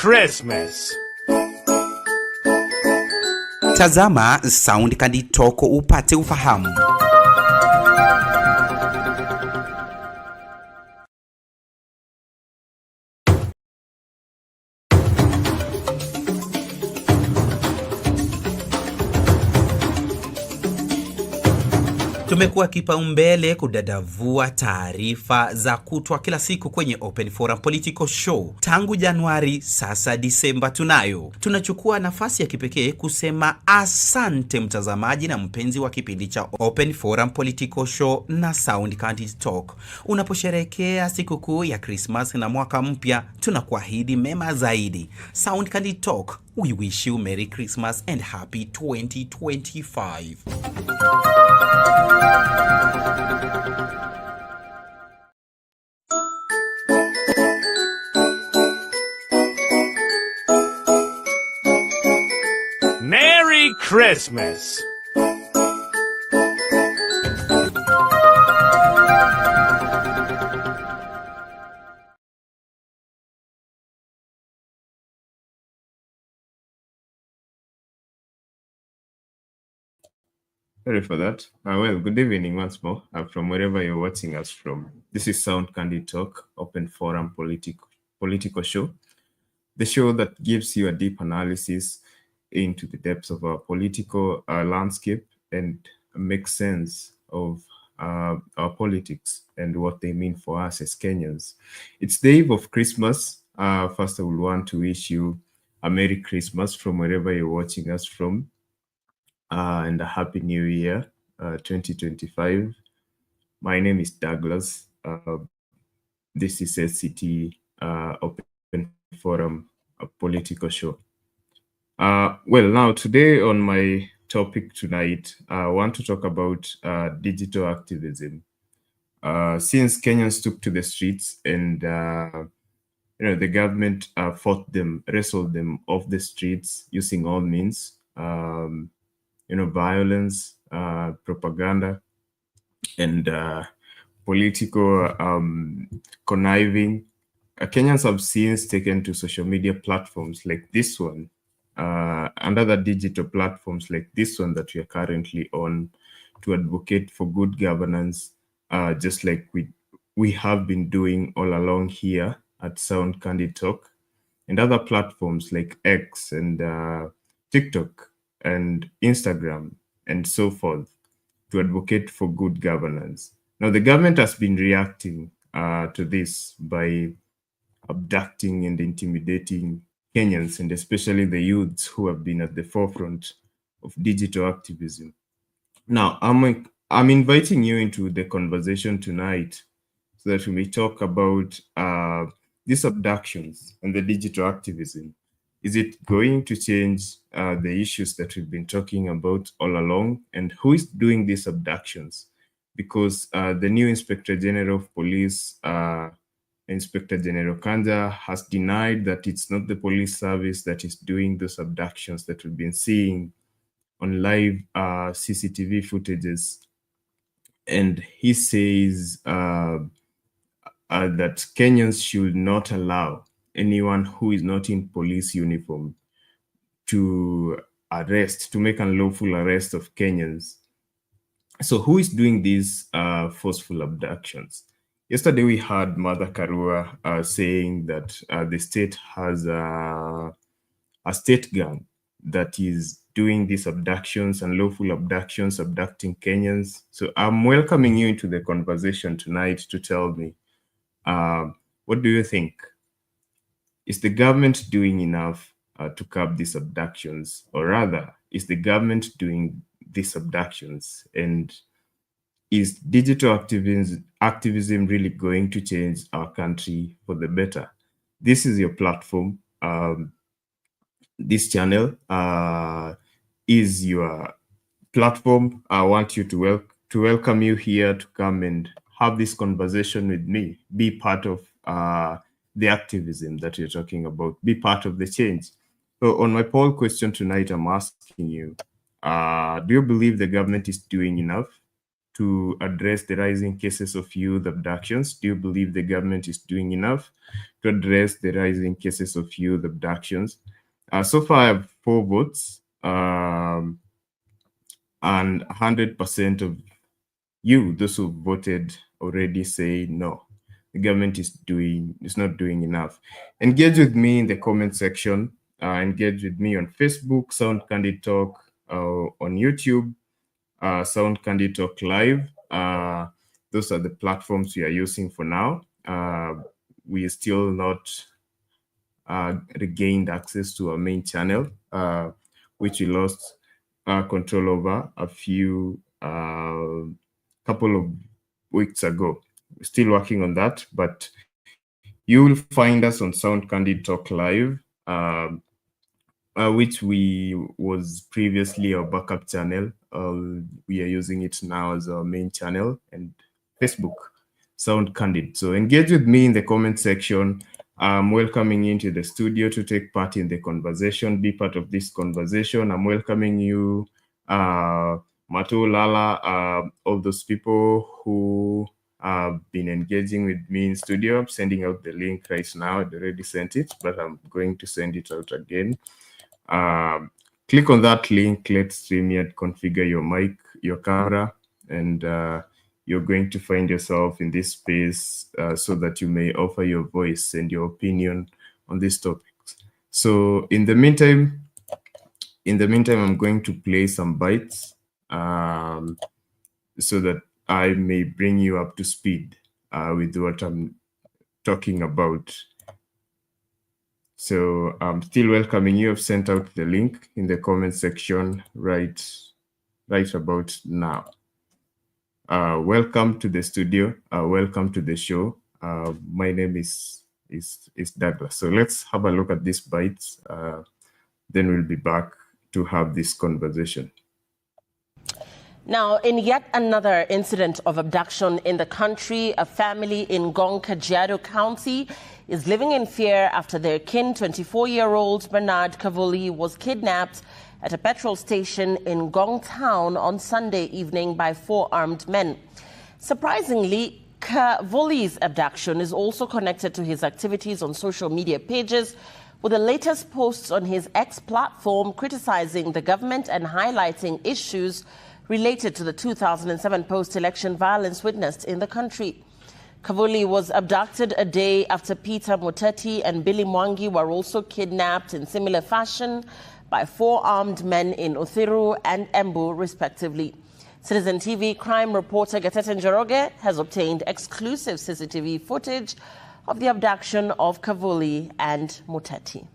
Christmas! Tazama Sound Candy Talk upate ufahamu. Tumekuwa kipaumbele kudadavua taarifa za kutwa kila siku kwenye Open Forum Political Show. Tangu Januari, sasa Disemba tunayo. Tunachukua nafasi ya kipekee kusema asante mtazamaji na mpenzi wa kipindi cha Open Forum Political Show na Sound Candy Talk. Unaposherehekea sikukuu ya Christmas na mwaka mpya, tunakuahidi mema zaidi. Sound Candy Talk, we wish you Merry Christmas and Happy 2025. Merry Christmas! Sorry for that. Well, good evening once more from wherever you're watching us from. This is Sound Candy Talk, Open Forum Political Show, the show that gives you a deep analysis into the depths of our political landscape and makes sense of our politics and what they mean for us as Kenyans. It's the eve of Christmas. First, I would want to wish you a Merry Christmas from wherever you're watching us from. And a Happy New Year, 2025. My name is Douglas. This is SCT Open Forum, a political show. Well, now today on my topic tonight, I want to talk about digital activism. Since Kenyans took to the streets and the government fought them, wrestled them off the streets using all means. Violence, propaganda, and political conniving. Kenyans have since taken to social media platforms like this one and other digital platforms like this one that we are currently on to advocate for good governance, just like we have been doing all along here at Sound Candy Talk, and other platforms like X and TikTok and Instagram and so forth to advocate for good governance. Now, the government has been reacting to this by abducting and intimidating Kenyans, and especially the youths who have been at the forefront of digital activism. Now, I'm inviting you into the conversation tonight so that we may talk about these abductions and the digital activism. Is it going to change the issues that we've been talking about all along? And who is doing these abductions? Because the new Inspector General of Police, Inspector General Kanja, has denied that it's not the police service that is doing those abductions that we've been seeing on live CCTV footages. And he says that Kenyans should not allow anyone who is not in police uniform to make unlawful arrest of Kenyans. So who is doing these forceful abductions? Yesterday we heard Mother Karua saying that the state has a state gang that is doing these abductions, unlawful abductions, abducting Kenyans. So I'm welcoming you into the conversation tonight to tell me, what do you think? Is the government doing enough to curb these abductions? Or rather, is the government doing these abductions? And is digital activism really going to change our country for the better? This is your platform. This channel is your platform. I want you to welcome you here to come and have this conversation with me. Be part of the activism that you're talking about. Be part of the change. So on my poll question tonight, I'm asking you, do you believe the government is doing enough to address the rising cases of youth abductions? Do you believe the government is doing enough to address the rising cases of youth abductions? So far, I have 4 votes, and 100% of you, those who voted, already say no. The government is not doing enough. Engage with me in the comment section. Engage with me on Facebook, Sound Candid Talk, on YouTube, Sound Candid Talk Live. Those are the platforms we are using for now. We still not regained access to our main channel, which we lost control over a couple of weeks ago. We're still working on that, but you will find us on Sound Candid Talk Live, which was previously our backup channel. We are using it now as our main channel, and Facebook, Sound Candid. So engage with me in the comment section. I'm welcoming you into the studio to take part in the conversation, be part of this conversation. I'm welcoming you, Matu, Lala, all those people who have been engaging with me in studio. I'm sending out the link right now. I already sent it, but I'm going to send it out again. Click on that link, let StreamYard configure your mic, your camera, and you're going to find yourself in this space so that you may offer your voice and your opinion on these topics. So in the meantime, I'm going to play some bites so that I may bring you up to speed with what I'm talking about. So I'm still welcoming you. I've sent out the link in the comment section right about now. Welcome to the studio. Welcome to the show. My name is Douglas. So let's have a look at these bites. Then we'll be back to have this conversation. Now, in yet another incident of abduction in the country, a family in Ngong, Kajiado County is living in fear after their kin, 24-year-old Bernard Kavuli, was kidnapped at a petrol station in Ngong town on Sunday evening by 4 armed men. Surprisingly, Kavuli's abduction is also connected to his activities on social media pages, with the latest posts on his X platform criticizing the government and highlighting issues related to the 2007 post-election violence witnessed in the country. Kavuli was abducted a day after Peter Muteti and Billy Mwangi were also kidnapped in similar fashion by 4 armed men in Uthiru and Embu, respectively. Citizen TV crime reporter Gatete Njoroge has obtained exclusive CCTV footage of the abduction of Kavuli and Muteti.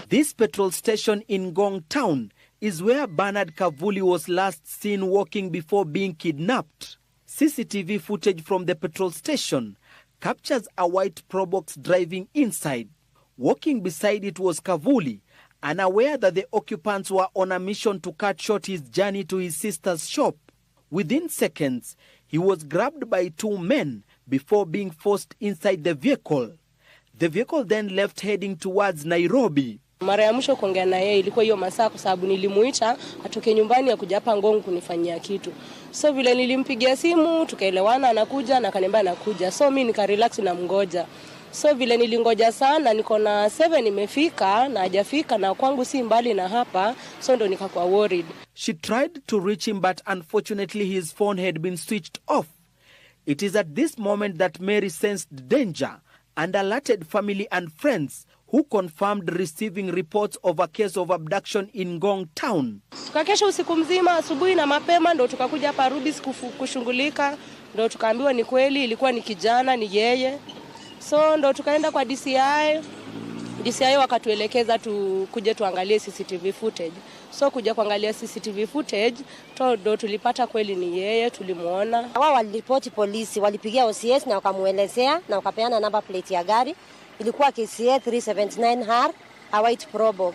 This petrol station in Ngong town is where Bernard Kavuli was last seen walking before being kidnapped. CCTV footage from the petrol station captures a white Probox driving inside. Walking beside it was Kavuli, unaware that the occupants were on a mission to cut short his journey to his sister's shop. Within seconds, he was grabbed by 2 men before being forced inside the vehicle. The vehicle then left heading towards Nairobi. Mara ya mwisho kuongea na yeye ilikuwa hiyo masaa kwa sababu nilimuita atoke nyumbani akuja hapa Ngong kunifanyia kitu. So vile nilimpigia simu tukaelewana anakuja na akaniambia anakuja. So mimi nikarelax na mngoja. So vile nilingoja sana niko na 7 imefika na hajafika na kwangu si mbali na hapa, so ndo nikakuwa worried. She tried to reach him but unfortunately his phone had been switched off. It is at this moment that Mary sensed danger and alerted family and friends who confirmed receiving reports of a case of abduction in Ngong town. Tukakesha usiku mzima, asubuhi na mapema ndo tukakuja hapa Rubis kushungulika, ndo tukaambiwa ni kweli ilikuwa ni kijana ni yeye. So ndo tukaenda kwa DCI wakatuelekeza tukuje tuangalie CCTV footage. So kuja kuangalia CCTV footage ndo tulipata kweli ni yeye, tulimuona. Wao waliripoti polisi, walipigia OCS na wakamuelezea na wakapeana number plate ya gari. Ilikuwa KCA 379R, a white Probox.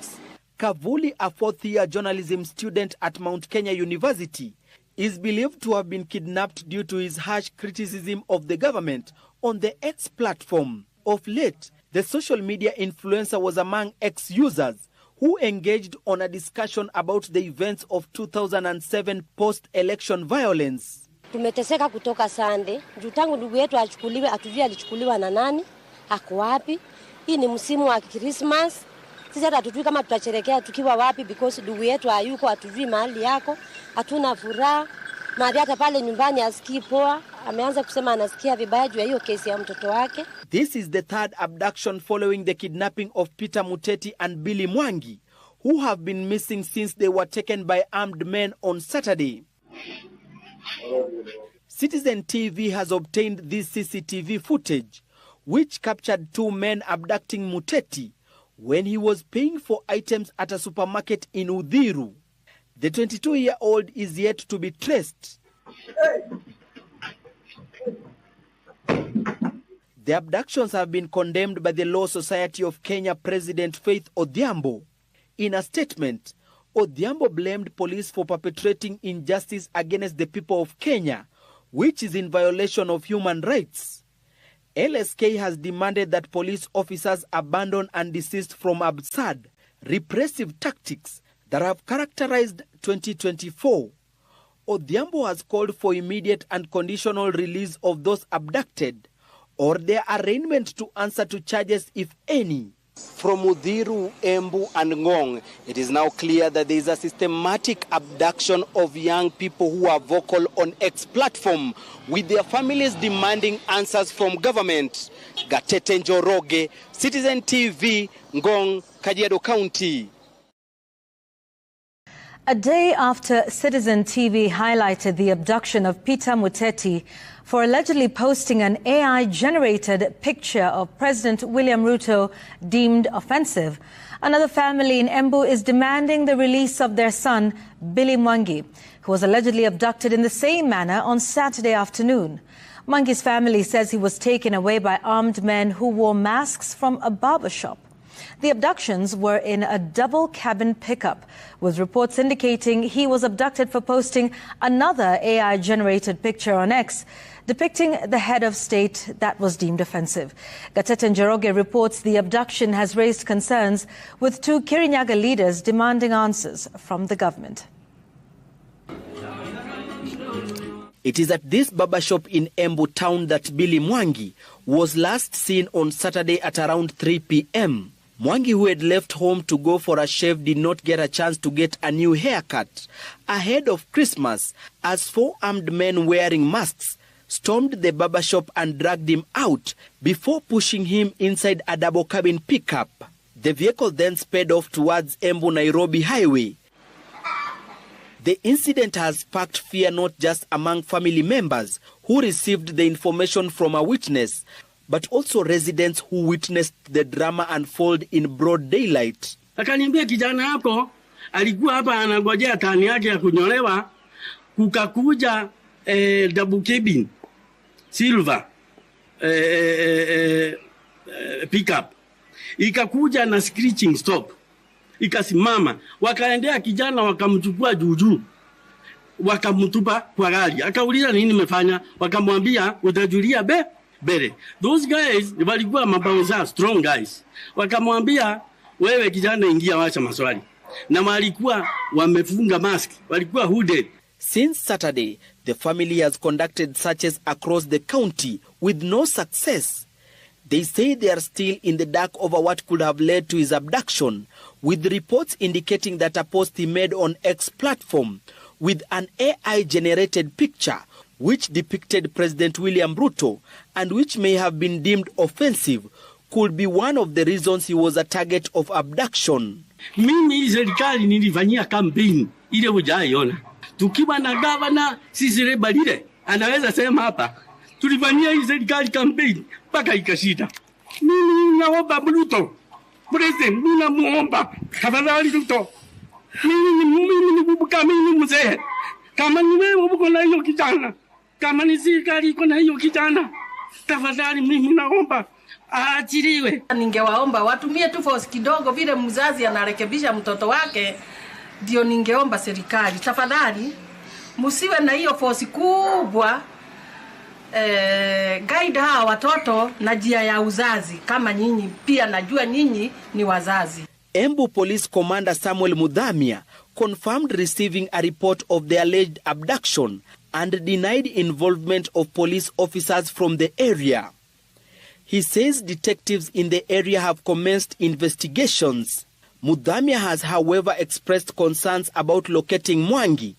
Kavuli, a 4th-year journalism student at Mount Kenya University, is believed to have been kidnapped due to his harsh criticism of the government on the X platform. Of late, the social media influencer was among X users who engaged on a discussion about the events of 2007 post-election violence. Tumeteseka kutoka Sunday. Juu tangu ndugu yetu achukuliwe, atujui alichukuliwa na nani, ako wapi. Hii ni msimu wa Christmas. Sisi hata hatujui kama tutasherehekea tukiwa wapi because ndugu yetu hayuko, hatujui mahali yako. Hatuna furaha. Mahali hata pale nyumbani asikii poa. Ameanza kusema anasikia vibaya juu ya hiyo kesi ya mtoto wake. This is the third abduction following the kidnapping of Peter Muteti and Billy Mwangi, who have been missing since they were taken by armed men on Saturday. Citizen TV has obtained this CCTV footage, which captured two men abducting Muteti when he was paying for items at a supermarket in Udhiru. The 22-year-old is yet to be traced. The abductions have been condemned by the Law Society of Kenya President Faith Odhiambo. In a statement, Odhiambo blamed police for perpetrating injustice against the people of Kenya, which is in violation of human rights. LSK has demanded that police officers abandon and desist from absurd, repressive tactics that have characterized 2024. Odhiambo has called for immediate and conditional release of those abducted or their arraignment to answer to charges, if any. From Udhiru, Embu and Ngong, it is now clear that there is a systematic abduction of young people who are vocal on X platform, with their families demanding answers from government. Gatete Njoroge, Citizen TV, Ngong, Kajiado County. A day after Citizen TV highlighted the abduction of Peter Muteti for allegedly posting an AI-generated picture of President William Ruto deemed offensive, another family in Embu is demanding the release of their son, Billy Mwangi, who was allegedly abducted in the same manner on Saturday afternoon. Mwangi's family says he was taken away by armed men who wore masks from a barber shop. The abductions were in a double-cabin pickup, with reports indicating he was abducted for posting another AI-generated picture on X, depicting the head of state that was deemed offensive. Gatete Njoroge reports the abduction has raised concerns, with two Kirinyaga leaders demanding answers from the government. It is at this barber shop in Embu town that Billy Mwangi was last seen on Saturday at around 3 p.m. Mwangi, who had left home to go for a shave, did not get a chance to get a new haircut ahead of Christmas, as four armed men wearing masks stormed the barber shop and dragged him out before pushing him inside a double-cabin pickup. The vehicle then sped off towards Embu-Nairobi Highway. The incident has sparked fear not just among family members who received the information from a witness, but also residents who witnessed the drama unfold in broad daylight. Akaniambia kijana hapo alikuwa hapa anangojea tani yake ya kunyolewa, kukakuja double cabin silver pickup, ikakuja na screeching stop, ikasimama, wakaendea kijana wakamchukua juujuu, wakamtupa kwa gari. Akauliza nini nimefanya, wakamwambia utajulia bere. Those guys walikuwa mabaunza, strong guys. Wakamwambia wewe kijana ingia, wacha maswali. Na walikuwa wamefunga mask, walikuwa hooded. Since Saturday, the family has conducted searches across the county with no success. They say they are still in the dark over what could have led to his abduction, with reports indicating that a post he made on X platform with an AI-generated picture which depicted President William Ruto and which may have been deemed offensive could be one of the reasons he was a target of abduction. Mimi serikali nilifanyia campaign ile hujaiona. Tukiwa na governor sisi Rebalile anaweza sema hapa tulifanyia hii serikali campaign mpaka ikashita. Mimi naomba Ruto, President, ninamuomba tafadhali Ruto. Mimi nikumbuka mimi mzee. Kama ni wewe uko na hiyo kijana, kama ni serikali iko na hiyo kijana, tafadhali mimi naomba aachiliwe. Ningewaomba watumie tu force kidogo, vile mzazi anarekebisha mtoto wake, ndio ningeomba serikali tafadhali msiwe na hiyo force kubwa. Guide hawa watoto na njia ya uzazi, kama nyinyi pia najua nyinyi ni wazazi. Embu Police Commander Samuel Mudhamia confirmed receiving a report of the alleged abduction and denied involvement of police officers from the area. He says detectives in the area have commenced investigations. Mudhamia has, however, expressed concerns about locating Mwangi,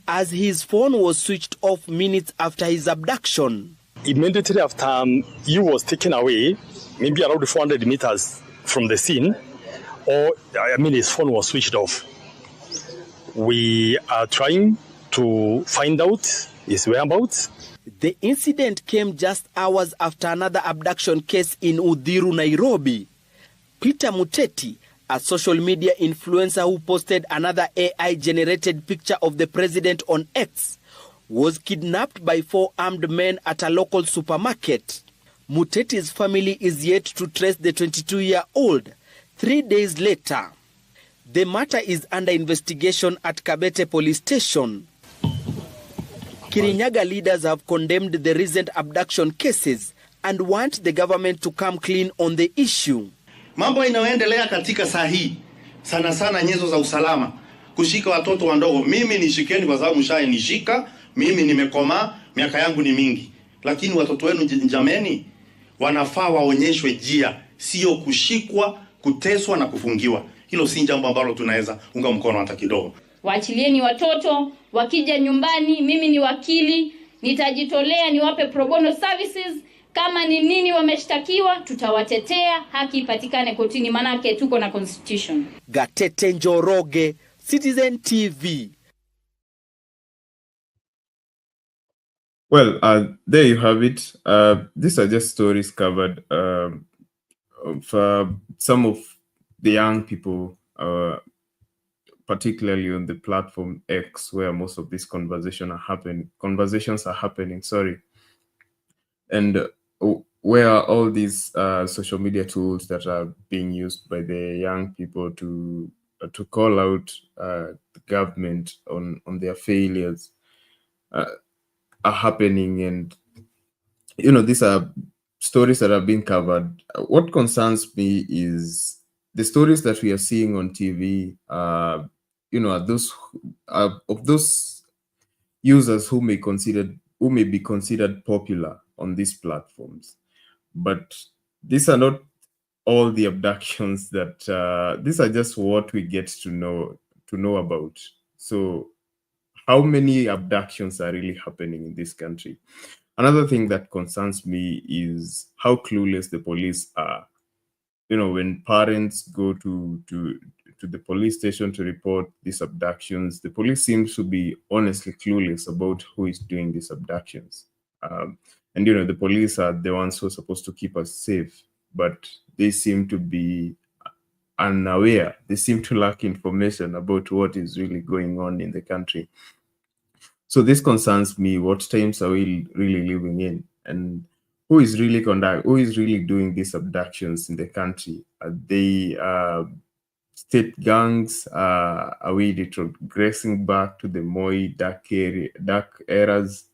as his phone was switched off minutes after his abduction. Immediately after he was taken away, maybe around 400 meters from the scene, his phone was switched off. We are trying to find out his whereabouts. The incident came just hours after another abduction case in Uthiru, Nairobi. Peter Muteti, a social media influencer who posted another AI-generated picture of the president on X, was kidnapped by 4 armed men at a local supermarket. Muteti's family is yet to trace the 22-year-old 3 days later. The matter is under investigation at Kabete police station. Kirinyaga leaders have condemned the recent abduction cases and want the government to come clean on the issue. Mambo inayoendelea katika saa hii sana sana nyenzo za usalama kushika watoto wadogo. Mimi nishikeni kwa sababu mshayenishika, mimi nimekomaa, miaka yangu ni mingi. Lakini watoto wenu jameni wanafaa waonyeshwe njia, sio kushikwa, kuteswa na kufungiwa. Hilo si jambo ambalo tunaweza unga mkono hata kidogo. Waachilieni watoto, wakija nyumbani, mimi ni wakili, nitajitolea niwape pro bono services. Kama ni nini wameshtakiwa, tutawatetea, haki ipatikane kotini, manake tuko na constitution. Gatete Njoroge, Citizen TV. Well, there you have it. These are just stories covered for some of the young people, particularly on the platform X, where most of these conversations are happening. And where are all these social media tools that are being used by the young people to call out the government on their failures are happening. And these are stories that are being covered. What concerns me is the stories that we are seeing on TV. Are those of those users who may be considered popular on these platforms. But these are not all the abductions that these are just what we get to know about. So how many abductions are really happening in this country? Another thing that concerns me is how clueless the police are. When parents go to the police station to report these abductions, the police seems to be honestly clueless about who is doing these abductions. And the police are the ones who are supposed to keep us safe, but they seem to be unaware. They seem to lack information about what is really going on in the country. So this concerns me. What times are we really living in? And who is really doing these abductions in the country? Are they state gangs? Are we retrogressing back to the Moi dark eras?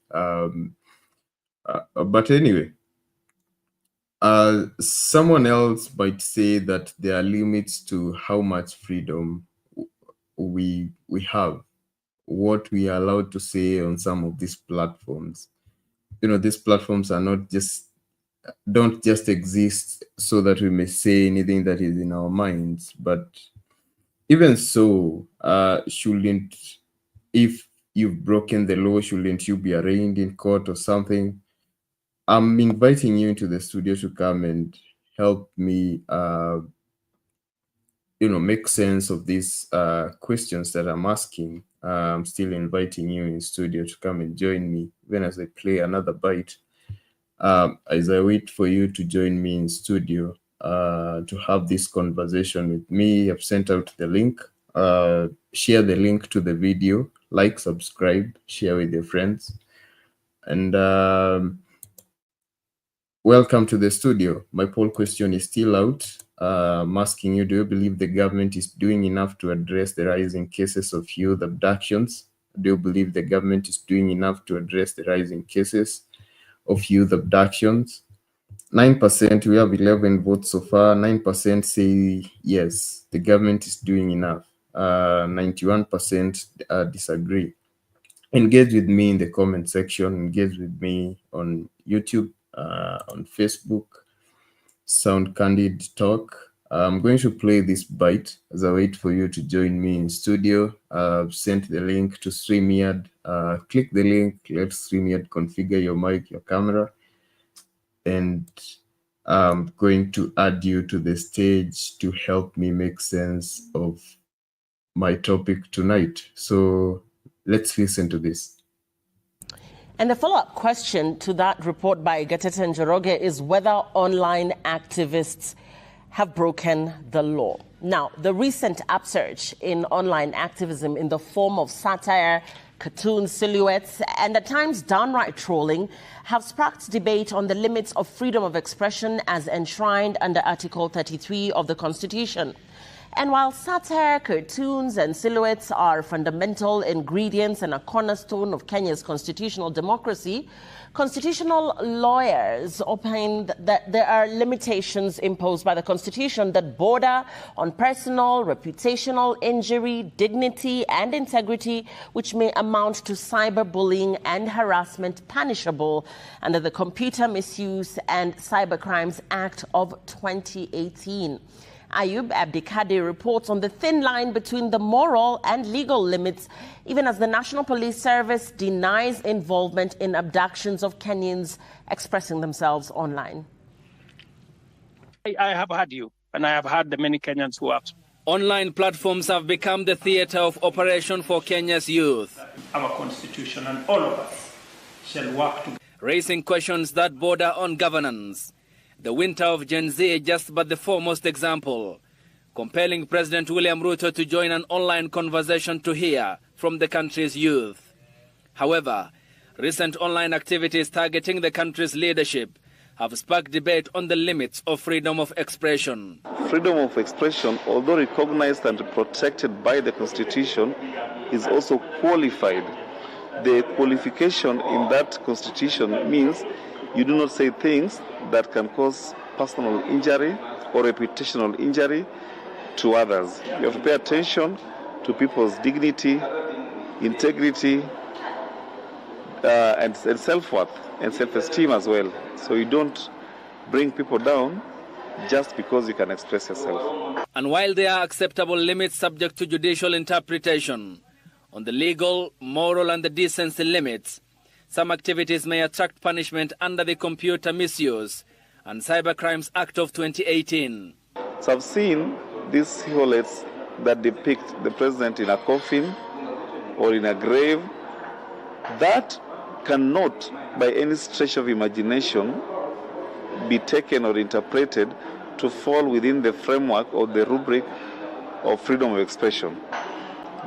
But anyway, someone else might say that there are limits to how much freedom we have, what we are allowed to say on some of these platforms. These platforms don't just exist so that we may say anything that is in our minds, but even so, if you've broken the law, shouldn't you be arraigned in court or something? I'm inviting you into the studio to come and help me, make sense of these questions that I'm asking. I'm still inviting you in studio to come and join me even as I play another bite. As I wait for you to join me in studio to have this conversation with me, I've sent out the link. Share the link to the video, like, subscribe, share with your friends. And welcome to the studio. My poll question is still out. I'm asking you, do you believe the government is doing enough to address the rising cases of youth abductions? Do you believe the government is doing enough to address the rising cases of youth abductions? 9%, we have 11 votes so far. 9% say yes, the government is doing enough. 91% disagree. Engage with me in the comment section. Engage with me on YouTube, on Facebook, Sound Candid Talk. I'm going to play this bite as I wait for you to join me in studio. I've sent the link to StreamYard. Click the link, let StreamYard configure your mic, your camera, and I'm going to add you to the stage to help me make sense of my topic tonight. So let's listen to this. And the follow-up question to that report by Gatete Njoroge is whether online activists have broken the law. Now, the recent upsurge in online activism in the form of satire, cartoon silhouettes, and at times downright trolling have sparked debate on the limits of freedom of expression as enshrined under Article 33 of the Constitution. And while satire, cartoons, and silhouettes are fundamental ingredients and a cornerstone of Kenya's constitutional democracy, constitutional lawyers opine that there are limitations imposed by the Constitution that border on personal, reputational injury, dignity, and integrity, which may amount to cyberbullying and harassment punishable under the Computer Misuse and Cybercrimes Act of 2018. Ayub Abdikadi reports on the thin line between the moral and legal limits, even as the National Police Service denies involvement in abductions of Kenyans expressing themselves online. I have heard you, and I have heard the many Kenyans who have. Online platforms have become the theater of operation for Kenya's youth. Our constitution and all of us shall work together, raising questions that border on governance. The winter of Gen Z just but the foremost example, compelling President William Ruto to join an online conversation to hear from the country's youth. However, recent online activities targeting the country's leadership have sparked debate on the limits of freedom of expression. Freedom of expression, although recognized and protected by the Constitution, is also qualified. The qualification in that Constitution means you do not say things that can cause personal injury or reputational injury to others. You have to pay attention to people's dignity, integrity, and self-worth and self-esteem as well. So you don't bring people down just because you can express yourself. And while there are acceptable limits subject to judicial interpretation, on the legal, moral, and the decency limits, some activities may attract punishment under the Computer Misuse and Cybercrimes Act of 2018. So I've seen these silhouettes that depict the president in a coffin or in a grave. That cannot, by any stretch of imagination, be taken or interpreted to fall within the framework or the rubric of freedom of expression.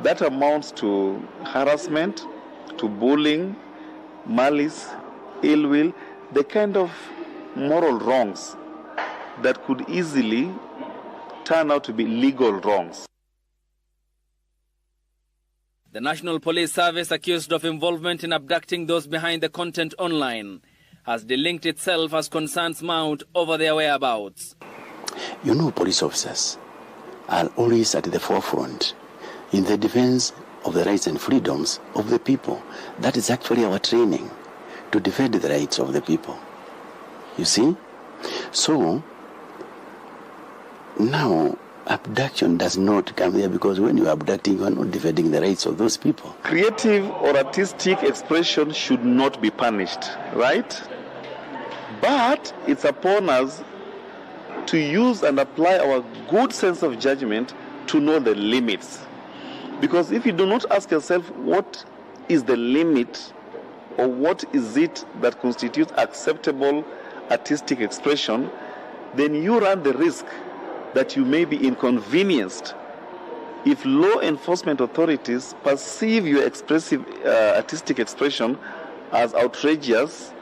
That amounts to harassment, to bullying, malice, ill will, the kind of moral wrongs that could easily turn out to be legal wrongs. The National Police Service, accused of involvement in abducting those behind the content online, has delinked itself as concerns mount over their whereabouts. You know, police officers are always at the forefront in the defense of the rights and freedoms of the people. That is actually our training, to defend the rights of the people. You see? So, now, abduction does not come there, because when you are abducting, you are not defending the rights of those people. Creative or artistic expression should not be punished, right? But it's upon us to use and apply our good sense of judgment to know the limits. Because if you do not ask yourself what is the limit or what is it that constitutes acceptable artistic expression, then you run the risk that you may be inconvenienced if law enforcement authorities perceive your expressive artistic expression as outrageous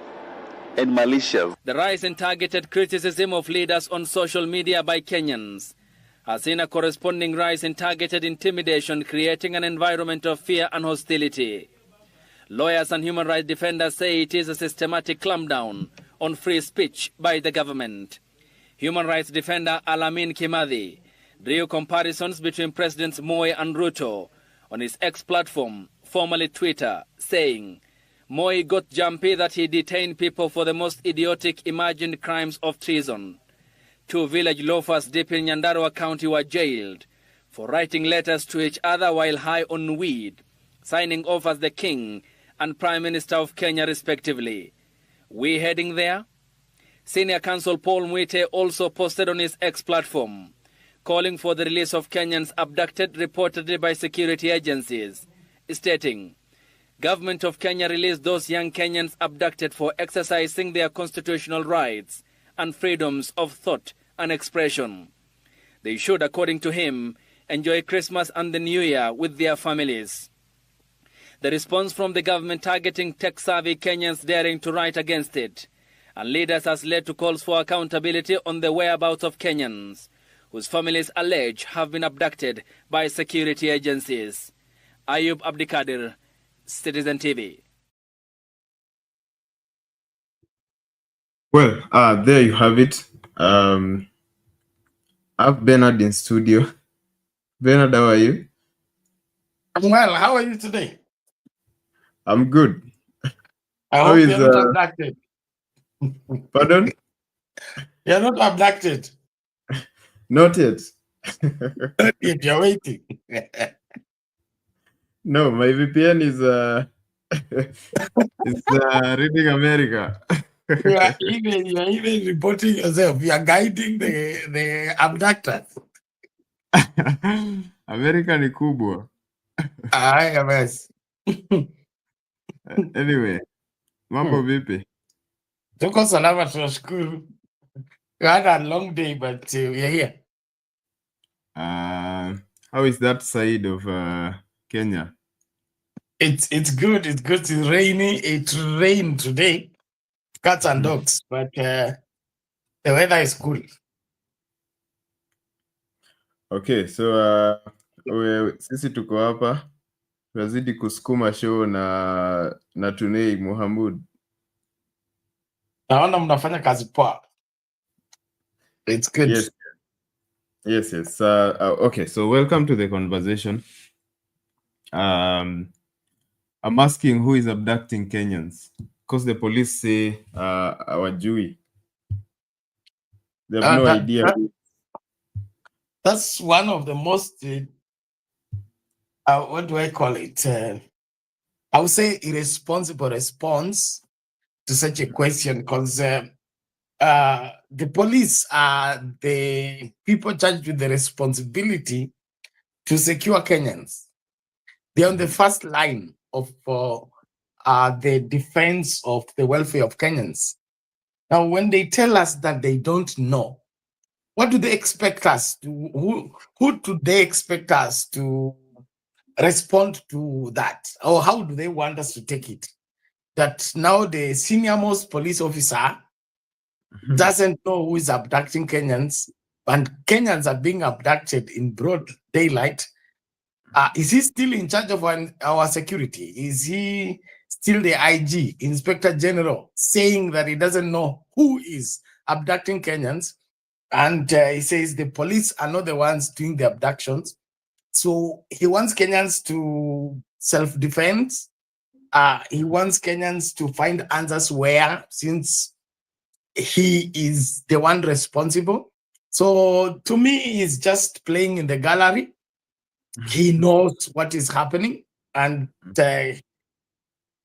and malicious. The rise in targeted criticism of leaders on social media by Kenyans has seen a corresponding rise in targeted intimidation, creating an environment of fear and hostility. Lawyers and human rights defenders say it is a systematic clampdown on free speech by the government. Human rights defender Alamin Kimathi drew comparisons between Presidents Moi and Ruto on his X platform, formerly Twitter, saying, Moi got jumpy that he detained people for the most idiotic imagined crimes of treason. 2 village loafers deep in Nyandarua County were jailed for writing letters to each other while high on weed, signing off as the King and Prime Minister of Kenya respectively. We heading there? Senior Counsel Paul Mwite also posted on his X platform, calling for the release of Kenyans abducted reportedly by security agencies, stating, Government of Kenya released those young Kenyans abducted for exercising their constitutional rights and freedoms of thought and expression. They should, according to him, enjoy Christmas and the New Year with their families. The response from the government targeting tech-savvy Kenyans daring to write against it and leaders has led to calls for accountability on the whereabouts of Kenyans whose families allege have been abducted by security agencies. Ayub Abdikadir, Citizen TV. Well, there you have it. I have Bernard in studio. Bernard, how are you? I'm well. How are you today? I'm good. I hope you're not abducted. Pardon? You're not abducted. Not yet. Not yet. You're waiting. No, my VPN is reading America. You are even reporting yourself. You are guiding the abductors. America ni kubwa. Yes. Anyway, mambo vipi? Tuko salama, tunashukuru. We had a long day, but we're here. How is that side of Kenya? It's good. It's good. It's rainy. It rained today. Cats and dogs, but the weather is cool. Okay, so sisi tuko hapa tunazidi kusukuma show na Tunei Mohamud. Naona mnafanya kazi poa. It's good. Yes. Okay, so welcome to the conversation. I'm asking who is abducting Kenyans, because the police say our Jewy. They have no idea. That's one of the most, what do I call it? I would say irresponsible response to such a question, because the police are the people charged with the responsibility to secure Kenyans. They're on the first line of the defense of the welfare of Kenyans. Now, when they tell us that they don't know, what do they expect us to, who do they expect us to respond to that? Or how do they want us to take it? That now the senior most police officer doesn't know who is abducting Kenyans, and Kenyans are being abducted in broad daylight. Is he still in charge of our security? Is he still the IG, Inspector General, saying that he doesn't know who is abducting Kenyans? And he says the police are not the ones doing the abductions. So he wants Kenyans to self-defend. He wants Kenyans to find answers where, since he is the one responsible. So to me, he's just playing in the gallery. He knows what is happening, and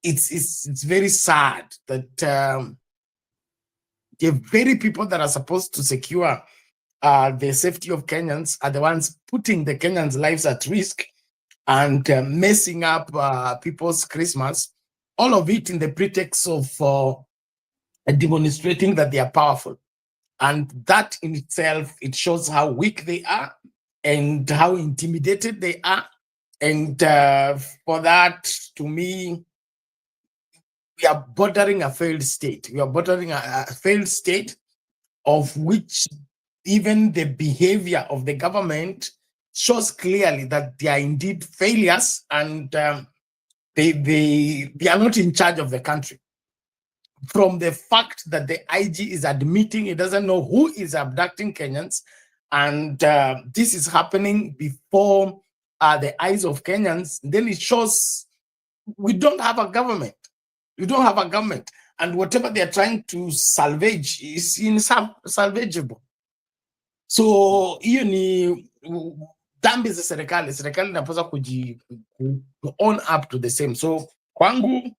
it's very sad that the very people that are supposed to secure the safety of Kenyans are the ones putting the Kenyans' lives at risk and messing up people's Christmas, all of it in the pretext of demonstrating that they are powerful. And that in itself, it shows how weak they are and how intimidated they are. And for that, to me, we are bordering a failed state. We are bordering a failed state of which even the behavior of the government shows clearly that they are indeed failures, and they are not in charge of the country. from the fact that the IG is admitting it doesn't know who is abducting Kenyans, and this is happening before the eyes of Kenyans, then it shows we don't have a government. We don't have a government, and whatever they are trying to salvage is salvageable. So hiyo ni dhambi za serikali. Serikali inapaswa own up to the same. So kwangu,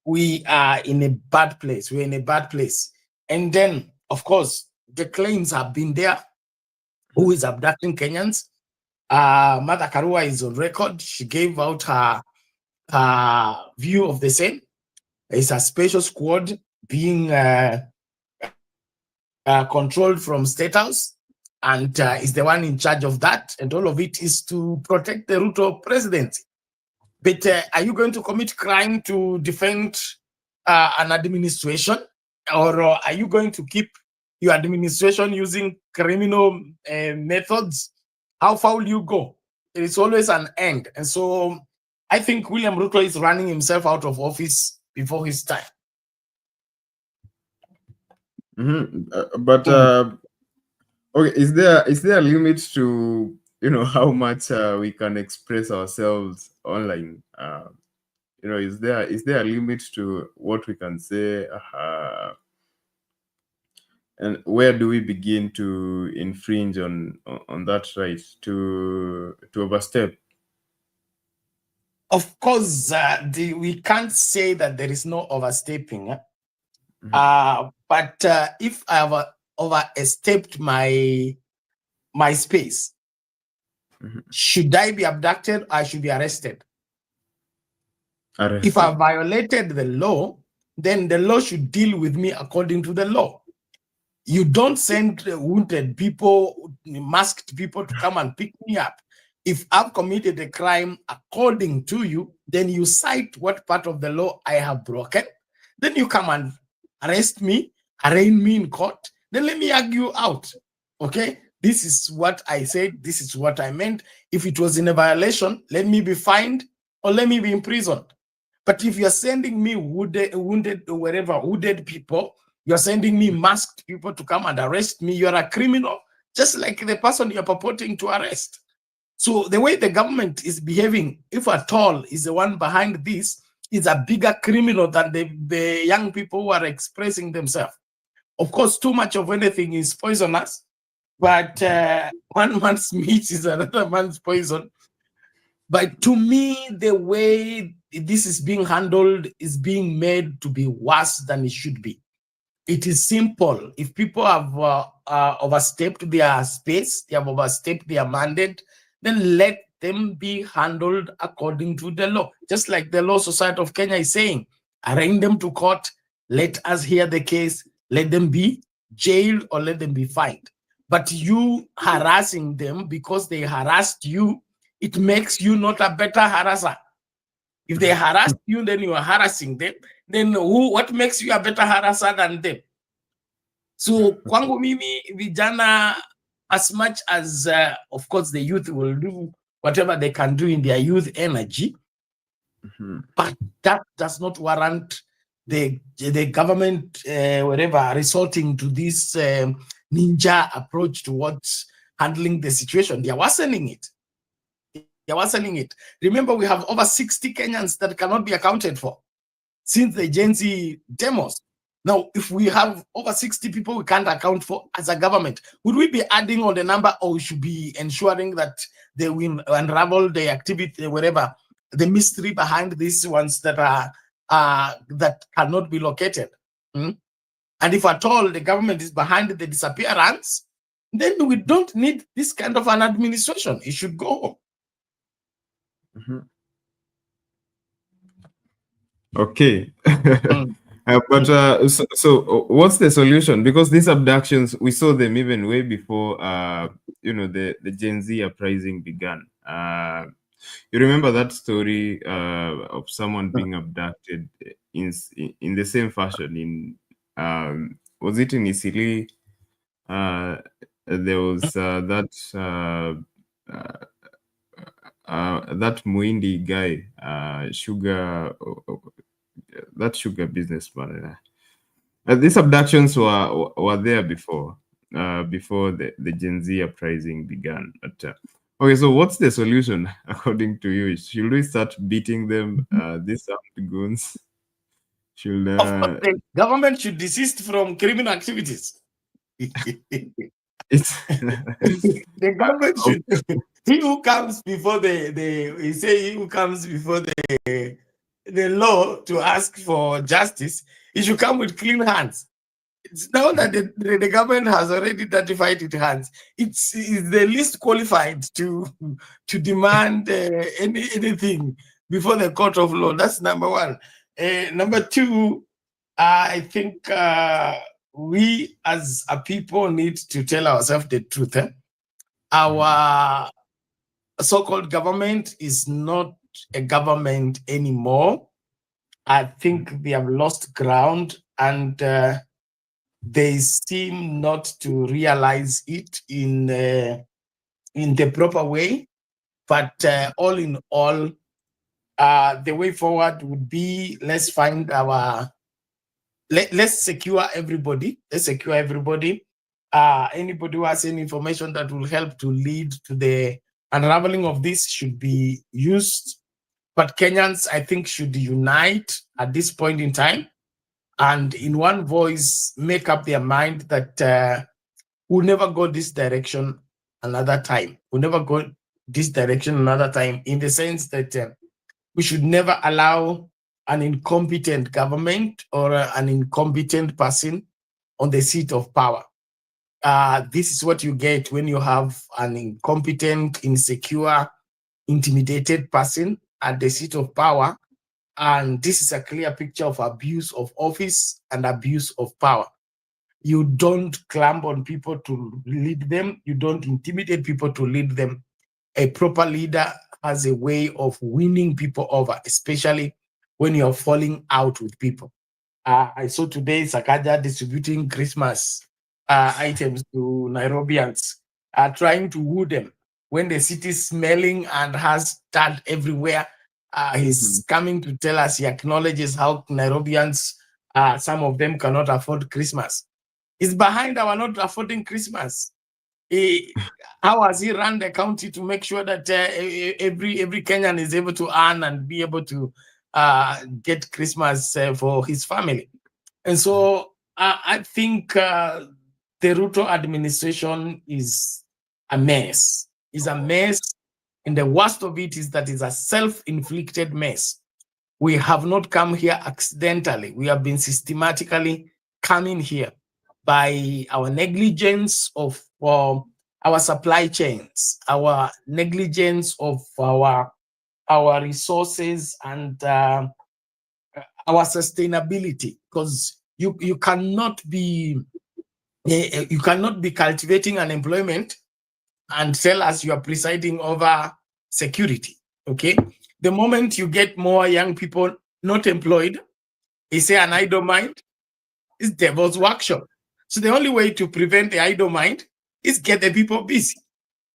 we are in a bad place. We're in a bad place. And then, of course, the claims have been there. Who is abducting Kenyans? Mother Karua is on record. She gave out her view of the same. It's a special squad being controlled from State House, and is the one in charge of that. And all of it is to protect the Ruto presidency. But are you going to commit crime to defend an administration? Or are you going to keep your administration using criminal methods? How far will you go? There is always an end. And so I think William Ruto is running himself out of office before his time. But okay, is there a limit to how much we can express ourselves online? Is there a limit to what we can say? And where do we begin to infringe on that right to overstep? Of course, we can't say that there is no overstepping. But if I have overstepped my space, should I be abducted? I should be arrested. If I violated the law, then the law should deal with me according to the law. You don't send wounded people, masked people to come and pick me up. If I've committed a crime according to you, then you cite what part of the law I have broken. Then you come and arrest me, arraign me in court. Then let me argue out. Okay? This is what I said. This is what I meant. If it was in a violation, let me be fined or let me be imprisoned. But if you're sending me wounded people, you're sending me masked people to come and arrest me, you're a criminal, just like the person you're purporting to arrest. So the way the government is behaving, if at all, is the one behind this, is a bigger criminal than the young people who are expressing themselves. Of course, too much of anything is poisonous, but one man's meat is another man's poison. But to me, the way this is being handled is being made to be worse than it should be. It is simple. If people have overstepped their space, they have overstepped their mandate, then let them be handled according to the law. Just like the Law Society of Kenya is saying, arraign them to court, let us hear the case, let them be jailed or let them be fined. But you harassing them because they harassed you, it makes you not a better harasser. If they harassed you, then you are harassing them. Then what makes you a better harasser than them? So, kwangu mimi, vijana, as much as, of course, the youth will do whatever they can do in their youth energy, but that does not warrant the government, whatever, resorting to this ninja approach towards handling the situation. They are worsening it. They are worsening it. Remember, we have over 60 Kenyans that cannot be accounted for since the Gen Z demos. Now, if we have over 60 people we can't account for as a government, would we be adding on the number, or we should be ensuring that they will unravel the activity, whatever, the mystery behind these ones that are that cannot be located? And if at all the government is behind the disappearance, then we don't need this kind of an administration. It should go home. Okay. But so what's the solution? Because these abductions, we saw them even way before the Gen Z uprising began. You remember that story of someone being abducted in the same fashion in was it in Isili? There was that Muindi guy, sugar businessman. These abductions were there before the Gen Z uprising began. But, okay, so what's the solution according to you? Should we start beating them, these armed goons? Should Of course, the government should desist from criminal activities. it's The government should. He who comes before he say he who comes before the law to ask for justice, he should come with clean hands. It's now that the government has already identified its hands. It's the least qualified to demand anything before the court of law. That's number one. Number two, I think we as a people need to tell ourselves the truth. Our so-called government is not a government anymore. I think they have lost ground, and they seem not to realize it in the proper way. But all in all, the way forward would be let's secure everybody. Let's secure everybody. Anybody who has any information that will help to lead to the unraveling of this should be used. But Kenyans, I think, should unite at this point in time and in one voice make up their mind that we'll never go this direction another time. We'll never go this direction another time, in the sense that we should never allow an incompetent government or an incompetent person on the seat of power. This is what you get when you have an incompetent, insecure, intimidated person at the seat of power. And this is a clear picture of abuse of office and abuse of power. You don't clamp on people to lead them. You don't intimidate people to lead them. A proper leader has a way of winning people over, especially when you're falling out with people. I saw today Sakaja distributing Christmas items to Nairobians, trying to woo them. When the city is smelling and has dirt everywhere, he's coming to tell us, he acknowledges how Nairobians, some of them cannot afford Christmas. He's behind our not affording Christmas. How has he run the county to make sure that every Kenyan is able to earn and be able to get Christmas for his family? And so I think the Ruto administration is a mess. It's a mess, and the worst of it is that it's a self-inflicted mess. We have not come here accidentally. We have been systematically coming here by our negligence of our supply chains, our negligence of our resources, and our sustainability. Because you cannot be cultivating unemployment and tell us you are presiding over security. Okay, the moment you get more young people not employed, they say an idle mind is devil's workshop. So the only way to prevent the idle mind is get the people busy.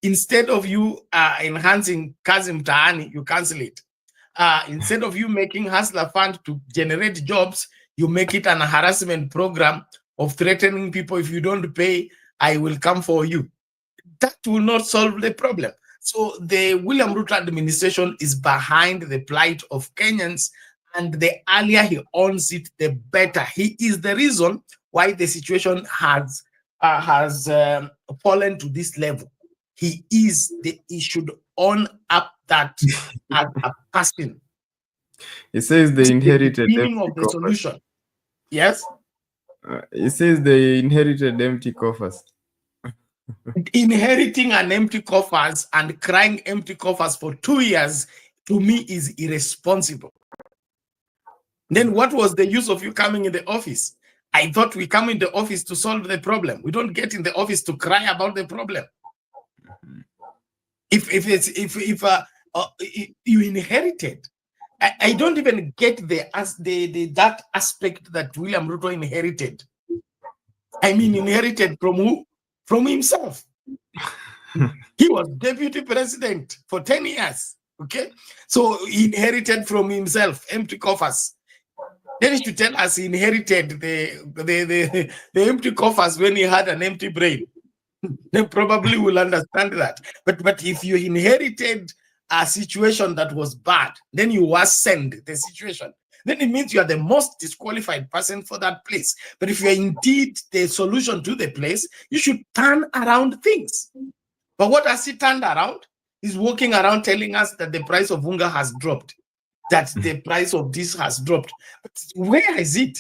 Instead of you enhancing kazi mtaani, you cancel it. Instead of you making hustler fund to generate jobs, you make it an harassment program of threatening people. If you don't pay, I will come for you. That will not solve the problem. So the William Ruto administration is behind the plight of Kenyans, and the earlier he owns it, the better. He is the reason why the situation has fallen to this level. He should own up that as a person. It says they inherited the beginning of the coffers. solution. Yes. It says they inherited empty coffers. Inheriting an empty coffers and crying empty coffers for 2 years, to me, is irresponsible. Then what was the use of you coming in the office? I thought we come in the office to solve the problem. We don't get in the office to cry about the problem. If you inherited, I don't even get that aspect that William Ruto inherited. I mean, inherited from who? From himself. He was deputy president for 10 years. Okay, so he inherited from himself empty coffers. Then he should tell us he inherited the empty coffers when he had an empty brain. Then probably will understand that. But if you inherited a situation that was bad, then you worsened the situation. Then it means you are the most disqualified person for that place. But if you are indeed the solution to the place, you should turn around things. But what has he turned around? He's walking around telling us that the price of unga has dropped, that the price of this has dropped. But where is it?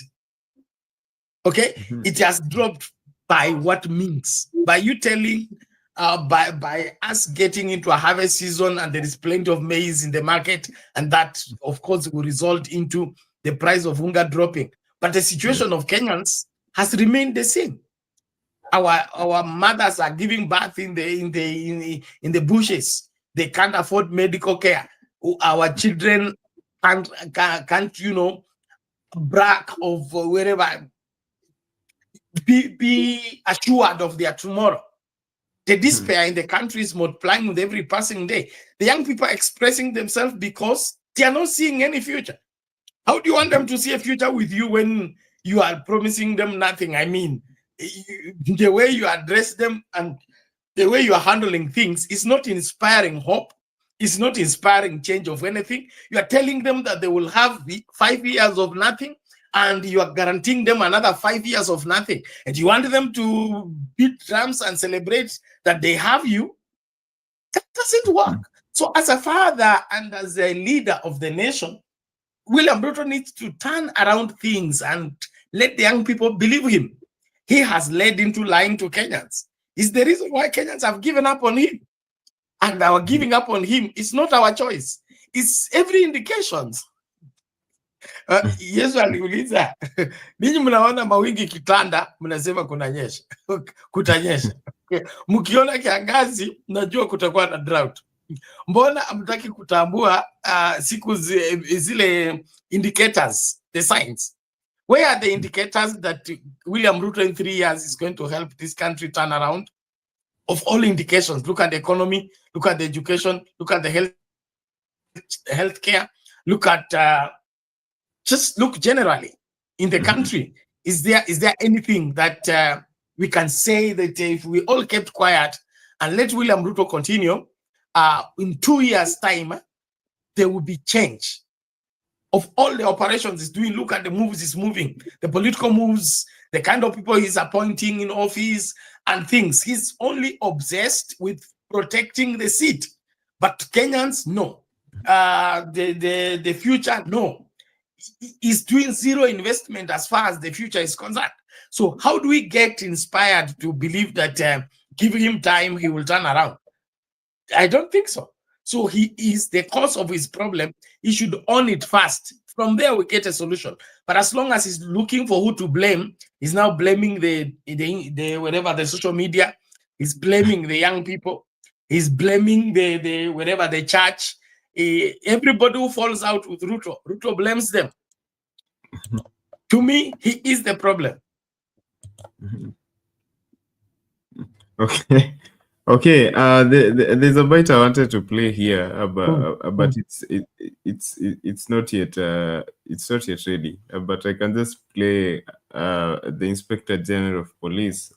Okay, it has dropped by what means? By you telling, by us getting into a harvest season and there is plenty of maize in the market, and that, of course, will result into the price of unga dropping. But the situation of Kenyans has remained the same. Our mothers are giving birth in the bushes. They can't afford medical care. Our children can't brag of wherever, be assured of their tomorrow. The despair in the country is multiplying with every passing day. The young people are expressing themselves because they are not seeing any future. How do you want them to see a future with you when you are promising them nothing? I mean, the way you address them and the way you are handling things is not inspiring hope. It's not inspiring change of anything. You are telling them that they will have 5 years of nothing, and you are guaranteeing them another 5 years of nothing. And you want them to beat drums and celebrate that they have you. That doesn't work. So as a father and as a leader of the nation, William Ruto needs to turn around things and let the young people believe him. He has led into lying to Kenyans. It's the reason why Kenyans have given up on him. And our giving up on him is not our choice. It's every indications. Yesu aliuliza, ninyi mnaona mawingi kitanda, mnasema kunanyesha, kutanyesha. Mkiona kiangazi, mnajua kutakuwa na drought. Mbona hamtaki kutambua siku zile indicators, the signs? Where are the indicators that William Ruto in 3 years is going to help this country turn around? Of all indications, look at the economy, look at the education, look at the healthcare, look at just look generally in the country. Is there anything that we can say that if we all kept quiet and let William Ruto continue, in 2 years' time, there will be change? Of all the operations he's doing, look at the moves he's moving, the political moves, the kind of people he's appointing in office and things. He's only obsessed with protecting the seat. But Kenyans, no. The future, no. He's doing zero investment as far as the future is concerned. So how do we get inspired to believe that giving him time, he will turn around? I don't think so. So he is the cause of his problem. He should own it first. From there, we get a solution. But as long as he's looking for who to blame, he's now blaming the whatever, the social media. He's blaming the young people. He's blaming the whatever, the church. Everybody who falls out with Ruto, Ruto blames them. To me, he is the problem. Okay. Okay, there's a bit I wanted to play here, but it's not yet ready. But I can just play the Inspector General of Police,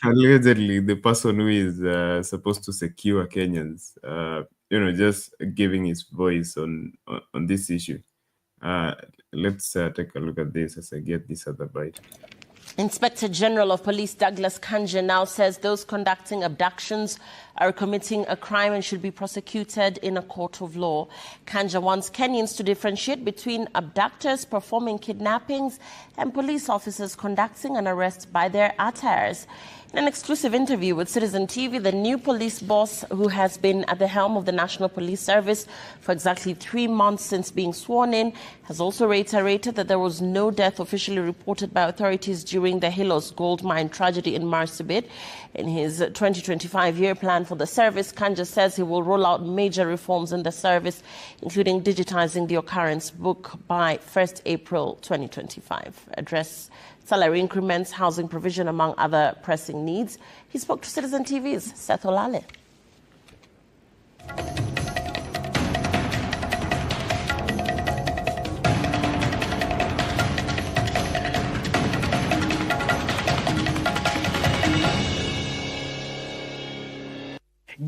allegedly the person who is supposed to secure Kenyans, just giving his voice on this issue. Let's take a look at this as I get this other bite. Inspector General of Police Douglas Kanja now says those conducting abductions are committing a crime and should be prosecuted in a court of law. Kanja wants Kenyans to differentiate between abductors performing kidnappings and police officers conducting an arrest by their attires. In an exclusive interview with Citizen TV, the new police boss, who has been at the helm of the National Police Service for exactly 3 months since being sworn in, has also reiterated that there was no death officially reported by authorities during the Hilos gold mine tragedy in Marsabit. In his 2025-year plan for the service, Kanja says he will roll out major reforms in the service, including digitizing the occurrence book by 1st April 2025. Address salary increments, housing provision, among other pressing needs. He spoke to Citizen TV's Seth Olale.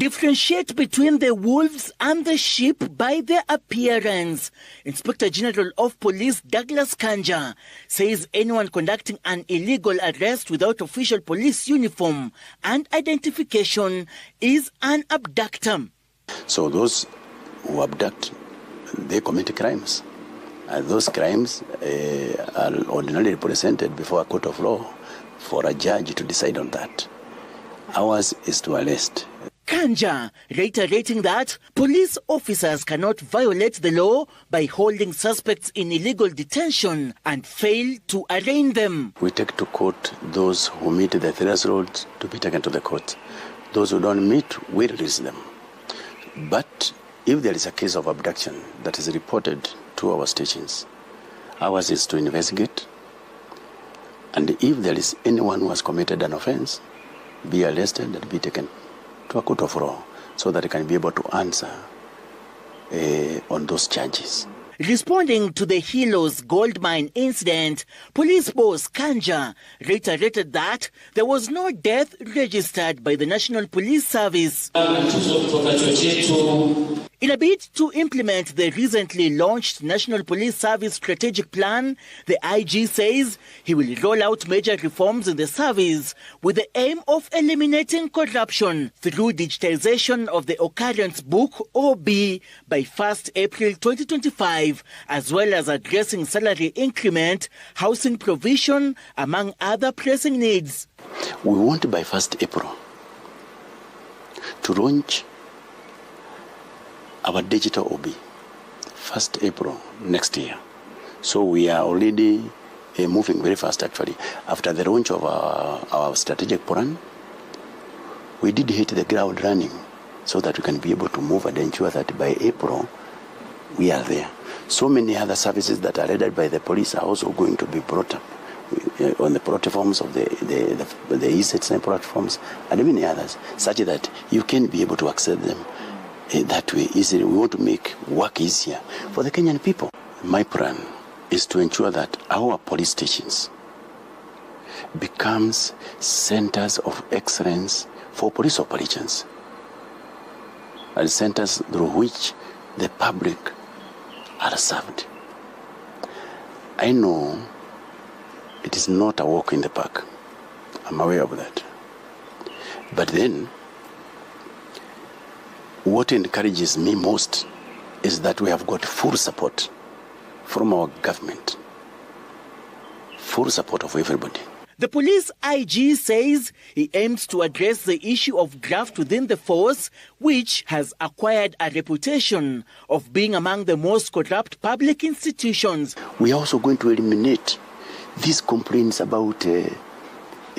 differentiate between the wolves and the sheep by their appearance. Inspector General of Police Douglas Kanja says anyone conducting an illegal arrest without official police uniform and identification is an abductor. So those who abduct, they commit crimes. And those crimes are ordinarily presented before a court of law for a judge to decide on that. Ours is to arrest. Kanja reiterating that police officers cannot violate the law by holding suspects in illegal detention and fail to arraign them. We take to court those who meet the threshold to be taken to the court. Those who don't meet, we release them. But if there is a case of abduction that is reported to our stations, ours is to investigate. And if there is anyone who has committed an offense, be arrested and be taken to a court of law so that they can be able to answer on those charges. Responding to the Hilos gold mine incident, police boss Kanja reiterated that there was no death registered by the National Police Service. In a bid to implement the recently launched National Police Service Strategic Plan, the IG says he will roll out major reforms in the service with the aim of eliminating corruption through digitization of the Occurrence Book, OB, by 1st April 2025, as well as addressing salary increment, housing provision, among other pressing needs. We want by 1st April to launch our digital OB, 1st April next year. So we are already moving very fast actually. After the launch of our strategic plan, we did hit the ground running so that we can be able to move and ensure that by April we are there. So many other services that are headed by the police are also going to be brought up on the platforms of the e-citizen platforms and many others, such that you can be able to access them that way easily. We want to make work easier for the Kenyan people. My plan is to ensure that our police stations becomes centers of excellence for police operations, and centers through which the public are served. I know it is not a walk in the park. I'm aware of that. But then, what encourages me most is that we have got full support from our government. Full support of everybody. The police IG says he aims to address the issue of graft within the force, which has acquired a reputation of being among the most corrupt public institutions. We are also going to eliminate these complaints about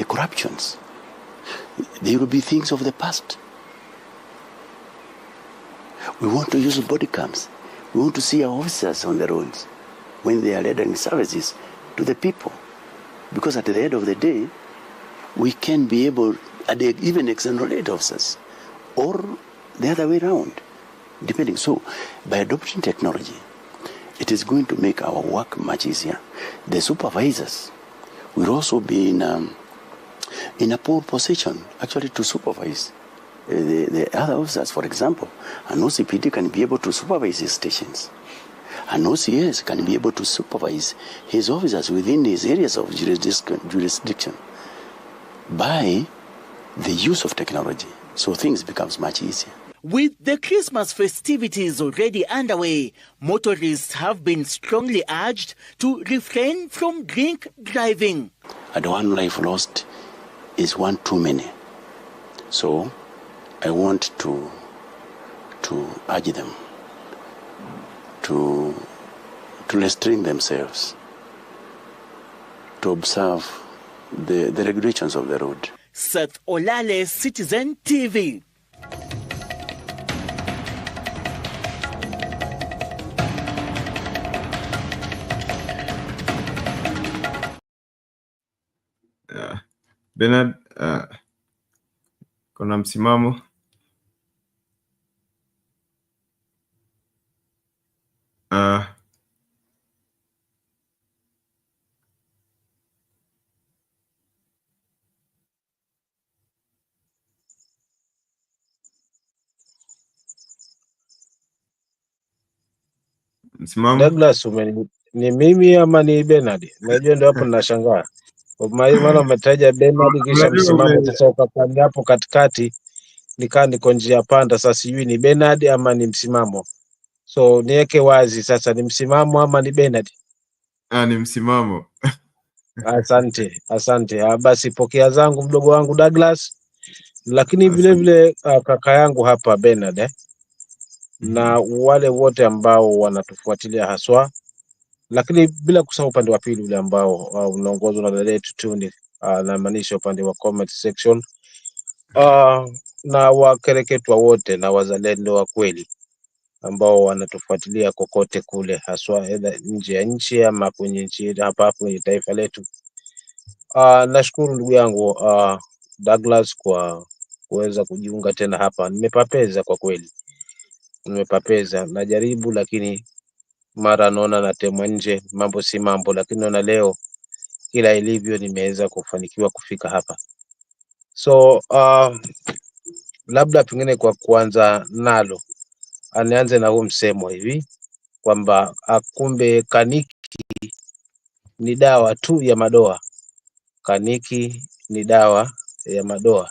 corruptions. They will be things of the past. We want to use body cams. We want to see our officers on the roads when they are rendering services to the people. Because at the end of the day, we can be able, even exonerate officers, or the other way around, depending. So, by adopting technology, it is going to make our work much easier. The supervisors will also be in a pole position, actually, to supervise the other officers. For example, an OCPD can be able to supervise his stations. An OCS can be able to supervise his officers within his areas of jurisdiction by the use of technology. So things becomes much easier. With the Christmas festivities already underway, motorists have been strongly urged to refrain from drink driving. And one life lost is one too many. So I want to urge them to restrain themselves, to observe the regulations of the road. Seth Olale, Citizen TV. Bernard, kuna msimamo? Douglas, ni mimi ama ni Bernard? Unajua ndio hapo ninashangaa. Maana umetaja Bernard kisha msimamo, sasa ukapanda hapo katikati nikaa niko njia panda, sasa sijui ni Bernard ama ni msimamo. So niweke wazi sasa, ni msimamo ama ni Bernard? Ni msimamo. Asante. Basi pokea zangu mdogo wangu Douglas, lakini vile vile kaka yangu hapa Bernard na wale wote ambao wanatufuatilia haswa, lakini bila kusahau upande wa pili ule ambao unaongozwa na dada yetu Tuni, na maanisha upande wa comment section, na wakereketwa wote na wazalendo wa kweli ambao wanatufuatilia kokote kule, haswa nje ya nchi ama kwenye nchi hapa kwenye taifa letu. Nashukuru ndugu yangu Douglas kwa kuweza kujiunga tena hapa. Nimepapeza kwa kweli, najaribu, lakini mara naona natemwa nje, mambo si mambo, lakini naona leo kila ilivyo nimeweza kufanikiwa kufika hapa. So labda pengine kwa kuanza nalo, anianze na huu msemo hivi kwamba kumbe kaniki ni dawa tu ya madoa. Kaniki ni dawa ya madoa.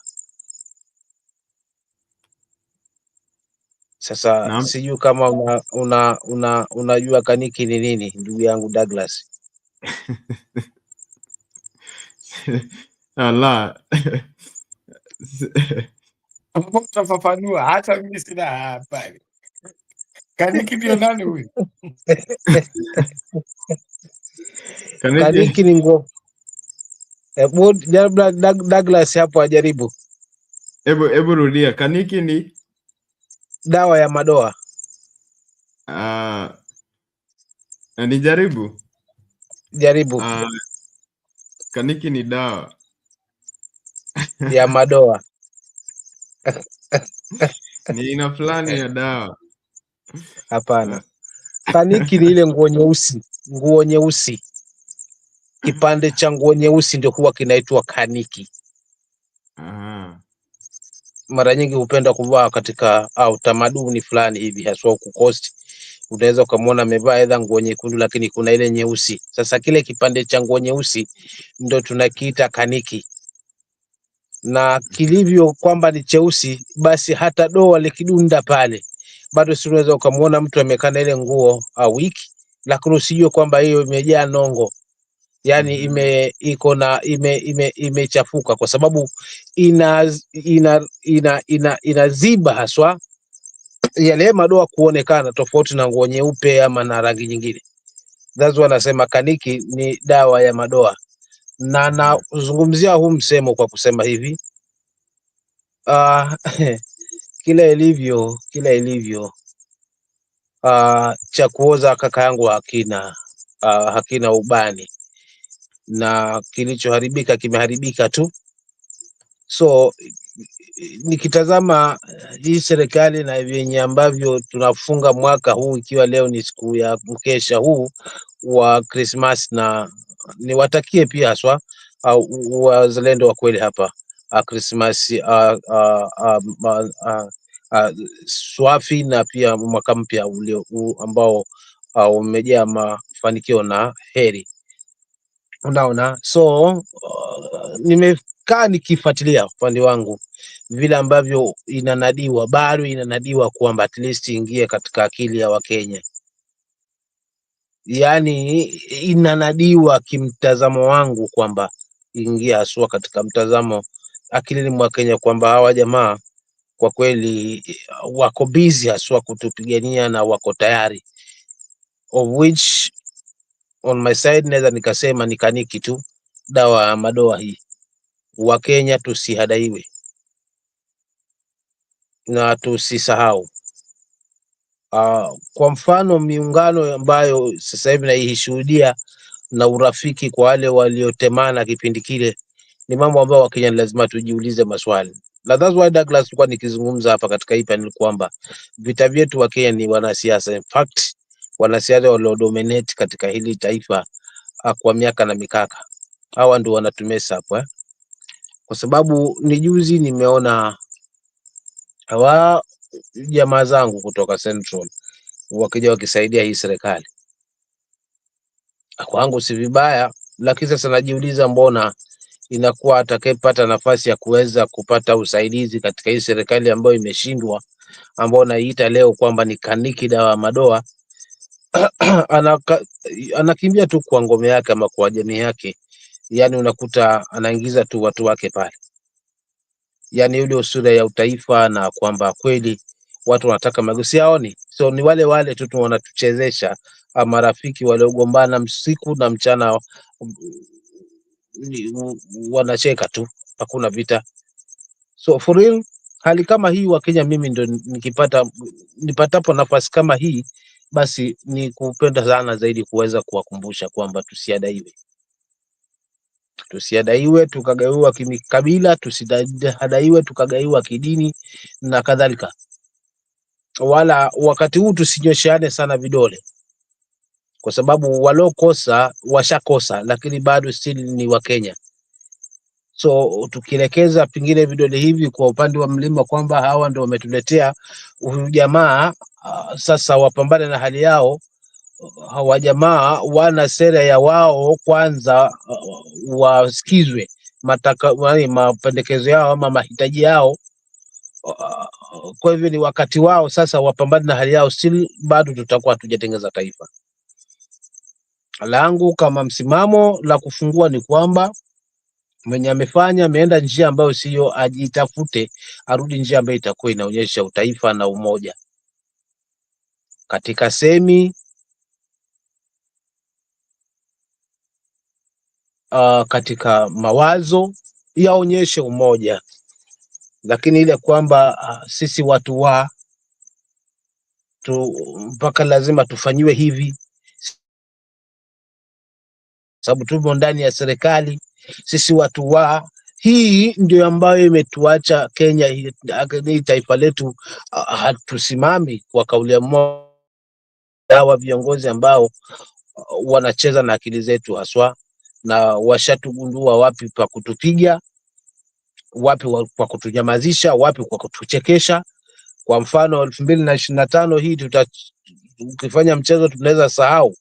Sasa sijui kama unajua kaniki ni nini, ndugu yangu Douglas? Ala. Utafafanua, hata mimi sina habari. Kaniki ndio nani huyu? Kaniki ni nguo. Douglas hapo ajaribu. Hebu rudia. Kaniki ni dawa ya madoa. Nijaribu. Jaribu. Kaniki ni dawa ya madoa. Ni aina fulani ya dawa. Hapana. Kaniki ni ile nguo nyeusi. Kipande cha nguo nyeusi ndio huwa kinaitwa kaniki. Mara nyingi hupenda kuvaa katika utamaduni fulani hivi, haswa huku Coast. Unaweza ukamwona amevaa aidha nguo nyekundu, lakini kuna ile nyeusi. Sasa kile kipande cha nguo nyeusi ndio tunakiita kaniki, na kilivyo kwamba ni cheusi, basi hata doa likidunda pale bado si unaweza ukamwona mtu amekaa na ile nguo wiki, lakini usijue kwamba hiyo imejaa nongo, yani imechafuka, kwa sababu inaziba haswa yale madoa kuonekana, tofauti na nguo nyeupe ama na rangi nyingine. That's why nasema kaniki ni dawa ya madoa, na nazungumzia huu msemo kwa kusema hivi kila ilivyo cha kuoza kaka yangu hakina ubani, na kilichoharibika kimeharibika tu. So nikitazama hii serikali na vyenye ambavyo tunafunga mwaka huu, ikiwa leo ni siku ya mkesha huu wa Christmas, na niwatakie pia haswa wazalendo wa kweli hapa Christmas swafi, na pia mwaka mpya ambao umejaa mafanikio na heri. Unaona, so nimekaa nikifuatilia upande wangu vile ambavyo bado inanadiwa kwamba at least ingie katika akili ya Wakenya. Yani inanadiwa kimtazamo wangu kwamba ingia haswa katika mtazamo akilini mwa Kenya kwamba hawa jamaa kwa kweli wako busy haswa kutupigania na wako tayari, of which on my side naweza nikasema ni kaniki tu, dawa ya madoa hii. Wakenya tusihadaiwe na tusisahau. Kwa mfano miungano ambayo sasa hivi naishuhudia na urafiki kwa wale waliotemana kipindi kile, ni mambo ambayo Wakenya lazima tujiulize maswali. Na that's why Douglas tulikuwa nikizungumza hapa katika hii panel kwamba vita vyetu wa Kenya ni wanasiasa. In fact, wanasiasa waliodominate katika hili taifa kwa miaka na mikaka, hawa ndio wanatumesa hapo kwa sababu ni juzi nimeona hawa jamaa zangu kutoka Central wakija wakisaidia hii serikali. Kwangu si vibaya, lakini sasa najiuliza mbona inakuwa atakayepata nafasi ya kuweza kupata usaidizi katika hii serikali ambayo imeshindwa, ambayo naiita leo kwamba ni kaniki dawa madoa anakimbia tu kwa ngome yake ama kwa jamii yake. Yani unakuta anaingiza tu watu wake pale, yani yule usura ya utaifa, na kwamba kweli watu wanataka magusi yaoni. So ni wale wale tu wanatuchezesha, marafiki waliogombana msiku na mchana wanacheka tu, hakuna vita. So for real, hali kama hii wa Kenya, mimi ndo nipatapo nafasi kama hii, basi ni kupenda sana zaidi kuweza kuwakumbusha kwamba tusiadaiwe tukagaiwa kimikabila, tusidaiwe tukagaiwa kidini na kadhalika, wala wakati huu tusinyosheane sana vidole, kwa sababu walokosa washakosa, lakini bado still ni wa Kenya. So tukielekeza pengine vidole hivi kwa upande wa mlima kwamba hawa ndio wametuletea huyu jamaa, sasa wapambane na hali yao. Hawa jamaa wana sera ya wao kwanza, wasikizwe mapendekezo yao ama mahitaji yao. Kwa hivyo ni wakati wao sasa wapambane na hali yao, still bado tutakuwa hatujatengeza taifa. Langu kama msimamo la kufungua ni kwamba mwenye ameenda njia ambayo sio, ajitafute, arudi njia ambayo itakuwa inaonyesha utaifa na umoja katika semi, katika mawazo, yaonyeshe umoja. Lakini ile kwamba sisi watu mpaka lazima tufanyiwe hivi sababu tupo ndani ya serikali, sisi watu hii ndio ambayo imetuacha Kenya hii taifa letu hatusimami kwa kauli moja. Hawa viongozi ambao wanacheza na akili zetu haswa, na washatugundua wapi pa kutupiga, wapi pa kutunyamazisha, wapi kwa kutuchekesha. Kwa mfano 2025 hii ukifanya mchezo tunaweza sahau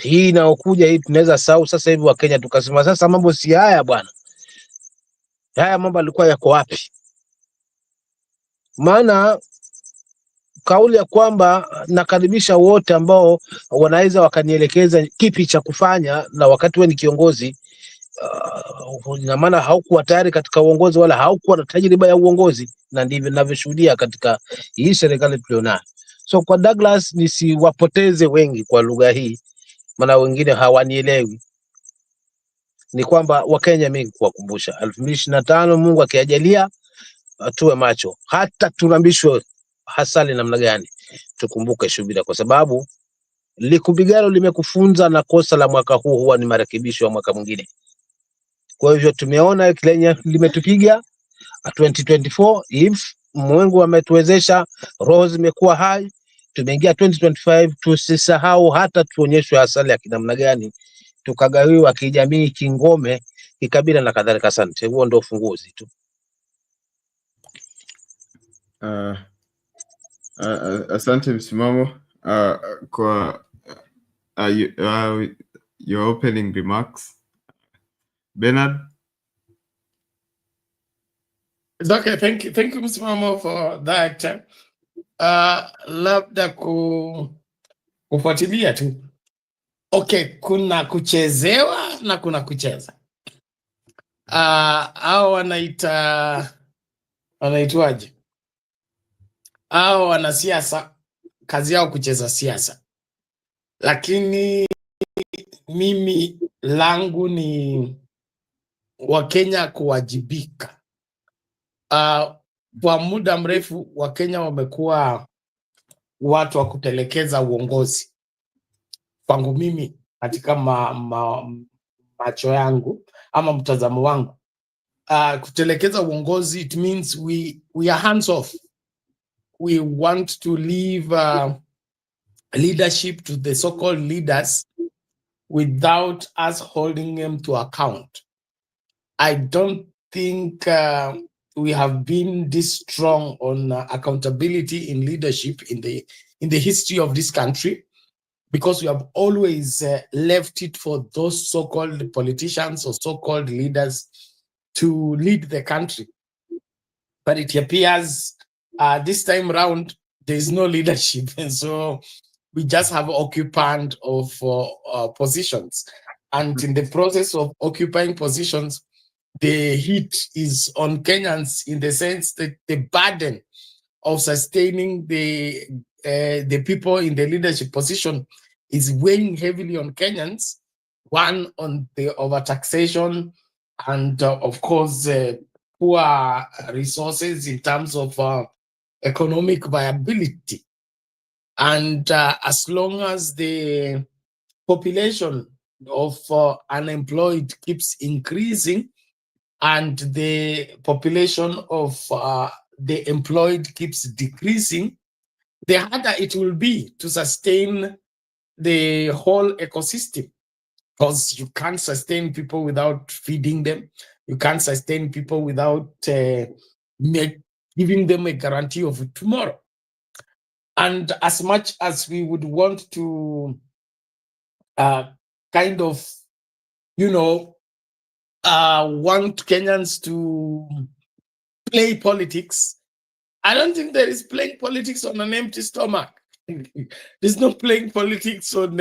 hii inaokuja, hii tunaweza sahau. Sasa hivi wa Kenya tukasema sasa mambo si haya bwana, haya mambo alikuwa yako wapi? Maana kauli ya kwamba nakaribisha wote ambao wanaweza wakanielekeza kipi cha kufanya, na wakati wewe ni kiongozi, ina maana haukuwa tayari katika uongozi wala haukuwa na tajriba ya uongozi, na ndivyo ninavyoshuhudia katika hii serikali tulionayo. So kwa Douglas, nisiwapoteze wengi kwa lugha hii, maana wengine hawanielewi. Ni kwamba Wakenya, mimi kuwakumbusha 2025 Mungu akiajalia, tuwe macho, hata turambishwe hasali namna gani, tukumbuke shubira, kwa sababu likubigalo limekufunza, na kosa la mwaka huu huwa ni marekebisho ya mwaka mwingine. Kwa hivyo tumeona kile limetupiga 2024, if Mungu ametuwezesha, roho zimekuwa hai, tumeingia 2025, tusisahau hata tuonyeshwe asali ya kinamna gani, tukagawiwa kijamii, kingome, kikabila na kadhalika. Asante, huo ndio ufunguzi tu. Asante msimamo kwa your opening remarks. Bernard? It's okay, thank you msimamo for that. Labda kufuatilia tu. Okay, kuna kuchezewa na kuna kucheza. Hao wanaitwaje? Hao wanasiasa kazi yao kucheza siasa, lakini mimi langu ni Wakenya kuwajibika. Kwa muda mrefu Wakenya wamekuwa watu wa kutelekeza uongozi. Kwangu mimi, katika macho yangu ama mtazamo wangu, kutelekeza uongozi, it means we are hands off. We want to leave leadership to the so-called leaders without us holding them to account. I don't think we have been this strong on accountability in leadership in the history of this country, because we have always left it for those so-called politicians or so-called leaders to lead the country. But it appears this time around, there is no leadership. And so we just have occupant of positions. And in the process of occupying positions, the heat is on Kenyans in the sense that the burden of sustaining the people in the leadership position is weighing heavily on Kenyans. One, on the overtaxation and, of course, poor resources in terms of economic viability. And as long as the population of unemployed keeps increasing and the population of the employed keeps decreasing, the harder it will be to sustain the whole ecosystem, because you can't sustain people without feeding them. You can't sustain people without giving them a guarantee of tomorrow. And as much as we would want to kind of, want Kenyans to play politics, I don't think there is playing politics on an empty stomach. There's no playing politics on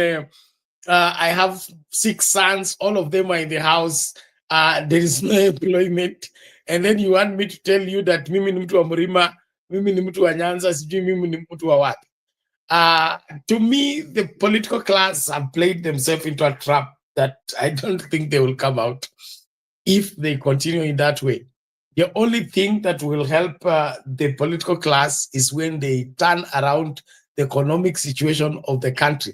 I have 6 sons, all of them are in the house. There is no employment. And then you want me to tell you that mimi ni mtu wa Mrima, mimi ni mtu wa Nyanza, sijui mimi ni mtu wa wapi. To me, the political class have played themselves into a trap that I don't think they will come out if they continue in that way. The only thing that will help the political class is when they turn around the economic situation of the country.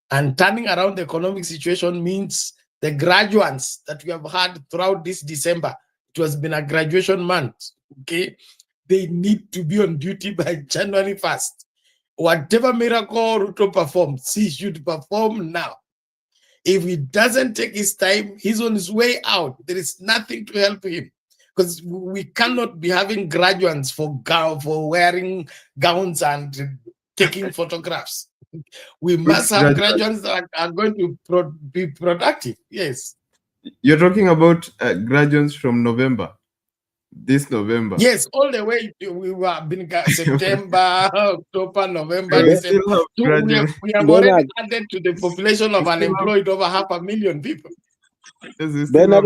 And turning around the economic situation means the graduates that we have had throughout this December, it has been a graduation month, okay? They need to be on duty by January 1st. Whatever miracle Ruto performs, he should perform now. If he doesn't take his time, he's on his way out. There is nothing to help him, because we cannot be having graduates for wearing gowns and taking photographs. We must have graduates that are going to be productive. Yes. You're talking about graduates from November. This November. Yes, all the way we were been September, October, November, December. We have already added to the population of unemployed over 500,000 people. Bernard,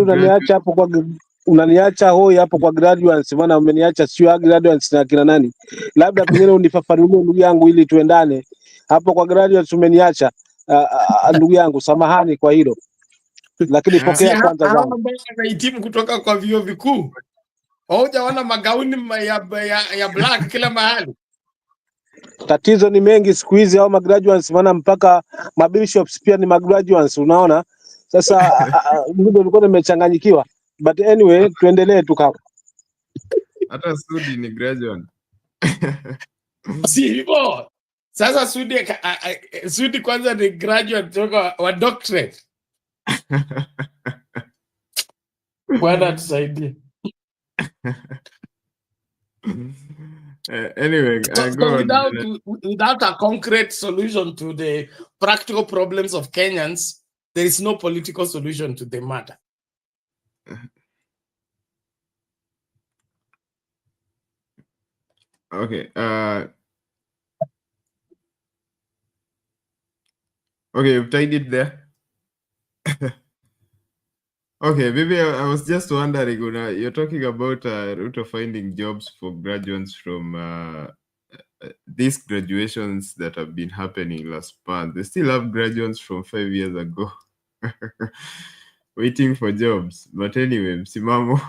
unaniacha hoi hapo kwa graduates, maana umeniacha sio graduates na kina nani. Labda pengine unifafanulie ndugu yangu ili tuendane. Hapo kwa graduates umeniacha ndugu yangu, samahani kwa hilo. Lakini pokea kwanza zangu. Hao ambao wamehitimu kutoka kwa vyuo vikuu. Hujaona magauni ya black kila mahali. Tatizo ni mengi siku hizi au graduates, maana mpaka mabishops pia ni graduates, unaona. Sasa ndio nilikuwa nimechanganyikiwa. But anyway, tuendelee tu kaka. Hata Sudi ni graduate. Si hivyo. Sasa Sudi kwanza ni graduate kutoka wa doctorate. Bwana tusaidie. Anyway, without a concrete solution to the practical problems of Kenyans, there is no political solution to the matter. Okay. Okay, you've tied it there. Okay, maybe I was just wondering, you're talking about Ruto finding jobs for graduates from these graduations that have been happening last month. They still have graduates from 5 years ago waiting for jobs. But anyway, msimamo.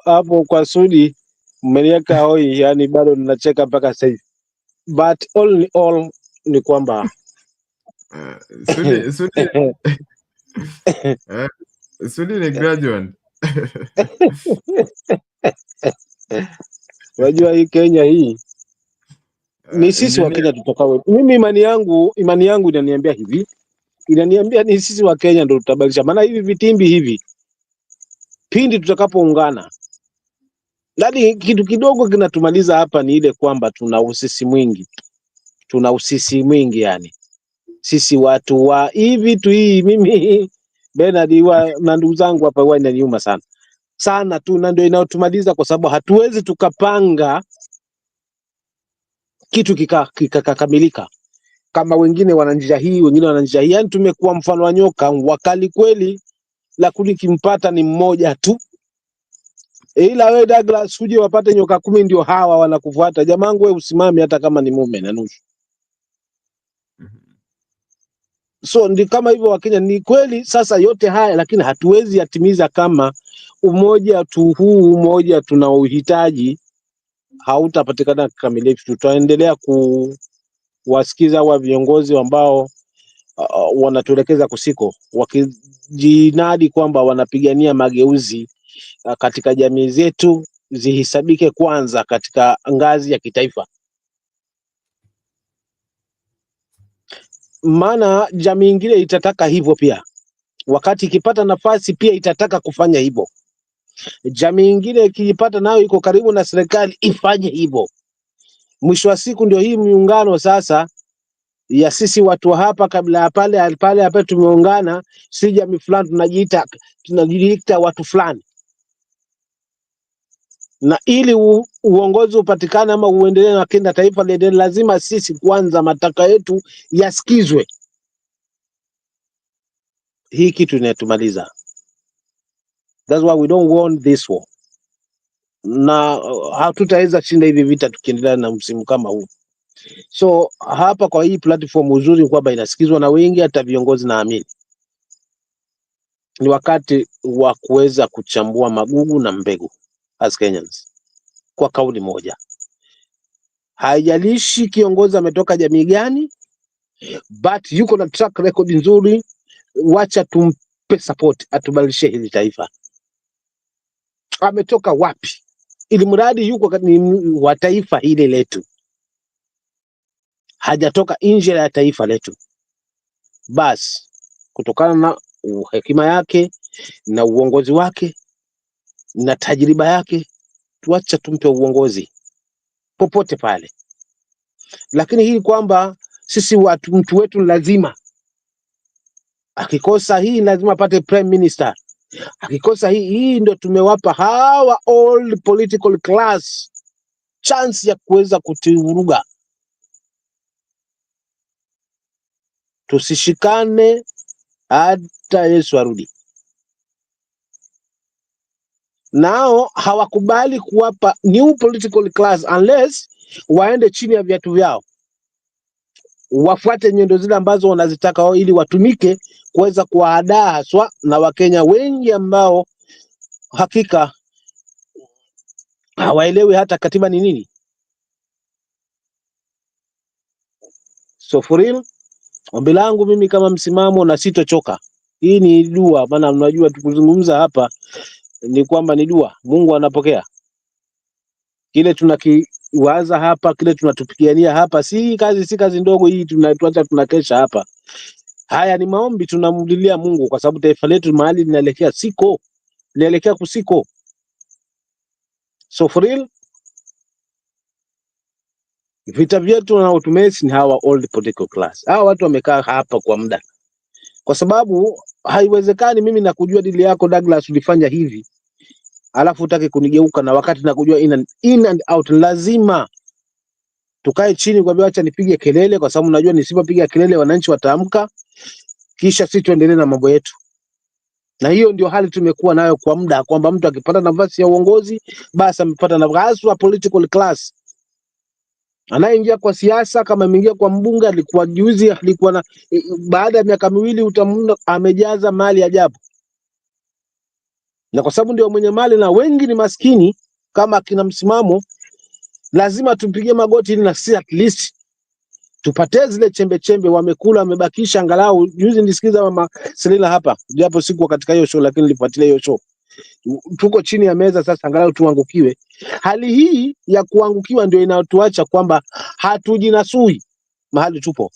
Hapo kwa Sudi mmeniweka hoi, yani bado ninacheka mpaka sasa hivi. But all in all ni kwamba Sudi ni graduate. Wajua hii Kenya hii ni sisi wa Kenya tutoka wewe. Mimi imani yangu inaniambia hivi, inaniambia ni sisi wa Kenya ndio tutabadilisha, maana hivi vitimbi hivi pindi tutakapoungana, ndani kitu kidogo kinatumaliza hapa ni ile kwamba tuna usisi mwingi yani. Sisi watu wa hivi tu hii, mimi Bernard na ndugu zangu hapa huwa inaniuma sana tu, na ndio inayotumaliza, kwa sababu hatuwezi tukapanga kitu kikakamilika kama wengine wana njia hii, wengine wana njia hii. Yani tumekuwa mfano wa nyoka wakali kweli, lakini kimpata ni mmoja tu. Ila wewe Douglas uje wapate nyoka 10 ndio hawa wanakufuata. Jamangu wewe usimame hata kama ni mume na nusu. So ndi kama hivyo Wakenya ni kweli sasa yote haya, lakini hatuwezi yatimiza kama umoja umoja tunaohitaji hautapatikana kikamilifu. Tutaendelea kuwasikiza wa viongozi ambao wanatuelekeza kusiko, wakijinadi kwamba wanapigania mageuzi katika jamii zetu zihisabike kwanza katika ngazi ya kitaifa. Maana jamii nyingine itataka hivyo pia, wakati ikipata nafasi pia itataka kufanya hivyo. Jamii nyingine ikipata nayo iko karibu na serikali ifanye hivyo. Mwisho wa siku ndio hii miungano sasa ya sisi watu wa hapa kabla pale hapa tumeungana, si jamii fulani tunajiita watu fulani. Na ili uongozi upatikane ama uendelee na kenda taifa liendelee, lazima sisi kwanza mataka yetu yasikizwe. Hii kitu inatumaliza. That's why we don't want this war. Na hatutaweza shinda hivi vita tukiendelea na msimu kama huu. So hapa kwa hii platform uzuri kwamba inasikizwa na wengi, hata viongozi naamini. Ni wakati wa kuweza kuchambua magugu na mbegu as Kenyans kwa kauli moja. Haijalishi kiongozi ametoka jamii gani, but yuko na track record nzuri, wacha tumpe support atubadilishe hili taifa. Ametoka wapi? Ili mradi yuko wa taifa hili letu. Hajatoka nje ya taifa letu. Bas, kutokana na hekima yake na uongozi wake na tajriba yake, tuacha tumpe uongozi popote pale. Lakini hii kwamba sisi mtu wetu lazima akikosa hii lazima apate prime minister, akikosa hii ndio tumewapa hawa all political class chance ya kuweza kutivuruga. Tusishikane hata Yesu arudi. Nao hawakubali kuwapa new political class unless waende chini ya viatu vyao, wafuate nyendo zile ambazo wanazitaka wao, ili watumike kuweza kuwahadaa haswa na Wakenya wengi ambao hakika hawaelewi hata katiba ni nini. So for real, ombi langu mimi kama msimamo, na sitochoka. Hii ni dua, maana unajua tukuzungumza hapa ni kwamba ni dua. Mungu anapokea kile tunakiwaza hapa, kile tunatupigania hapa. Si kazi ndogo hii, tunatuacha tunakesha hapa. Haya ni maombi tunamlilia Mungu, kwa sababu taifa letu mahali linaelekea kusiko. So for real, vita vyetu na utumesi ni hawa old political class. Hawa watu wamekaa hapa kwa muda. Kwa sababu haiwezekani mimi nakujua dili yako Douglas ulifanya hivi, alafu utake kunigeuka, na wakati nakujua in and out. Lazima tukae chini kwa acha nipige kelele, kwa sababu najua nisipopiga kelele wananchi wataamka, kisha sisi tuendelee na mambo yetu. Na hiyo ndio hali tumekuwa nayo kwa muda, kwamba mtu akipata nafasi ya uongozi basi amepata nafasi ya political class. Anaingia kwa siasa, kama ameingia kwa mbunge, alikuwa juzi, alikuwa na baada ya miaka 2 utamwona amejaza mali ajabu. Na kwa sababu ndio mwenye mali na wengi ni maskini, kama kina msimamo, lazima tupige magoti ili na sisi at least tupate zile chembe wamekula, wamebakisha. Angalau juzi nisikiza mama Selina hapa, japo siku katika hiyo show, lakini nilifuatilia hiyo show. Tuko chini ya meza sasa, angalau tuangukiwe. Hali hii ya kuangukiwa ndio inatuacha kwamba hatujinasui mahali tupo.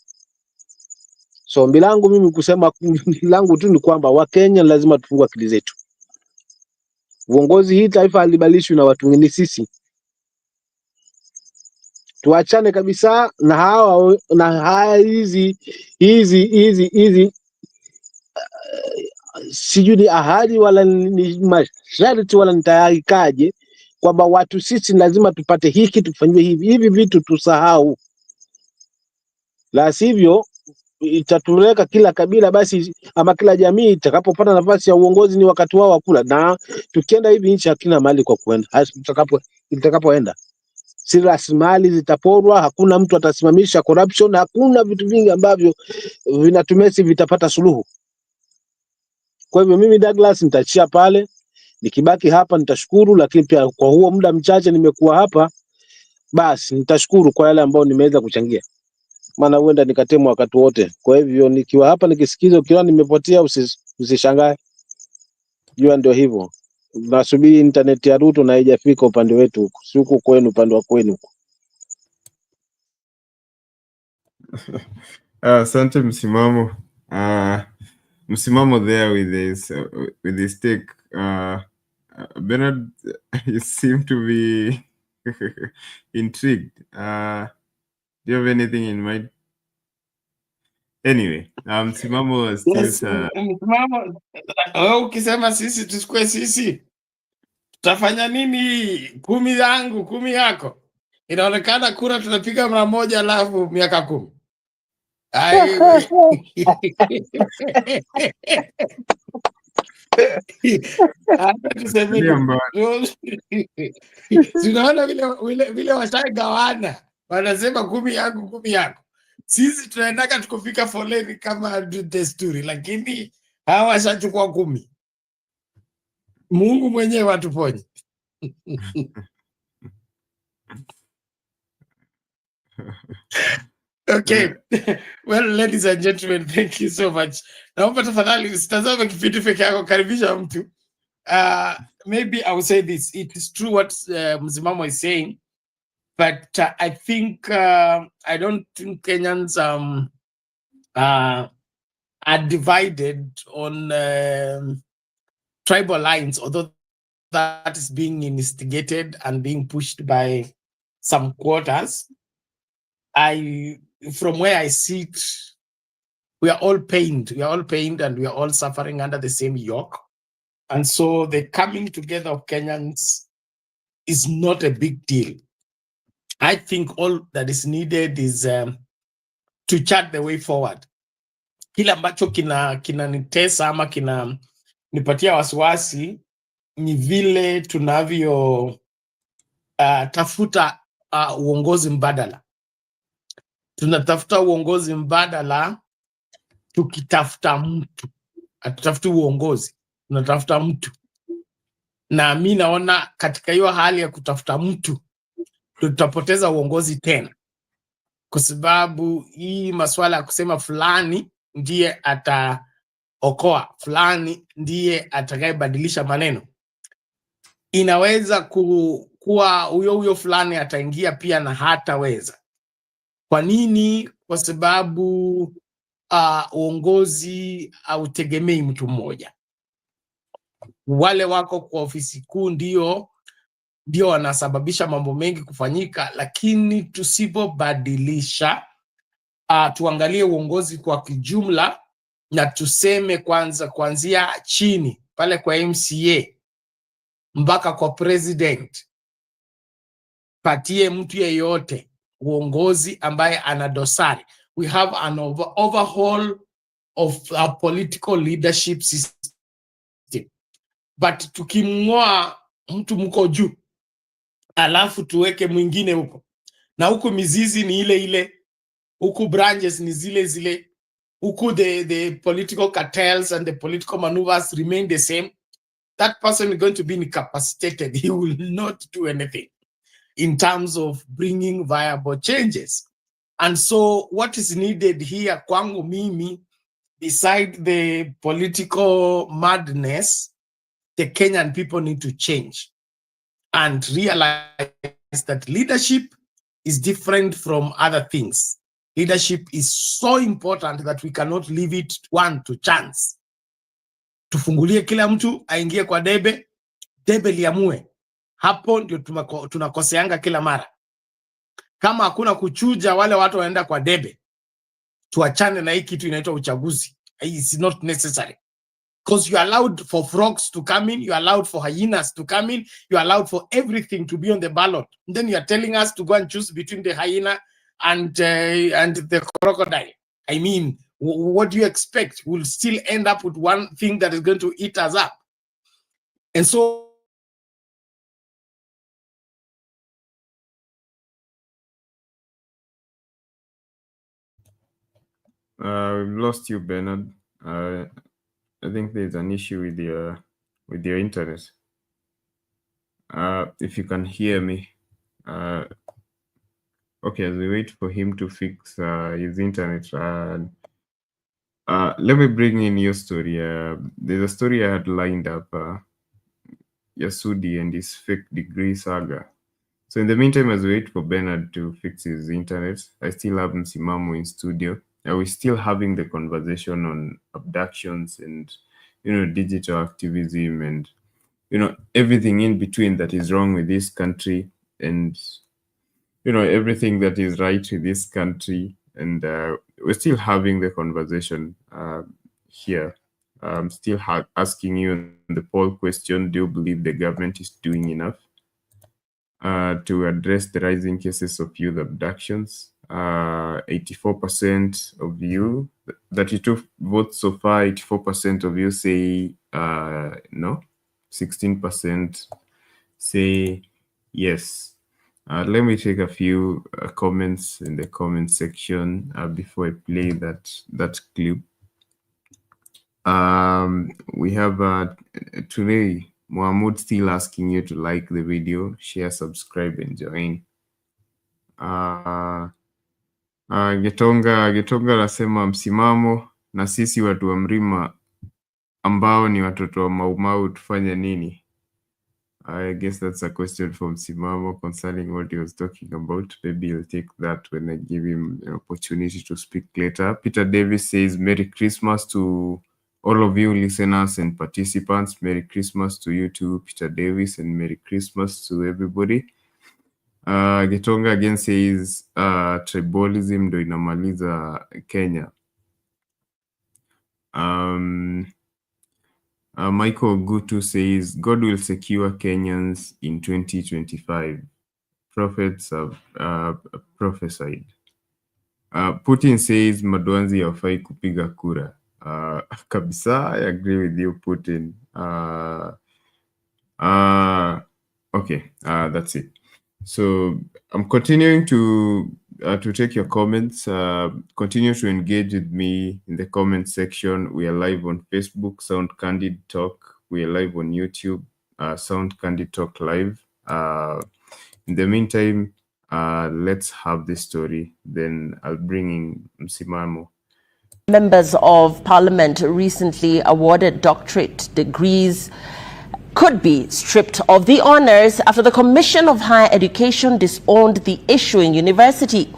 So ombi langu mimi kusema langu tu ni kwamba Wakenya lazima tufungue akili zetu. Uongozi hii taifa halibadilishwi na watu wengine, sisi. Tuachane kabisa na hawa na haya hizi sijui ni ahadi wala ni masharti wala nitayakaje kwamba watu sisi lazima tupate hiki tufanywe hivi vitu tusahau, la sivyo itatuleka kila kabila basi ama kila jamii itakapopata nafasi ya uongozi ni wakati wao wa kula, na tukienda hivi nchi hakuna mahali kwa kuenda. Itakapoenda si rasilimali zitaporwa, hakuna mtu atasimamisha corruption, hakuna vitu vingi ambavyo vinatumesi vitapata suluhu. Kwa hivyo mimi Douglas nitaachia pale, nikibaki hapa nitashukuru, lakini pia kwa huo muda mchache nimekuwa hapa basi nitashukuru kwa yale ambayo nimeweza kuchangia, maana huenda nikatemwa wakati wote. Kwa hivyo nikiwa hapa nikisikiza, ukiwa nimepotea usishangae, jua ndio hivyo. Nasubiri internet ya Ruto na haijafika upande wetu huko, si huko kwenu, upande wa kwenu huko. Asante msimamo. Msimamo there with this take. Bernard, you seem to be intrigued. Do you have anything in mind? Anyway, msimamo still. Yes, msimamo. Ukisema sisi tusikue sisi, tutafanya nini? 10 yangu 10 yako, inaonekana kura tunapiga mara moja alafu miaka 10. Tunaona vile washagawana, wanasema 10 yangu 10 yako. Sisi tunaendaka tukufika foleni kama desturi, lakini hawa washachukua 10. Mungu mwenyewe atuponye. Okay. Well, ladies and gentlemen, thank you so much. Naomba tafadhali usitazame kipindi peke yako, karibisha mtu. Maybe I will say this. It is true what Mzimamo is saying, but I think I don't think Kenyans are divided on tribal lines, although that is being instigated and being pushed by some quarters. From where I sit, we are all pained. We are all pained and we are all suffering under the same yoke. And so the coming together of Kenyans is not a big deal. I think all that is needed is to chart the way forward. Kila ambacho kinanitesa ama kinanipatia wasiwasi ni vile tunavyo tafuta uongozi mbadala. Tunatafuta uongozi mbadala tukitafuta mtu. Hatutafuti uongozi, tunatafuta mtu. Na mimi naona katika hiyo hali ya kutafuta mtu tutapoteza uongozi tena. Kwa sababu hii masuala ya kusema fulani ndiye ataokoa, fulani ndiye atakayebadilisha maneno, inaweza kuwa huyo fulani ataingia pia na hataweza. Kwa nini? Kwa sababu uongozi hautegemei mtu mmoja. Wale wako kwa ofisi kuu ndio wanasababisha mambo mengi kufanyika, lakini tusipobadilisha, tuangalie uongozi kwa kijumla na tuseme kuanzia chini pale kwa MCA mpaka kwa president, patie mtu yeyote uongozi ambaye ana dosari. We have an overhaul of our political leadership system. But tukimngoa mtu mko juu, alafu tuweke mwingine huko, na huko mizizi ni ile ile, huko branches ni zile zile, huko the political cartels and the political maneuvers remain the same, that person is going to be incapacitated. He will not do anything in terms of bringing viable changes. And so what is needed here, kwangu mimi, beside the political madness, the Kenyan people need to change and realize that leadership is different from other things. Leadership is so important that we cannot leave it to chance. Tufungulie kila mtu aingie kwa debe liamue. Hapo ndio tunakoseanga kila mara. Kama hakuna kuchuja wale watu waenda kwa debe, tuachane na hii kitu inaitwa uchaguzi. It's not necessary. Because you allowed for frogs to come in, you allowed for hyenas to come in, you allowed for everything to be on the ballot. And then you are telling us to go and choose between the hyena and the crocodile. I mean, what do you expect? We'll still end up with one thing that is going to eat us up. And so we've lost you, Bernard. I think there's an issue with your internet. If you can hear me. Okay, as we wait for him to fix his internet, let me bring in your story. There's a story I had lined up, Sudi and his fake degree saga. So in the meantime, as we wait for Bernard to fix his internet, I still have Msimamo in studio. We're still having the conversation on abductions and, digital activism and, everything in between that is wrong with this country and, everything that is right with this country. And we're still having the conversation here. I'm still asking you the poll question, do you believe the government is doing enough to address the rising cases of youth abductions? 84% of you, 32 votes so far, 84% of you say no, 16% say yes. Let me take a few comments in the comment section before I play that clip. We have today Mohamud still asking you to like the video, share, subscribe, and join. Getonga anasema msimamo na sisi watu wa Mrima ambao ni watoto wa Maumau tufanye nini? I guess that's a question from Msimamo concerning what he was talking about. Maybe I'll take that when I give him an opportunity to speak later. Peter Davis says, Merry Christmas to all of you listeners and participants. Merry Christmas to you too, Peter Davis, and Merry Christmas to everybody. Getonga again says tribalism ndo inamaliza Kenya. Michael Gutu says God will secure Kenyans in 2025. Prophets have prophesied. Putin says Madwanzi hawafai kupiga kura. Kabisa, I agree with you, Putin. Okay, that's it. So I'm continuing to take your comments. Continue to engage with me in the comment section. We are live on Facebook, Sound Candid Talk. We are live on YouTube, Sound Candid Talk Live. In the meantime, let's have this story. Then I'll bring in Msimamo. Members of Parliament recently awarded doctorate degrees could be stripped of the honors after the Commission of Higher Education disowned the issuing university.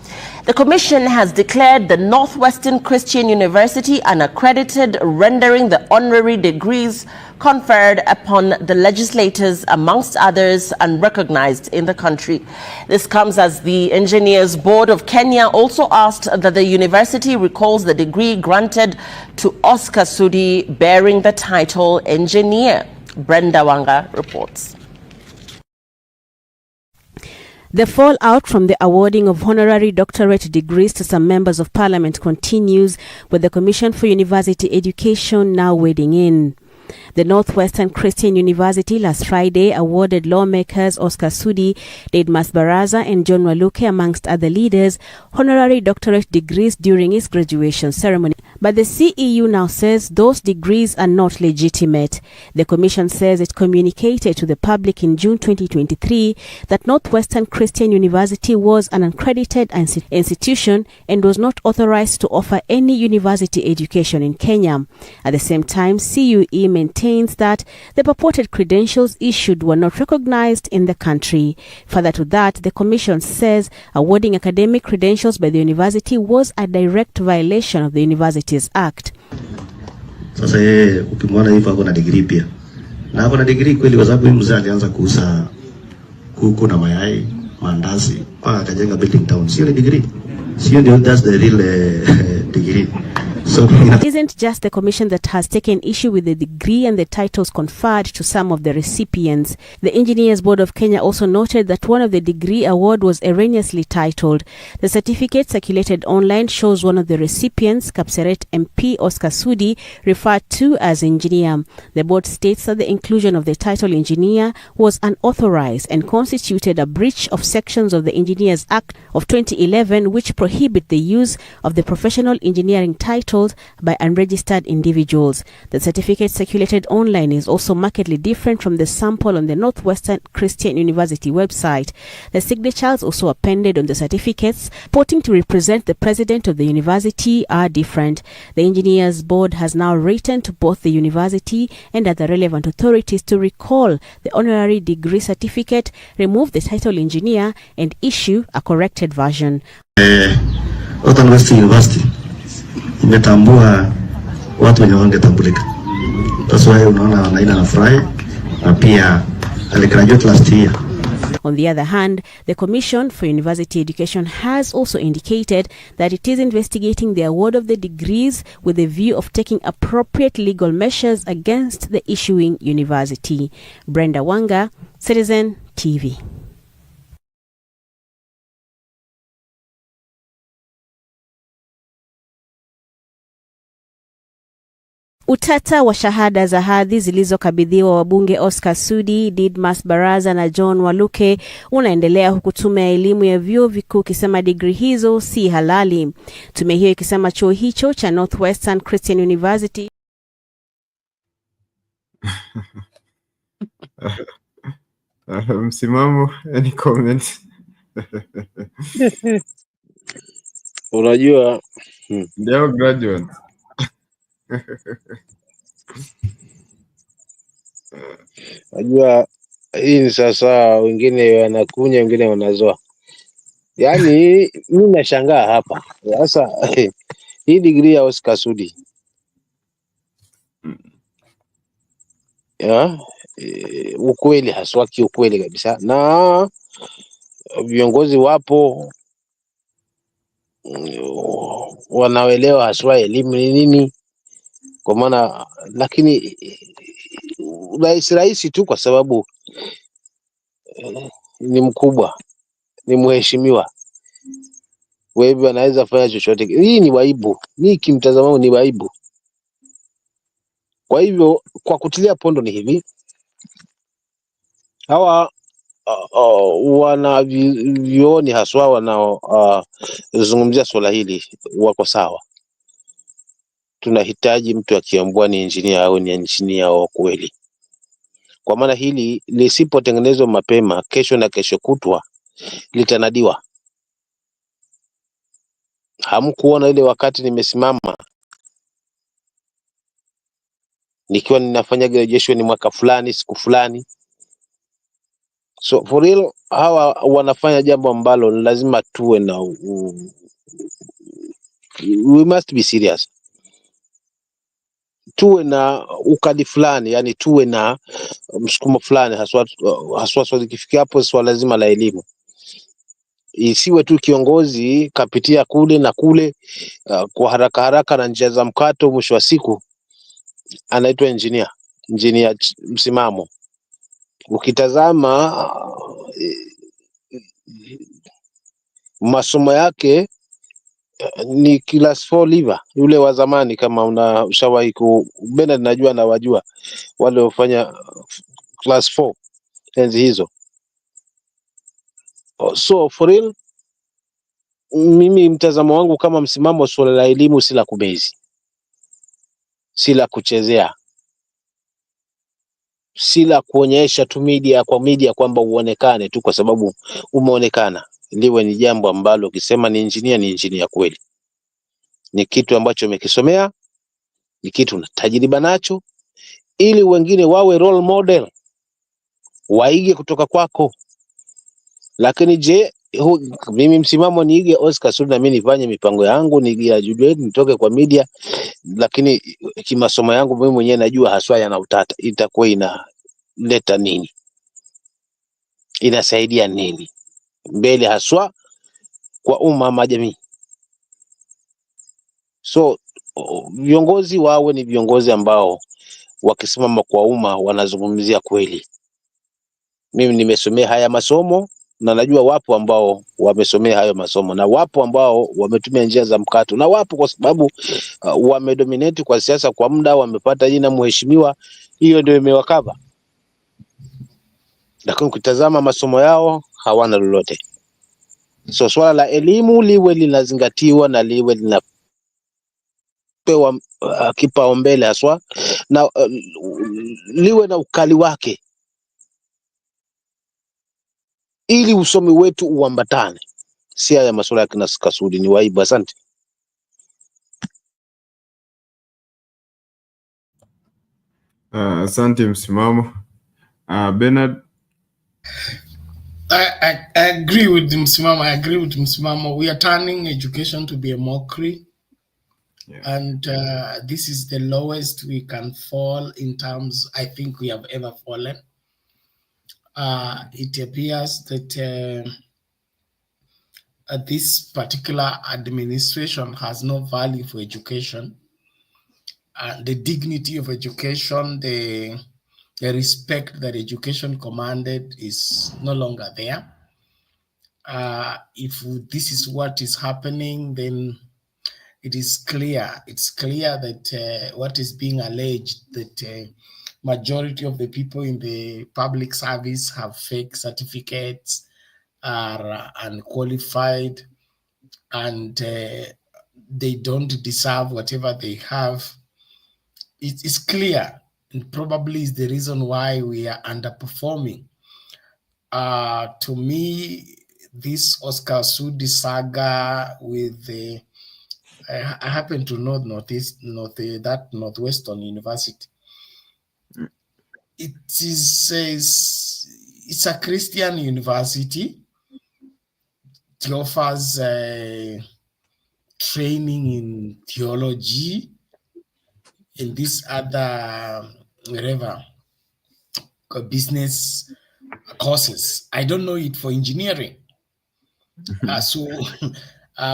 The commission has declared the Northwestern Christian University unaccredited, rendering the honorary degrees conferred upon the legislators, amongst others, unrecognized in the country. This comes as the Engineers Board of Kenya also asked that the university recalls the degree granted to Oscar Sudi bearing the title engineer. Brenda Wanga reports. The fallout from the awarding of honorary doctorate degrees to some members of parliament continues, with the Commission for University Education now wading in. The Northwestern Christian University last Friday awarded lawmakers Oscar Sudi, Didmas Baraza and John Waluke, amongst other leaders, honorary doctorate degrees during its graduation ceremony. But the CEU now says those degrees are not legitimate. The Commission says it communicated to the public in June 2023 that Northwestern Christian University was an accredited institution and was not authorized to offer any university education in Kenya. At the same time, CUE maintains that the purported credentials issued were not recognized in the country. Further to that, the Commission says awarding academic credentials by the university was a direct violation of the Universities Act. Sasa yeye ukimwona hivyo ako na degree pia. Na ako na degree kweli kwa sababu mzee alianza kuuza kuku na mayai, mandazi, mpaka akajenga building town. Sio degree. Sio ndio, that's the real degree. So it isn't just the Commission that has taken issue with the degree and the titles conferred to some of the recipients. The Engineers Board of Kenya also noted that one of the degree award was erroneously titled. The certificate circulated online shows one of the recipients, Kapseret MP Oscar Sudi, referred to as engineer. The board states that the inclusion of the title engineer was unauthorized and constituted a breach of sections of the Engineers Act of 2011, which prohibit the use of the professional engineering title by unregistered individuals. The certificate circulated online is also markedly different from the sample on the Northwestern Christian University website. The signatures also appended on the certificates purporting to represent the president of the university are different. The Engineers Board has now written to both the university and other relevant authorities to recall the honorary degree certificate, remove the title engineer, and issue a corrected version. Northwestern University imetambua watu wenye wangetambulika. That's why unaona Naina anafurahi na pia aligraduate last year. On the other hand, the Commission for University Education has also indicated that it is investigating the award of the degrees with the view of taking appropriate legal measures against the issuing university. Brenda Wanga, Citizen TV. Utata wa shahada za hadhi zilizokabidhiwa wabunge Oscar Sudi, Didmas Baraza na John Waluke unaendelea, huku tume ya elimu ya vyuo vikuu ikisema degree hizo si halali. Tume hiyo ikisema chuo hicho cha Northwestern Christian University msimamo, any comment? Unajua ndio graduate. Unajua hii ni sasa, wengine wanakunya, wengine wanazoa. Yaani mimi nashangaa hapa. Sasa hii degree ya Oscar Sudi. Ukweli haswa, kiukweli kabisa. Na viongozi wapo wanaelewa haswa elimu ni nini, kwa maana, lakini rahisi tu kwa sababu ni mkubwa, ni mheshimiwa, wewe anaweza fanya chochote. Hii ni waibu, ni kimtazamo ni waibu. Kwa hivyo kwa kutilia pondo ni hivi, hawa wana vioni haswa wanao zungumzia swala hili wako sawa. Tunahitaji mtu akiambua ni engineer au ni engineer wa kweli, kwa maana hili lisipotengenezwa mapema, kesho na kesho kutwa litanadiwa. Hamkuona ile wakati nimesimama nikiwa ninafanya graduation mwaka fulani, siku fulani. So for real, hawa wanafanya jambo ambalo lazima tuwe na we must be serious. Tuwe na ukali fulani, yani tuwe na msukumo fulani, haswa ikifikia hapo swala lazima la elimu. Isiwe tu kiongozi kapitia kule na kule kwa haraka haraka na njia za mkato, mwisho wa siku anaitwa engineer msimamo. Ukitazama masomo yake ni class 4 liver, yule wa zamani, kama unashawahi Bernard, najua na wajua wale wafanya class 4 enzi hizo. So for real, mimi mtazamo wangu kama msimamo, swala la elimu si la kubezi. si la kuchezea, si la kuonyesha tu media kwa media kwamba uonekane tu kwa sababu umeonekana. Liwe ni jambo ambalo ukisema ni engineer kweli, ni kitu ambacho umekisomea, ni kitu na tajriba nacho, ili wengine wawe role model, waige kutoka kwako. Lakini je, mimi msimamo niige Oscar Sudi na mimi nifanye mipango yangu, nigraduate nitoke kwa media, lakini kimasomo yangu mimi mwenyewe najua haswa yana utata, itakuwa inaleta nini? Inasaidia nini mbele haswa kwa umma jamii? So viongozi wawe ni viongozi ambao wakisimama kwa umma wanazungumzia kweli. Mimi nimesomea haya masomo na najua wapo ambao wamesomea hayo masomo, na wapo ambao wametumia njia za mkato, na wapo kwa sababu wamedominate kwa siasa kwa muda, wamepata jina mheshimiwa, hiyo ndio imewakava. Lakini ukitazama masomo yao hawana lolote. So swala la elimu liwe linazingatiwa na liwe linapewa kipaumbele haswa, na liwe na ukali wake, ili usomi wetu uambatane. Si haya masuala ya kina Oscar Sudi, ni waibu. Asante. Asante msimamo. Bernard. I agree with Msimamo. I agree with Msimamo. We are turning education to be a mockery. Yeah. And this is the lowest we can fall in terms, I think, we have ever fallen. It appears that this particular administration has no value for education. The dignity of education, the respect that education commanded is no longer there. If this is what is happening, then it is clear. It's clear that what is being alleged, that majority of the people in the public service have fake certificates, are unqualified, and they don't deserve whatever they have. It is clear, and probably is the reason why we are underperforming. To me, this Oscar Sudi saga with the, I happen to know that Northwestern University. It's a Christian university. It offers training in theology and this other whatever business courses. I don't know it for engineering. So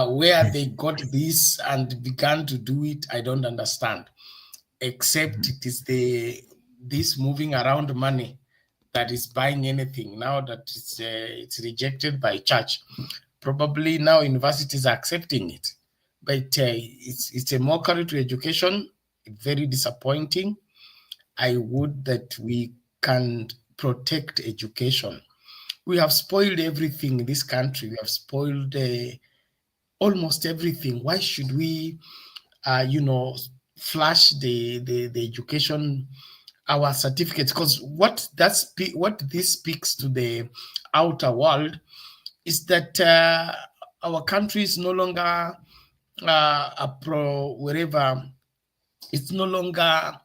where they got this and began to do it, I don't understand. Except it is this moving around money that is buying anything now that it's rejected by church. Probably now universities are accepting it, but it's a mockery to education. Very disappointing. I would that we can protect education. We have spoiled everything in this country. We have spoiled almost everything. Why should we, flash the education, our certificates? Because what this speaks to the outer world is that our country is no longer it's no longer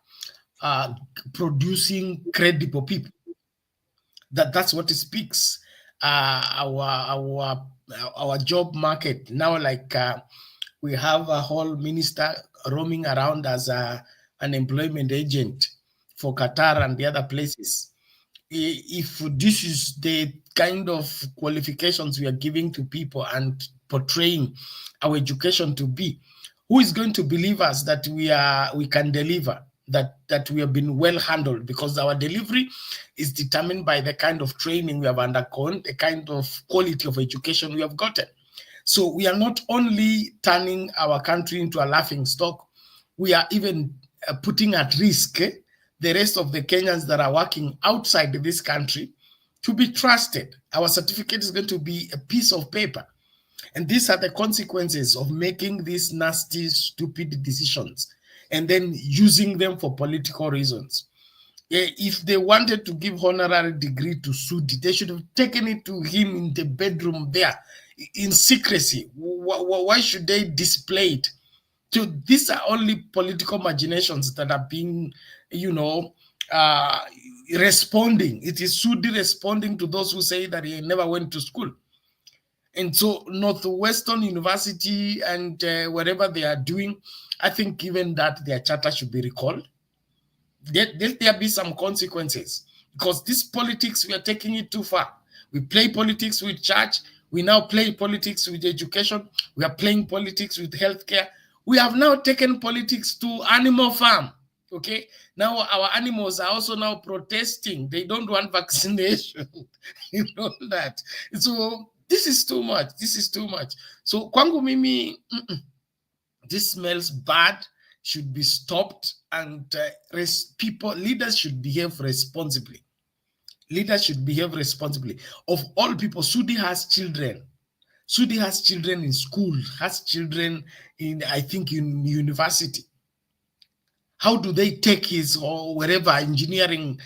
producing credible people. That's what it speaks. Our job market now, like we have a whole minister roaming around as an employment agent for Qatar and the other places. If this is the kind of qualifications we are giving to people and portraying our education to be, who is going to believe us that we can deliver, that we have been well handled? Because our delivery is determined by the kind of training we have undergone, the kind of quality of education we have gotten. So we are not only turning our country into a laughing stock, we are even putting at risk the rest of the Kenyans that are working outside this country to be trusted. Our certificate is going to be a piece of paper. And these are the consequences of making these nasty, stupid decisions and then using them for political reasons. If they wanted to give honorary degree to Sudi, they should have taken it to him in the bedroom there in secrecy. Why should they display it? So these are only political machinations that are being, responding. It is Sudi responding to those who say that he never went to school. And so Northwestern University and whatever they are doing, I think even that their charter should be recalled. There be some consequences, because this politics, we are taking it too far. We play politics with church. We now play politics with education. We are playing politics with healthcare. We have now taken politics to animal farm. Okay, now our animals are also now protesting. They don't want vaccination. You know that. So this is too much. This is too much. So kwangu mimi, this smells bad, should be stopped, and leaders should behave responsibly. Leaders should behave responsibly. Of all people, Sudi has children. Sudi has children in school, has children in, I think, in university. How do they take his or wherever engineering,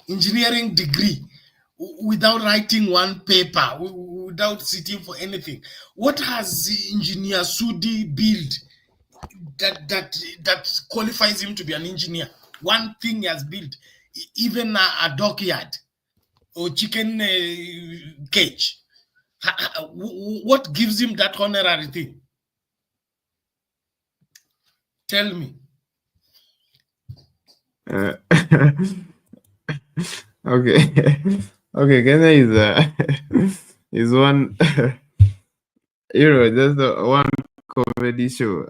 engineering degree without writing one paper, without sitting for anything? What has engineer Sudi built that qualifies him to be an engineer? One thing he has built, even a dockyard or chicken cage. What gives him that honorary thing? Tell me. Okay. Okay, Kenya is one, just one comedy show.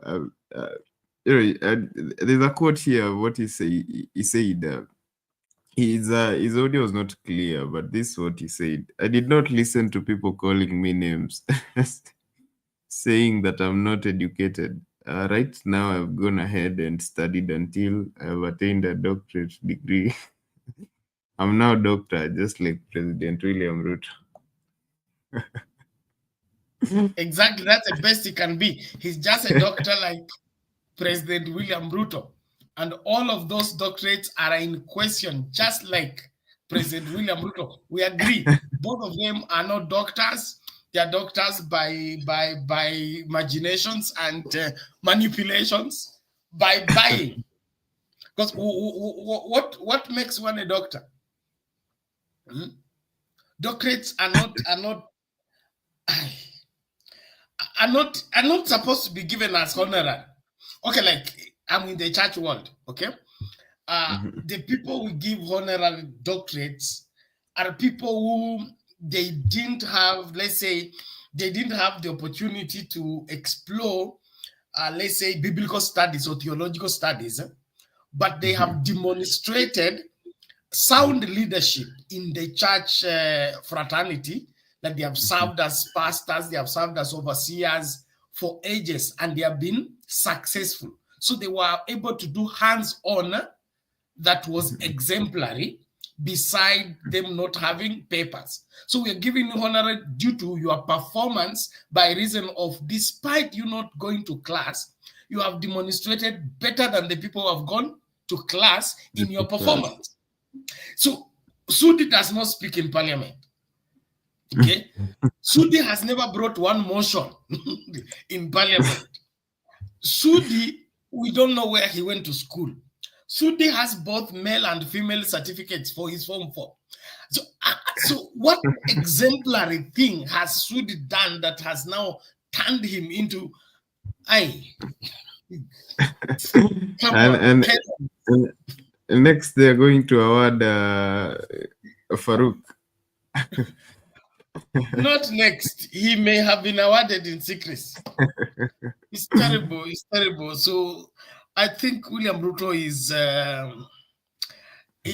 There's a quote here of what he said. He said, his audio was not clear, but this is what he said. I did not listen to people calling me names, saying that I'm not educated. Right now, I've gone ahead and studied until I've attained a doctorate degree. I'm now a doctor, just like President William Ruto. Exactly, that's the best he can be. He's just a doctor like President William Ruto. And all of those doctorates are in question, just like President William Ruto. We agree. Both of them are not doctors. They are doctors by imaginations and manipulations, by buying. Because what makes one a doctor? Doctorates are not supposed to be given as honorary. Okay, like I'm in the church world. Okay, the people who give honorary doctorates are people who they didn't have, let's say, they didn't have the opportunity to explore, let's say, biblical studies or theological studies, but they have demonstrated sound leadership in the church fraternity, that they have served as pastors, they have served as overseers for ages, and they have been successful. So they were able to do hands-on that was exemplary, beside them not having papers. So we are giving you honor due to your performance, by reason of, despite you not going to class, you have demonstrated better than the people who have gone to class in your performance. So Sudi does not speak in parliament. Okay, Sudi has never brought one motion in parliament. Sudi, we don't know where he went to school. Sudi has both male and female certificates for his Form 4. So what exemplary thing has Sudi done that has now turned him into and next they're going to award Farouk. Not next. He may have been awarded in secrecy. It's terrible. It's terrible. So I think William Ruto is,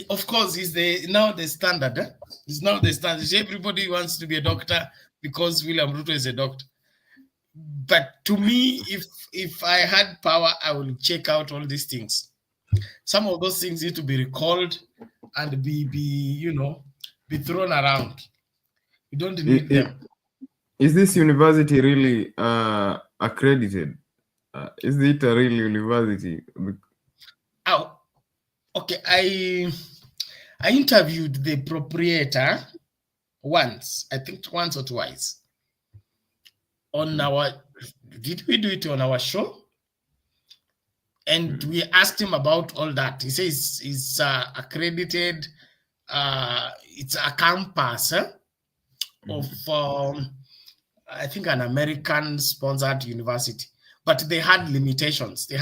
of course, he's now the standard. He's now the standard. Everybody wants to be a doctor because William Ruto is a doctor. But to me, if I had power, I will check out all these things. Some of those things need to be recalled and be thrown around. You don't need them. Is this university really accredited? Is it a real university? Oh, okay. I interviewed the proprietor once, I think once or twice. On our, did we do it on our show? And we asked him about all that. He says it's accredited. It's a campus of, I think, an American-sponsored university. But they had limitations. They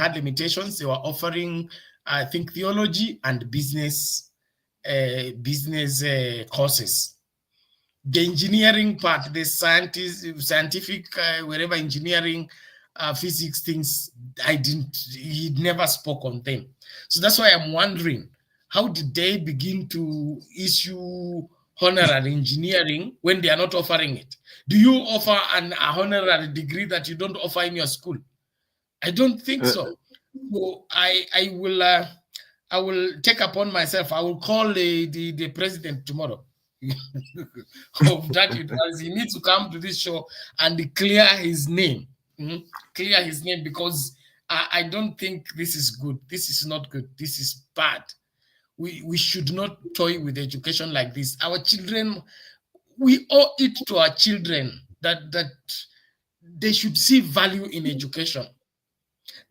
were offering, I think, theology and business courses. The engineering part, the scientific, wherever engineering, physics things, he never spoke on them. So that's why I'm wondering, how did they begin to issue honorary engineering when they are not offering it? Do you offer a honorary degree that you don't offer in your school? I don't think so. So I will take upon myself. I will call the president tomorrow of that university. He needs to come to this show and clear his name. Clear his name, because I don't think this is good. This is not good. This is bad. We should not toy with education like this. Our children, we owe it to our children that they should see value in education.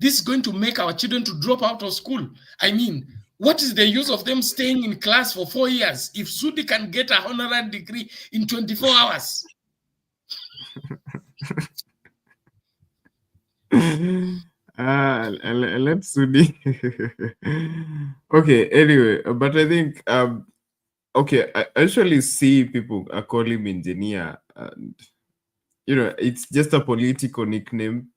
This is going to make our children to drop out of school. I mean, what is the use of them staying in class for 4 years if Sudi can get a honorary degree in 24 hours? Let's Sudi. Okay, anyway, but I think okay, I actually see people call him engineer, and you know, it's just a political nickname.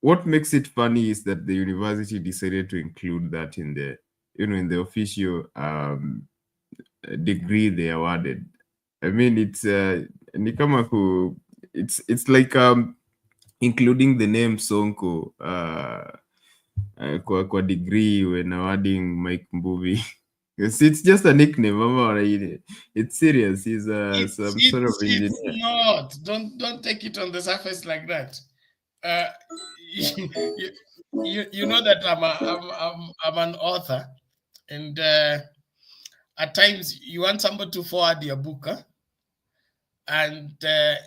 What makes it funny is that the university decided to include that in the, you know, in the official degree they awarded. I mean, it's it's like including the name Sonko kwa degree when awarding Mike Mbuvi. It's just a nickname. It's serious. He's some sort of engineer. It's not. Don't take it on the surface like that. You know that I'm an author, and at times you want somebody to forward your book, and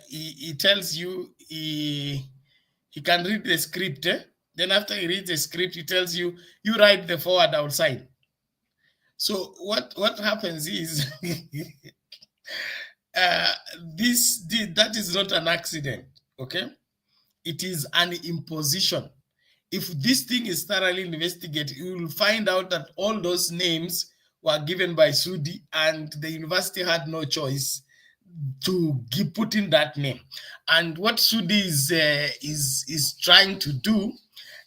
he tells you he can read the script. Then after he reads the script, he tells you write the forward outside. So what happens is that is not an accident, okay? It is an imposition. If this thing is thoroughly investigated, you will find out that all those names were given by Sudi, and the university had no choice to put in that name. And what Sudi is trying to do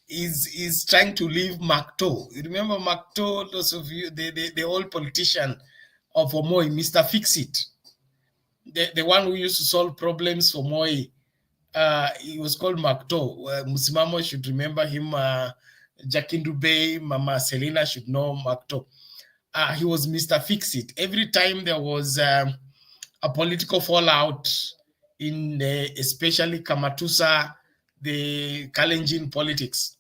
is trying to leave Makto. You remember Makto, those of you, the old politician of Omoi, Mr. Fix-It, the one who used to solve problems for Moi. He was called Makto. Musimamo should remember him. Jakindu Bey, Mama Selina should know Makto. He was Mr. Fix-It. Every time there was a political fallout in especially Kamatusa, the Kalenjin politics,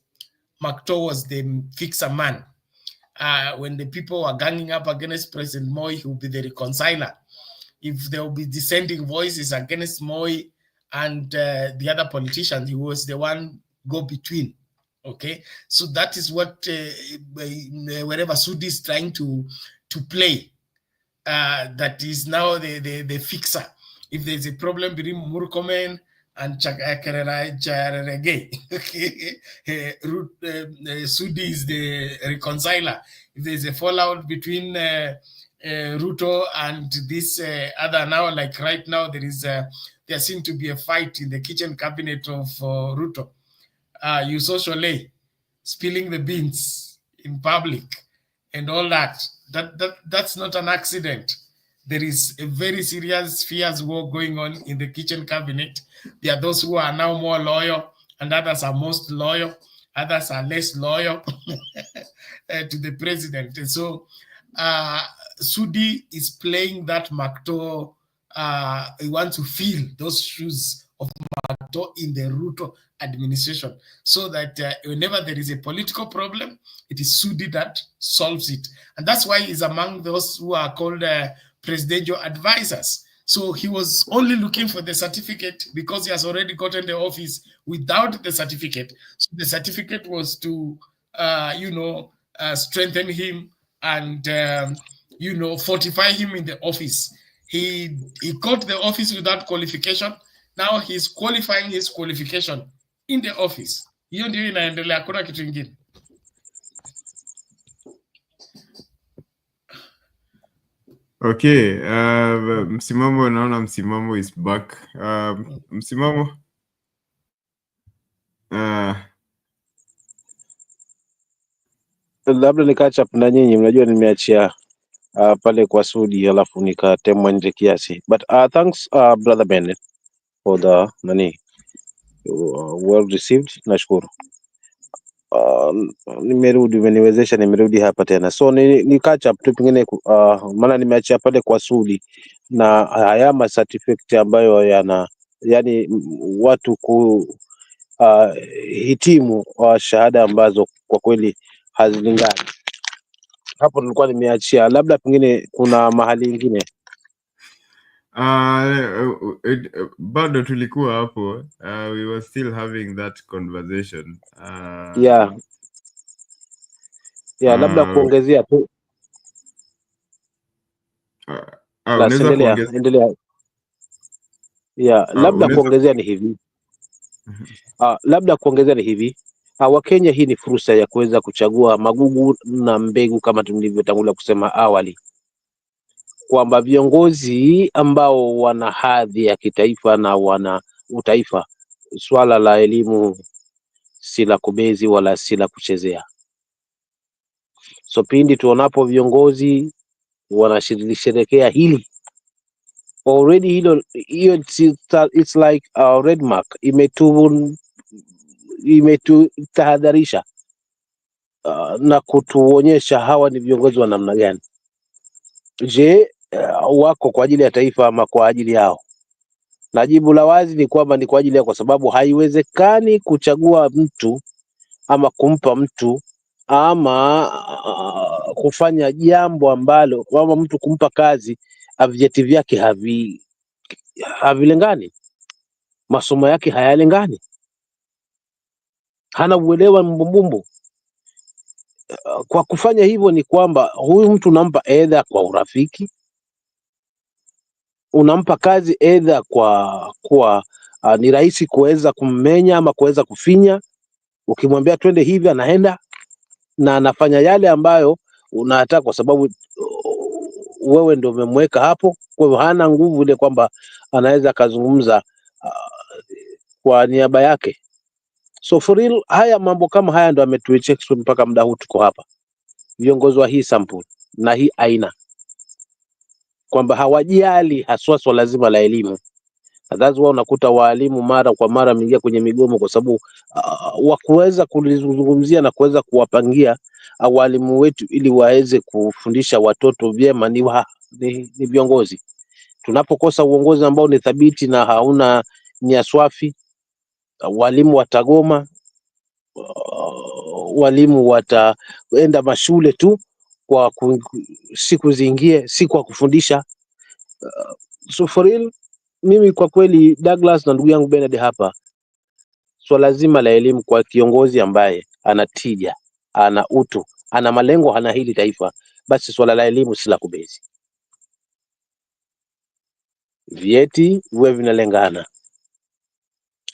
Makto was the fixer man. When the people were ganging up against President Moi, he would be the reconciler. If there will be dissenting voices against Moi and the other politicians, he was the one go between. Okay, so that is what wherever Sudi is trying to play. That is now the fixer. If there's a problem between Murkomen and Chakarege, Sudi is the reconciler. If there's a fallout between Ruto and this other now, like right now, there seems to be a fight in the kitchen cabinet of Ruto. You saw Cholet spilling the beans in public and all that. That's not an accident. There is a very serious fierce war going on in the kitchen cabinet. There are those who are now more loyal, and others are most loyal. Others are less loyal to the president. And so Sudi is playing that Makto. He wants to fill those shoes of Makto in the Ruto administration, so that whenever there is a political problem, it is Sudi that solves it. And that's why he's among those who are called presidential advisors. So he was only looking for the certificate because he has already gotten the office without the certificate. So the certificate was to, strengthen him and, fortify him in the office. He got the office without qualification. Now he's qualifying his qualification in the office. Hiyo ndio inaendelea, hakuna kitu kingine. Okay, msimamo, naona msimamo is back. Msimamo. Labda ni catch up na nyinyi, mnajua nimeachia pale kwa Sudi alafu nikatemwa nje kiasi. But thanks brother Ben for the well received. Nashukuru. Nimerudi, umeniwezesha, nimerudi hapa tena. So ni catch up tu pengine, maana nimeachia pale kwa Sudi na haya ma certificate ambayo yani watu hitimu shahada ambazo kwa kweli hazilingani. Hapo nilikuwa nimeachia, labda pengine kuna mahali ingine. Bado tulikuwa hapo. We were still having that conversation. Labda kuongezea tu. Endelea. Labda kuongezea ni hivi. Wakenya, hii ni fursa ya kuweza kuchagua magugu na mbegu kama tulivyotangulia kusema awali, kwamba viongozi ambao wana hadhi ya kitaifa na wana utaifa, swala la elimu si la kubezi wala si la kuchezea. So pindi tuonapo viongozi wanasherekea hili already, hiyo it's like a red mark, imetutahadharisha na kutuonyesha hawa ni viongozi wa namna gani. Je, wako kwa ajili ya taifa ama kwa ajili yao? Na jibu la wazi ni kwamba ni kwa ajili yao, kwa sababu haiwezekani kuchagua mtu ama kumpa mtu ama kufanya jambo ambalo, ama mtu kumpa kazi vyeti vyake havilingani, masomo yake hayalingani, hana uelewa mbumbumbu. Kwa kufanya hivyo ni kwamba huyu mtu unampa either kwa urafiki, unampa kazi either kwa ni rahisi kuweza kummenya ama kuweza kufinya. Ukimwambia twende hivi anaenda na anafanya yale ambayo unataka, kwa sababu wewe ndio umemweka hapo. Kwa hivyo hana nguvu ile kwamba anaweza kazungumza kwa niaba yake. So for real, haya mambo kama haya ndio ametuicheck mpaka muda huu tuko hapa. Viongozi wa hii sample na hii aina, kwamba hawajali haswa swala lazima la elimu. That's why unakuta walimu mara kwa mara mingia kwenye migomo, kwa sababu wakuweza kulizungumzia na kuweza kuwapangia walimu wetu ili waweze kufundisha watoto vyema ni viongozi. Tunapokosa uongozi ambao ni thabiti na hauna nyaswafi, walimu watagoma, walimu wataenda mashule tu kwa siku ziingie, si kwa kufundisha. So for real, mimi kwa kweli Douglas na ndugu yangu Bernard hapa, swala lazima la elimu kwa kiongozi ambaye ana tija, ana utu, ana malengo, ana hili taifa, basi swala la elimu si la kubezi. Vyeti huwa vinalengana.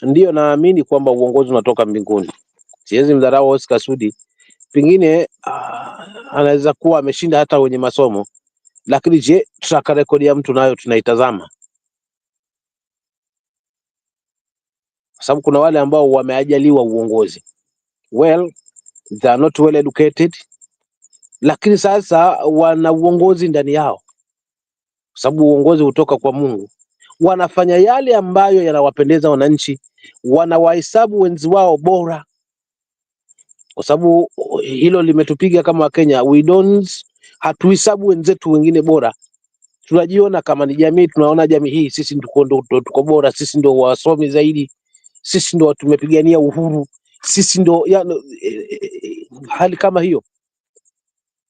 Ndio naamini kwamba uongozi unatoka mbinguni. Siwezi mdharau Oscar Sudi, pengine anaweza kuwa ameshinda hata wenye masomo, lakini je, track record ya mtu nayo tunaitazama? Sababu kuna wale ambao wameajaliwa uongozi, well, they are not well educated, lakini sasa wana uongozi ndani yao, sababu uongozi hutoka kwa Mungu. Wanafanya yale ambayo yanawapendeza wananchi, wanawahesabu wenzi wao bora, kwa sababu hilo limetupiga kama Kenya. We don't Hatuhesabu wenzetu wengine bora. Tunajiona kama ni jamii, tunaona jamii hii sisi ndio tuko bora, sisi ndio wasomi zaidi, sisi ndio tumepigania uhuru, sisi ndio hali kama hiyo.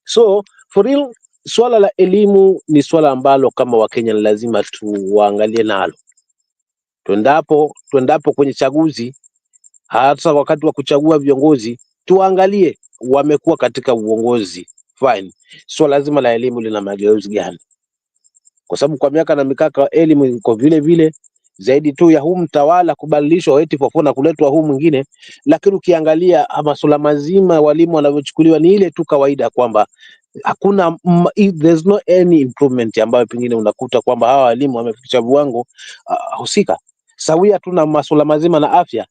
So for real, swala la elimu ni swala ambalo kama Wakenya lazima tuangalie nalo. Tuendapo kwenye chaguzi, hata wakati wa kuchagua viongozi, tuangalie wamekuwa katika uongozi fine. Swala lazima la elimu lina mageuzi gani? Kwa sababu kwa miaka na mikaka elimu iko vile vile, zaidi tu ya huu mtawala kubadilishwa eti na kuletwa huu mwingine. Lakini ukiangalia masuala mazima walimu wanavyochukuliwa ni ile tu kawaida, kwamba hakuna there's no any improvement ambayo pengine unakuta kwamba hawa walimu wamefikisha viwango husika. Sawia tu na masuala mazima na afya.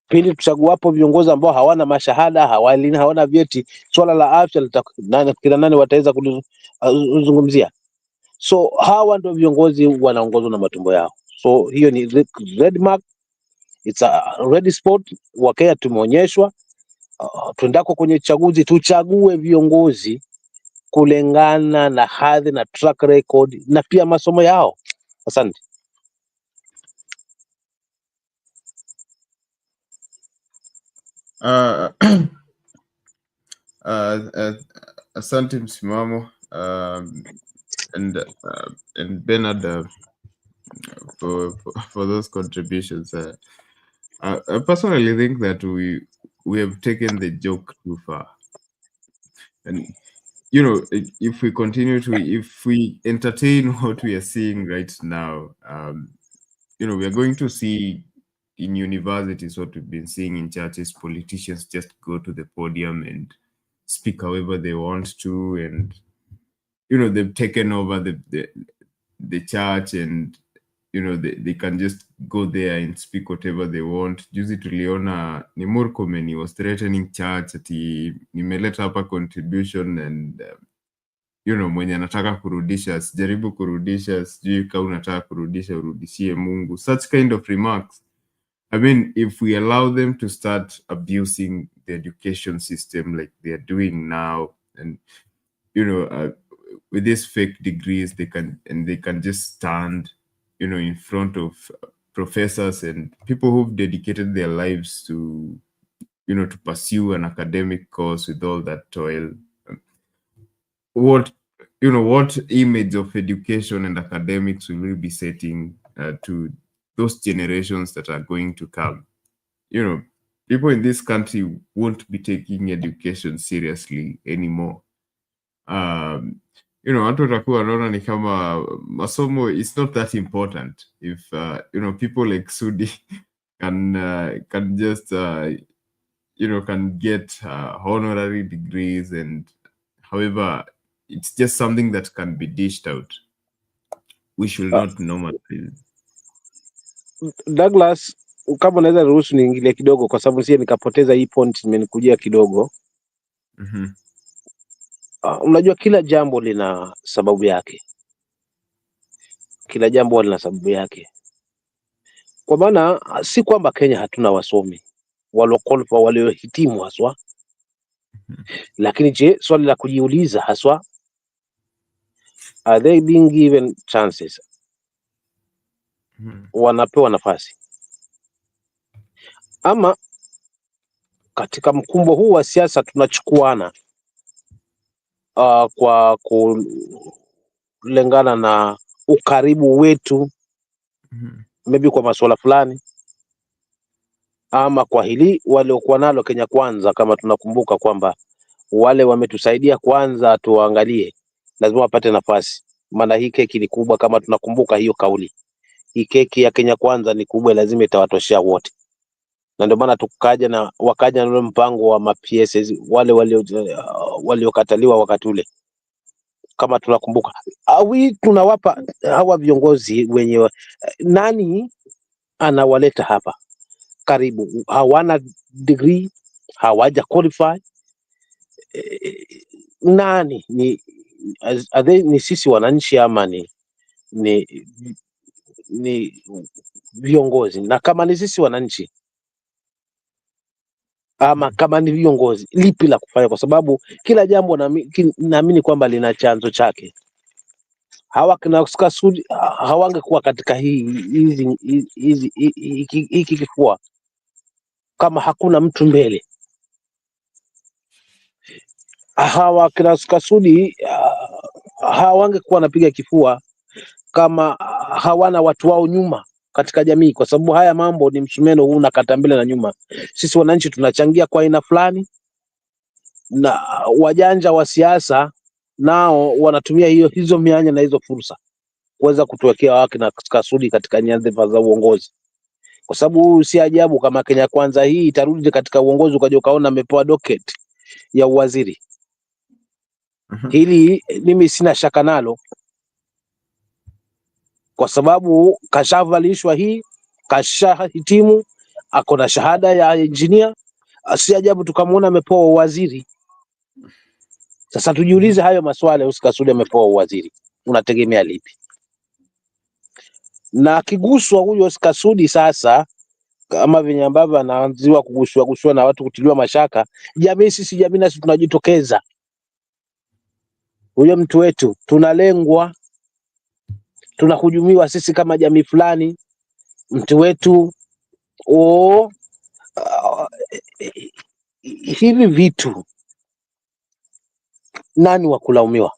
Pili, tuchagua hapo viongozi ambao hawana mashahada, hawana vyeti, swala la afya kila nani wataweza kuzungumzia? So hawa ndio viongozi wanaongozwa na matumbo yao. So hiyo ni red mark, it's a red spot. Wakenya tumeonyeshwa, tuendako kwenye chaguzi tuchague viongozi kulingana na hadhi na track record na pia masomo yao. Asante. Asante Msimamo, and Bernard, for those contributions. I personally think that we have taken the joke too far, and you know, if we entertain what we are seeing right now, you know, we are going to see in universities what we've been seeing in churches. Politicians just go to the podium and speak however they want to, and you know, they've taken over the church, and you know, they can just go there and speak whatever they want. Juzi tuliona ni Murkomen was threatening church ati nimeleta hapa contribution, and you know, mwenye anataka kurudisha sijaribu kurudisha, sijui kama unataka kurudisha urudishie Mungu. Such kind of remarks. I mean, if we allow them to start abusing the education system like they are doing now, and you know, with these fake degrees, they can just stand, you know, in front of professors and people who've dedicated their lives to, you know, to pursue an academic course with all that toil. What image of education and academics will we be setting to those generations that are going to come? You know, people in this country won't be taking education seriously anymore. You know, watu watakuwa wanaona ni kama masomo is not that important. If you know, people like Sudi can just you know, can get honorary degrees, and however, it's just something that can be dished out. We should not normalize. Douglas, kama unaweza ruhusu niingilie kidogo, kwa sababu sie nikapoteza hii point, imenikujia kidogo. Unajua kila jambo lina sababu yake. Kila jambo lina sababu yake. Kwa maana si kwamba Kenya hatuna wasomi waliohitimu haswa. Lakini je, swali la kujiuliza haswa, are they being given chances? Wanapewa nafasi? Ama katika mkumbo huu wa siasa tunachukuana kwa kulengana na ukaribu wetu, maybe kwa masuala fulani, ama kwa hili waliokuwa nalo Kenya Kwanza. Kama tunakumbuka kwamba wale wametusaidia kwanza tuangalie, lazima wapate nafasi, maana hii keki ni kubwa. Kama tunakumbuka hiyo kauli, hii keki ya Kenya Kwanza ni kubwa, lazima itawatoshea wote. Na ndio maana wakaja na mpango wa ma-PSS wale waliokataliwa wakati ule. Kama tunakumbuka, tunawapa hawa viongozi wenye nani anawaleta hapa karibu, hawana degree, hawaja qualify. Nani ni sisi wananchi ama ni viongozi? Na kama ni sisi wananchi, ama kama ni viongozi lipi la kufanya, kwa sababu kila jambo naamini kwamba lina chanzo chake. Hawa kina Oscar Sudi hawangekuwa katika hiki kifua kama hakuna mtu mbele. Hawa kina Oscar Sudi hawangekuwa napiga kifua kama hawana watu wao nyuma katika jamii, kwa sababu haya mambo ni msumeno huu unakata mbele na nyuma. Sisi wananchi tunachangia kwa aina fulani, na wajanja wa siasa nao wanatumia hizo mianya na hizo fursa kuweza kutuwekea wake na Sudi katika nyadhifa za uongozi, kwa sababu si ajabu kama Kenya Kwanza hii itarudi katika uongozi ukaja ukaona amepewa docket ya uwaziri. Hili mimi sina shaka nalo, kwa sababu kashavalishwa hii, kashahitimu, ako na shahada ya engineer. Si ajabu tukamwona amepewa uwaziri. Sasa tujiulize hayo maswali, Oscar Sudi amepewa uwaziri, unategemea lipi? Na akiguswa huyo Oscar Sudi sasa, kama venye ambavyo anaanziwa kuguswa na watu kutiliwa mashaka, sisi jamii nasi tunajitokeza. Huyo mtu wetu tunalengwa, tunahujumiwa sisi kama jamii fulani, mtu wetu hivi vitu nani wa kulaumiwa?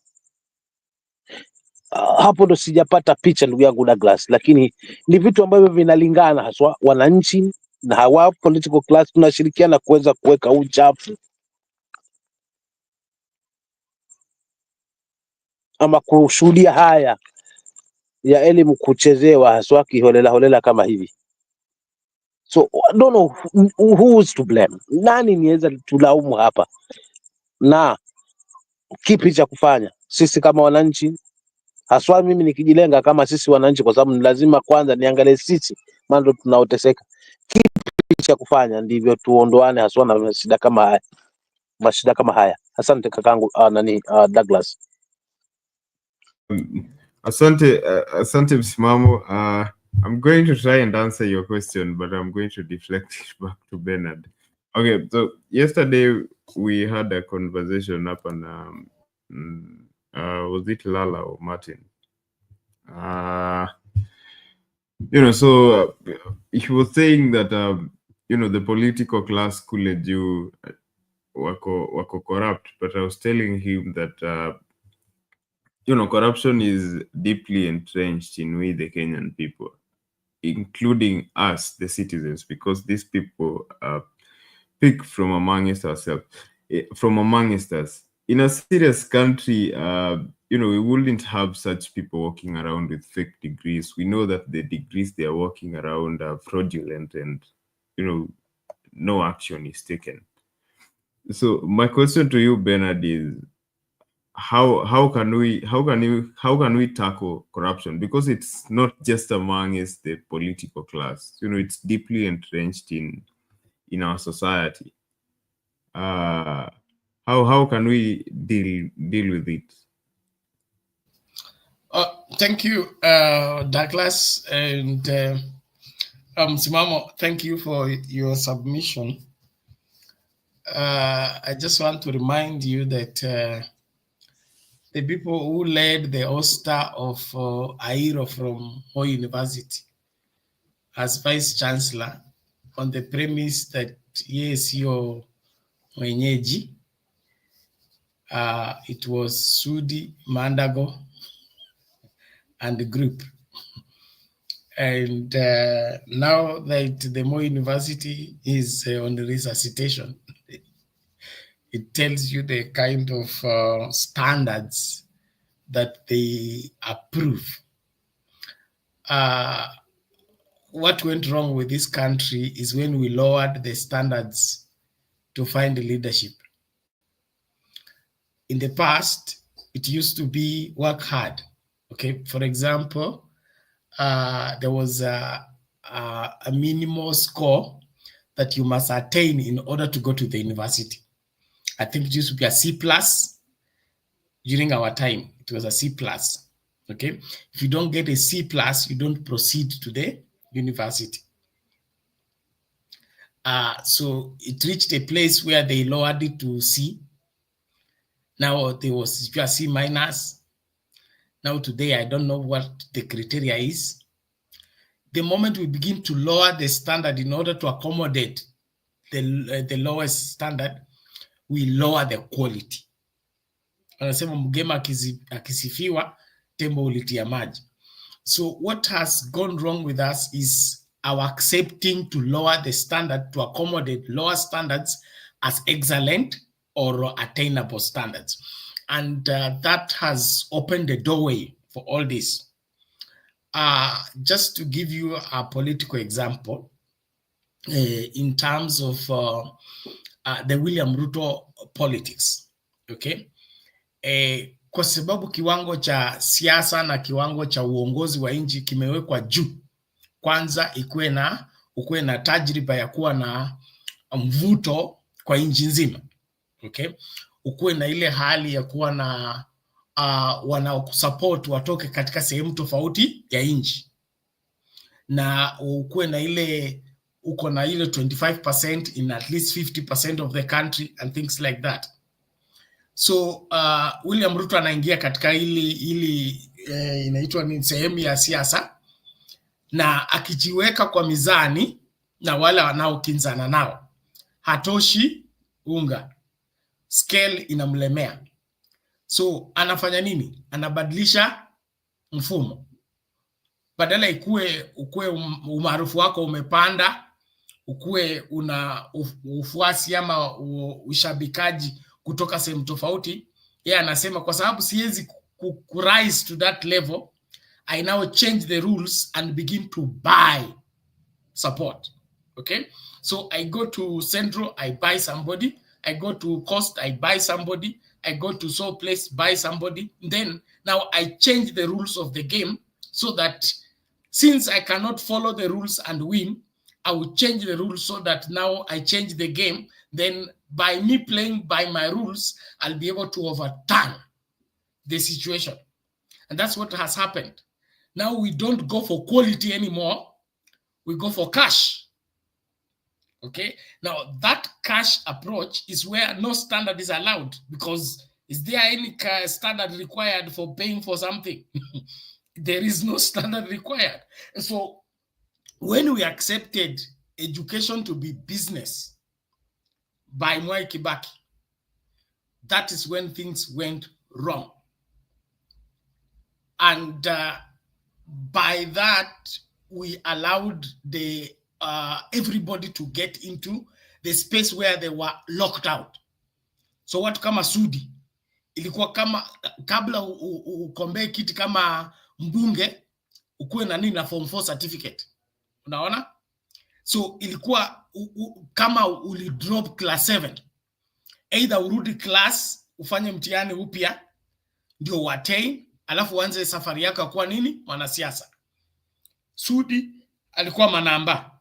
Hapo ndo sijapata picha, ndugu yangu Douglas, lakini ni vitu ambavyo vinalingana haswa. Wananchi na hawa political class tunashirikiana kuweza kuweka uchafu ama kushuhudia haya ya elimu kuchezewa haswa kiholela holela kama hivi. So I don't know who is to blame. Nani niweza tulaumu hapa, na kipi cha kufanya sisi kama wananchi? Haswa mimi nikijilenga kama sisi wananchi, kwa sababu ni lazima kwanza niangalie sisi, maana ndo tunaoteseka. Kipi cha kufanya ndivyo tuondoane haswa na mashida kama haya. Asante kakangu Douglas. Asante Msimamo. I'm going to try and answer your question, but I'm going to deflect it back to Bernard. Okay, so yesterday we had a conversation up on was it Lala or Martin? So he was saying that the political class could do wako corrupt, but I was telling him that corruption is deeply entrenched in we the Kenyan people, including us, the citizens, because these people pick from amongst ourselves, from amongst us. In a serious country, we wouldn't have such people walking around with fake degrees. We know that the degrees they are walking around are fraudulent, and no action is taken. So my question to you, Bernard, is how can we tackle corruption? Because it's not just amongst the political class. It's deeply entrenched in our society. How can we deal with it? Thank you, Douglas, and Simamo, thank you for your submission. I just want to remind you that the people who led the Oster of Airo from Moi University as Vice Chancellor, on the premise that yes, you're mwenyeji, it was Sudi, Mandago, and the group. And now that the Moi University is on the resuscitation, it tells you the kind of standards that they approve. What went wrong with this country is when we lowered the standards to find leadership. In the past, it used to be work hard. Okay, for example, there was a minimal score that you must attain in order to go to the university. I think it used to be a C+. During our time, it was a C+. Okay, if you don't get a C+, you don't proceed to the university. So it reached a place where they lowered it to C. Now there was just C minus. Now today, I don't know what the criteria is. The moment we begin to lower the standard in order to accommodate the lowest standard, we lower the quality. Wanasema mgema akisifiwa, tembo ulitia maji. So what has gone wrong with us is our accepting to lower the standard to accommodate lower standards as excellent or attainable standards. And that has opened the doorway for all this. Just to give you a political example, in terms of the William Ruto politics, okay? Kwa sababu kiwango cha siasa na kiwango cha uongozi wa nchi kimewekwa juu, kwanza ukuwe na tajriba ya kuwa na mvuto kwa nchi nzima, okay? Ukuwe na ile hali ya kuwa na wanaokusupport watoke katika sehemu tofauti ya nchi, na ukuwe na ile uko na ile 25% in at least 50% of the country and things like that. So William Ruto anaingia katika ili inaitwa ni sehemu ya siasa, na akijiweka kwa mizani na wale wanaokinzana nao, hatoshi unga, scale inamlemea. So anafanya nini? Anabadilisha mfumo. Badala ukue umaarufu wako umepanda, ukue una ufuasi ama ushabikaji kutoka sehemu tofauti, yeye anasema kwa sababu siwezi rise to that level, I now change the rules and begin to buy support. Okay? So I go to Central, I buy somebody. I go to Coast, I buy somebody. I go to so place, buy somebody. Then now I change the rules of the game so that since I cannot follow the rules and win, I will change the rules so that now I change the game. Then by me playing by my rules, I'll be able to overturn the situation. And that's what has happened. Now we don't go for quality anymore. We go for cash. Okay, now that cash approach is where no standard is allowed, because is there any standard required for paying for something? There is no standard required. So when we accepted education to be business by Mwai Kibaki, that is when things went wrong. And by that, we allowed the everybody to get into the space where they were locked out. So watu kama Sudi, ilikuwa kama kabla ukombee kiti kama mbunge, ukuwe na nini na form 4 certificate. Unaona? So ilikuwa kama ulidrop class 7, either urudi class, ufanye mtihani upya, ndio uattain, alafu uanze safari yako kwa nini? Mwanasiasa. Sudi alikuwa manamba.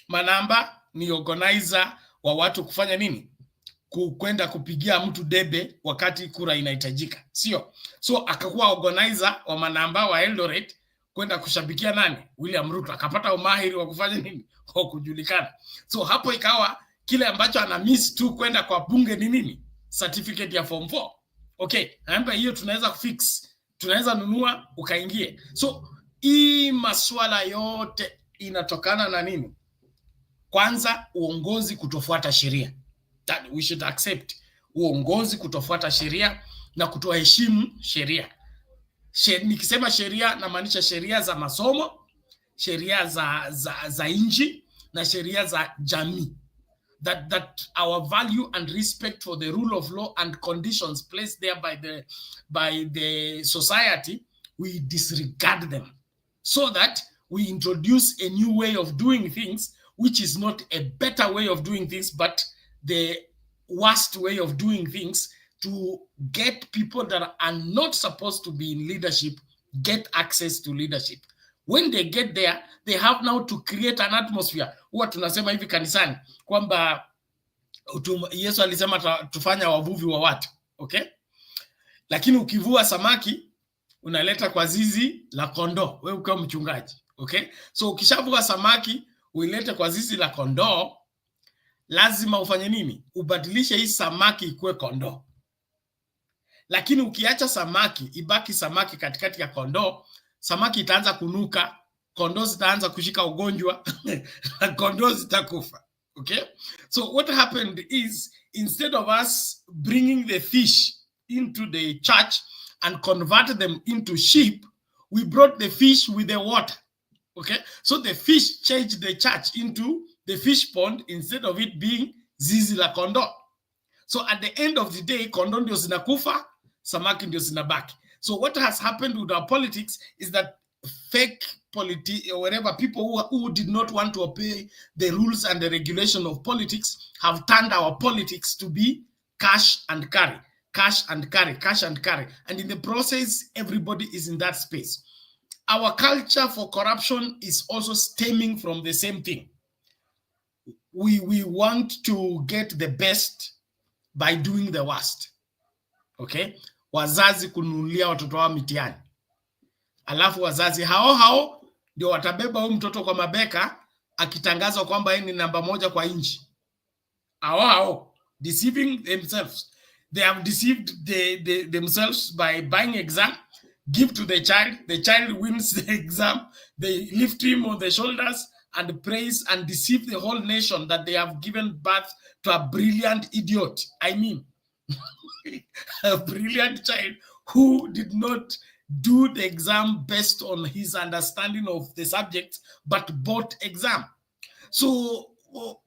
Manamba ni organizer wa watu kufanya nini? Kwenda kupigia mtu debe wakati kura inahitajika. Sio? So akakuwa organizer wa manamba wa Eldoret kwenda kushabikia nani? William Ruto. Akapata umahiri wa kufanya nini? Kwa kujulikana. So hapo ikawa kile ambacho ana miss tu kwenda kwa bunge ni nini? Certificate ya form 4. Okay, naomba hiyo tunaweza fix. Tunaweza nunua ukaingie. So hii masuala yote inatokana na nini? Kwanza, uongozi kutofuata sheria. That we should accept. Uongozi kutofuata sheria na kutoheshimu sheria. Nikisema sheria namaanisha sheria za masomo, sheria za nchi na sheria za jamii. That our value and respect for the rule of law and conditions placed there by the society, we disregard them, so that we introduce a new way of doing things, which is not a better way of doing things, but the worst way of doing things, to get people that are not supposed to be in leadership get access to leadership. When they get there, they have now to create an atmosphere. Huwa tunasema hivi kanisani kwamba Yesu alisema tufanya wavuvi wa watu, okay? Lakini ukivua samaki unaleta kwa zizi la kondoo, wewe ukiwa mchungaji, okay? So ukishavua samaki uilete kwa zizi la kondoo, lazima ufanye nini? Ubadilishe hii samaki ikuwe kondoo. Lakini ukiacha samaki ibaki samaki katikati ya kondoo, samaki itaanza kunuka, kondoo zitaanza kushika ugonjwa, kondoo zitakufa. Okay? So what happened is, instead of us bringing the fish into the church and convert them into sheep, we brought the fish with the water. Okay? So the fish changed the church into the fish pond instead of it being zizi la kondoo. So at the end of the day, kondoo ndio zinakufa, samaki ndio zinabaki. So what has happened with our politics is that fake wherever people who did not want to obey the rules and the regulation of politics have turned our politics to be cash and carry, cash and carry, cash and carry. And in the process, everybody is in that space. Our culture for corruption is also stemming from the same thing. We want to get the best by doing the worst. Okay? Wazazi kununulia watoto wao mitihani. Alafu wazazi hao ndio watabeba huyu mtoto kwa mabeka akitangazwa kwamba yeye ni namba 1 kwa nchi. Hao deceiving themselves. They have deceived themselves by buying exam, give to the child wins the exam, they lift him on the shoulders and praise and deceive the whole nation that they have given birth to a brilliant idiot. I mean, a brilliant child who did not do the exam based on his understanding of the subject, but bought exam. So,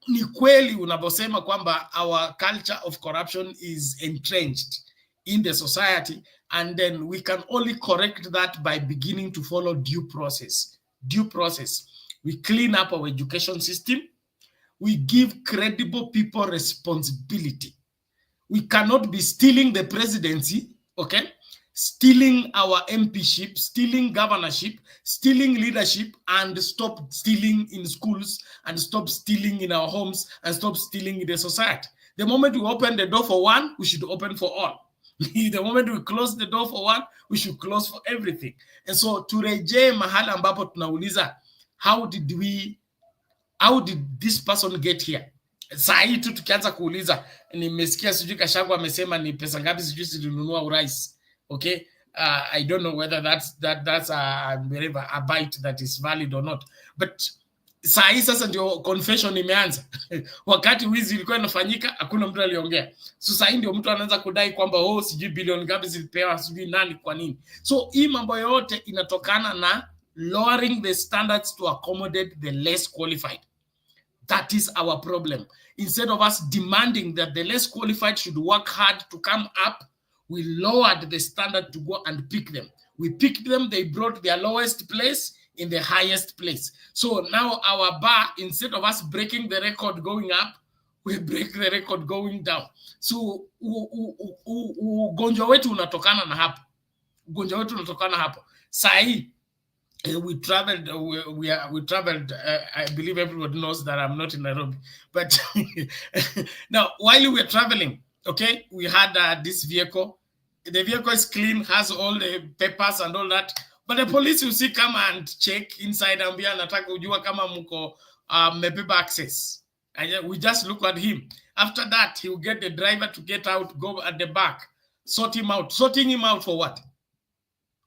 ni kweli unaposema kwamba our culture of corruption is entrenched in the society, and then we can only correct that by beginning to follow due process. Due process. We clean up our education system. We give credible people responsibility. We cannot be stealing the presidency, okay? Stealing our MPship, stealing governorship, stealing leadership, and stop stealing in schools, and stop stealing in our homes, and stop stealing in the society. The moment we open the door for one, we should open for all. The moment we close the door for one, we should close for everything. And so turejee mahala ambapo tunauliza, how did this person get here? Saa hii tu tukianza kuuliza, nimesikia sijui Kashagu amesema ni pesa ngapi sijui zilinunua urais. Okay, I don't know whether that's a bite that is valid or not. But saa hii sasa ndio confession imeanza. Wakati wizi ilikuwa inafanyika, hakuna mtu aliongea. So saa hii ndio mtu anaanza kudai kwamba sijui bilioni ngapi zilipewa sijui nani kwa nini. So hii mambo yote inatokana na lowering the standards to accommodate the less qualified. That is our problem. Instead of us demanding that the less qualified should work hard to come up, we lowered the standard to go and pick them. We picked them, they brought their lowest place in the highest place. So now our bar, instead of us breaking the record going up, we break the record going down. So ugonjwa wetu unatokana na hapo. Ugonjwa wetu unatokana hapo. Sahi, we traveled. I believe everybody knows that I'm not in Nairobi. But now, while we were traveling, okay, we had this vehicle. The vehicle is clean, has all the papers and all that. But the police will see come and check inside and be anataka kujua kama mko mebeba access. And we just look at him. After that, he will get the driver to get out, go at the back, sort him out. Sorting him out for what?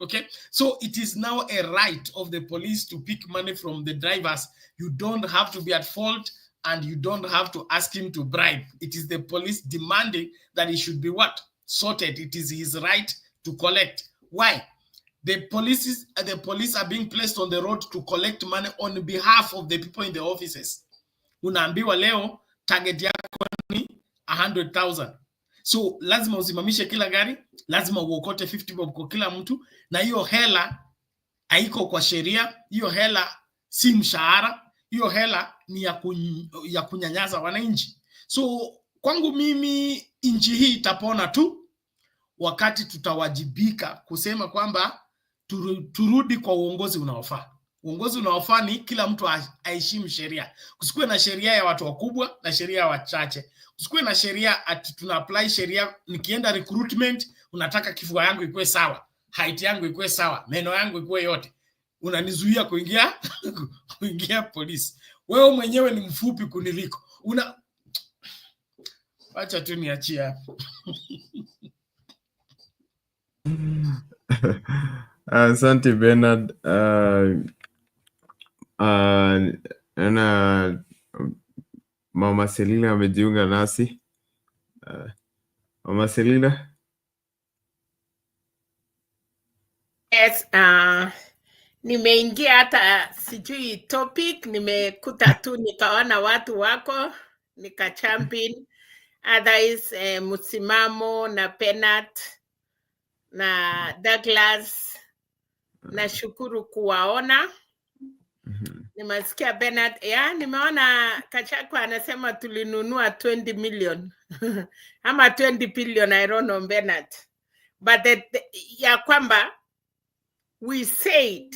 Okay, so it is now a right of the police to pick money from the drivers. You don't have to be at fault, and you don't have to ask him to bribe. It is the police demanding that he should be what? Sorted. It is his right to collect. Why? The police are being placed on the road to collect money on behalf of the people in the offices. Unaambiwa leo target yako ni 100,000. So lazima usimamishe kila gari, lazima uokote 50 bob kwa kila mtu, na hiyo hela haiko kwa sheria, hiyo hela si mshahara, hiyo hela ni ya kunyanyaza wananchi. So kwangu mimi nchi hii itapona tu wakati tutawajibika kusema kwamba turudi kwa uongozi unaofaa. Uongozi unaofaa ni kila mtu aheshimu sheria. Kusikue na sheria ya watu wakubwa na sheria ya wachache. Kusikue na sheria ati tuna apply sheria, nikienda recruitment unataka kifua yangu ikuwe sawa, height yangu ikuwe sawa, meno yangu ikuwe yote. Unanizuia kuingia polisi. Wewe mwenyewe ni mfupi kuniliko. Wacha tu niachie hapo. Asante Bernard. Na Mama Selina amejiunga nasi. Mama Selina. Yes, nimeingia hata sijui topic, nimekuta tu nikaona watu wako, nika champion. Otherwise, Msimamo na Penat na Douglas, na shukuru kuwaona. Nimesikia Bernard, nimeona Kachako anasema tulinunua 20 million ama 20 billion, I don't know Bernard. But ya kwamba we said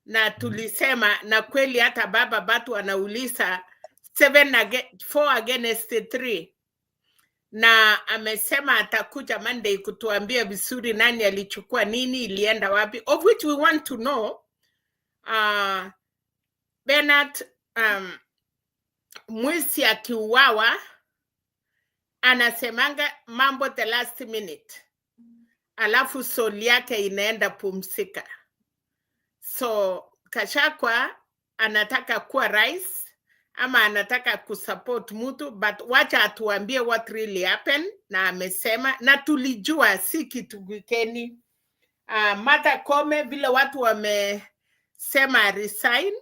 na tulisema, na kweli hata baba batu wanauliza 4 against 3, na amesema atakuja Monday kutuambia vizuri nani alichukua nini, ilienda wapi, of which we want to know. Bernard, mwisi akiuawa anasemanga mambo the last minute, alafu soli yake inaenda pumzika. So Kashakwa anataka kuwa rais ama anataka kusupport mtu, but wacha atuambie what really happened. Na amesema, na tulijua si kitu gikeni. Martha Koome vile watu wamesema resign,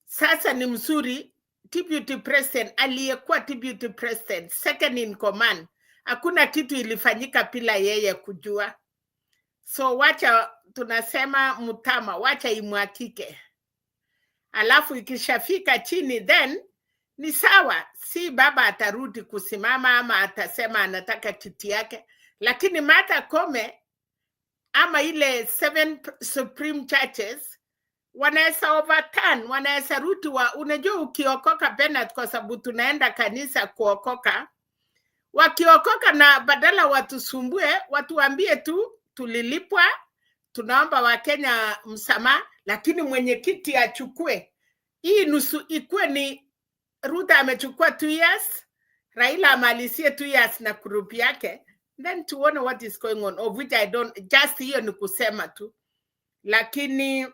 sasa ni mzuri deputy president, aliyekuwa deputy president, second in command, hakuna kitu ilifanyika bila yeye kujua. So wacha tunasema mutama, wacha imwakike. Alafu ikishafika chini then ni sawa, si baba atarudi kusimama ama atasema anataka kiti yake. Lakini Martha Koome ama ile 7 supreme churches wanaweza overturn, wanaweza rudi unajua ukiokoka Bernard, kwa sababu tunaenda kanisa kuokoka. Wakiokoka na badala watusumbue, watuambie tu tulilipwa, tunaomba Wakenya msamaha, lakini mwenyekiti achukue. Hii nusu ikue ni Ruto amechukua 2 years, Raila amalizie 2 years na group yake, then tuone what is going on, of which I don't, just hiyo ni kusema tu. Lakini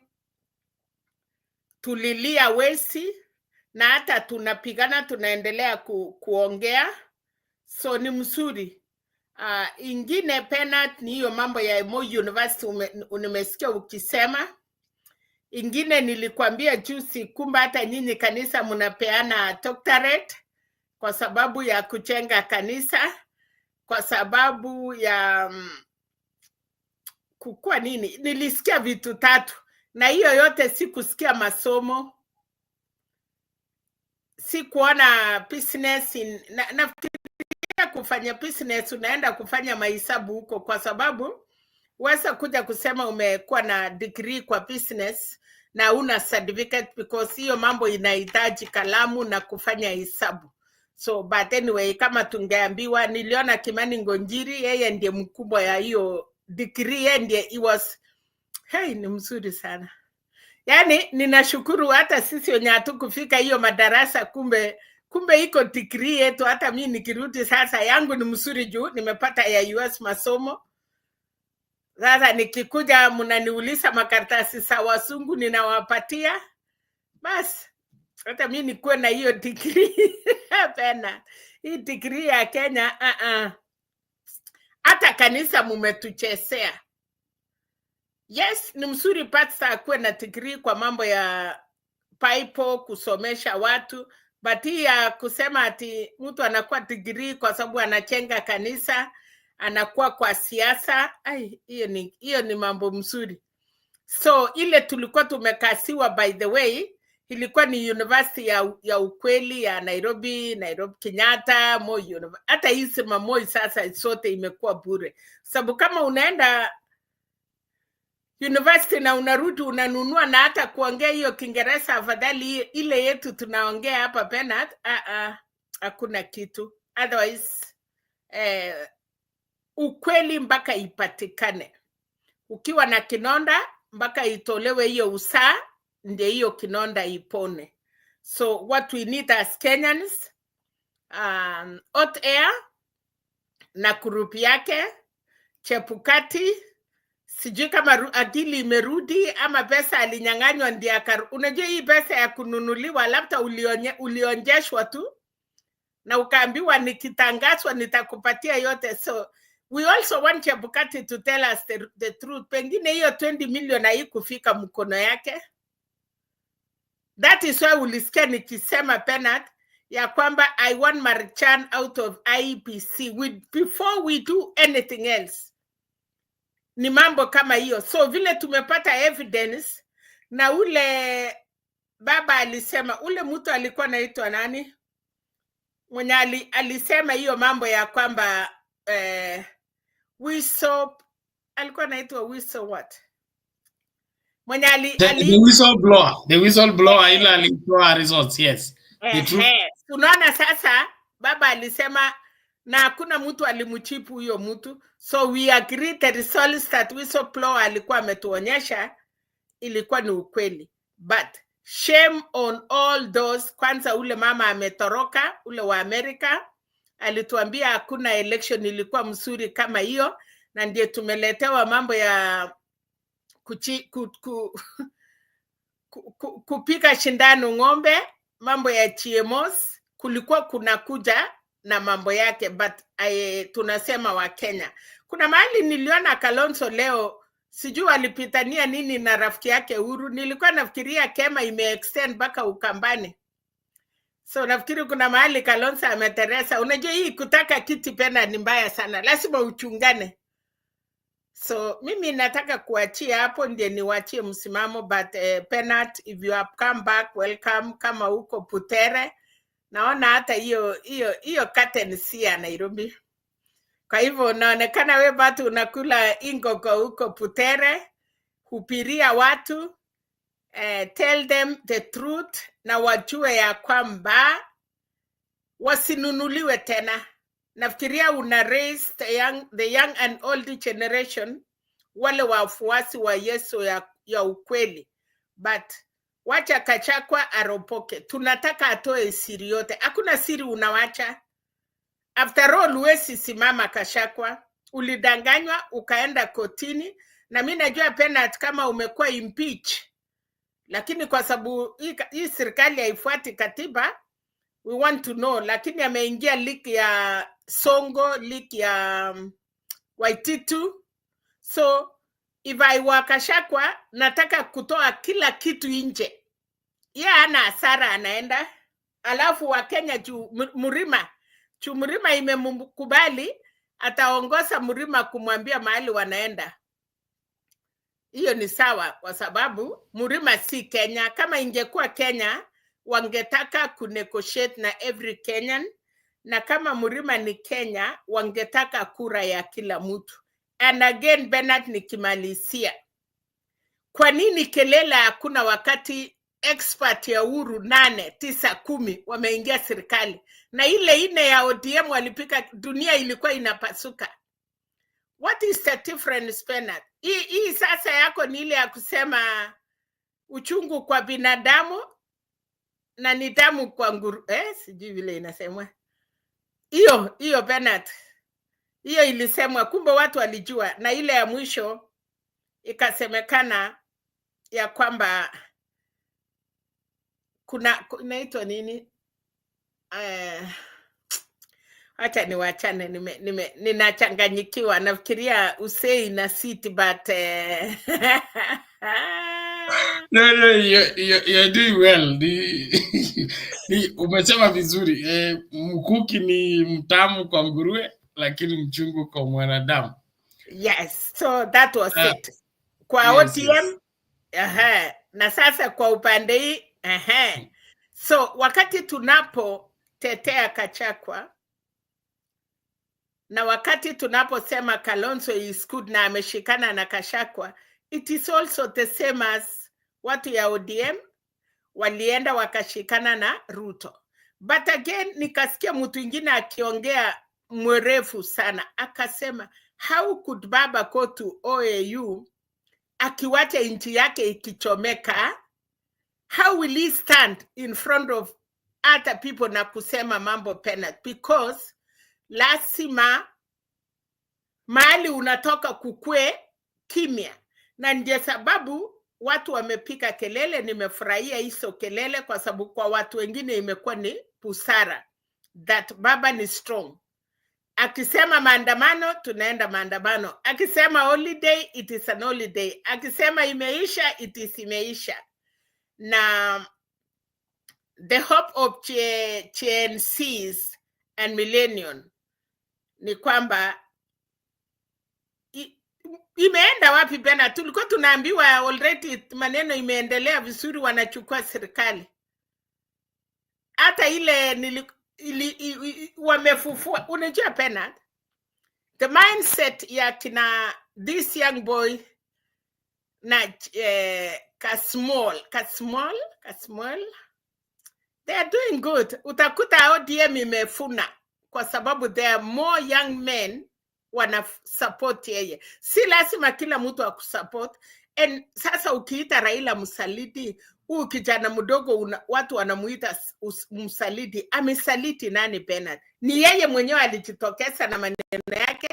tulilia wesi na hata tunapigana, tunaendelea kuongea, so ni mzuri. Ingine Penat ni hiyo mambo ya Moi University nimesikia ukisema. Ingine nilikwambia juzi, kumba hata nyinyi kanisa mnapeana doctorate kwa sababu ya kujenga kanisa, kwa sababu ya kukua nini. Nilisikia vitu 3 na hiyo yote si kusikia masomo, si kuona business nafikiria kufanya business, unaenda kufanya mahesabu huko, kwa sababu wesa kuja kusema umekuwa na degree kwa business na una certificate, because hiyo mambo inahitaji kalamu na kufanya hesabu. So but anyway, kama tungeambiwa, niliona Kimani Ngonjiri, yeye ndiye mkubwa ya hiyo degree, yeye ndiye he was, ni mzuri sana. Yani ninashukuru hata sisi wenye hatukufika hiyo madarasa, kumbe iko degree yetu. Hata mimi nikirudi sasa yangu ni mzuri juu nimepata ya US masomo. Sasa nikikuja mnaniuliza makaratasi sawa sungu ninawapatia, basi hata mimi nikuwe na hiyo degree. Hapana, hii degree ya Kenya hata kanisa mumetuchezea. Yes, ni mzuri pastor akuwe na degree kwa mambo ya paipo, kusomesha watu, but hii ya kusema ati mtu anakuwa degree kwa sababu anachenga kanisa, anakuwa kwa siasa, hiyo ni mambo mzuri. So ile tulikuwa tumekasiwa, by the way, ilikuwa ni university ya ukweli ya Nairobi Kenyatta, Moi University. Hata hizi Moi sasa sote imekuwa bure, sababu kama unaenda university na unarudi unanunua, na hata kuongea hiyo Kiingereza afadhali ile yetu tunaongea hapa Bernard, hakuna kitu. Otherwise ukweli mpaka ipatikane. Ukiwa na kinonda mpaka itolewe hiyo usaa, ndio hiyo kinonda ipone. So what we need as Kenyans, hot air na group yake Chepukati, sijui kama akili imerudi ama pesa alinyang'anywa ndio unajua hii pesa ya kununuliwa labda ulionjeshwa tu na ukaambiwa nikitangazwa nitakupatia yote. So we also want Chebukati to tell us the truth. Pengine hiyo 20 million haikufika mkono yake. That is why ulisikia nikisema Penat ya kwamba I want Marichan out of IEBC before we do anything else. Ni mambo kama hiyo. So vile tumepata evidence na ule baba alisema, ule mtu alikuwa anaitwa nani? Mwenye alisema hiyo mambo ya kwamba alikuwa anaitwa what? Mwenye the whistleblower ile alitoa results, yes. Tunaona sasa baba alisema na hakuna mtu alimchipu huyo mtu. So we agree the results that whistleblower alikuwa ametuonyesha ilikuwa ni ukweli. But shame on all those. Kwanza ule mama ametoroka, ule wa Amerika alituambia hakuna election ilikuwa mzuri kama hiyo, na ndiye tumeletewa mambo ya kupika shindano ng'ombe, mambo ya GMOs, kulikuwa kuna kuja na mambo yake. But tunasema wa Kenya. Kuna mahali niliona Kalonzo leo, sijui alipitania nini na rafiki yake Uhuru. Nilikuwa nafikiria Kema imeextend mpaka Ukambani. So nafikiri kuna mahali Kalonzo ameteresa. Unajua hii kutaka kiti pena ni mbaya sana. Lazima uchungane. So mimi nataka kuachia hapo, ndiye niwachie msimamo. But Penat, if you have come back, welcome. Kama uko Putere, naona hata hiyo curtain si ya Nairobi. Kwa hivyo unaonekana wewe bado unakula ingoko huko Putere, hupiria watu, tell them the truth na wajue ya kwamba wasinunuliwe tena. Nafikiria una raise the young and old generation, wale wafuasi wa Yesu ya ukweli. But wacha Kachakwa aropoke. Tunataka atoe siri yote. Hakuna siri unawacha. After all, huwezi simama Kashakwa. Ulidanganywa ukaenda kotini, na mimi najua Penat kama umekuwa impeach. Lakini kwa sababu hii serikali haifuati katiba, we want to know. Lakini ameingia leak ya Songo, leak ya Waititu. So if I were Kashakwa, nataka kutoa kila kitu nje. Ana hasara anaenda. Alafu wa Kenya Murima imemkubali, ataongoza Murima kumwambia mahali wanaenda. Hiyo ni sawa kwa sababu Murima si Kenya. Kama ingekuwa Kenya, wangetaka kunegotiate na every Kenyan, na kama Murima ni Kenya, wangetaka kura ya kila mtu. And again, Bernard, nikimalizia, kwa nini kelele hakuna wakati expert ya Uhuru 8, 9, 10 wameingia serikali, na ile ine ya ODM walipika, dunia ilikuwa inapasuka? What is the difference, Bernard? Hii sasa yako ni ile ya kusema uchungu kwa binadamu na nidhamu kwa nguru. Sijui vile inasemwa. Hiyo Bernard. Hiyo ilisemwa, kumbe watu walijua. Na ile ya mwisho ikasemekana ya kwamba inaitwa nini? Acha niwachane, ninachanganyikiwa. Nafikiria Usei na City, but no, you're doing well. Umesema vizuri. Mkuki ni mtamu kwa nguruwe, lakini mchungu kwa mwanadamu. Yes, so that was it. Kwa ODM, na sasa kwa upande hii, So wakati tunapotetea Kachakwa, na wakati tunaposema Kalonzo is good na ameshikana na Kashakwa, it is also the same as watu ya ODM walienda wakashikana na Ruto. But again, nikasikia mtu mwingine akiongea mwerefu sana, akasema how could baba go to OAU akiwacha nchi yake ikichomeka? How will he stand in front of hata people na kusema mambo penalty, because lazima mahali unatoka kukue kimya, na ndio sababu watu wamepika kelele. Nimefurahia hizo kelele kwa sababu kwa watu wengine imekuwa ni busara, that baba ni strong. Akisema maandamano, tunaenda maandamano. Akisema holiday, it is an holiday. Akisema imeisha, it is imeisha. Na the hope of CNCs and millennium ni kwamba imeenda wapi bena? Tulikuwa tunaambiwa already maneno imeendelea vizuri, wanachukua serikali. Hata ile wamefufua. Unajua Bernard, the mindset ya kina this young boy na Kasmol, they are doing good. Utakuta ODM imefuna kwa sababu there are more young men wana support yeye. Si lazima kila mtu akusupport. And sasa ukiita Raila msaliti, huu kijana mdogo watu wanamuita msaliti. Amesaliti nani Bernard? Ni yeye mwenyewe alijitokeza na maneno yake.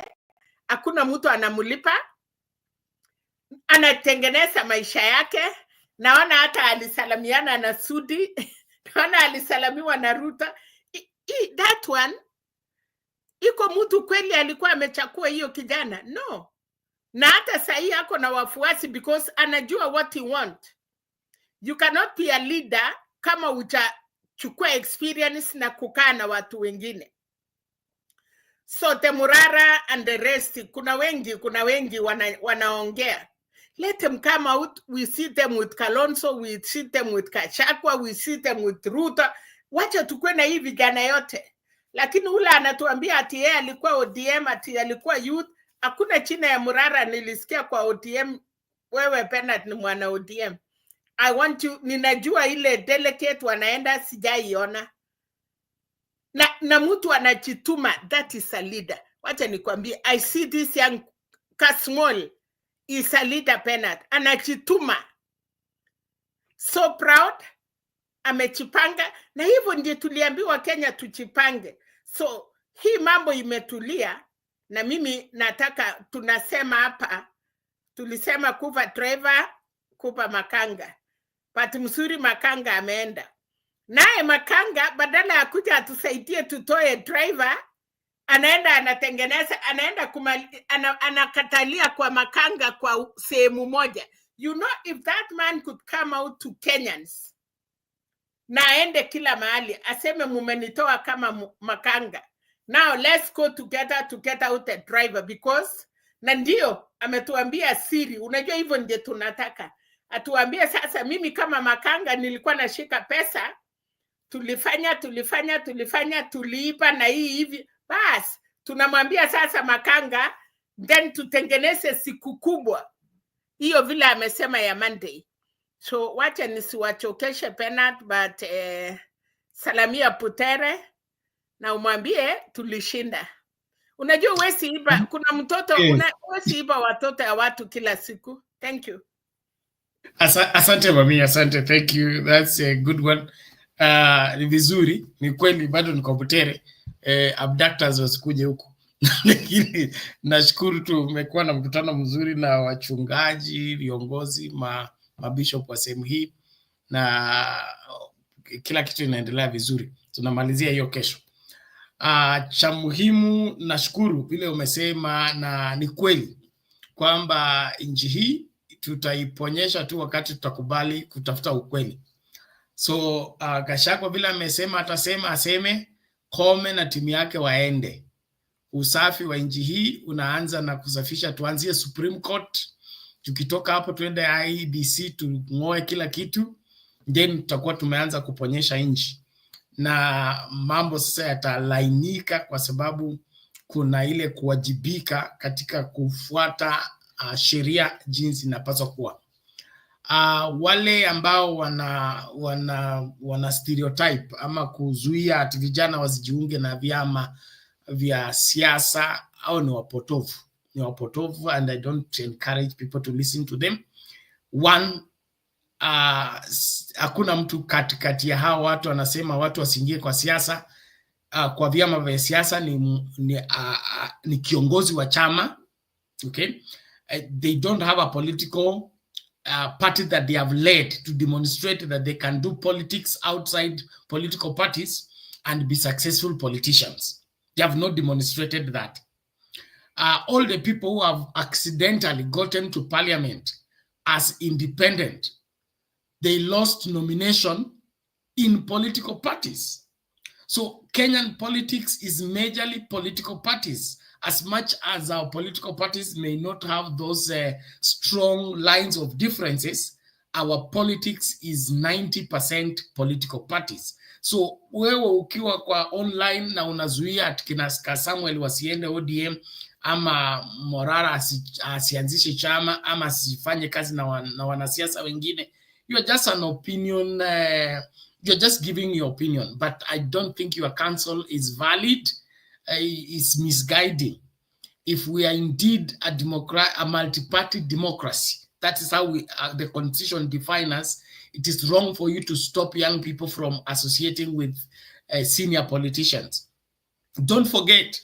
Hakuna mtu anamulipa. Anatengeneza maisha yake. Naona hata alisalamiana na Sudi. Naona alisalamiwa na Ruto. That one, iko mtu kweli alikuwa amechakua hiyo kijana? No. Na hata sahi ako na wafuasi because anajua what he want. You cannot be a leader kama hujachukua experience na kukaa na watu wengine. So Temurara and the rest, kuna wengi wanaongea. Let them come out. We see them with Kalonzo, we see them with Kachakwa, we see them with Ruto. Wacha tukue na hii vijana yote. Lakini ule anatuambia ati yeye alikuwa ODM, ati alikuwa youth. Hakuna china ya Murara nilisikia kwa ODM. Wewe Bernard ni mwana ODM. I want you, ninajua ile delegate wanaenda sijaiona. Na mtu anajituma, that is a leader. Wacha nikwambie, I see this young Kasmol is a leader Bernard. Anajituma. So proud. Amechipanga. Na hivyo ndiye tuliambiwa Kenya tuchipange. So hii mambo imetulia. Na mimi nataka tunasema hapa. Tulisema kuva driver, kupa makanga. Pati msuri makanga ameenda. Nae makanga badala ya kuja atusaidie tutoe driver, anaenda anatengeneza, anaenda anakatalia kwa makanga kwa sehemu moja. You know, if that man could come out to Kenyans na aende kila mahali aseme mumenitoa kama makanga, now let's go together to get out a driver, because na ndio ametuambia siri. Unajua hivyo ndio tunataka atuambie. Sasa mimi kama makanga nilikuwa nashika pesa, tulifanya tuliipa na hii hivi. Bas tunamwambia sasa makanga, then tutengeneze siku kubwa hiyo vile amesema ya Monday. So wacha nisiwachokeshe Bernard, but salamia Putere na umwambie tulishinda. Unajua uwezi iba, kuna mtoto, uwezi iba watoto ya watu kila siku. Thank you. Asante mami, asante, thank you, that's a good one. Ni vizuri, ni kweli bado niko Butere, abductors wasikuje huko. Lakini nashukuru tu umekuwa na mkutano mzuri na wachungaji, viongozi, mabishop wa sehemu hii, na kila kitu inaendelea vizuri. Tunamalizia hiyo kesho. Cha muhimu nashukuru vile umesema, na ni kweli kwamba nchi hii tutaiponyesha tu wakati tutakubali kutafuta ukweli. So Gachagua vile amesema aseme Kome na timu yake waende. Usafi wa nchi hii unaanza na kusafisha, tuanzie Supreme Court. Tukitoka hapo tuende IEBC tung'oe kila kitu, then tutakuwa tumeanza kuponyesha nchi. Na mambo sasa yatalainika kwa sababu kuna ile kuwajibika katika kufuata sheria jinsi inapaswa kuwa. Wale ambao wana stereotype ama kuzuia ati vijana wasijiunge na vyama vya siasa, au ni wapotovu, and I don't encourage people to listen to them. One, hakuna mtu katikati ya hao watu anasema watu wasiingie kwa siasa. Kwa vyama vya siasa ni kiongozi wa chama. Okay, they don't have a political party that they have led to demonstrate that they can do politics outside political parties and be successful politicians. They have not demonstrated that. All the people who have accidentally gotten to parliament as independent, they lost nomination in political parties. So Kenyan politics is majorly political parties. As much as our political parties may not have those strong lines of differences, our politics is 90% political parties. So wewe ukiwa kwa online na unazuia atikina Samuel wasiende ODM ama Morara asianzishe chama ama asifanye kazi na wanasiasa wengine, you are just an opinion, you're just giving your opinion, but I don't think your counsel is valid. It's misguiding. If we are indeed a multi-party democracy, that is how the constitution defines us, it is wrong for you to stop young people from associating with senior politicians. Don't forget,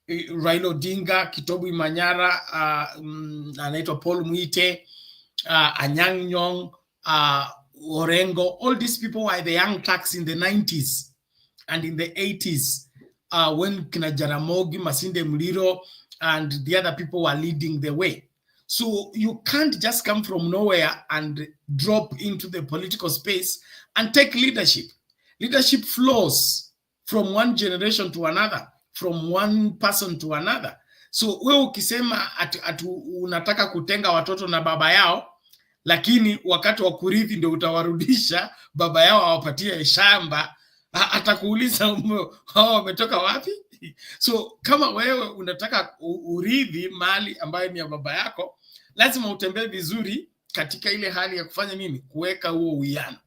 Raila Odinga, Kitobu Manyara, anaitwa Paul Mwite, Anyang' Nyong', Orengo, all these people were the young turks in the 90s and in the 80s when Kina Jaramogi, Masinde Muliro, and the other people were leading the way. So you can't just come from nowhere and drop into the political space and take leadership. Leadership flows from one generation to another, from one person to another. So wewe ukisema unataka kutenga watoto na baba yao, lakini wakati wa kurithi ndio utawarudisha baba yao awapatie shamba, atakuuliza hao wametoka wapi? So kama wewe unataka urithi mali ambayo ni ya baba yako, lazima utembee vizuri katika ile hali ya kufanya nini? Kuweka huo uwiano.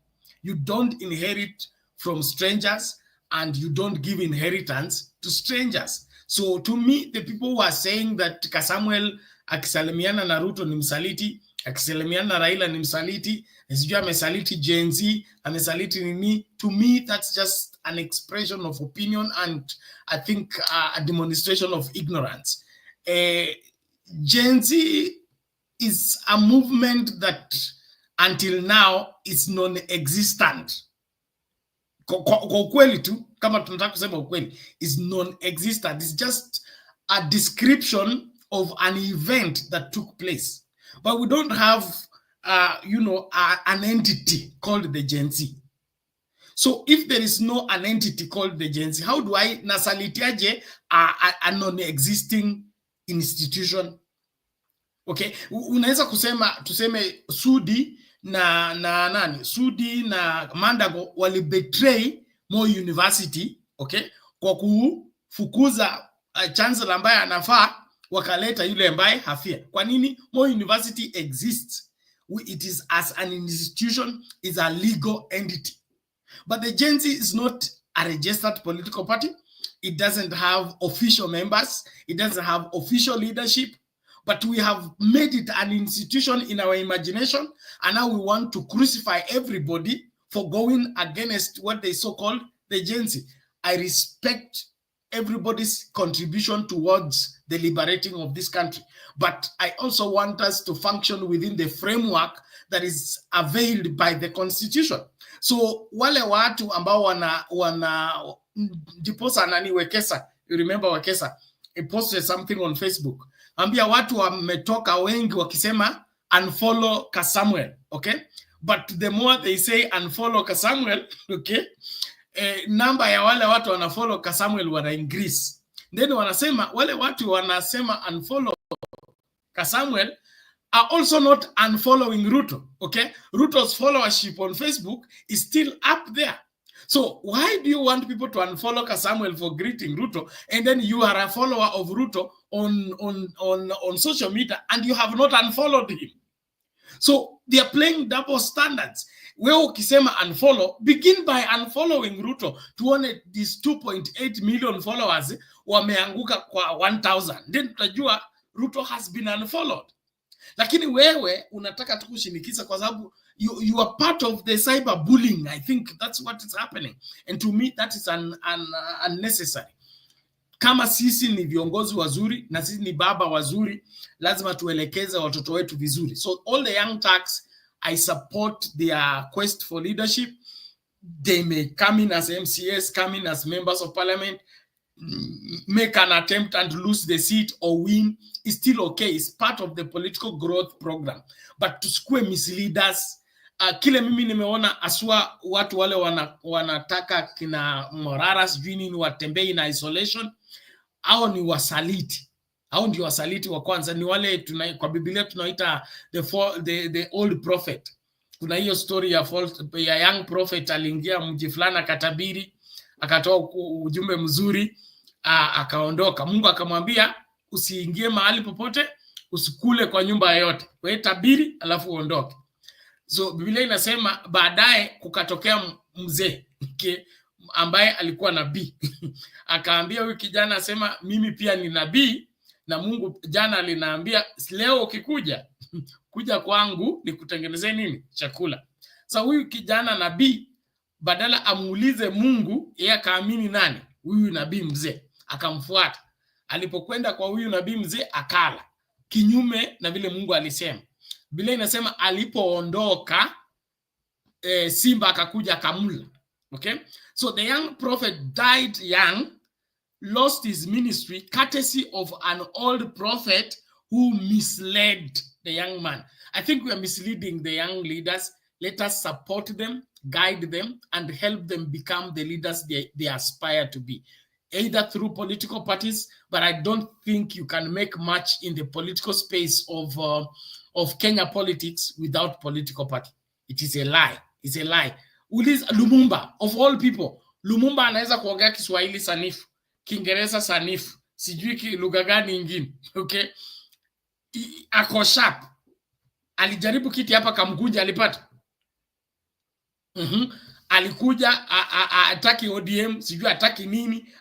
You don't inherit from strangers and you don't give inheritance to strangers. So to me, the people who are saying that Samuel akisalimiana na Ruto ni msaliti, akisalimiana na Raila ni msaliti, sijui amesaliti Gen Z, amesaliti nini, to me that's just an expression of opinion and I think a demonstration of ignorance. Gen Z is a movement that until now is non-existent. Kwa ukweli tu, kama tunataka kusema ukweli, is non-existent. It's just a description of an event that took place. But we don't have, an entity called the Gen Z. So if there is no an entity called the Gen Z, how do I nasalitiaje a non-existing institution? Okay, unaweza tuseme Sudi na nani? Sudi na Mandago wali betray Moi University, okay? Kwa kufukuza chancellor ambaye anafaa, wakaleta yule ambaye hafia. Kwa nini? Moi University exists. It is as an institution, is a legal entity. But the Gen Z is not a registered political party. It doesn't have official members. It doesn't have official leadership. But we have made it an institution in our imagination. And now we want to crucify everybody for going against what they so-called the Gen Z. I respect everybody's contribution towards the liberating of this country. But I also want us to function within the framework that is availed by the constitution. So wale watu ambao wana diposa nani Wekesa, you remember Wekesa, he posted something on Facebook. Ambia watu wametoka wengi wakisema unfollow Samuel, okay? But the more they say unfollow Samuel, okay? Namba ya wale watu wanafollow Samuel wana increase. Then wanasema wale watu wanasema unfollow Samuel are also not unfollowing Ruto, okay? Ruto's followership on Facebook is still up there. So why do you want people to unfollow Samuel for greeting Ruto, and then you are a follower of Ruto on social media and you have not unfollowed him? So they are playing double standards. Wewe ukisema unfollow, begin by unfollowing Ruto. Tuone these 2.8 million followers wameanguka kwa 1,000. Then tutajua Ruto has been unfollowed. Lakini wewe unataka tukushinikiza kwa sababu You are part of the cyberbullying. I think that's what is happening. And to me, that is unnecessary. Kama sisi ni viongozi wazuri na sisi ni baba wazuri, lazima tuelekeze watoto wetu vizuri. So all the young Turks, I support their quest for leadership. They may come in as MCS, come in as members of parliament, make an attempt and lose the seat or win. It's still okay. It's part of the political growth program. But to square misleaders, kile mimi nimeona aswa watu wale wanataka kina Morara sijui nini watembei na isolation, hao ni wasaliti. Hao ndio wasaliti wa kwanza, ni wale kwa Biblia tunaita the old prophet. Kuna hiyo story ya young prophet aliingia mji fulani akatabiri, akatoa ujumbe mzuri, akaondoka. Mungu akamwambia usiingie mahali popote, usikule kwa nyumba yoyote. Wewe tabiri alafu uondoke. So Biblia inasema baadaye kukatokea mzee ambaye alikuwa nabii. Akaambia huyu kijana, asema mimi pia ni nabii na Mungu jana alinaambia leo ukikuja kuja kwangu nikutengenezee nini? Chakula. So huyu kijana nabii badala amuulize Mungu, yeye akaamini nani? Huyu nabii mzee. Akamfuata. Alipokwenda kwa huyu nabii mzee akala kinyume na vile Mungu alisema. Biblia inasema alipoondoka simba akakuja akamula. Okay? So the young prophet died young, lost his ministry courtesy of an old prophet who misled the young man. I think we are misleading the young leaders. Let us support them, guide them, and help them become the leaders they aspire to be. Either through political parties, but I don't think you can make much in the political space of Kenya politics without political party. It is a lie. It's a lie. Uliza Lumumba, of all people, Lumumba anaweza kuongea Kiswahili sanifu, Kiingereza sanifu, sijui lugha gani nyingine, okay? Ako sharp. Alijaribu kiti hapa Kamkunja alipata. Alikuja ataki ODM, sijui ataki nini,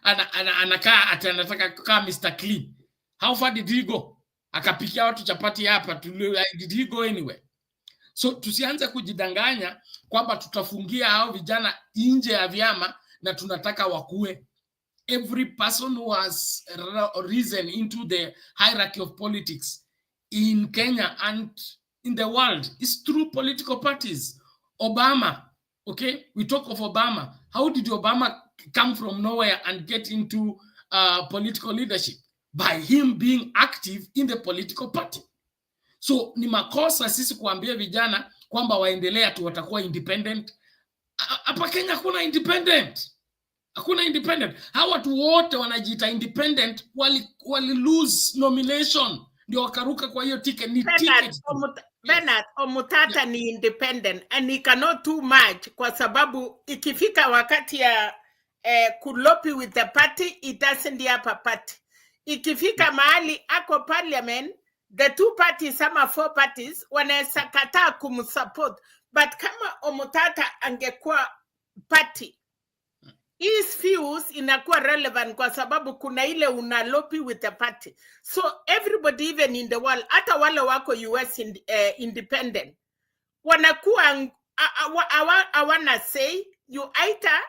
anakaa anataka kukaa Mr. Clean. How far did he go? Akapikia watu chapati hapa, did he go anywhere? So tusianze kujidanganya kwamba tutafungia hao vijana nje ya vyama na tunataka wakue. Every person who has risen into the hierarchy of politics in Kenya and in the world is through political parties. Obama, okay? We talk of Obama. How did Obama come from nowhere and get into political leadership? By him being active in the political party. So ni makosa sisi kuambia vijana kwamba waendelea tu watakuwa independent. Hapa Kenya hakuna independent. Hakuna independent. Hawa watu wote wanajiita independent wali lose nomination ndio wakaruka kwa hiyo ticket. Ni ticket. Bernard Omutata ni independent and he cannot do much kwa sababu ikifika wakati ya kulopi with the party, it doesn't have a party. Ikifika mahali ako parliament, the two parties ama four parties wanaweza kataa kumsupport, but kama Omutata angekuwa party, his views inakuwa relevant kwa sababu kuna ile unalopi with the party. So everybody even in the world, hata wale wako US independent, wanakuwa hawana say. You either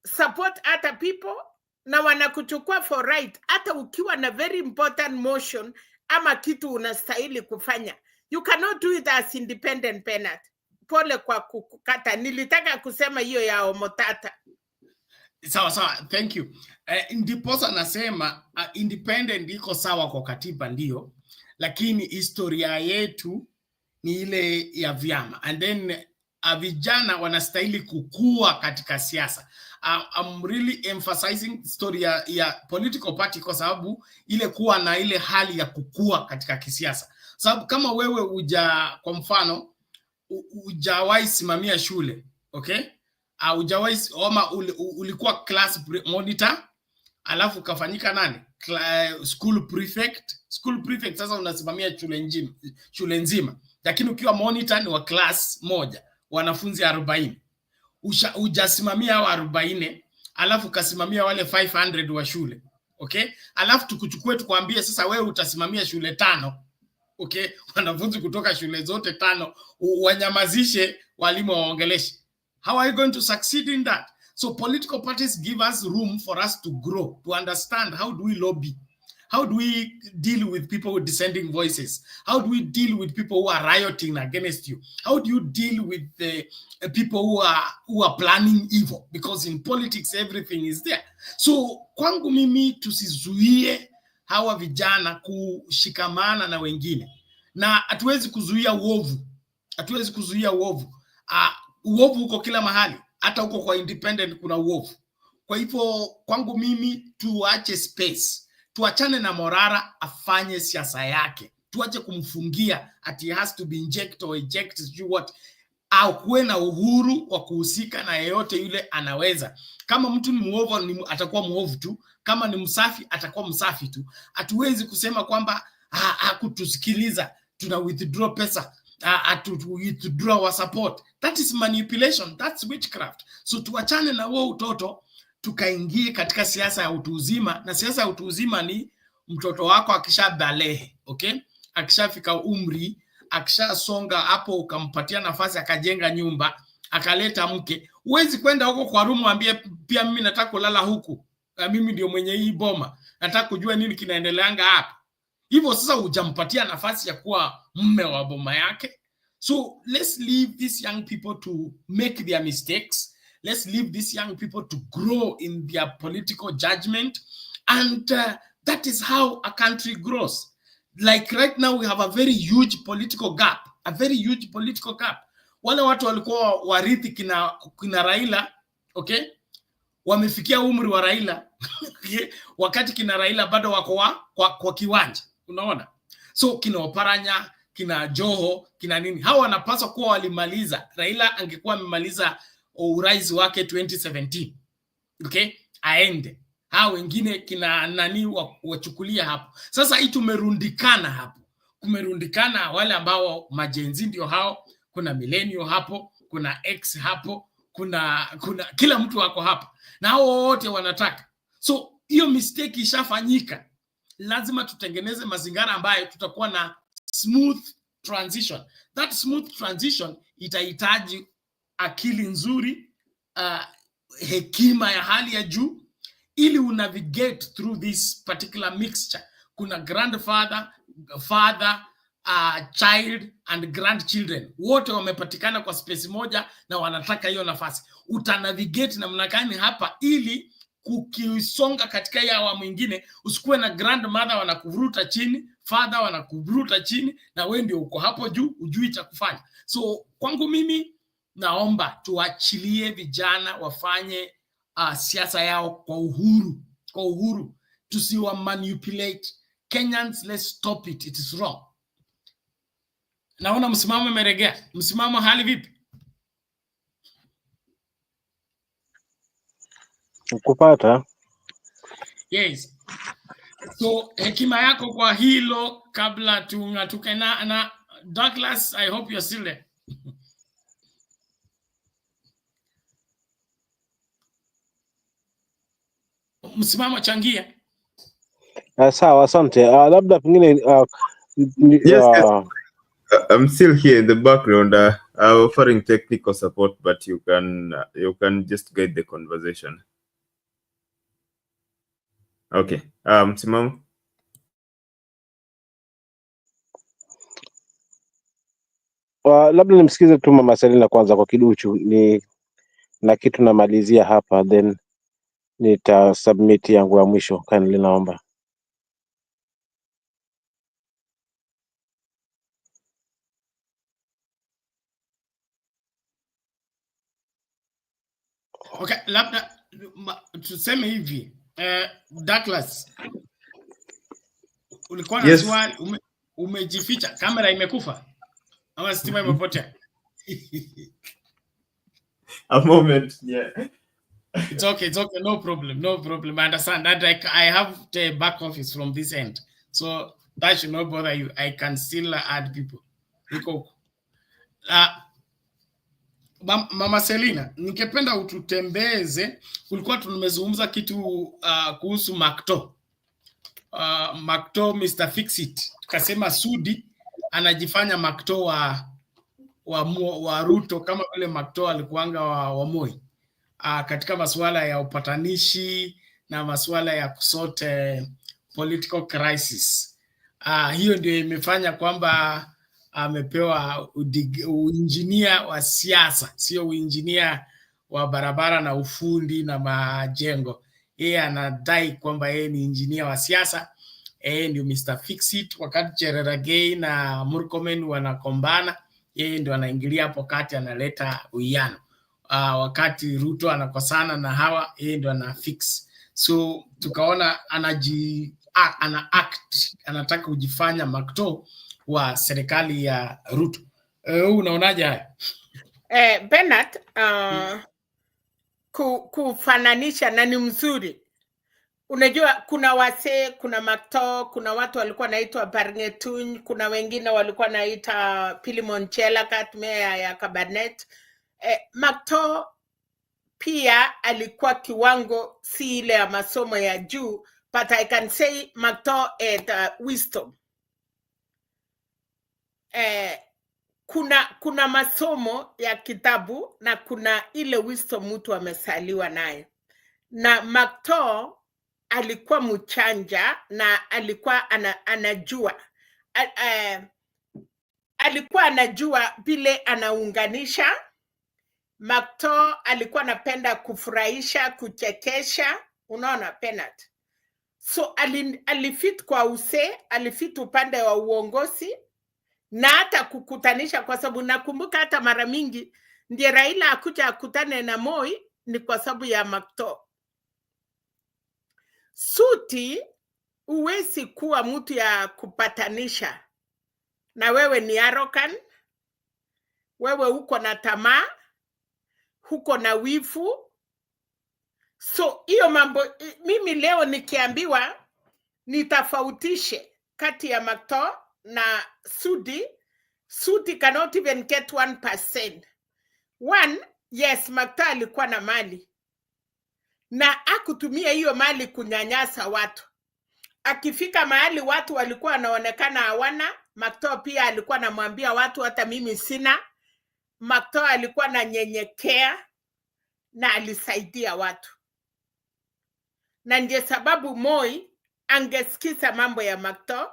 support other people na wanakuchukua for right, hata ukiwa na very important motion ama kitu unastahili kufanya. You cannot do it as independent Bernard. Pole kwa kukata. Nilitaka kusema hiyo ya Omutata. Sawa, thank you. Ndiposa nasema independent iko sawa kwa katiba ndio, lakini historia yetu ni ile ya vyama. And then vijana wanastahili kukua katika siasa. I'm really emphasizing story ya political party kwa sababu ile kuwa na ile hali ya kukua katika kisiasa. Sababu kama wewe kwa mfano hujawahi simamia shule, okay? Hujawahi ama ulikuwa class monitor alafu kafanyika nani? School prefect. School prefect sasa unasimamia shule nzima. Lakini ukiwa monitor ni wa class moja, wanafunzi 40. Hujasimamia hao 40 alafu kasimamia wale 500 wa shule. Okay? Alafu tukuchukue tukwambie sasa wewe utasimamia shule 5. Okay, wanafunzi kutoka shule zote 5 wanyamazishe, walimu waongeleshe. How are you going to succeed in that? So political parties give us room for us to grow, to understand how do we lobby, how do we deal with people with dissenting voices, how do we deal with people who are rioting against you, how do you deal with the people who are planning evil, because in politics everything is there. So kwangu mimi tusizuie hawa vijana kushikamana na wengine, na hatuwezi kuzuia uovu, hatuwezi kuzuia uovu. Uovu uko kila mahali, hata uko kwa independent kuna uovu. Kwa hivyo kwangu mimi tuache space, tuachane na Morara afanye siasa yake, tuache kumfungia ati has to be inject or eject what, au kuwe na uhuru wa kuhusika na yeyote yule anaweza. Kama mtu ni muovu atakuwa muovu tu, kama ni msafi atakuwa msafi tu. Hatuwezi kusema kwamba hakutusikiliza tuna withdraw pesa, withdraw our support. That is manipulation, that's witchcraft. So tuachane na huo utoto, tukaingie katika siasa ya utu uzima. Na siasa ya utu uzima ni mtoto wako akishabalehe, okay? Akishafika umri, akishasonga hapo, ukampatia nafasi akajenga nyumba, akaleta mke. Huwezi kwenda huko kwa room mwambie pia mimi nataka kulala huku, mimi ndio mwenye hii boma, nataka kujua nini kinaendeleanga hapa. Hivyo sasa hujampatia nafasi ya kuwa mume wa boma yake. So let's leave these young people to make their mistakes. Let's leave these young people to grow in their political judgment. And that is how a country grows. Like right now we have a very huge political gap. A very huge political gap. Wale watu walikuwa warithi kina Raila, okay? Wamefikia umri wa Raila. Wakati kina Raila bado wako kwa kiwanja. Unaona? So kina Oparanya, kina Joho, kina nini, hawa wanapaswa kuwa walimaliza. Raila angekuwa amemaliza urais wake 2017, okay, aende. Hao wengine kina nani wachukulia hapo. Sasa hii tumerundikana hapo, kumerundikana wale ambao majenzi ndio hao, kuna millennial hapo, kuna X hapo, kuna kila mtu wako hapo, na hao wote wanataka. So hiyo mistake ishafanyika. Lazima tutengeneze mazingira ambayo tutakuwa na smooth transition. That smooth transition itahitaji akili nzuri, hekima ya hali ya juu, ili unavigate through this particular mixture. Kuna grandfather, father, child and grandchildren. Wote wamepatikana kwa space moja na wanataka hiyo nafasi. Utanavigate namna gani hapa ili kukisonga katika ya awamu mwingine, usikuwe na grandmother wanakuvuruta chini, father wanakuvuruta chini, na wewe ndio uko hapo juu, ujui cha kufanya. So kwangu mimi naomba tuachilie vijana wafanye siasa yao kwa uhuru, kwa uhuru. Tusiwa manipulate. Kenyans, let's stop it. It is wrong. Naona msimamo umeregea. Msimamo hali vipi? Kupata. Yes. So hekima yako kwa hilo kabla tungatuke na Douglas, I hope you're still there. Msimamo changia. Sawa, asante. Labda pengine yes. I'm still here in the background, offering technical support, but you can just guide the conversation. Okay. Simam. Labda nimsikize tu Mama Selina kwanza kwa kiduchu, na kitu namalizia hapa, then nita submit yangu ya mwisho. Kindly naomba. Okay, labda tuseme hivi, Douglas, ulikuwa na swali, umejificha, kamera imekufa ama stima imepotea? A moment, yeah. It's okay, no problem. I understand that. I have the back office from this end, so that should not bother you. I can still add people. Mama Selina, ningependa ututembeze. Kulikuwa tumezungumza kitu kuhusu Makto, Mr. Fixit. Tukasema Sudi anajifanya makto wa Ruto kama vile makto alikuanga wa Moi katika masuala ya upatanishi na masuala ya kusote political crisis. Hiyo ndio imefanya kwamba amepewa uinjinia wa siasa, sio uinjinia wa barabara na ufundi na majengo. Yeye anadai kwamba yeye ni injinia wa siasa. Yeye ndio Mr. Fix-It. Wakati Cherargei na Murkomen wanakombana, yeye ndio anaingilia hapo kati, analeta uwiano. Wakati Ruto anakosana na hawa, yeye ndio ana fix. So tukaona anataka kujifanya makto wa serikali ya Ruto. Unaonaje haya? Bernard, kufananisha na ni mzuri. Unajua kuna wasee, kuna makto, kuna watu walikuwa naitwa Barngetuny, kuna wengine walikuwa naita Pilimon Chelagat, meya ya Kabarnet. Makto pia alikuwa kiwango si ile ya masomo ya juu, but I can say makto at wisdom. Kuna masomo ya kitabu na kuna ile wisdom mtu amesaliwa nayo. Na makto alikuwa mchanja na alikuwa anajua. Alikuwa anajua vile anaunganisha. Makto alikuwa anapenda kufurahisha, kuchekesha, unaona Bernard. So alifit kwa alifit upande wa uongozi na hata kukutanisha, kwa sababu nakumbuka hata mara mingi ndiye Raila akuja akutane na Moi ni kwa sababu ya makto. Sudi uwezi kuwa mtu ya kupatanisha na wewe ni arrogant, wewe uko na tamaa, huko na wivu. So hiyo mambo, mimi leo nikiambiwa nitofautishe kati ya makto na Sudi cannot even get 1%. Yes, makto alikuwa na mali na akutumia hiyo mali kunyanyasa watu. Akifika mahali watu walikuwa wanaonekana hawana, makto pia alikuwa anamwambia watu hata mimi sina. Makto alikuwa ananyenyekea na alisaidia watu. Na ndiye sababu Moi angesikiza mambo ya makto,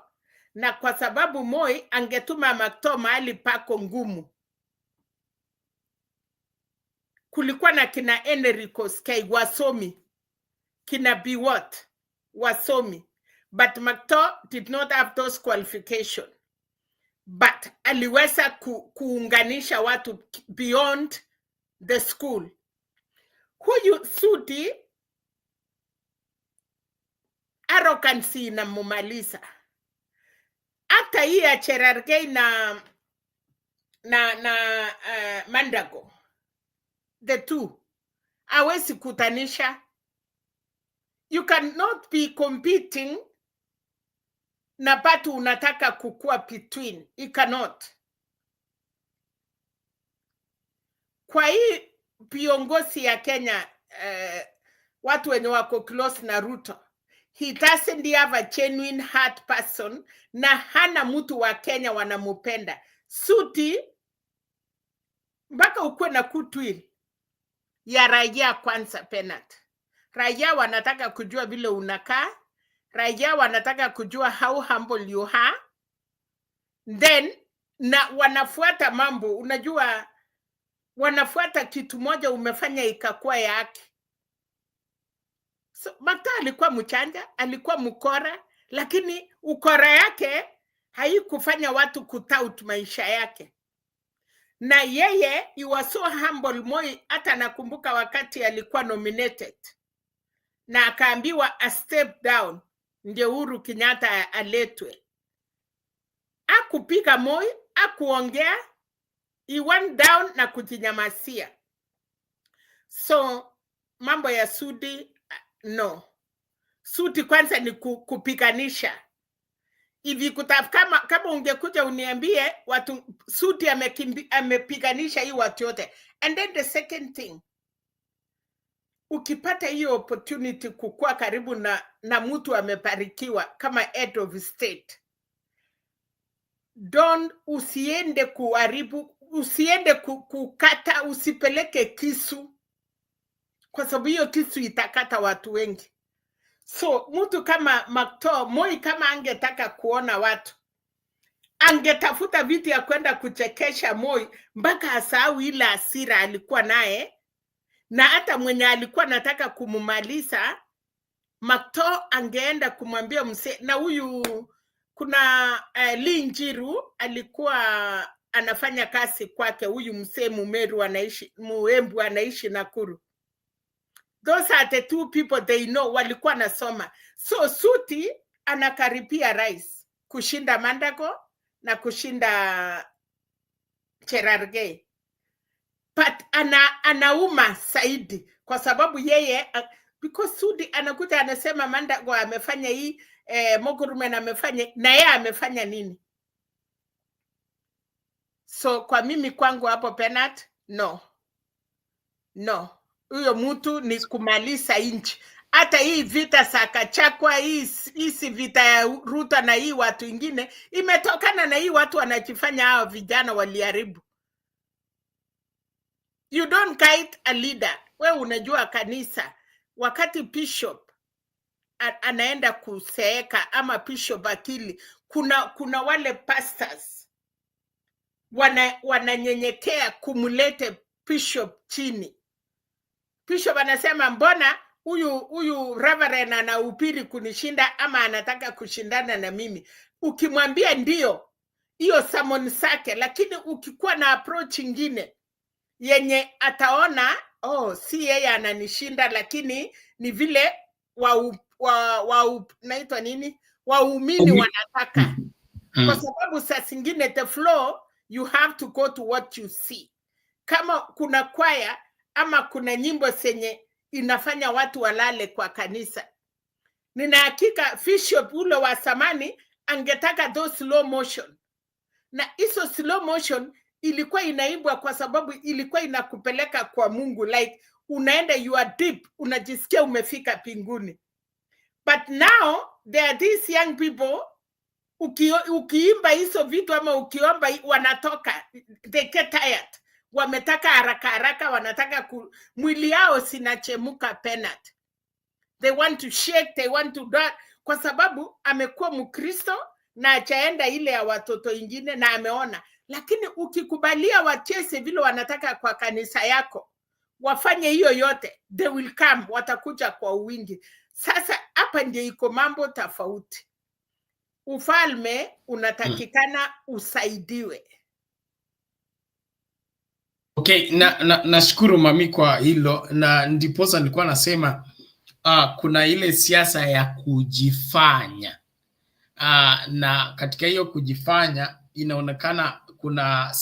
na kwa sababu Moi angetuma makto mahali pako ngumu. Kulikuwa na kina Enrico Skei wasomi, kina Biwott wasomi, but makto did not have those qualifications. But aliweza kuunganisha watu beyond the school. Huyu Sudi arrogance na mumaliza. Hata hii ya Cherargei na Mandago, the two hawezi kutanisha. You cannot be competing na batu unataka kukua between. You cannot. Kwa hii viongozi ya Kenya, watu wenye wako close na Ruto, he doesn't have a genuine heart person na hana mtu wa Kenya wanamupenda. Sudi mpaka ukuwe na kutwil ya raia kwanza Bernard. Raia wanataka kujua vile unakaa. Raia wanataka kujua how humble you are. Then na wanafuata mambo, unajua wanafuata kitu moja umefanya ikakuwa yake. So makto alikuwa mchanja, alikuwa mkora, lakini ukora yake haikufanya watu kutout maisha yake. Na yeye, he was so humble. Moi hata nakumbuka wakati alikuwa nominated na akaambiwa a step down ndio Uhuru Kenyatta aletwe. Akupiga Moi, akuongea, he went down na kujinyamasia. So mambo ya Sudi no. Sudi kwanza ni kupiganisha. Hivi kama ungekuja uniambie watu Sudi amepiganisha hii watu yote. And then the second thing, ukipata hiyo opportunity kukua karibu na mtu amebarikiwa kama head of state, usiende kuharibu, usiende kukata, usipeleke kisu, kwa sababu hiyo kisu itakata watu wengi. So mtu kama Moi kama angetaka kuona watu, angetafuta vitu ya kwenda kuchekesha Moi mpaka asahau ile hasira alikuwa naye, na hata mwenye alikuwa nataka kumumaliza angeenda kumwambia mse. Na huyu kuna Linjiru alikuwa anafanya kazi kwake, huyu mse Muembu anaishi Nakuru. Those are the two people they know, walikuwa nasoma. So Sudi anakaribia rais kushinda Mandago na kushinda Cherargei. But anauma Saidi kwa sababu yeye, because Sudi anakuja anasema Mandago amefanya hii, Mugurumen amefanya, na yeye amefanya nini? So kwa mimi kwangu hapo Penat, no. Huyo mtu ni kumaliza nchi. Hata hii vita Sakachakwa, hii vita ya Ruto na hii watu wengine imetokana na hii watu wanajifanya hao vijana waliharibu. You don't guide a leader. We unajua kanisa, wakati bishop anaenda kuseeka ama bishop akili, kuna wale pastors wananyenyekea kumulete bishop chini. Bishop anasema mbona huyu reverend anahubiri kunishinda ama anataka kushindana na mimi? Ukimwambia ndio, hiyo summon sake, lakini ukikuwa na approach nyingine yenye ataona si yeye ananishinda, lakini ni vile naitwa nini, waumini wanataka. Kwa sababu saa zingine the flow, you have to go to what you see. Kama kuna kwaya ama kuna nyimbo zenye inafanya watu walale kwa kanisa, nina hakika bishop ule wa samani angetaka those slow motion, na hizo slow motion ilikuwa inaimbwa kwa sababu ilikuwa inakupeleka kwa Mungu, like unaenda, you are deep, unajisikia umefika pinguni. But now there are these young people, ukiimba hizo vitu ama ukiomba, wanatoka, they get tired, wametaka haraka, wanataka mwili yao sinachemuka Penat. They want to shake, they want to do, kwa sababu amekuwa Mkristo na achaenda ile ya watoto wengine na ameona. Lakini ukikubalia wacheze vile wanataka kwa kanisa yako, wafanye hiyo yote, they will come, watakuja kwa wingi. Sasa hapa ndio iko mambo tofauti. Ufalme unatakikana usaidiwe. Okay, nashukuru mami kwa hilo, na ndiposa nilikuwa nasema kuna ile siasa ya kujifanya, na katika hiyo kujifanya inaonekana kuna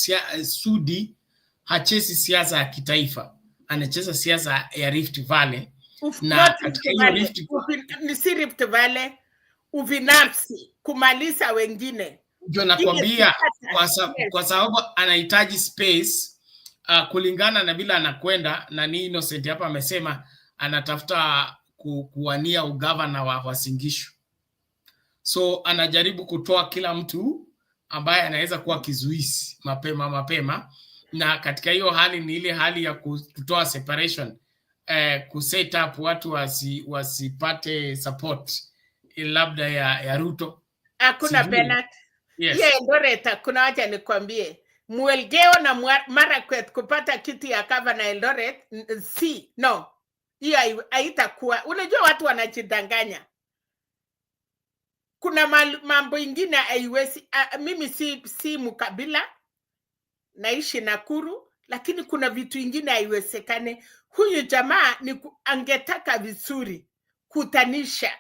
Sudi hachezi siasa ya kitaifa, anacheza siasa ya Rift Valley. Na katika hiyo Rift Valley uvinafsi, kumaliza wengine. Ndio nakwambia, kwa sababu anahitaji space, kulingana na vile anakwenda, na ni Innocent hapa amesema anatafuta kuwania ugavana wa Uasin Gishu. So anajaribu kutoa kila mtu ambaye anaweza kuwa kizuizi mapema, na katika hiyo hali ni ile hali ya kutoa separation, kuset up watu wasipate support labda ya Ruto. Hakuna Penat. Yes. Eldoret kuna wacha nikwambie, Mwelgeo na Marakwet kupata kiti ya governor Eldoret, hiyo haitakuwa. Unajua watu wanajidanganya. Kuna mambo ingine haiwezi. Mimi si mkabila, naishi Nakuru, lakini kuna vitu ingine haiwezekane. Huyu jamaa angetaka vizuri kutanisha,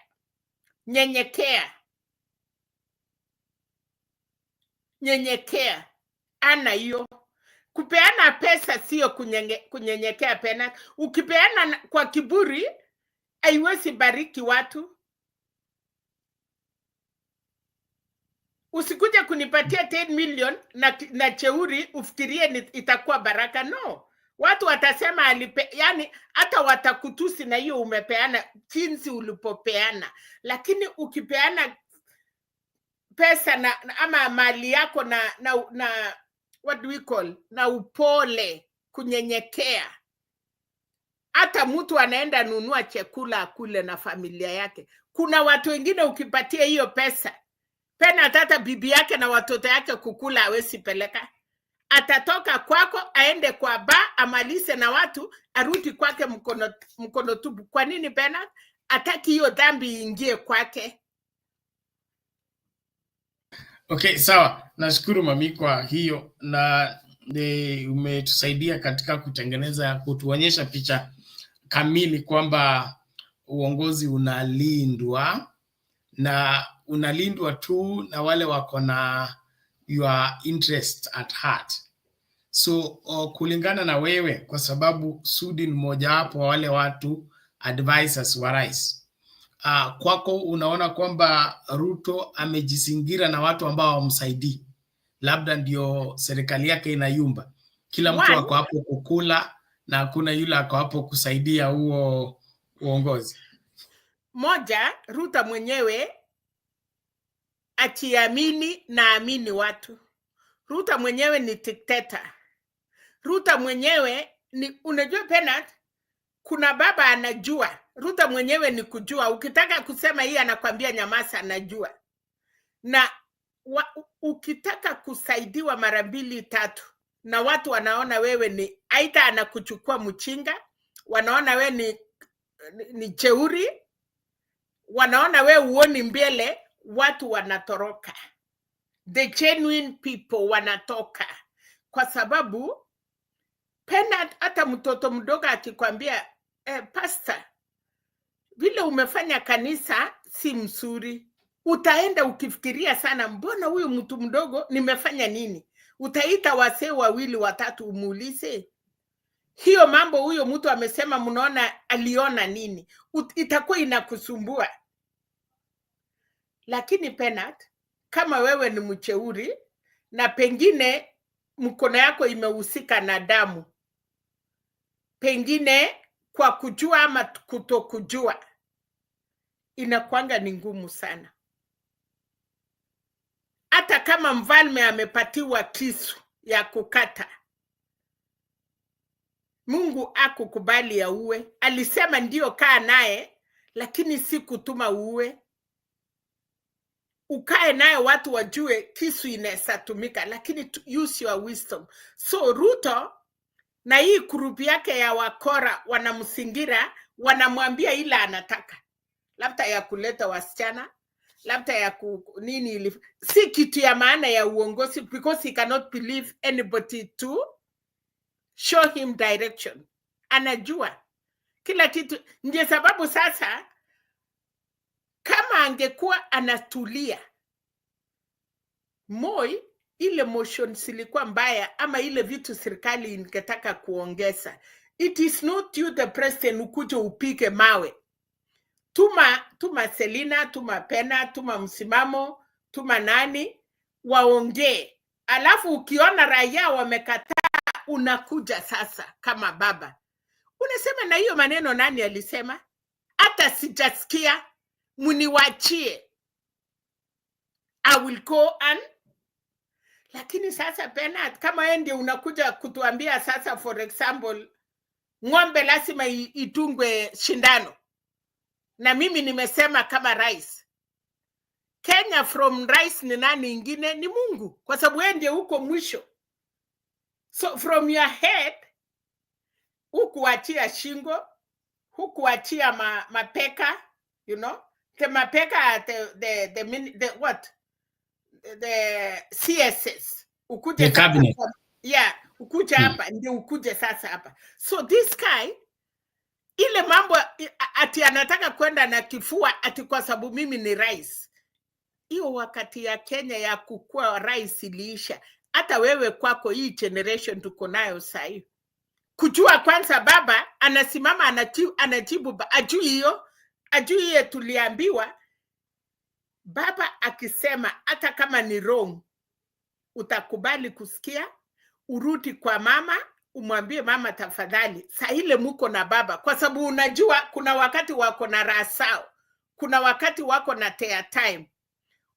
nyenyekea, ana hiyo. Kupeana pesa sio kunyenyekea Penat. Ukipeana kwa kiburi haiwezi bariki watu. Usikuje kunipatia 10 million na cheuri ufikirie itakuwa baraka. No. Watu watasema yani hata watakutusi na hiyo umepeana jinsi ulipopeana. Lakini ukipeana pesa ama mali yako na what do we call, na upole, kunyenyekea. Hata mtu anaenda nunua chakula akule na familia yake. Kuna watu wengine ukipatia hiyo pesa, hata bibi yake na watoto yake kukula hawezi peleka. Atatoka kwako aende kwa ba, amalize na watu, arudi kwake mkono tupu. Kwa nini Bernard? Ataki hiyo dhambi iingie kwake. Okay, sawa. Nashukuru mami kwa hiyo, na umetusaidia katika kutuonyesha picha kamili kwamba uongozi unalindwa, na unalindwa tu na wale wako na your interest at heart. So kulingana na wewe, kwa sababu Sudi ni mmoja wapo wa wale watu advisors wa rais, kwako unaona kwamba Ruto amejizingira na watu ambao wamsaidii, labda ndio serikali yake inayumba, kila mtu ako hapo kukula na hakuna yule ako hapo kusaidia huo uongozi? Moja, Ruto mwenyewe atiamini na amini watu. Ruto mwenyewe ni dictator. Ruto mwenyewe ni, unajua Bernard, kuna baba anajua. Ruto mwenyewe ni kujua. Ukitaka kusema hii anakwambia nyamaza, anajua. Na ukitaka kusaidiwa mara 2 3 na watu wanaona wewe ni aidha anakuchukua mchinga, wanaona wewe ni jeuri, wanaona wewe uoni mbele, watu wanatoroka. The genuine people wanatoka. Kwa sababu Bernard, hata mtoto mdogo akikwambia pastor, vile umefanya kanisa si mzuri, utaenda ukifikiria sana, mbona huyu mtu mdogo nimefanya nini? Utaita wasee 2 3 umuulize hiyo mambo huyo mtu amesema, mnaona aliona nini? Itakuwa inakusumbua. Lakini Bernard, kama wewe ni mcheuri na pengine mkono yako imehusika na damu, pengine kwa kujua ama kutokujua, inakuanga ni ngumu sana. Hata kama mfalme amepatiwa kisu ya kukata, Mungu akukubali ya uwe. Alisema ndio kaa naye, lakini si kutuma uwe. Ukae naye watu wajue kisu inaweza tumika, lakini use your wisdom. So Ruto na hii grupu yake ya wakora wanamsingira, wanamwambia ila anataka. Labda ya kuleta wasichana, labda ya nini, si kitu ya maana ya uongozi, because he cannot believe anybody to show him direction. Anajua kila kitu. Ndiyo sababu sasa, kama angekuwa anatulia, Moi, ile motion silikuwa mbaya, ama ile vitu serikali ingetaka kuongeza, it is not you the president ukuje upike mawe. Tuma Selina, tuma Pena, tuma Msimamo, tuma nani, waongee. Alafu ukiona raia wamekataa, unakuja sasa kama baba, unasema na hiyo maneno nani alisema? Hata sijasikia, muniwachie, I will go on. Lakini sasa Bernard, kama wewe ndio unakuja kutuambia sasa, for example, ng'ombe lazima itungwe shindano, na mimi nimesema kama rais, Kenya from rais ni nani ingine? Ni Mungu, kwa sababu wewe ndio uko mwisho. So from your head, hukuachia shingo, hukuachia mapeka, you know, the mapeka, the what? The CSS. Ukuje the cabinet. Yeah, ukuje hapa, ndio ukuje sasa hapa. So this guy, ile mambo ati anataka kwenda na kifua ati kwa sababu mimi ni rais. Hiyo wakati ya Kenya ya kukua rais iliisha. Hata wewe kwako hii generation tuko nayo sasa. Kujua kwanza baba anasimama anajibu ajui hiyo, ajui tuliambiwa. Baba akisema hata kama ni wrong, utakubali kusikia, urudi kwa mama, umwambie mama tafadhali, saa ile muko na baba. Kwa sababu unajua kuna wakati wako na rasao, kuna wakati wako na tea time.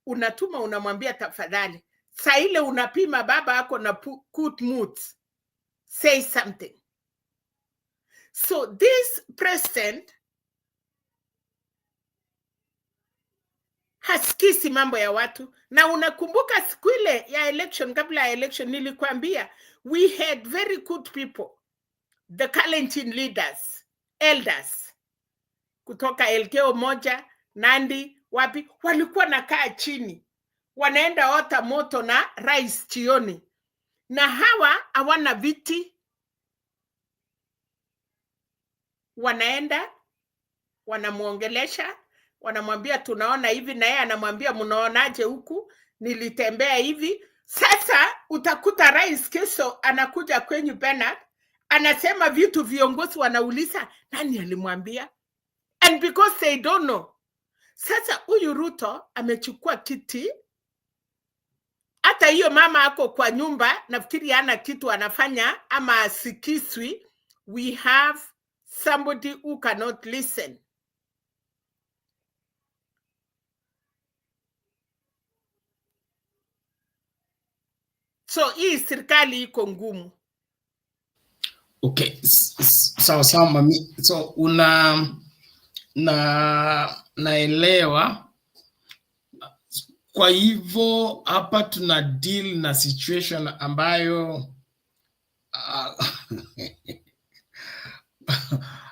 unatuma unamwambia tafadhali. Saa ile unapima baba ako na good mood. Say something. So this president hasikisi mambo ya watu. Na unakumbuka siku ile ya election, kabla ya election nilikwambia, we had very good people, the Kalenjin leaders, elders, kutoka Elgeyo moja, Nandi, wapi, walikuwa nakaa chini, wanaenda ota moto na rais jioni, na hawa hawana viti, wanaenda wanamuongelesha, wanamwambia tunaona hivi, na yeye anamwambia mnaonaje huku, nilitembea hivi. Sasa utakuta rais kesho anakuja kwenye Bernard, anasema vitu viongozi wanauliza nani alimwambia, and because they don't know. Sasa huyu Ruto amechukua kiti, hata hiyo mama ako kwa nyumba, nafikiri hana kitu anafanya ama asikiswi. We have somebody who cannot listen. So hii serikali iko ngumu. Okay, sawa mami. So naelewa. Kwa hivyo hapa tuna deal na situation ambayo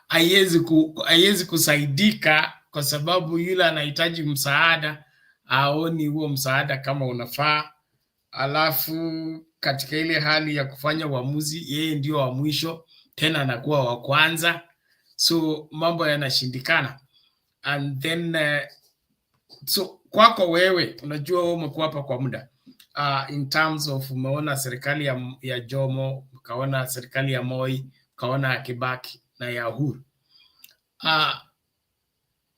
haiwezi kusaidika, kwa sababu yule anahitaji msaada aoni huo msaada kama unafaa. Alafu katika ile hali ya kufanya uamuzi, yeye ndio wa mwisho, tena anakuwa wa kwanza, so mambo yanashindikana. And then so kwako wewe, unajua wewe umekuwa hapa kwa muda, in terms of umeona serikali ya Jomo, ukaona serikali ya Moi, ukaona ya Kibaki na ya Uhuru.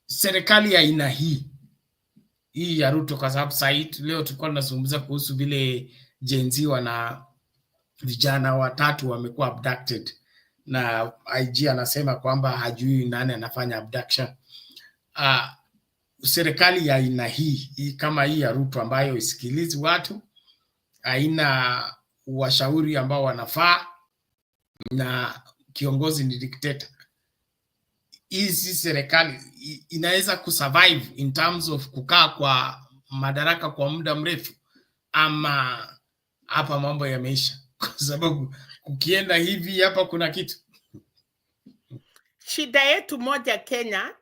Serikali ya aina hii ya Ruto, kwa sababu site leo tulikuwa tunazungumza kuhusu vile Gen Z na vijana watatu wamekuwa abducted, na IG anasema kwamba hajui nani anafanya abduction. Serikali ya aina hii kama hii ya Ruto, ambayo isikilizi watu, haina washauri ambao wanafaa, na kiongozi ni dictator, hizi serikali inaweza kusurvive in terms of kukaa kwa madaraka kwa muda mrefu, ama hapa mambo yameisha? Kwa sababu kukienda hivi hapa kuna kitu. Shida yetu moja Kenya,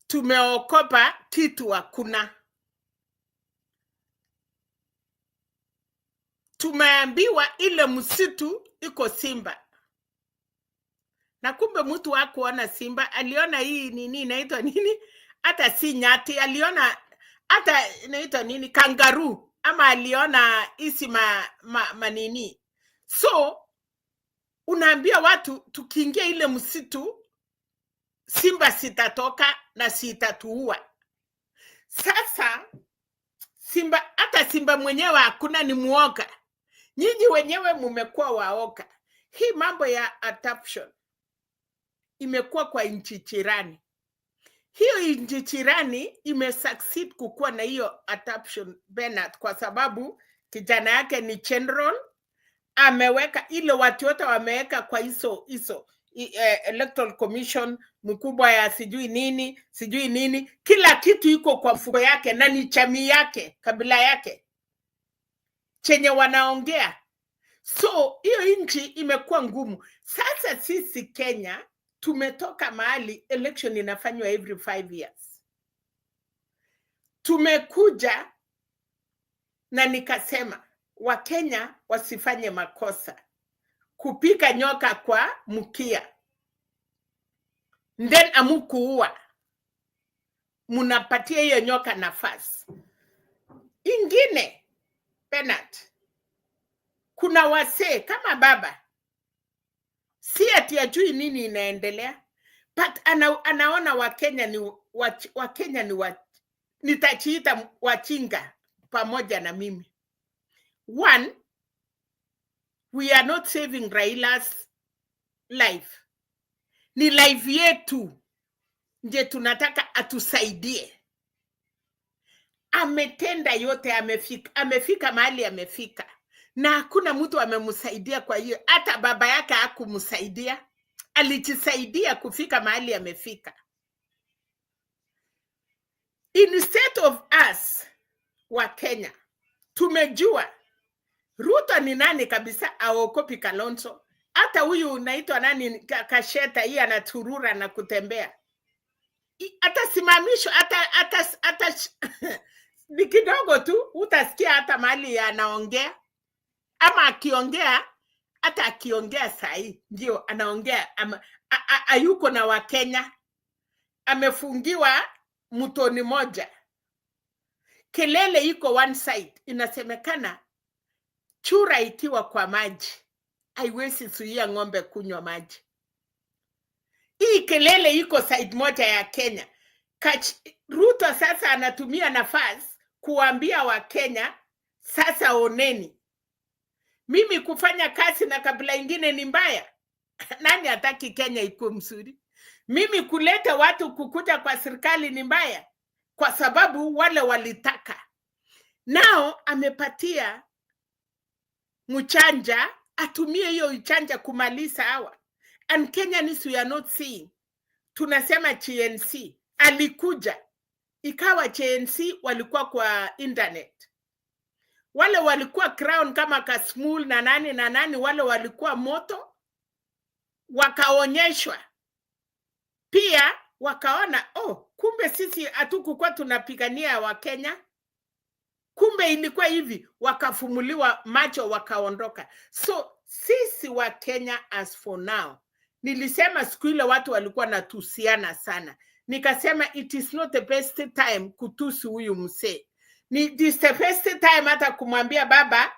tumeokopa kitu hakuna. Tumeambiwa ile msitu iko simba, na kumbe mtu hakuona simba, aliona hii nini inaitwa nini, hata si nyati, aliona hata inaitwa nini, kangaroo, ama aliona isi manini. So unaambia watu tukiingia ile msitu simba sitatoka na sitatuua. Sasa simba, hata simba mwenyewe hakuna, ni muoga. Nyinyi wenyewe mumekuwa waoga. Hii mambo ya adoption imekuwa kwa nchi jirani. Hiyo nchi jirani imesucceed kukuwa na hiyo adoption Bernard, kwa sababu kijana yake ni general, ameweka ile watu wote wameweka kwa hizo electoral commission mkubwa ya sijui nini, kila kitu iko kwa mfuko yake, na ni chama yake, kabila yake chenye wanaongea. So hiyo nchi imekuwa ngumu. Sasa sisi Kenya tumetoka mahali election inafanywa every 5 years. Tumekuja na nikasema Wakenya wasifanye makosa kupika nyoka kwa mkia, then amukuua, munapatia hiyo nyoka nafasi ingine. Bernard, kuna wasee kama baba, si ati ajui nini inaendelea, but anaona Wakenya ni nitachiita wachinga pamoja na mimi. One, we are not saving Raila's life. Ni life yetu nje tunataka atusaidie. ametenda yote, amefika mahali amefika, na hakuna mtu amemsaidia. Kwa hiyo hata baba yake hakumsaidia, alijisaidia kufika mahali amefika. Instead of us wa Kenya tumejua Ruto ni nani kabisa, aokopi Kalonzo. Hata huyu unaitwa nani Kasheta, hii anaturura na kutembea, atasimamishwa hata ni kidogo tu, utasikia hata mahali anaongea, ama akiongea, hata akiongea sahi ndio anaongea ayuko na Wakenya, amefungiwa mtoni moja, kelele iko one side. Inasemekana chura ikiwa kwa maji haiwezi zuia ng'ombe kunywa maji. Hii kelele iko side moja ya Kenya. Ruto sasa anatumia nafasi kuambia Wakenya, sasa oneni, mimi kufanya kazi na kabila ingine ni mbaya. Nani hataki Kenya ikuwe mzuri? Mimi kuleta watu kukuja kwa serikali ni mbaya, kwa sababu wale walitaka. Nao amepatia mchanja, atumie hiyo mchanja kumaliza hawa. And Kenyans we are not seeing. Tunasema GNC alikuja, ikawa GNC walikuwa kwa internet, wale walikuwa crown kama Kasmul na nani wale walikuwa moto, wakaonyeshwa pia, wakaona kumbe sisi hatukukuwa tunapigania wa Kenya, kumbe ilikuwa hivi, wakafumuliwa macho, wakaondoka. So sisi wa Kenya as for now, nilisema siku ile watu walikuwa natusiana sana, nikasema it is not the best time kutusi huyu msee. This the best time hata kumwambia baba,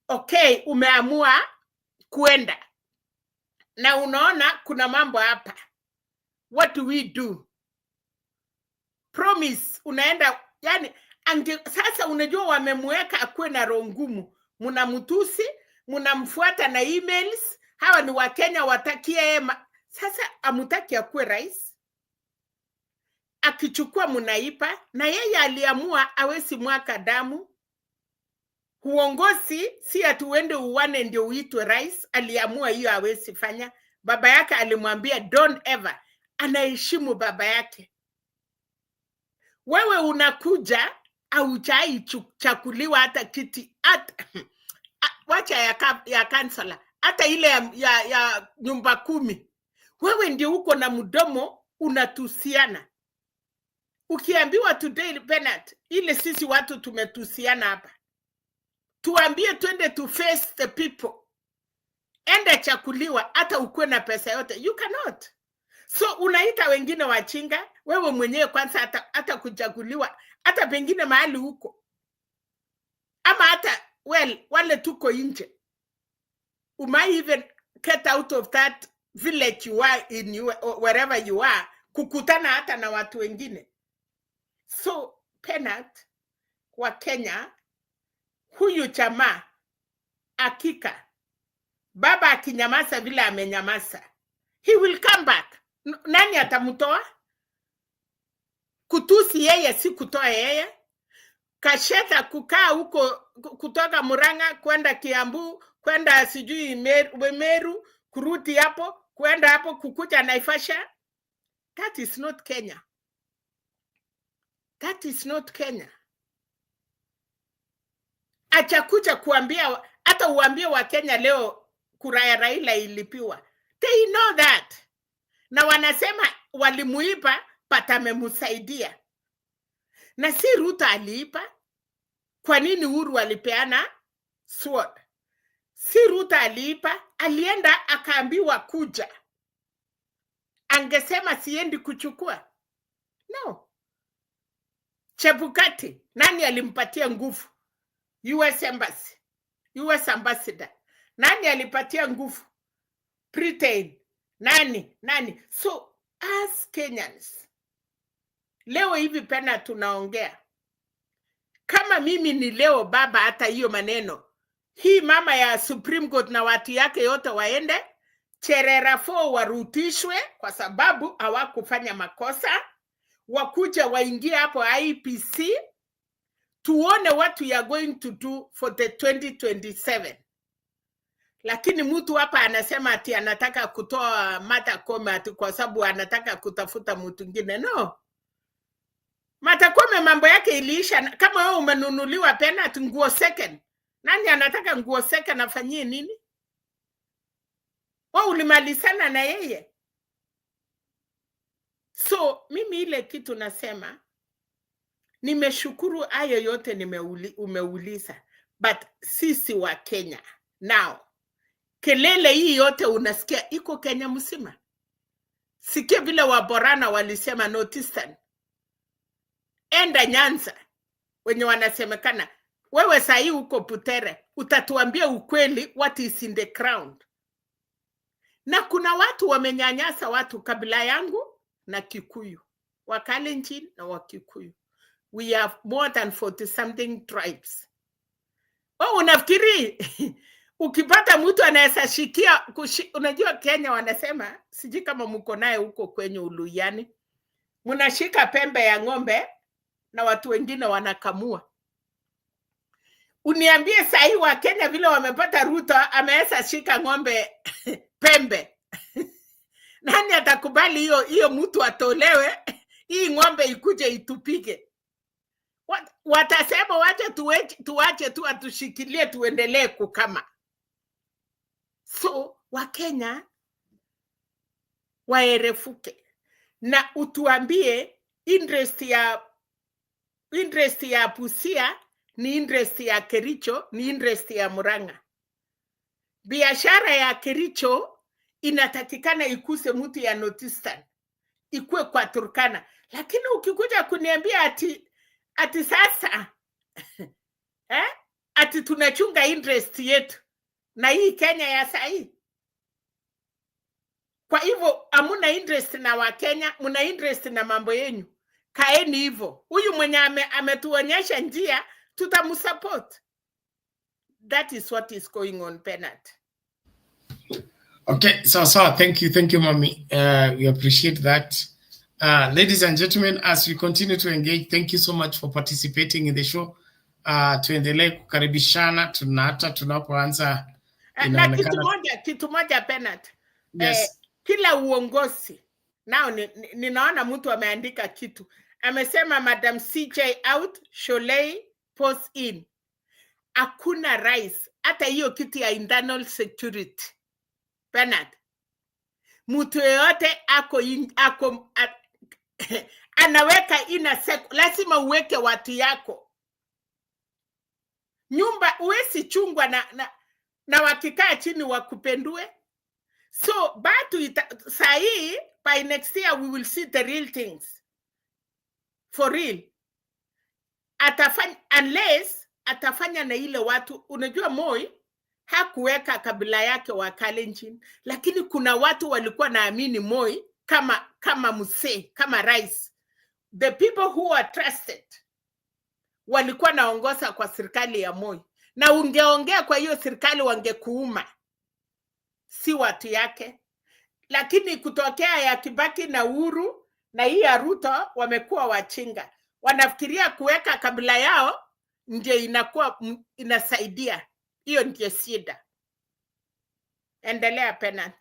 okay, umeamua kuenda na unaona kuna mambo hapa, what do we do? Promise unaenda, yani sasa unajua wamemweka akuwe na roho ngumu, mnamtusi, mnamfuata na emails. Hawa ni Wakenya watakie sasa amutaki akuwe rais. Akichukua mnaipa, na yeye aliamua awezi mwaka damu. Uongozi si atuende uwane ndio uitwe rais, aliamua hiyo awezi fanya. Baba yake alimwambia don't ever, anaheshimu baba yake. Wewe unakuja haujai chakuliwa hata kiti, wacha ya kansala, hata ile ya nyumba 10. Wewe ndio uko na mdomo unatusiana. Ukiambiwa today Bernard, ile sisi watu tumetusiana hapa, tuambie twende to face the people, enda chakuliwa hata ukuwe na pesa yote, you cannot. So unaita wengine wachinga, wewe mwenyewe kwanza hata kuchaguliwa, hata pengine mahali huko, ama hata wale tuko nje, might even get out of that village you are in, wherever you are, kukutana hata na watu wengine. So Penat wa Kenya, huyu jamaa hakika baba akinyamaza vile amenyamaza, he will come back. Nani atamutoa? Kutusi yeye si kutoa yeye. Kasheta kukaa huko, kutoka Murang'a kwenda Kiambu, kwenda sijui Meru, kurudi hapo, kwenda hapo kukuja Naivasha. That is not Kenya. That is not Kenya. Achakuja kuambia, hata uambie wa Kenya leo kura ya Raila ilipiwa. They know that. Na wanasema walimuipa patamemusaidia. Na si Ruto aliipa. Kwa nini Uhuru alipeana sword? Si Ruto aliipa, alienda akaambiwa kuja. Angesema siendi kuchukua. No. Chebukati, nani alimpatia nguvu? US Embassy, US Ambassador. Nani alipatia nguvu? Britain. Nani? So, as Kenyans, leo hivi pena tunaongea. Kama mimi ni leo baba, hata hiyo maneno, hii mama ya Supreme Court na watu yake yote waende, Cherera 4 warutishwe kwa sababu hawakufanya makosa, wakuja waingie hapo IPC, tuone what we are going to do for the 2027. Lakini mtu hapa anasema ati anataka kutoa Martha Koome ati kwa sababu anataka kutafuta mtu mwingine. No. Martha Koome mambo yake iliisha. Kama wewe umenunuliwa penalty nguo second, nani anataka nguo second afanyie nini? Wewe ulimalizana na yeye. So mimi ile kitu nasema, nimeshukuru hayo yote umeuliza, but sisi wa Kenya now, kelele hii yote unasikia iko Kenya mzima. Sikia vile Waborana walisema Northeastern, enda Nyanza wenye wanasemekana. Wewe sahi uko Butere, utatuambia ukweli what is in the ground. Na kuna watu wamenyanyasa watu kabila yangu na Kikuyu, Wakalenjin na Wakikuyu. We have more than 40 something tribes. Unafikiri ukipata mtu anaweza shikia unajua Kenya wanasema, siji kama mko naye huko kwenye Uluyani, mnashika pembe ya ng'ombe na watu wengine wanakamua. Uniambie sahi wa Kenya vile wamepata Ruto ameweza shika ng'ombe pembe. Nani atakubali hiyo mtu atolewe, hii ng'ombe ikuje itupige? Watasema tuache tu atushikilie tuendelee kukama. So Wakenya waerefuke na utuambie interest ya Busia ni interest ya Kericho, ni interest ya Murang'a. Biashara ya Kericho inatakikana ikuse mtu ya Northeastern, ikue kwa Turkana. Lakini ukikuja kuniambia ati sasa ati tunachunga interest yetu na hii Kenya ya sahi. Kwa hivyo hamuna interest na Wakenya, muna interest na mambo yenu. Kaeni hivyo. Huyu mwenye ametuonyesha njia tutamsupport. That is what is going on, Bernard. Okay, so thank you, Mommy. We appreciate that. Ladies and gentlemen, as we continue to engage, thank you so much for participating in the show. Tuendelee kukaribishana hata tunapoanza inaonekana kitu moja Bernard. Yes. Kila uongozi nao ninaona mtu ameandika kitu. Amesema Madam CJ out, Sholei post in. Hakuna rais hata hiyo kitu ya internal security. Bernard, mtu yote anaweka lazima uweke watu yako. Nyumba uwezi chungwa na wakikaa chini wakupendue. So batu sahi by next year we will see the real things. For real. Unless atafanya na ile watu, unajua Moi hakuweka kabila yake wa Kalenjin, lakini kuna watu walikuwa naamini Moi kama msee, kama rais. The people who are trusted walikuwa naongoza kwa serikali ya Moi, na ungeongea kwa hiyo serikali wangekuuma, si watu yake. Lakini kutokea ya Kibaki na Uhuru na hii ya Ruto wamekuwa wachinga. Wanafikiria kuweka kabila yao ndio inakuwa inasaidia. Hiyo ndio shida. Endelea Pena.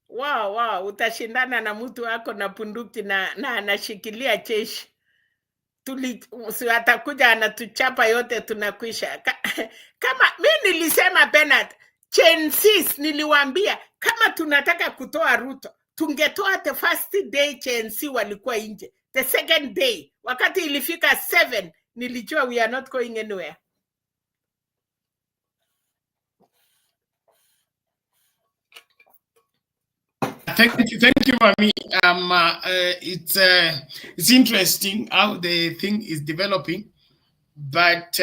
Wow, utashindana na mtu wako na punduki na anashikilia jeshi. Atakuja anatuchapa yote tunakwisha. Kama mimi nilisema Bernard, Chensis niliwaambia kama tunataka kutoa Ruto, tungetoa the first day Chensi walikuwa nje. The second day, wakati ilifika 7, nilijua we are not going anywhere. Thank you, Mami. It's interesting how the thing is developing, but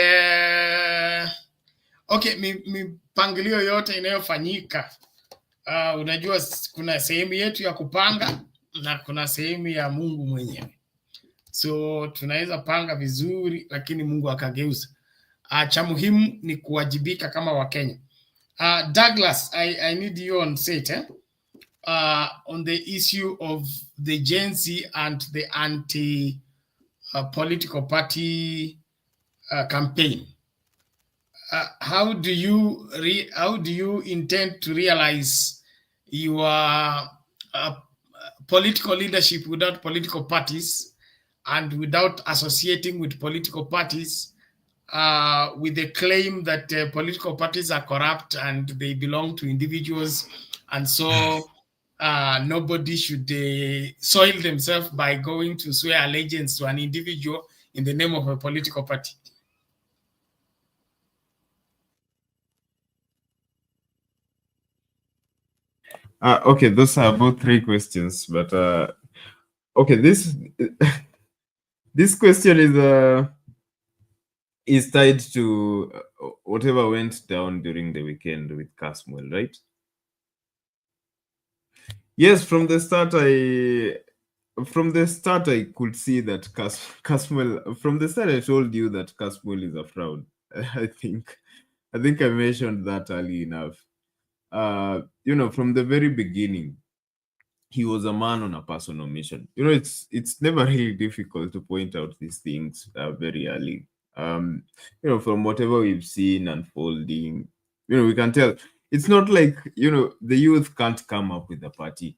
okay, mipangilio yote inayofanyika, unajua kuna sehemu yetu ya kupanga na kuna sehemu ya Mungu mwenyewe. So tunaweza panga vizuri, lakini Mungu akageuza. Cha muhimu ni kuwajibika kama Wakenya. Douglas, I need you on set on the issue of the Gen Z and the anti-political party campaign. How do you intend to realize your political leadership without political parties and without associating with political parties with the claim that political parties are corrupt and they belong to individuals, and so nobody should soil themselves by going to swear allegiance to an individual in the name of a political party? Okay, those are both 3 questions, but okay, this question is tied to whatever went down during the weekend with Casmuel, right? Yes, from the start I could see that Casmuel. From the start, I told you that Casmuel is a fraud. I think I mentioned that early enough. From the very beginning, he was a man on a personal mission. It's never really difficult to point out these things very early. From whatever we've seen unfolding, we can tell. It's not like, the youth can't come up with a party.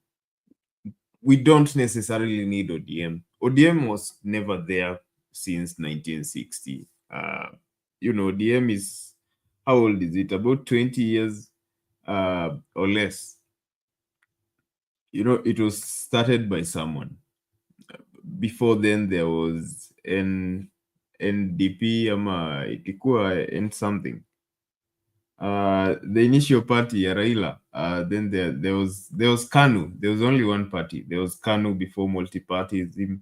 We don't necessarily need ODM. ODM was never there since 1960. ODM is, how old is it? About 20 years or less. It was started by someone. Before then, there was NDP, ilikuwa N something. The initial party, Raila. Then there was KANU. There was only one party. There was KANU before multi-partyism.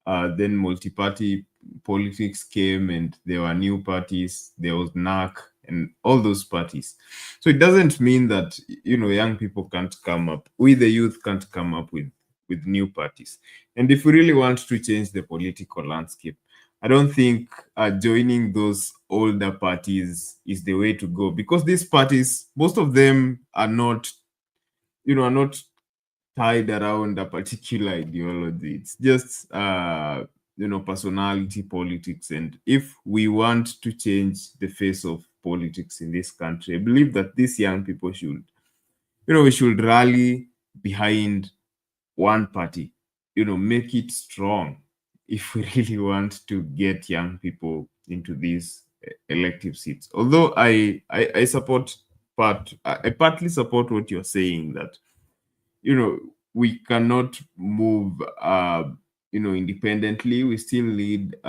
Then multi-party politics came, and there were new parties. There was NAC and all those parties. So it doesn't mean that young people can't come up. We, the youth, can't come up with new parties. And if we really want to change the political landscape, I don't think joining those older parties is the way to go, because these parties, most of them are not tied around a particular ideology. It's just personality politics. And if we want to change the face of politics in this country, I believe that these young people should, we should rally behind one party, make it strong if we really want to get young people into these elective seats. Although I partly support what you're saying, that we cannot move independently. We still need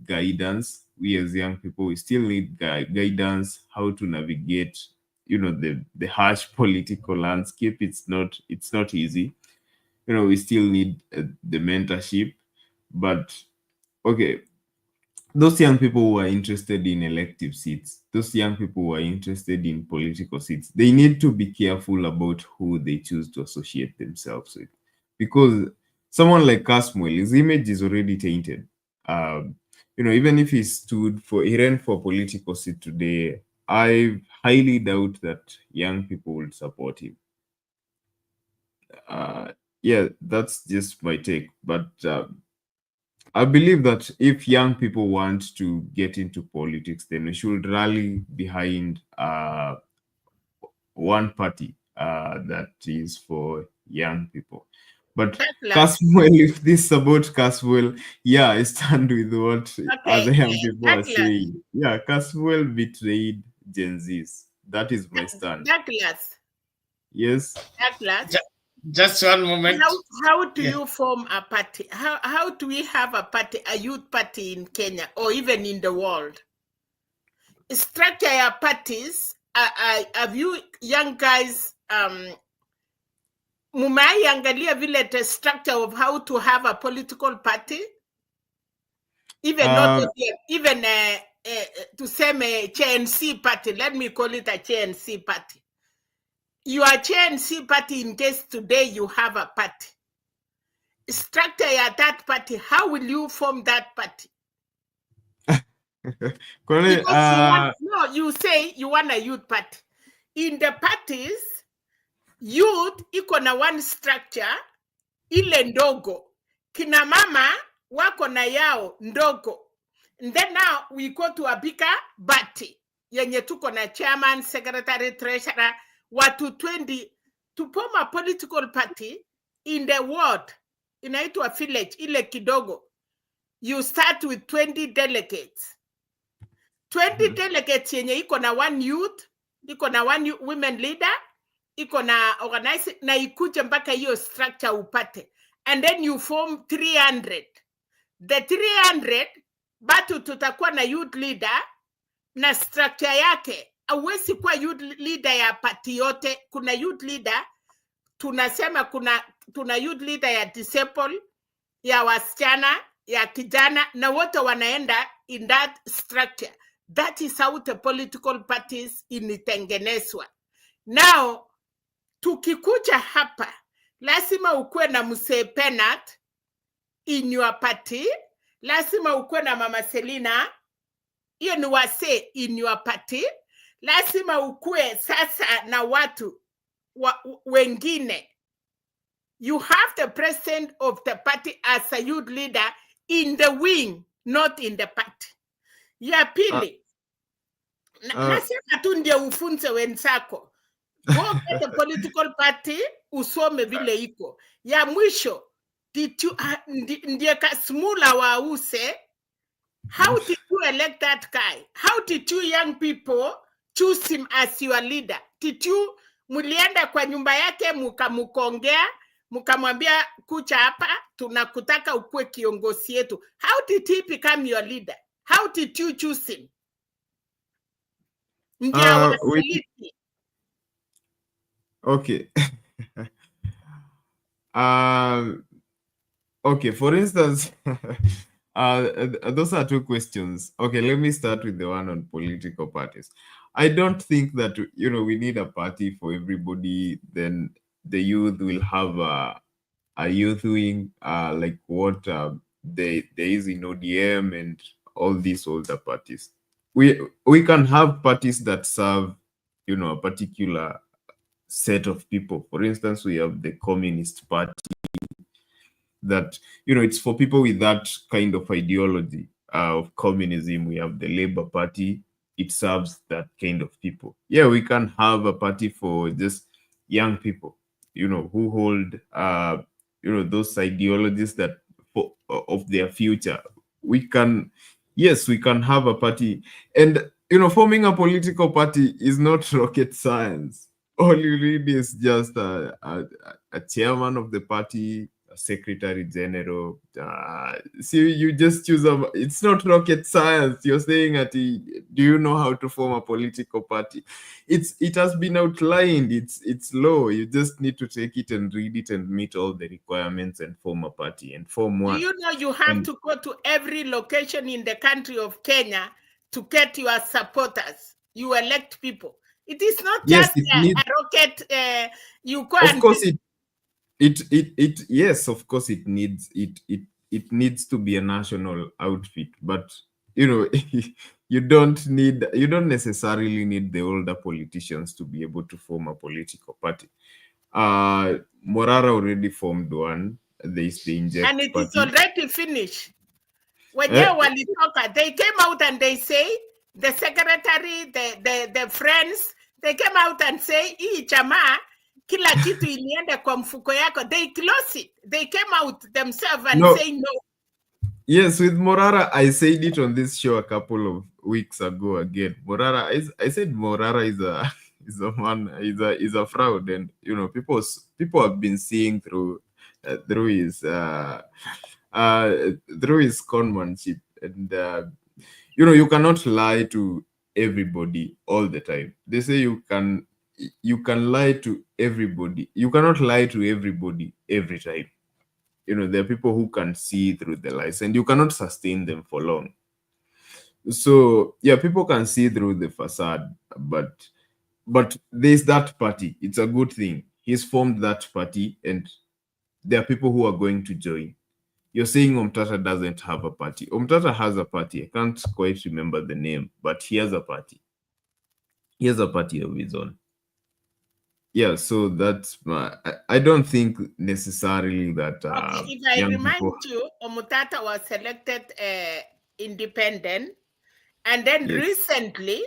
guidance. We as young people, we still need guidance how to navigate the harsh political landscape. It's not easy. We still need the mentorship. But okay, those young people who are interested in elective seats, those young people who are interested in political seats, they need to be careful about who they choose to associate themselves with. Because someone like Casmuel, his image is already tainted. Even if he ran for political seat today, I highly doubt that young people will support him. Yeah, that's just my take. But I believe that if young people want to get into politics, then we should rally behind one party that is for young people. But Casmuel, if this is about Casmuel, yeah, I stand with what other young people are saying. Yeah, Casmuel betrayed Gen Zs. That is my stand. Douglas. Yes. Douglas. Just one moment. How do you form a party? How do we have a party, a youth party in Kenya or even in the world? Structure your parties. Have you young guys mumaiangalia vile the structure of how to have a political party? Even not even to say a CNC party. Let me call it a CNC party. You are CNC party in case today you have a party. Structure that party. How will you form that party? Because you say you want a youth party. In the parties, youth iko na one structure ile ndogo. Kina mama wako na yao ndogo. And then now we go to a bigger party. Yenye tuko na chairman, secretary, treasurer, watu 20 to form a political party in the ward. Inaitwa village ile kidogo. You start with 20 delegates. 20 delegates yenye iko na one youth, iko na one women leader, iko na organize na ikuje mpaka hiyo structure upate. And then you form 300. The 300, batu tutakuwa na youth leader na structure yake. Hauwezi kuwa youth leader ya party yote. Kuna youth leader, tunasema tuna youth leader ya disciple, ya wasichana, ya kijana, na wote wanaenda in that structure. That is how the political parties initengenezwa. Now, tukikuja hapa, lazima ukue na Mzee Penat in your party, lazima ukue na Mama Selina, hiyo ni wase in your party, lazima ukue sasa na watu wengine. You have the president of the party as a youth leader in the wing, not in the party. Ya pili, nasema tu ndio ufunze wenzako. Go get the political party, usome vile iko. Ya mwisho, ndiye Kasmula wa use, how did you elect that guy? How did you young people choose him as your leader? Did you mulienda kwa nyumba yake mukamukongea, mukamwambia kucha hapa, tunakutaka ukue kiongozi yetu? How did he become your leader? How did you choose him? Okay. Okay, for instance, those are two questions. Okay, let me start with the one on political parties. I don't think that, we need a party for everybody. Then the youth will have a youth wing, like what there is in ODM and all these older parties. We can have parties that serve, a particular set of people. For instance, we have the Communist Party that, it's for people with that kind of ideology of communism. We have the Labour Party. It serves that kind of people. Yeah, we can have a party for just young people, who hold, those ideologies that of their future. We can have a party. And, forming a political party is not rocket science. All you need is just a chairman of the party, a secretary general. See, you just choose it's not rocket science. You're saying that, do you know how to form a political party? It has been outlined. It's law. You just need to take it and read it and meet all the requirements and form a party and form one. Do you know you have to go to every location in the country of Kenya to get your supporters? You elect people. It is not just a rocket. You go. Of course, yes, of course, it needs to be a national outfit, but you don't necessarily need the older politicians to be able to form a political party. Morara already formed one. There is the Inject and it party. Is already finished. When they came out and they say, the secretary, the friends, they came out and say, hii jamaa kila kitu ilienda kwa mfuko yako. They close it. They came out themselves and say no. Yes, with Morara, I said it on this show a couple of weeks ago again. Morara, I said Morara is a man, is a fraud, and people have been seeing through his conmanship, and you cannot lie to everybody all the time. They say you can lie to everybody. You cannot lie to everybody every time. There are people who can see through the lies, and you cannot sustain them for long. So yeah, people can see through the facade, but there's that party. It's a good thing. He's formed that party, and there are people who are going to join. you're saying Omtata doesn't have a party. Omtata has a party. I can't quite remember the name, but he has a party. He has a party of his own. Yeah, so that's I don't think necessarily that Okay, if I remind you, Omtata was selected independent, and then recently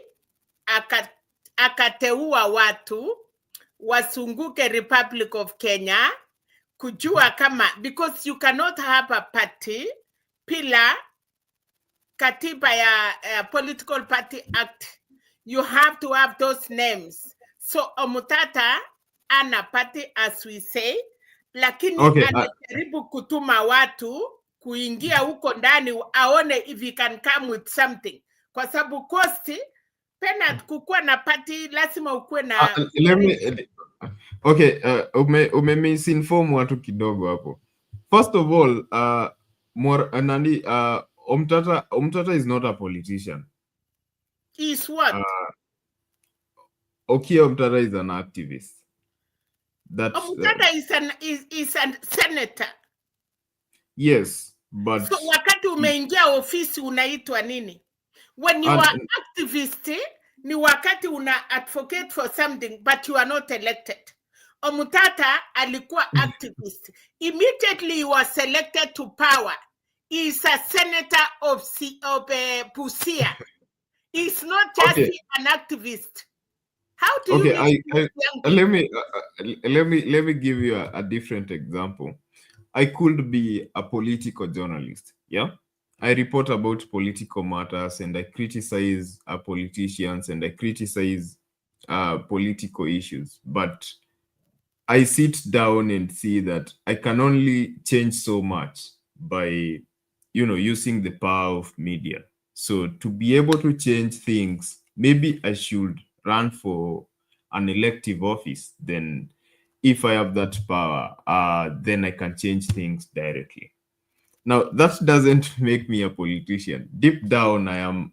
akateua watu wasunguke Republic of Kenya kujua kama, because you cannot have a party pila katiba ya Political Party Act, you have to have those names. So Omtata ana party as we say, lakini anajaribu kutuma watu kuingia huko ndani aone if he can come with something, kwa sababu cost penat kukuwa na party lazima ukuwe na misinform watu kidogo hapo. First of all, Omtata is not a politician. Is what? Omtata is an activist. Omtata is a senator. Yes, but so wakati umeingia ofisi unaitwa nini? When you are activist, ni wakati una advocate for something, but you are not elected. Omtata alikuwa activist. Immediately he was selected to power. He is a senator of Busia. He's not just an activist. How do you let me give you a different example. I could be a political journalist. Yeah, I report about political matters and I criticize politicians and I criticize political issues. But I sit down and see that I can only change so much by, using the power of media. So to be able to change things, maybe I should run for an elective office. Then if I have that power, then I can change things directly. Now, that doesn't make me a politician. Deep down, I am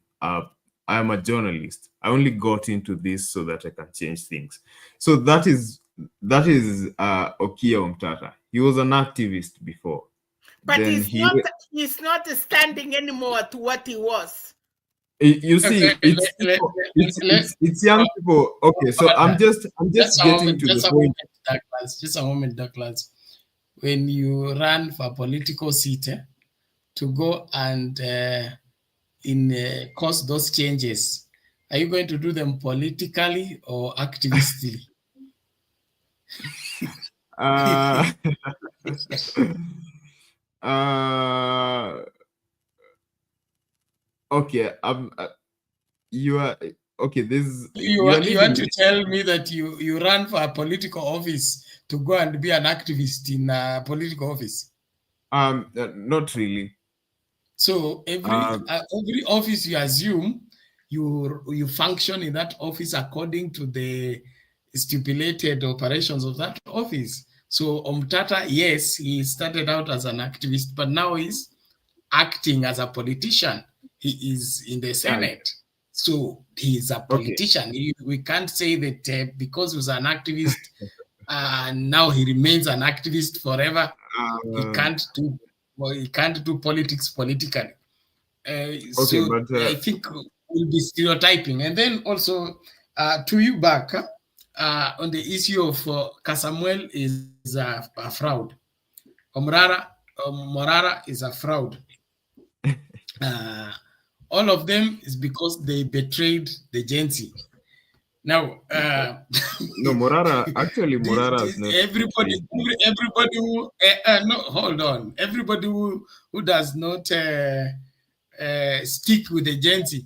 a journalist. I only got into this so that I can change things. So that is Okia Omtata. He was an activist before. But he's not standing anymore to what he was. You see, it's young people. Okay, so I'm just getting to the point. Just a moment, Douglas. When you run for a political seat, to go and cause those changes, are you going to do them politically or activistically? Okay. You are okay. You want to tell me that you run for a political office to go and be an activist in a political office? Not really. So every office you assume you function in that office according to the stipulated operations of that office. So Omtata, yes, he started out as an activist, but now he's acting as a politician. He is in the Senate. So he's a politician. Okay. We can't say that because he was an activist, now he remains an activist forever. He can't do politics politically. So but, I think we'll be stereotyping. And then also to you back on the issue of Kasamuel is a fraud. Morara is a fraud. All of them is because they betrayed the Gen Z. Now, no, Morara is not. Everybody who no, hold on. Everybody who does not stick with the Gen Z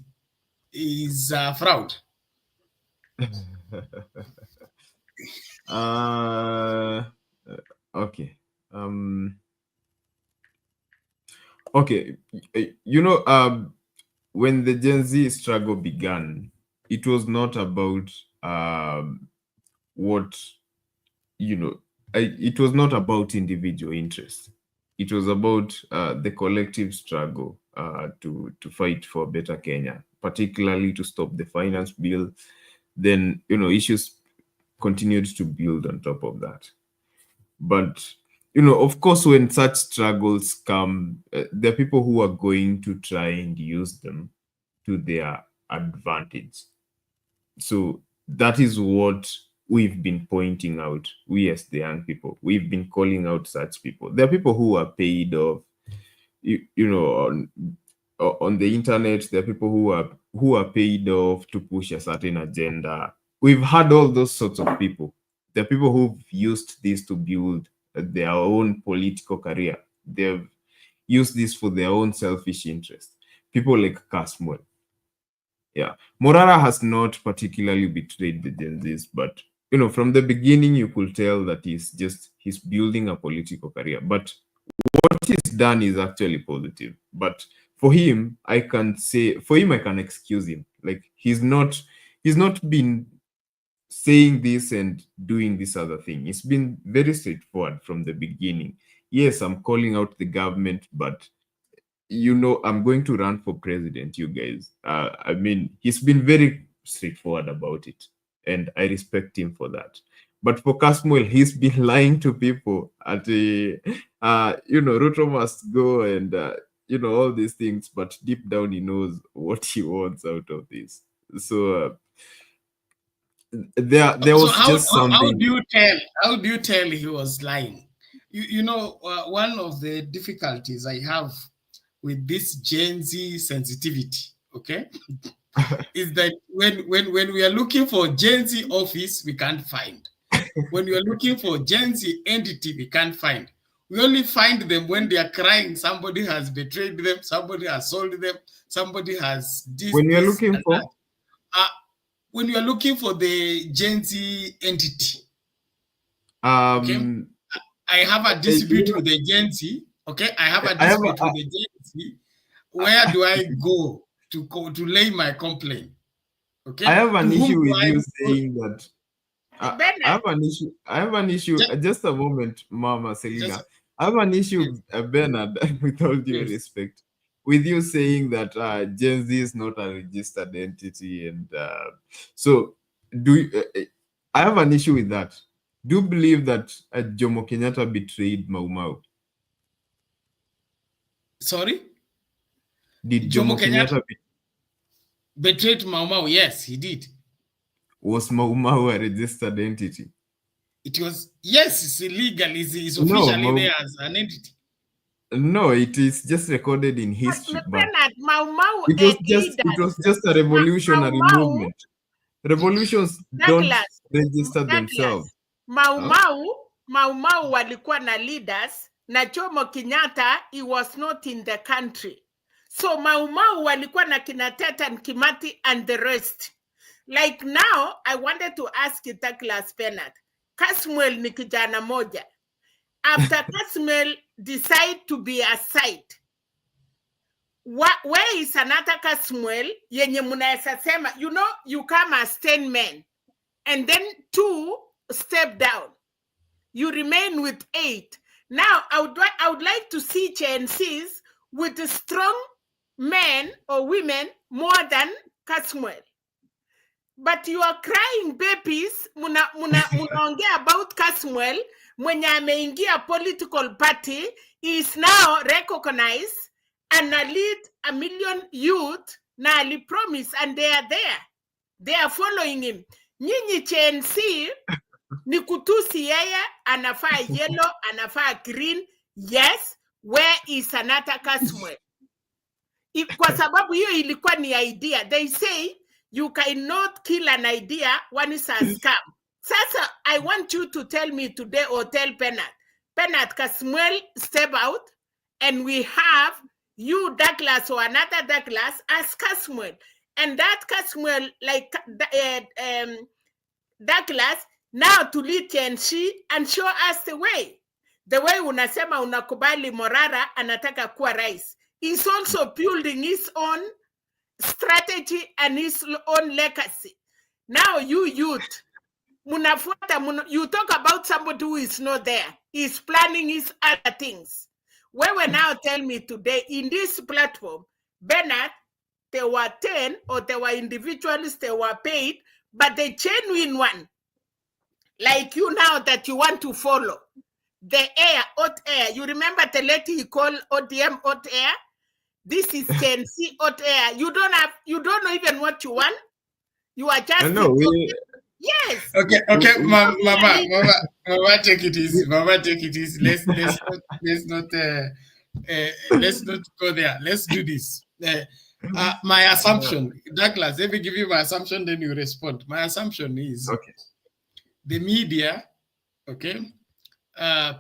is a fraud. Okay. Okay. When the Gen Z struggle began, it was not about it was not about individual interests. It was about the collective struggle to fight for a better Kenya, particularly to stop the finance bill. Then, issues continued to build on top of that. But of course, when such struggles come, there are people who are going to try and use them to their advantage. So that is what we've been pointing out, we as the young people. We've been calling out such people. There are people who are paid off, on the internet. There are people who are paid off to push a certain agenda. We've had all those sorts of people. There are people who've used this to build their own political career. They've used this for their own selfish interest. People like Casmuel. Yeah, Morara has not particularly betrayed the Gen Zs, but from the beginning you could tell that he's building a political career. But what he's done is actually positive. But for him, I can excuse him. Like he's not been saying this and doing this other thing. It's been very straightforward from the beginning. Yes, I'm calling out the government, but I'm going to run for president, you guys. I mean, he's been very straightforward about it, and I respect him for that. But for Casmuel, he's been lying to people at Ruto must go and, all these things, but deep down he knows what he wants out of this. So there was just something. How do you tell he was lying? One of the difficulties I have with this Gen Z sensitivity, okay, is that when we are looking for Gen Z office, we can't find. When we are looking for Gen Z entity, we can't find. We only find them when they are crying. Somebody has betrayed them. Somebody has sold them. Somebody has this. When you are looking for, when you are looking for the Gen Z entity, okay, I have a dispute with the Gen Z. Okay, I have a dispute with the Gen Z. Where do I go to lay my complaint? Okay, I have an issue with you saying that. I have an issue. Just a moment, Mama Selina. I have an issue, Bernard, with all due respect, with you saying that Gen Z is not a registered entity, and so I have an issue with that. Do you believe that Jomo Kenyatta betrayed Mau Mau? Sorry? Did Jomo Kenyatta betrayed Mau Mau? Yes, he did. Was Mau Mau a registered entity? It was, yes, it's illegal. It's officially there as an entity. No, it is just recorded in history. But Mau Mau it was just a revolutionary movement. Revolutions don't register themselves. Mau Mau walikuwa na leaders, na Jomo Kenyatta, he was not in the country. So Mau Mau walikuwa na kina Teta and Kimati and the rest. Like now, I wanted to ask you, Douglas Bernard, Casmuel ni kijana moja. After Casmuel decide to be aside, where is another Casmuel yenye munaesa sema, you come as 10 men, and then 2 step down. You remain with 8. Now, I would like to see CNCs with strong men or women more than Casmuel. But you are crying babies, munaongea about Casmuel, mwenye ameingia political party, is now recognized and lead 1 million youth, na ali promise, and they are there. They are following him. Nyinyi CNC, ni kutusi yeye, anafaa yellow, anafaa green. Yes, where is Anata Casmuel? Kwa sababu hiyo ilikuwa ni idea. They say, you cannot kill an idea when it's a scam. Sasa, I want you to tell me today, or tell Bernard Casmuel step out, and we have you, Douglas, or another Douglas, as Casmuel. And that Casmuel, like Douglas, now to lead TNC and show us the way. The way unasema unakubali Morara anataka kuwa rais. He's also building his own strategy and his own legacy. Now you youth, you talk about somebody who is not there. He's planning his other things. Wewe now tell me today, in this platform, Bernard, there were 10 or there were individuals, they were paid, but the genuine one, like you now that you want to follow, the air, hot air. You remember the lady he called ODM hot air? This is Gen Z hot air. You don't know even what you want. You are just yes. Okay, Mama, take it easy. Mama, take it easy. Let's not go there. Let's do this. My assumption, Douglas, let me give you my assumption, then you respond. My assumption is the media,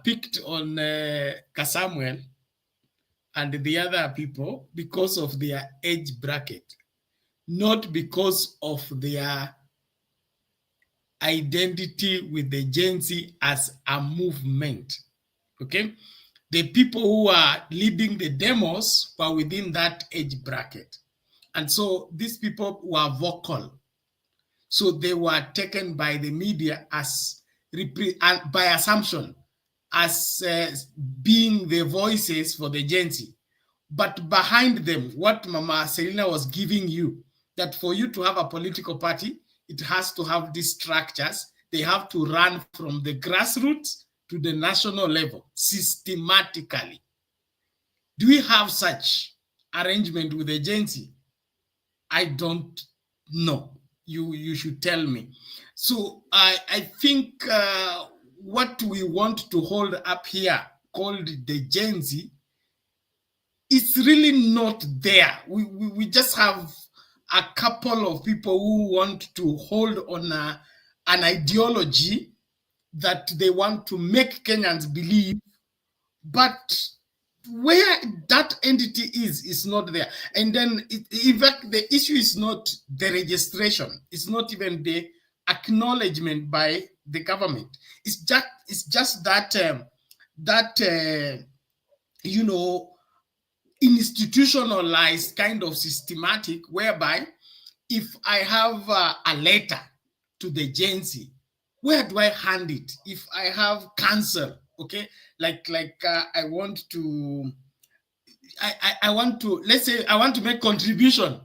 picked on Kasamuel and the other people because of their age bracket, not because of their identity with the Gen Z as a movement. The people who are leading the demos were within that age bracket. And so these people were vocal. So they were taken by the media as, by assumption, as being the voices for the Gen Z. But behind them, what Mama Selina was giving you, that for you to have a political party, it has to have these structures. They have to run from the grassroots to the national level, systematically. Do we have such arrangement with the Gen Z? I don't know. You should tell me. So I think what we want to hold up here, called the Gen Z, it's really not there. We just have a couple of people who want to hold on an ideology that they want to make Kenyans believe, but where that entity is not there. And then, in fact, the issue is not the registration. It's not even the acknowledgement by the government. It's just that institutionalized kind of systematic, whereby if I have a letter to the Gen Z, where do I hand it? If I have cancer, like I want to, let's say I want to make contribution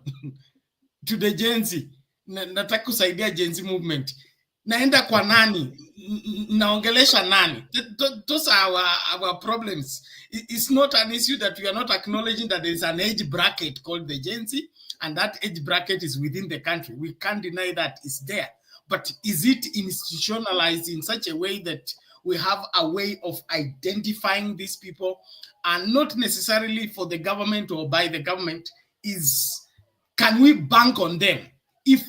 to the Gen Z, nataka kusaidia Gen Z movement, naenda kwa nani, naongelesha nani? Those are our problems. It's not an issue that we are not acknowledging that there is an age bracket called the Gen Z, and that age bracket is within the country. We can't deny that it's there. But is it institutionalized in such a way that we have a way of identifying these people, and not necessarily for the government or by the government? Can we bank on them? If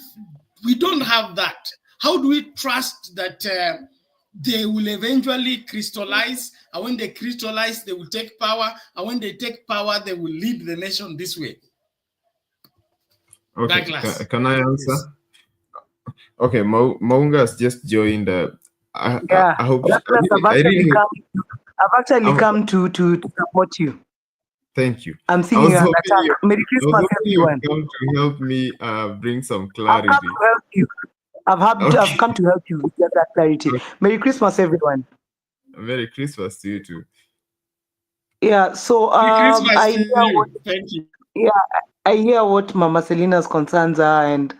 we don't have that, how do we trust that they will eventually crystallize, and when they crystallize, they will take power, and when they take power, they will lead the nation this way? Okay, can I answer? Yes. Okay, Maunga has just joined. I hope. I've actually come to support you. Thank you. I'm seeing you on attack. Merry Christmas, everyone. Come to help me bring some clarity. I've come to help you. I've come to help you with that clarity. Merry Christmas, everyone. Merry Christmas to you too. Yeah. So thank you. Yeah, I hear what Mama Selina's concerns are, and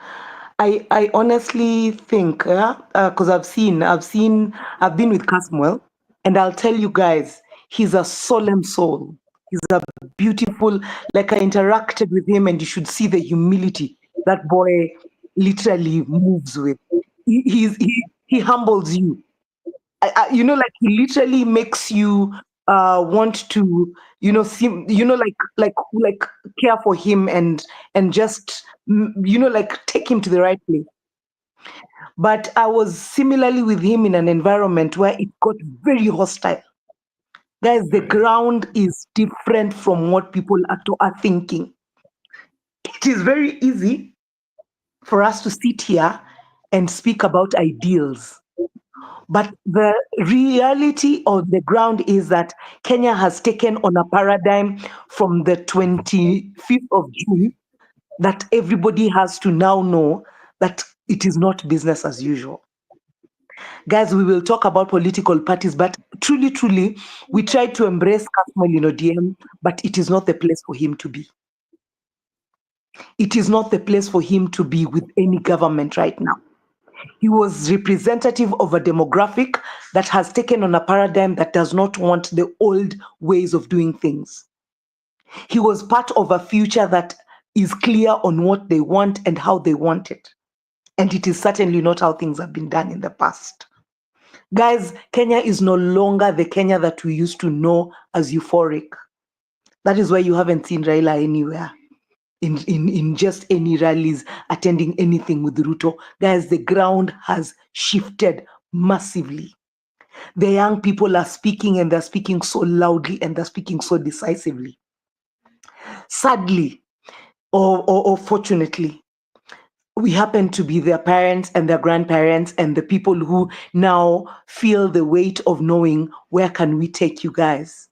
I honestly think, because I've been with Casmuel, and I'll tell you guys, he's a solemn soul. He's a beautiful, like I interacted with him, and you should see the humility that boy literally moves with. He humbles you. Like he literally makes you want to, like care for him and just, like take him to the right place. But I was similarly with him in an environment where it got very hostile. Guys, the ground is different from what people are thinking. It is very easy for us to sit here and speak about ideals. But the reality of the ground is that Kenya has taken on a paradigm from the 25th of June that everybody has to now know that it is not business as usual. Guys, we will talk about political parties, but truly, we try to embrace Casmuel in ODM, but it is not the place for him to be. It is not the place for him to be with any government right now. He was representative of a demographic that has taken on a paradigm that does not want the old ways of doing things. He was part of a future that is clear on what they want and how they want it. And it is certainly not how things have been done in the past. Guys, Kenya is no longer the Kenya that we used to know as euphoric. That is why you haven't seen Raila anywhere. In just any rallies, attending anything with Ruto. Guys, the ground has shifted massively. The young people are speaking, and they're speaking so loudly, and they're speaking so decisively. Sadly, or fortunately, we happen to be their parents and their grandparents and the people who now feel the weight of knowing, where can we take you guys?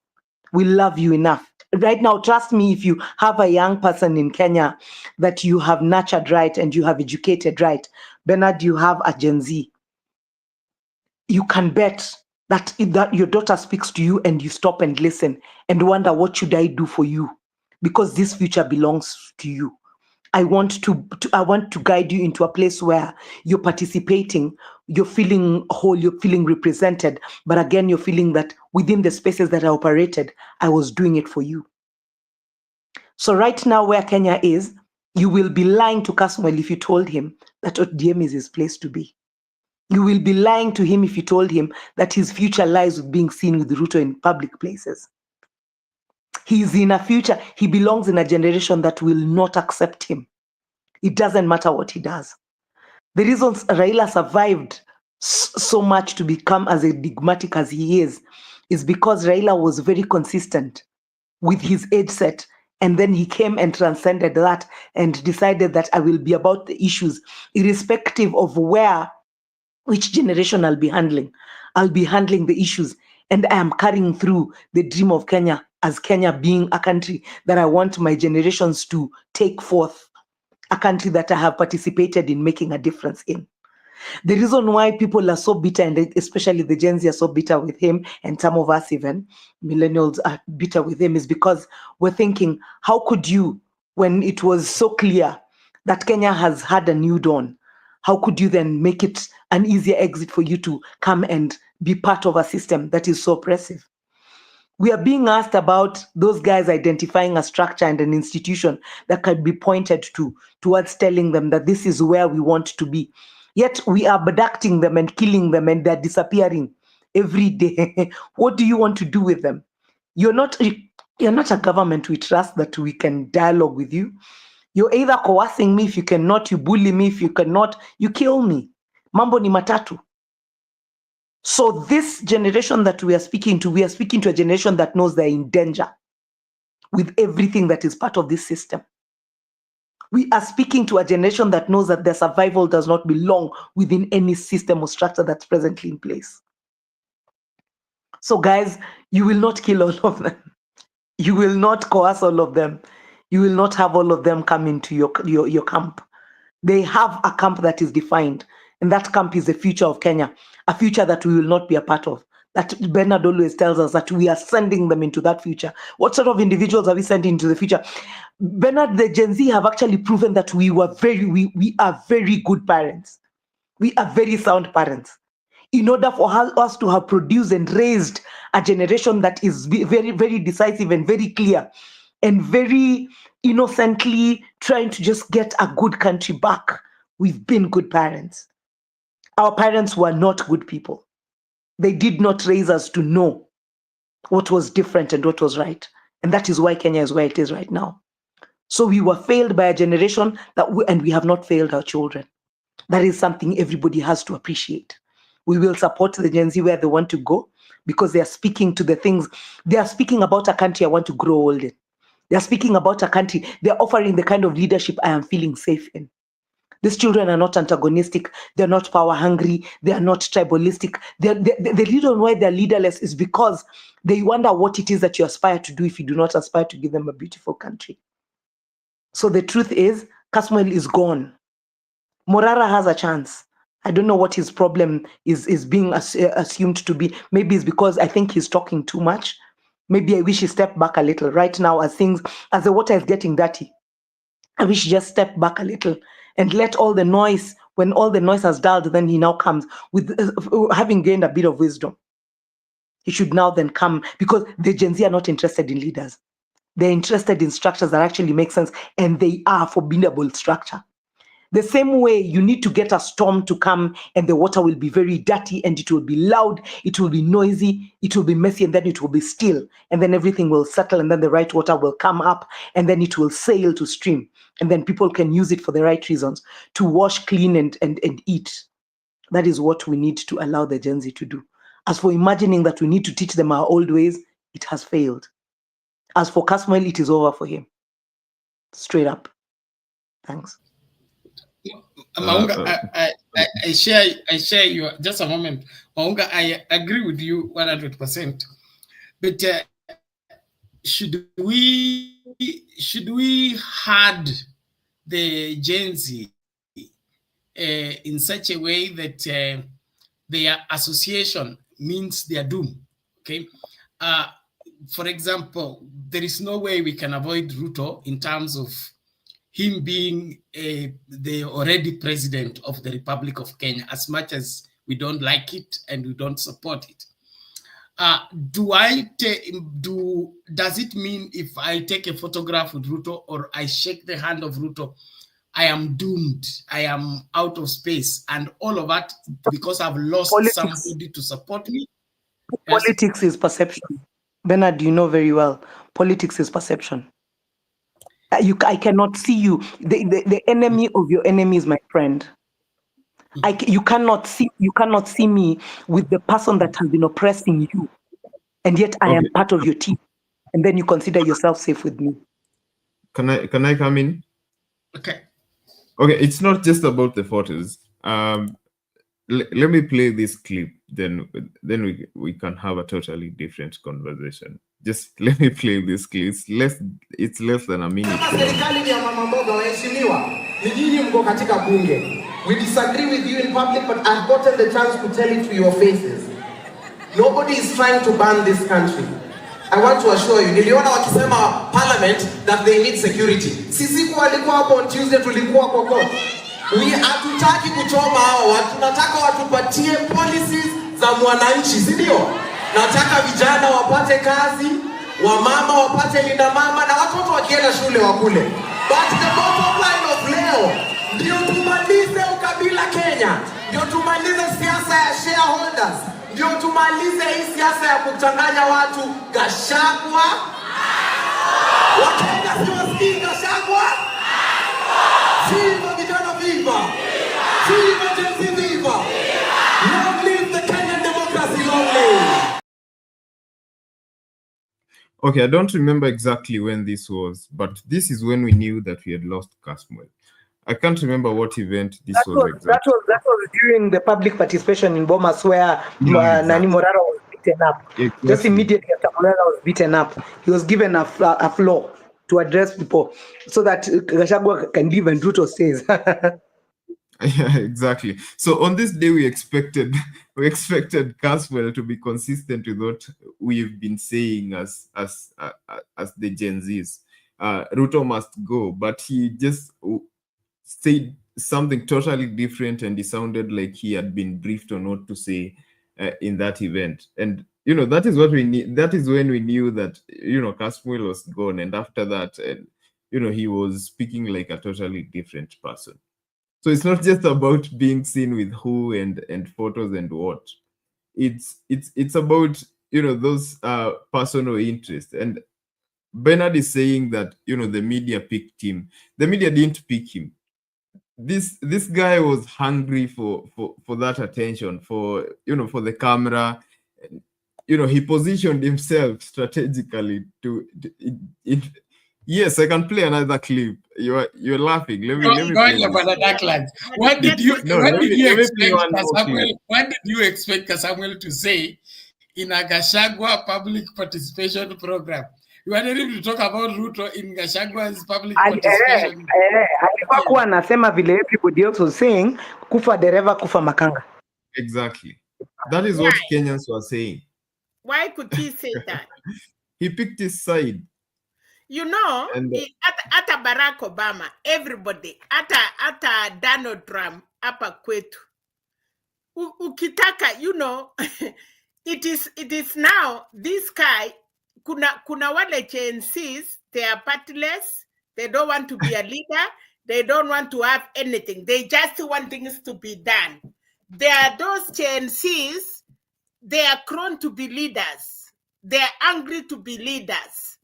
We love you enough. Right now, trust me, if you have a young person in Kenya that you have nurtured right and you have educated right, Bernard, you have a Gen Z, you can bet that your daughter speaks to you and you stop and listen and wonder, what should I do for you? Because this future belongs to you. I want to guide you into a place where you're participating, you're feeling whole, you're feeling represented, but again, you're feeling that within the spaces that I operated, I was doing it for you. So right now, where Kenya is, you will be lying to Kasmuel if you told him that ODM is his place to be. You will be lying to him if you told him that his future lies with being seen with Ruto in public places. He's in a future, he belongs in a generation that will not accept him. It doesn't matter what he does. The reasons Raila survived so much to become as enigmatic as he is because Raila was very consistent with his age set. And then he came and transcended that and decided that I will be about the issues, irrespective of which generation I'll be handling. I'll be handling the issues. And I am carrying through the dream of Kenya, as Kenya being a country that I want my generations to take forth, a country that I have participated in making a difference in. The reason why people are so bitter, and especially the Gen Z are so bitter with him, and some of us even, millennials are bitter with him, is because we're thinking, how could you, when it was so clear that Kenya has had a new dawn, how could you then make it an easier exit for you to come and be part of a system that is so oppressive? We are being asked about those guys identifying a structure and an institution that can be pointed to towards telling them that this is where we want to be. Yet we are abducting them and killing them, and they're disappearing every day. What do you want to do with them? You're not a government we trust that we can dialogue with you. You're either coercing me. If you cannot, you bully me. If you cannot, you kill me. Mambo ni matatu. So this generation that we are speaking to a generation that knows they're in danger with everything that is part of this system. We are speaking to a generation that knows that their survival does not belong within any system or structure that's presently in place. So guys, you will not kill all of them. You will not coerce all of them. You will not have all of them come into your camp. They have a camp that is defined. And that camp is the future of Kenya, a future that we will not be a part of. That Bernard always tells us that we are sending them into that future. What sort of individuals are we sending into the future? Bernard, the Gen Z have actually proven that we are very good parents. We are very sound parents. In order for us to have produced and raised a generation that is very, very decisive and very clear and very innocently trying to just get a good country back, we've been good parents. Our parents were not good people. They did not raise us to know what was different and what was right. And that is why Kenya is where it is right now. So we were failed by a generation and we have not failed our children. That is something everybody has to appreciate. We will support the Gen Z where they want to go because they are speaking to the things. They are speaking about a country I want to grow old in. They are speaking about a country. They are offering the kind of leadership I am feeling safe in. These children are not antagonistic. They're not power hungry. They are not tribalistic. The reason why they're leaderless is because they wonder what it is that you aspire to do if you do not aspire to give them a beautiful country. So the truth is, Kasmuel is gone. Morara has a chance. I don't know what his problem is being assumed to be. Maybe it's because I think he's talking too much. Maybe I wish he stepped back a little. Right now, as the water is getting dirty, I wish he just stepped back a little and let all the noise When all the noise has dulled, then he now comes with having gained a bit of wisdom. He should now then come, because the Gen Z are not interested in leaders. They're interested in structures that actually make sense, and they are formidable structure. The same way you need to get a storm to come, and the water will be very dirty, and it will be loud, it will be noisy, it will be messy, and then it will be still, and then everything will settle, and then the right water will come up, and then it will sail to stream, and then people can use it for the right reasons, to wash, clean, and eat. That is what we need to allow the Gen Z to do. As for imagining that we need to teach them our old ways, it has failed. As for Casmuel, it is over for him. Straight up. Thanks. Maunga, I share your, just a moment. Maunga, I agree with you 100%. But should we hard the Gen Z in such a way that their association means their doom? Okay. For example, there is no way we can avoid Ruto in terms of him being the already president of the Republic of Kenya, as much as we don't like it and we don't support it. Does it mean if I take a photograph with Ruto or I shake the hand of Ruto, I am doomed, I am out of space, and all of that because I've lost somebody to support me? Politics is perception. Bernard, you know very well, politics is perception. I cannot see you. The enemy of your enemy is my friend. You cannot see me with the person that has been oppressing you, and yet I am part of your team, and then you consider yourself safe with me. Can I come in? Okay. Okay, it's not just about the photos. Let me play this clip, then we can have a totally different conversation. Just let me play this clip. It's less than a minute. Serikali ya mama mboga waheshimiwa, ni nyinyi mko katika bunge. We disagree with you in public, but I've gotten the chance to tell it to your faces. Nobody is trying to ban this country. I want to assure you, niliona wakisema parliament that they need security. Sisi walikuwa hapo on Tuesday, tulikuwa kwa court. Hatutaki kuchoma hao watu, tunataka watupatie policies za mwananchi, si ndio? Nataka vijana wapate kazi, wamama wapate linda mama, na watoto wakienda shule wakule. But the bottom line of leo, ndio tumalize ukabila Kenya, ndio tumalize siasa ya shareholders, ndio tumalize hii siasa ya kuchanganya watu. Gachagua, Wakenya si wasikii Gachagua? Viva vijana, viva! Viva Gen Z, viva! Long live the Kenyan democracy, long live! Okay, I don't remember exactly when this was, but this is when we knew that we had lost Casmuel. I can't remember what event this was exactly. That was during the public participation in Bomas where Nani Morara was beaten up. Exactly. Just immediately after Morara was beaten up, he was given a floor to address people so that Gachagua can give and Ruto stays. Yeah, exactly. So on this day, we expected Casmuel to be consistent with what we've been saying as the Gen Zs. Ruto must go, but he just said something totally different, and he sounded like he had been briefed on what to say in that event. And that is what we need. That is when we knew that Casmuel was gone, and after that, he was speaking like a totally different person. So it's not just about being seen with who and photos and what. It's about those personal interests. And Bernard is saying that the media picked him. The media didn't pick him. This guy was hungry for that attention, for the camera. He positioned himself strategically to yes, I can play another clip. You're laughing. Let me play this. What did you expect Samuel to say in a Gachagua public participation program? You wanted him to talk about Ruto in Gashagua's public participation. Alikuwa anasema vile everybody else was saying, kufa dereva kufa makanga. Exactly. That is what Kenyans were saying. Why could he say that? He picked his side. At Barack Obama, everybody, at Donald Trump, hapa kwetu. Ukitaka, you know, it is now this guy, kuna wale GNCs, they are partyless, they don't want to be a leader, they don't want to have anything, they just want things to be done. There are those GNCs, they are prone to be leaders, they are angry to be leaders.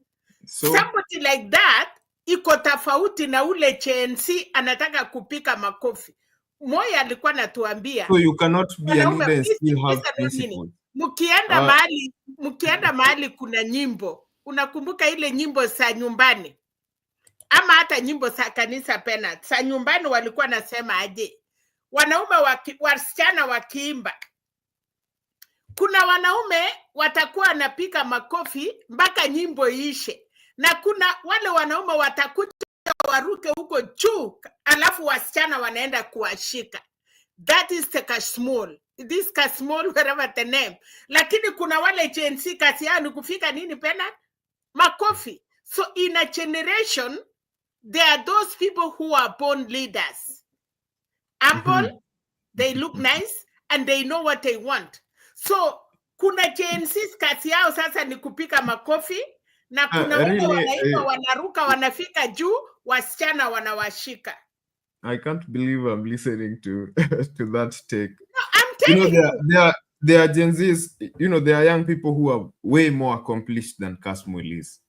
So somebody like that iko tofauti na ule GNC anataka kupika makofi. Moya alikuwa natuambia, so you cannot be a leader and still have principles. Mukienda mahali kuna nyimbo, unakumbuka ile nyimbo za nyumbani ama hata nyimbo za kanisa pena, za nyumbani walikuwa nasema aje, wanaume wasichana wakiimba, kuna wanaume watakuwa wanapika makofi mpaka nyimbo iishe, na kuna wale wanaume watakuja waruke huko juu, alafu wasichana wanaenda kuwashika. That is the kasmol. This kasmol, whatever the name. Lakini kuna wale GNC kasi yao ni kufika nini pena? Makofi. So in a generation, there are those people who are born leaders. Ample, they look nice, and they know what they want. So kuna GNC kasi yao sasa ni kupika makofi, na kuna wale wanaimba wanaruka wanafika juu, wasichana wanawashika. I can't believe I'm listening to that take. No, I'm telling you. There are Gen Zs, you know, there are young people who are way more accomplished than Kasmuel is.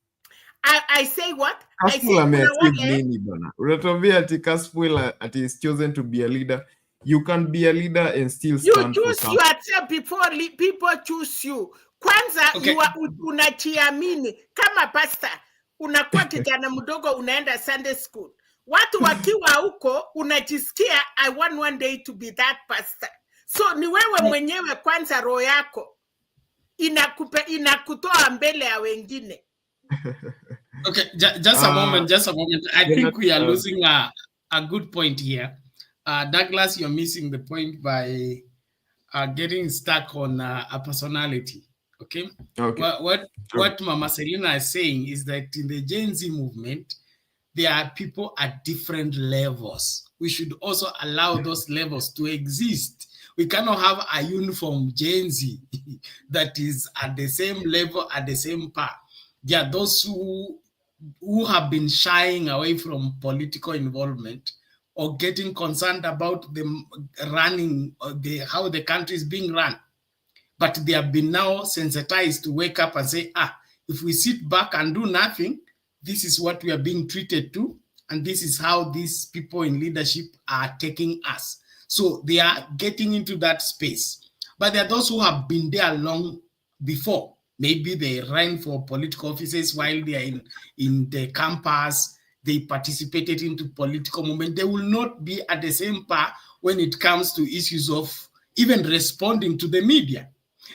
I say what? Kasmuel ameachieve nini bana? Unatambia ati Kasmuel ati is chosen to be a leader. You can be a leader and still stand for something. You choose yourself before people choose you. Kwanza unachiamini kama pastor, unakuwa kijana mdogo unaenda Sunday school. Watu wakiwa huko unajisikia I want one day to be that pastor. So ni wewe mwenyewe kwanza, roho yako inakutoa mbele ya wengine. Okay, just a moment. I think we are losing a good point here. Douglas, you're missing the point by getting stuck on a personality. Okay. What Mama Selina is saying is that in the Gen Z movement, there are people at different levels. We should also allow those levels to exist. We cannot have a uniform Gen Z that is at the same level, at the same par. There are those who have been shying away from political involvement or getting concerned about them running, how the country is being run. But they have been now sensitized to wake up and say, if we sit back and do nothing, this is what we are being treated to, and this is how these people in leadership are taking us. So they are getting into that space. But there are those who have been there long before. Maybe they ran for political offices while they are in the campus. They participated into political movement. They will not be at the same par when it comes to issues of even responding to the media.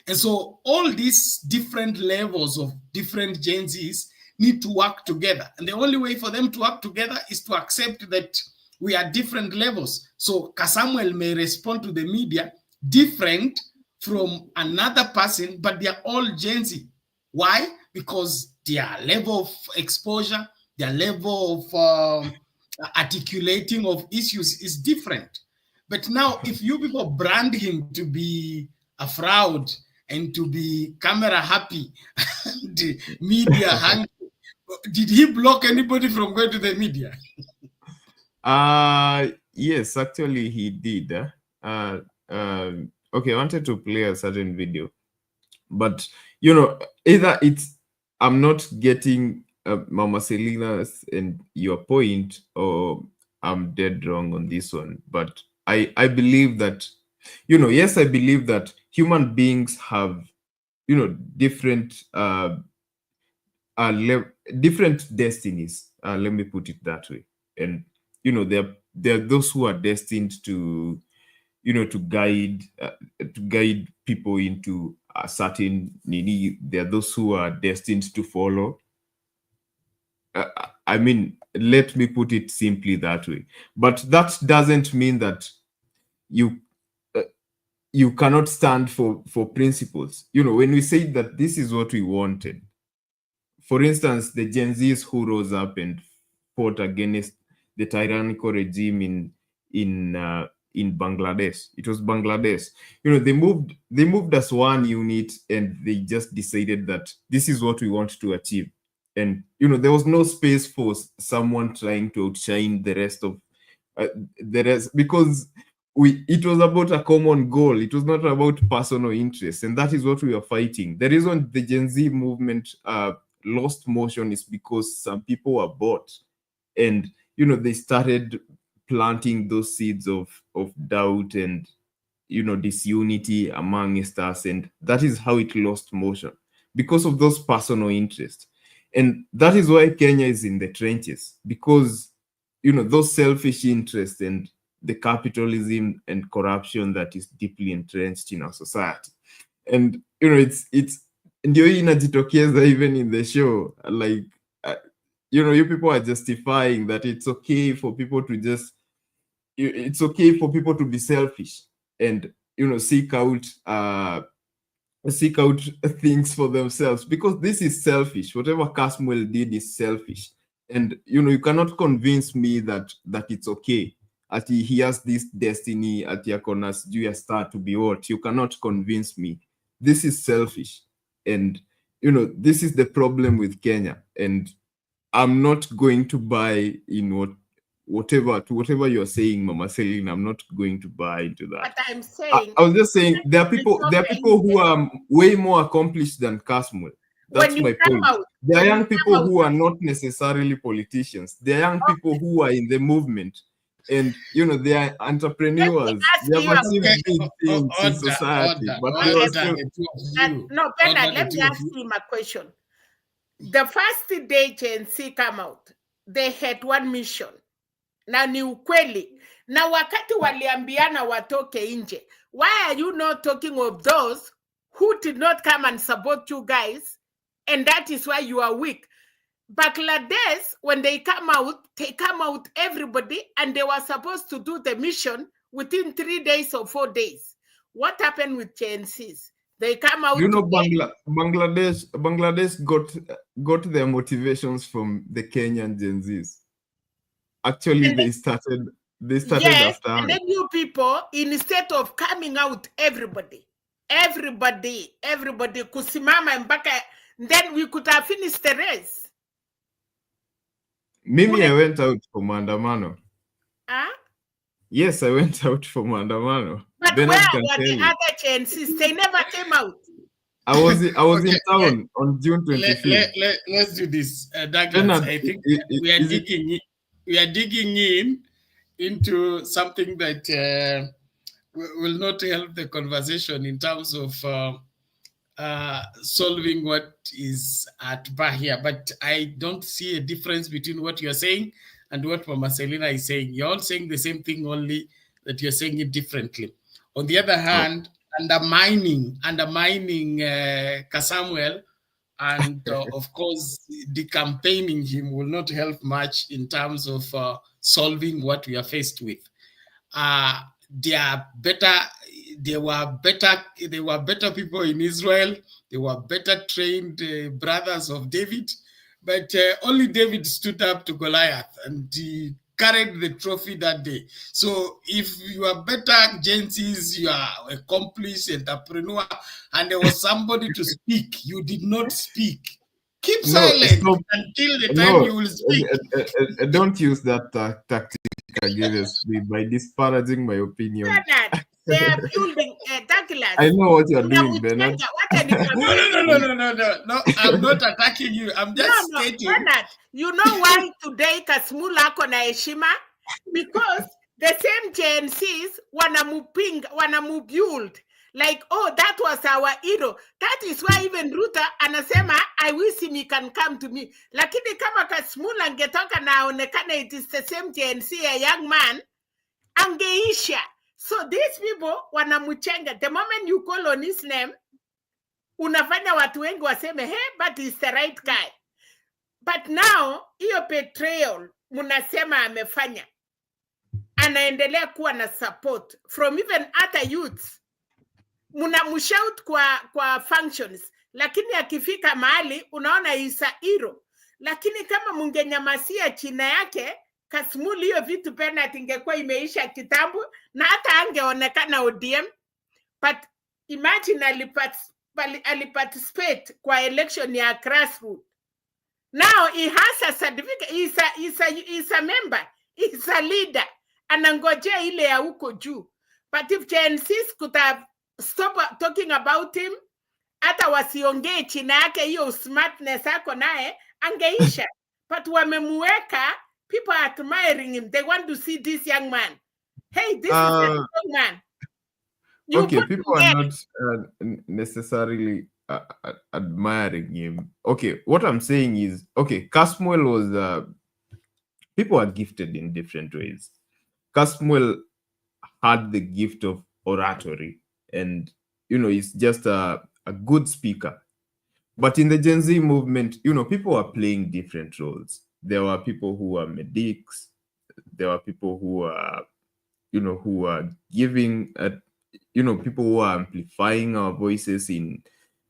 And so all these different levels of different Gen Zs need to work together. And the only way for them to work together is to accept that we are different levels. So Samuel may respond to the media different from another person, but they are all Gen Z. Why? Because their level of exposure, their level of articulating of issues is different. But now, if you people brand him to be a fraud and to be camera happy and media hungry, did he block anybody from going to the media? Yes, actually he did. Okay, I wanted to play a certain video, but you know, either I'm not getting Mama Selina's and your point, or I'm dead wrong on this one. But I believe that, you know, yes, I believe that human beings have, you know, different different destinies. Let me put it that way. And you know, there are those who are destined to, you know, to guide people into a certain nini. There are those who are destined to follow. I mean, let me put it simply that way. But that doesn't mean that you cannot stand for principles. You know, when we say that this is what we wanted, for instance, the Gen Zs who rose up and fought against the tyrannical regime in in Bangladesh. It was Bangladesh. You know, they moved as one unit, and they just decided that this is what we want to achieve. And, you know, there was no space for someone trying to outshine the rest, because it was about a common goal. It was not about personal interest, and that is what we are fighting. The reason the Gen Z movement lost motion is because some people were bought, and, you know, they started planting those seeds of doubt and, you know, disunity amongst us, and that is how it lost motion, because of those personal interests. And that is why Kenya is in the trenches, because, you know, those selfish interests and the capitalism and corruption that is deeply entrenched in our society. And, you know, it's ndio inajitokeza even in the show, like, you know, you people are justifying that it's okay for people to just, it's okay for people to be selfish and, you know, seek out things for themselves, because this is selfish. Whatever Casmuel did is selfish. And, you know, you cannot convince me that it's okay. He has this destiny at Yakonas Juya Star to be what. You cannot convince me. This is selfish. And, you know, this is the problem with Kenya. And I'm not going to buy in whatever you're saying, Mama Celine. I'm not going to buy into that. But I'm saying, I was just saying there are people who are way more accomplished than Casmuel. That's my point. There are young people who are not necessarily politicians. There are young people who are in the movement, and, you know, they are entrepreneurs. They have achieved big things in society. But they were still... No, Bernard, let me ask him a question. The first day Gen Z come out, they had one mission. Na ni ukweli. Na wakati waliambiana watoke nje, why are you not talking of those who did not come and support you guys? And that is why you are weak. Bangladesh, when they come out everybody, and they were supposed to do the mission within 3 days or 4 days. What happened with Gen Zs? They come out. You know, Bangladesh got their motivations from the Kenyan Gen Zs. Actually, they started yes, after. And then you people, instead of coming out, everybody kusimama mpaka, then we could have finished the race. Mimi, I went out for maandamano. Huh? Yes, I went out for maandamano. But Bernard where were the other chances? They never came out. I was in town on June 25th. Let's do this, Douglas. I think we are digging into something that will not help the conversation in terms of solving what is at bar here. But I don't see a difference between what you're saying and what Mama Selina is saying. You're all saying the same thing, only that you're saying it differently. On the other hand, undermining Casamuel and of course decampaigning him will not help much in terms of solving what we are faced with. There were better people in Israel. They were better trained brothers of David, but only David stood up to Goliath, and he carried the trophy that day. So if you are better Gen Zs, you are accomplished entrepreneur, and there was somebody to speak, you did not speak. Keep silent until the time you will speak. Don't use that tactic against me by disparaging my opinion. Bernard, they are building Douglas. I know what you're doing, Bernard. No, I'm not attacking you. I'm just stating. Bernard, you know why today Kasmula kona heshima? Because the same Gen Zs wanamubuild. Like, oh, that was our hero. That is why even Ruto anasema, I wish he can come to me. Lakini kama Kasmula angetoka na aonekane it is the same Gen Z, a young man, angeisha. So these people wanamuchenga. The moment you call on his name, unafanya watu wengi waseme, hey, but he's the right guy. But now, hiyo betrayal, munasema amefanya. Anaendelea kuwa na support from even other youths. Munamushout kwa functions. Lakini akifika mahali, unaona he's a hero. Lakini kama mungenyamasia china yake, Kasmul hiyo vitu penalty ingekuwa imeisha kitambo na hata angeonekana ODM, but imagine aliparticipate kwa election ya grassroots. Now he has a certificate, he's a member, he's a leader. Anangojea ile ya huko juu. But if Gen Zs could have stopped talking about him, hata wasiongee china yake hiyo smartness yako naye angeisha. But wamemuweka, people are admiring him. They want to see this young man. Hey, this is a young man. Okay, people are not necessarily admiring him. Okay, what I'm saying is, okay, Casmuel was, people are gifted in different ways. Casmuel had the gift of oratory, and, you know, he's just a good speaker. But in the Gen Z movement, you know, people are playing different roles. There were people who are medics. There were people who are, you know, who are giving, you know, people who are amplifying our voices in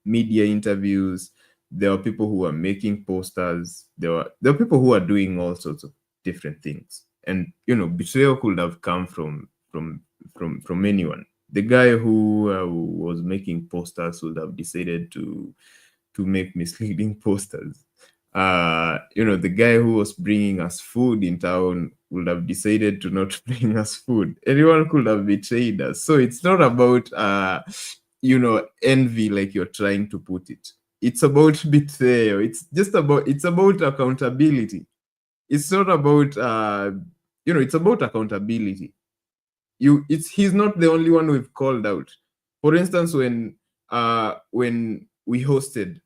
media interviews. There were people who are making posters. There were people who are doing all sorts of different things. And, you know, betrayal could have come from anyone. The guy who was making posters would have decided to make misleading posters. You know, the guy who was bringing us food in town would have decided to not bring us food. Anyone could have betrayed us. So it's not about, you know, envy like you're trying to put it. It's about betrayal. It's about accountability. It's not about, you know, it's about accountability. He's not the only one we've called out. For instance, when we hosted,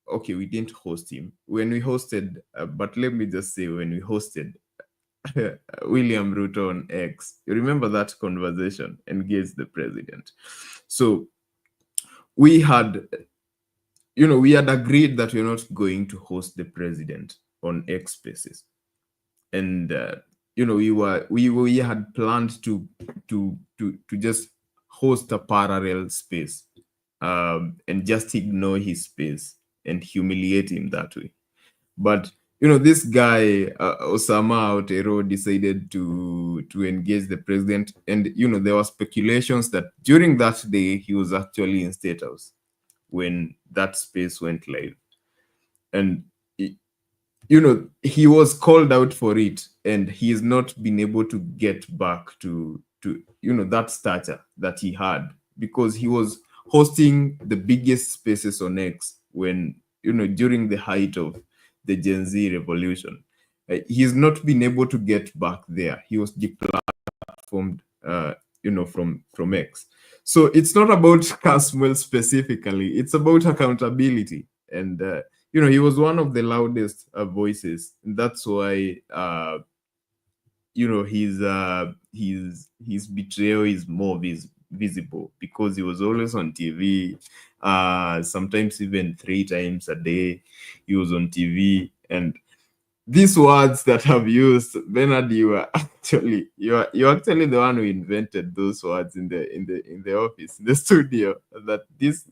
okay, we didn't host him. When we hosted, but let me just say, when we hosted William Ruto on X, you remember that conversation, Engage the President. So we had, you know, we had agreed that we're not going to host the president on X Spaces. And, you know, we had planned to just host a parallel space and just ignore his space and humiliate him that way. But, you know, this guy, Osama Otero, decided to engage the president. And, you know, there were speculations that during that day, he was actually in State House when that space went live. And, you know, he was called out for it, and he has not been able to get back to you know, that stature that he had, because he was hosting the biggest spaces on X when, you know, during the height of the Gen Z revolution. He's not been able to get back there. He was deplatformed, you know, from X. So it's not about Caswell specifically. It's about accountability. And, you know, he was one of the loudest voices. And that's why, you know, his betrayal is more visible, because he was always on TV, sometimes even 3 times a day he was on TV. And these words that I've used, Bernard, you're actually the one who invented those words in the office, in the studio, that this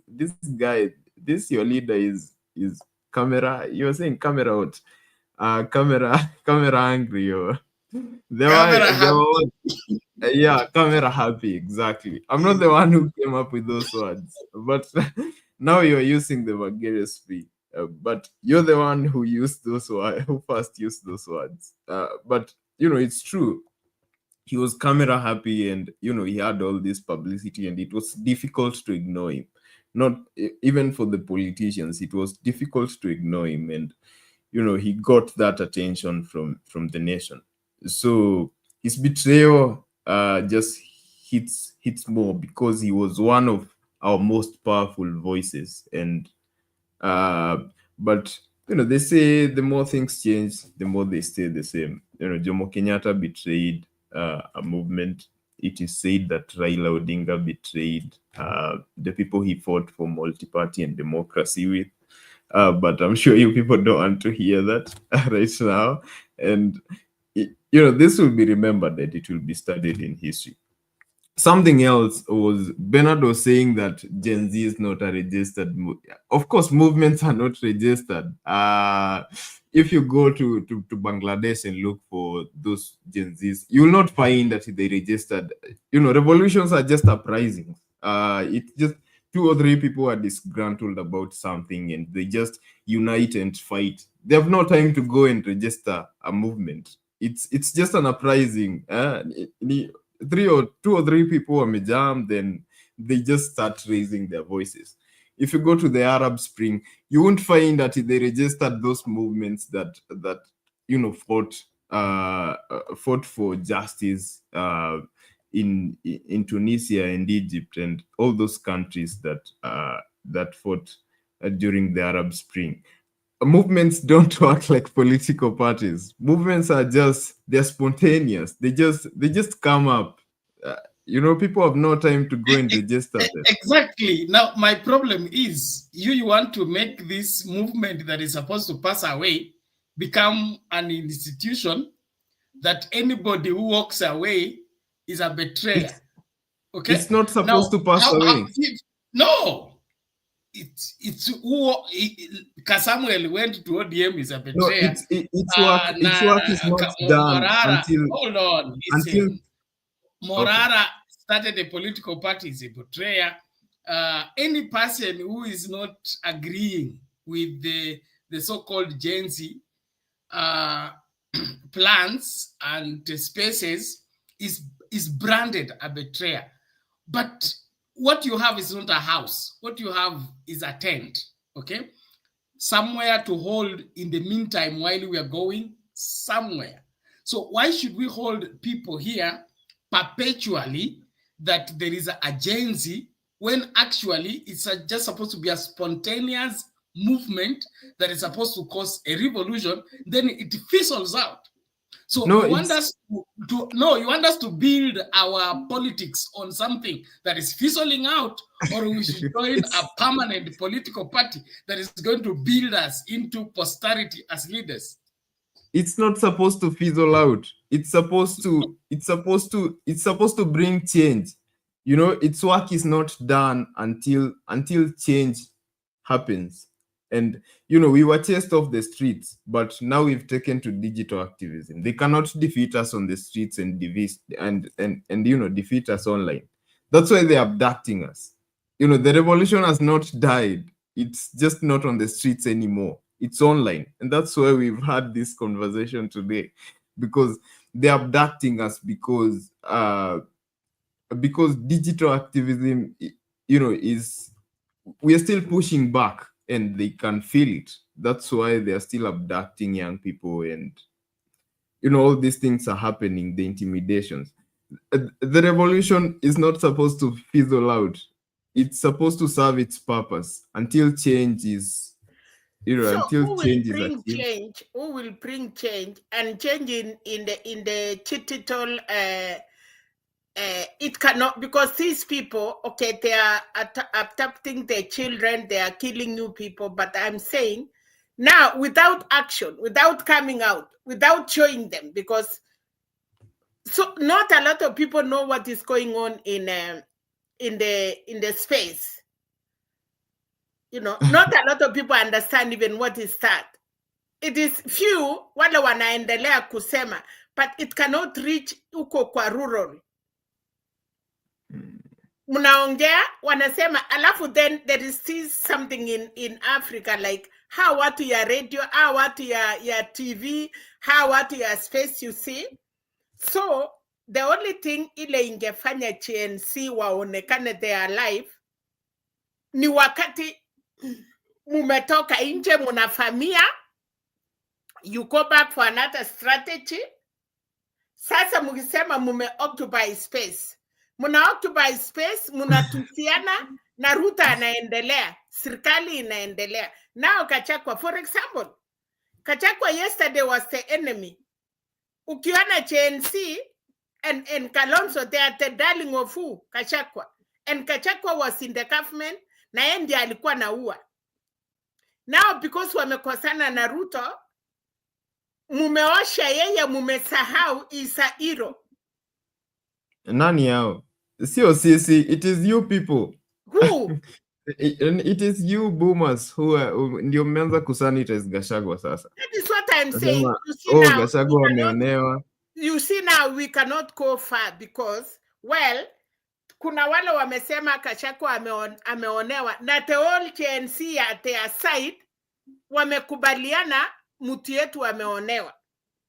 guy, this your leader is camera, you're saying camera out, camera angry, or yeah, camera happy, exactly. I'm not the one who came up with those words, but now you're using them aggressively. But you're the one who used those words, who first used those words. But, you know, it's true. He was camera happy, and, you know, he had all this publicity, and it was difficult to ignore him. Not even for the politicians, it was difficult to ignore him. And, you know, he got that attention from the nation. So his betrayal just hits more, because he was one of our most powerful voices. And but, you know, they say the more things change, the more they stay the same. You know, Jomo Kenyatta betrayed a movement. It is said that Raila Odinga betrayed the people he fought for multi-party and democracy with. But I'm sure you people don't want to hear that right now. And, you know, this will be remembered, that it will be studied in history. something else was Bernard was saying that Gen Z is not a registered. Of course, movements are not registered. If you go to Bangladesh and look for those Gen Zs, you will not find that they registered. Revolutions are just uprisings. It's just 2 or 3 people are disgruntled about something and they just unite and fight. They have no time to go and register a movement. It's just an uprising. 2 or 3 people are jammed, then they just start raising their voices. If you go to the Arab Spring, you won't find that they registered those movements that fought for justice in Tunisia and Egypt and all those countries that fought during the Arab Spring. Movements don't work like political parties. Movements are they're spontaneous. They just come up. People have no time to go and register them. Exactly. Now, my problem is you want to make this movement that is supposed to pass away become an institution that anybody who walks away is a betrayer. Okay? It's not supposed to pass away. No. Samuel went to ODM is a betrayer. No, its work is not done until. Hold on. Listen. Morara started a political party is a betrayer. Any person who is not agreeing with the so-called Gen Z plans and spaces is branded a betrayer. But what you have is not a house. What you have is a tent, okay? Somewhere to hold in the meantime while we are going somewhere. So why should we hold people here perpetually that there is a Gen Z when actually it's just supposed to be a spontaneous movement that is supposed to cause a revolution, then it fizzles out. So you want us to build our politics on something that is fizzling out, or we should join a permanent political party that is going to build us into posterity as leaders. It's not supposed to fizzle out. It's supposed to bring change. Its work is not done until change happens. And we were chased off the streets, but now we've taken to digital activism. They cannot defeat us on the streets and defeat us online. That's why they're abducting us. The revolution has not died. It's just not on the streets anymore. It's online. And that's why we've had this conversation today, because they're abducting us because digital activism, we are still pushing back and they can feel it. That's why they're still abducting young people and, all these things are happening, the intimidations. The revolution is not supposed to fizzle out. It's supposed to serve its purpose until change is until change is achieved. Who will bring change? And change in the digital it cannot, because these people, okay, they are abducting their children, they are killing new people, but I'm saying now without action, without coming out, without showing them, because so not a lot of people know what is going on in the space. Not a lot of people understand even what is that. It is few wale wanaendelea kusema, but it cannot reach uko kwa rural. Mnaongea wanasema, alafu then there is still something in Africa, like how watu ya radio, how watu ya TV, how watu ya space, you see. So the only thing ile ingefanya GNC waonekane they are alive ni wakati mumetoka nje, munafamia, you go back for another strategy. Sasa mukisema mume occupy space, muna occupy space, munatusiana na Ruto anaendelea, serikali inaendelea. Now Kachakwa, for example, Kachakwa yesterday was the enemy. Ukiona GNC and Kalonzo, they are the darling of who? Kachakwa. And Kachakwa was in the government, na yeye ndiye alikuwa naua. Now because wamekosana na Ruto, mumeosha yeye, mumesahau is a hero. Nani yao? sisi, it is you people. Who? It is you boomers who ndio mmeanza kusanitize Gachagua sasa. That is what I'm saying. You see Oh, now, Gachagua ameonewa. you see now we cannot go far because, well, kuna wale wamesema Gachagua ameonewa na the whole KNC at their side wamekubaliana mtu yetu ameonewa.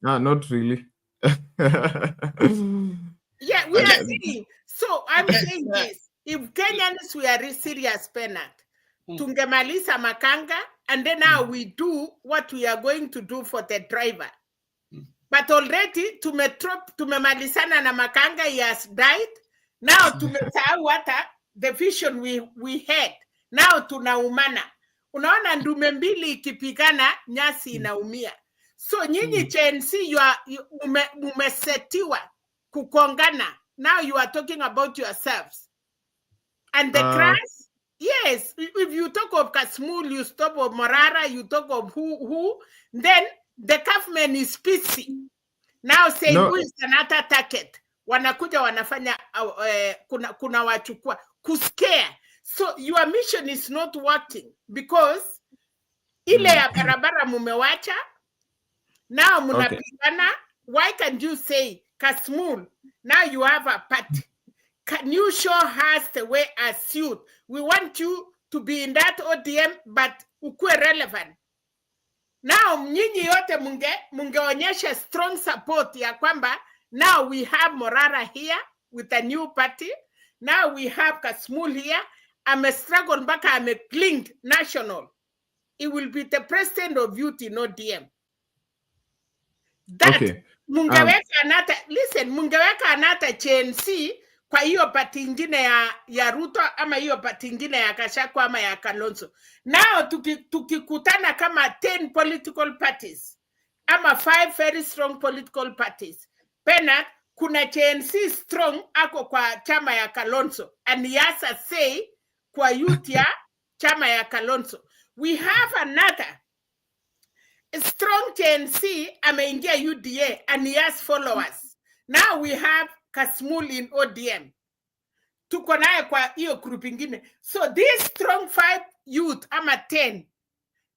Not really. Yeah, we are saying. So I'm saying this. If Kenyans were serious, Bernard, tungemaliza makanga, and then now we do what we are going to do for the driver. But already tumemalizana na makanga, he has died. Now tumesahau what the vision we had. Now tunaumana. Unaona ndume mbili ikipigana nyasi inaumia. So nyinyi CNC umesetiwa kukongana. Now you are talking about yourselves. And the grass, yes, if you talk of Kasmul, you talk of Morara, you talk of who, then the government is busy. Now saying who is another target. Wanakuja wanafanya, kuna wachukua, kuskare. So your mission is not working because ile ya barabara mumewacha, now munapigana. Why can't you say, Kasmul, now you have a party. Can you show us the way as youth? We want you to be in that ODM, but ukue relevant. Now, nyinyi yote mungeonyesha strong support ya kwamba now we have Morara here with a new party. Now we have Kasmul here. I'm a struggle mpaka I'm a cleaned national. It will be the president of youth in ODM. That mungeweka anata CNC kwa hiyo pati ingine ya Ruto ama hiyo pati ingine ya Gachagua ama ya Kalonzo. Now tukikutana kama 10 political parties ama 5 very strong political parties. Bernard, kuna CNC strong ako kwa chama ya Kalonzo and he has a say kwa youth ya chama ya Kalonzo. We have another strong CNC ameingia UDA and he has followers. Now we have Kasmul in ODM. Tuko naye kwa hiyo group ingine. So these strong 5 youth ama 10,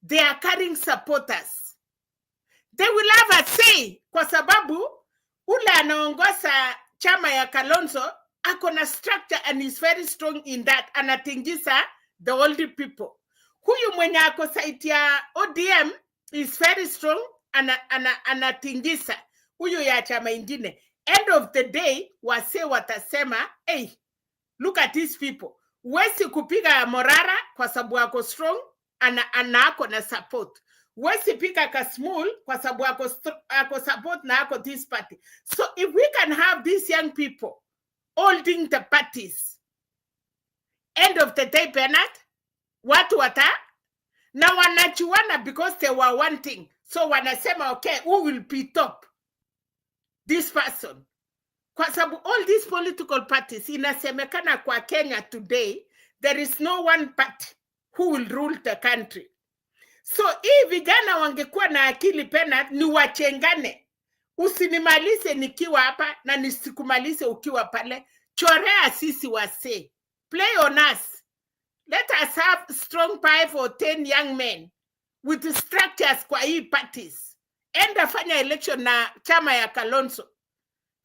they are carrying supporters. They will have a say kwa sababu ule anaongoza chama ya Kalonzo ako na structure and is very strong in that. Anatingisa the old people. Huyu mwenye ako site ya ODM is very strong, anatingisa huyu ya chama ingine. End of the day, wase watasema, hey, look at these people. Wesi kupiga Morara kwa sababu ako strong, ako na support. Wesi piga Kasmul kwa sababu ako support na ako this party. So if we can have these young people holding the parties, end of the day, Bernard, watu na wanachuana because they were wanting. So wanasema, okay, who will be top? This person. Kwa sababu all these political parties, inasemekana kwa Kenya today, there is no one party who will rule the country. So hii vijana wangekuwa na akili Bernard, ni wachengane. Usinimalize nikiwa hapa na nisikumalize ukiwa pale. Chorea sisi wase. Play on us. Let us have strong 5 or 10 young men with structures kwa hii parties. Enda fanya election na chama ya Kalonzo.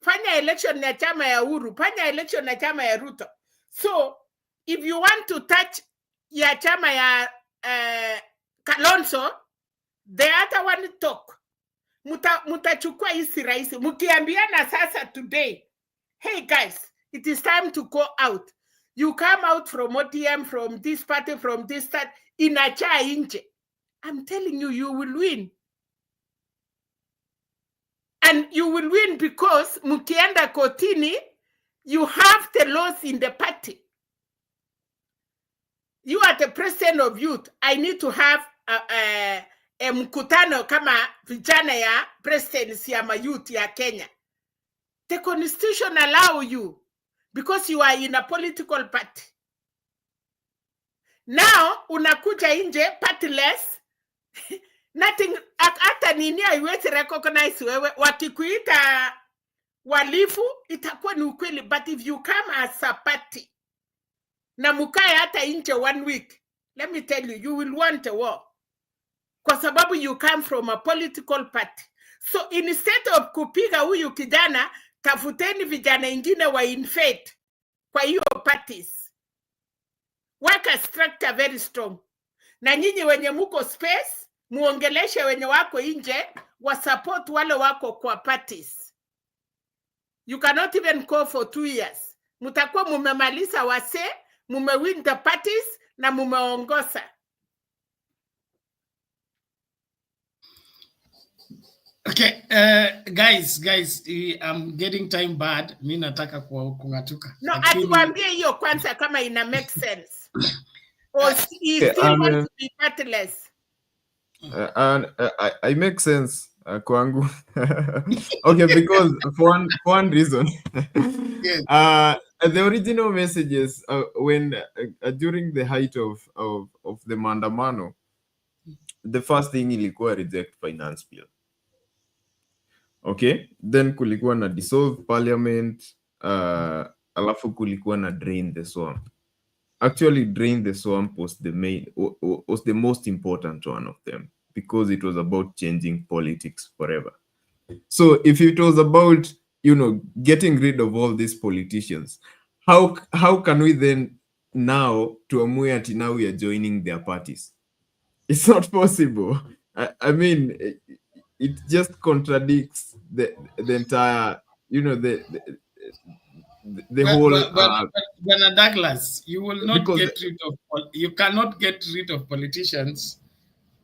Fanya election na chama ya Uhuru. Fanya election na chama ya Ruto. So, if you want to touch ya chama ya Kalonzo, the other one talk. Mutachukua hisi rahisi. Mukiambiana sasa today, hey guys, it is time to go out. You come out from ODM, from this party, from this side, inacha inje. I'm telling you, you will win. And you will win because mukienda kotini, you have the laws in the party. You are the president of youth. I need to have a mkutano kama vijana ya presidency ya youth ya Kenya. The constitution allow you because you are in a political party. Now, unakuja inje partyless. Nothing, hata nini haiwezi recognize wewe. Wakikuita walifu, itakuwa ni ukweli. But if you come as a party na mukae hata nje 1 week, let me tell you, you will want a war. Kwa sababu you come from a political party. So instead of kupiga huyu kijana, tafuteni vijana ingine wa infate kwa hiyo parties. Weka structure very strong. Na nyinyi wenye muko space, muongeleshe wenye wako nje, wa support wale wako kwa parties. You cannot even call for 2 years. Mutakuwa mumemaliza wase, mumewin the parties, na mumeongoza. Okay, guys, I'm getting time bad. Mimi nataka kungatuka. No, atuambie hiyo kwanza kama ina make sense. Or he still wants to be partless. I make sense kwangu. Okay, because for one reason. Yes. The original messages when during the height of the maandamano, the first thing ilikuwa reject finance bill. Okay, then kulikuwa na dissolve parliament, alafu kulikuwa na drain the swamp. Actually, drain the swamp was the most important one of them, because it was about changing politics forever. So if it was about, getting rid of all these politicians, how can we then now tuamue ati now we are joining their parties? It's not possible. I mean, it just contradicts the entire, the whole. But Douglas, you will not get rid of. You cannot get rid of politicians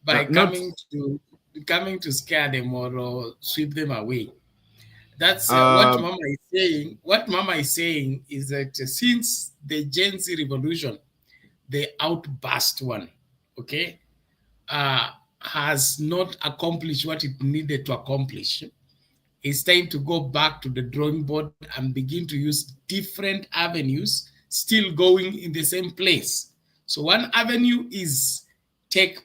by coming to scare them or sweep them away. That's what Mama is saying. What Mama is saying is that since the Gen Z revolution, the outburst one, okay, has not accomplished what it needed to accomplish, it's time to go back to the drawing board and begin to use different avenues, still going in the same place. So one avenue is take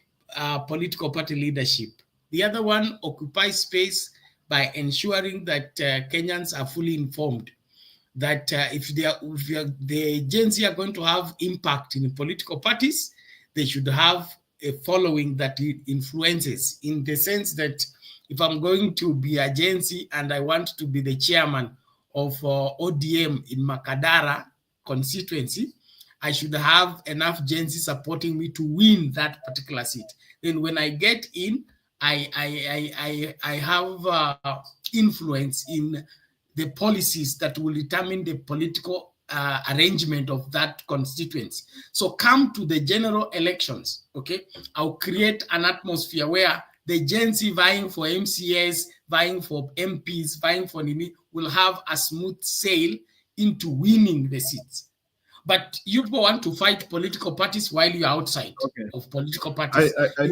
political party leadership. The other one, occupy space by ensuring that Kenyans are fully informed, that if the Gen Z are going to have impact in political parties, they should have a following that influences, in the sense that if I'm going to be a Gen Z and I want to be the chairman of ODM in Makadara constituency, I should have enough Gen Z supporting me to win that particular seat. Then when I get in, I have influence in the policies that will determine the political arrangement of that constituency. So come to the general elections, okay? I'll create an atmosphere where the Gen Z vying for MCAs, vying for MPs, vying for Nini will have a smooth sail into winning the seats. But you want to fight political parties while you're outside of political parties. You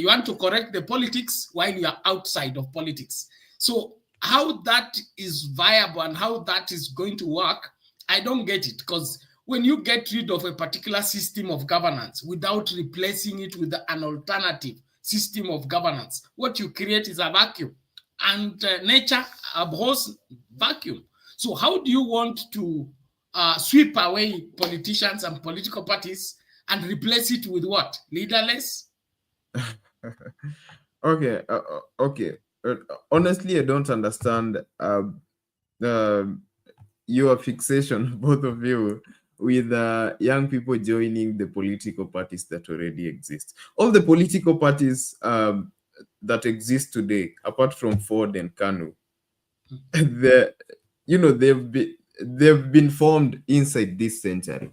want to correct the politics while you are outside of politics. So how that is viable and how that is going to work, I don't get it. Because when you get rid of a particular system of governance without replacing it with an alternative system of governance, what you create is a vacuum. And nature abhors vacuum. So how do you want to sweep away politicians and political parties and replace it with what? Leaderless? Okay. Honestly, I don't understand your fixation, both of you, with young people joining the political parties that already exist. All the political parties that exist today, apart from Ford and KANU, they've been formed inside this century.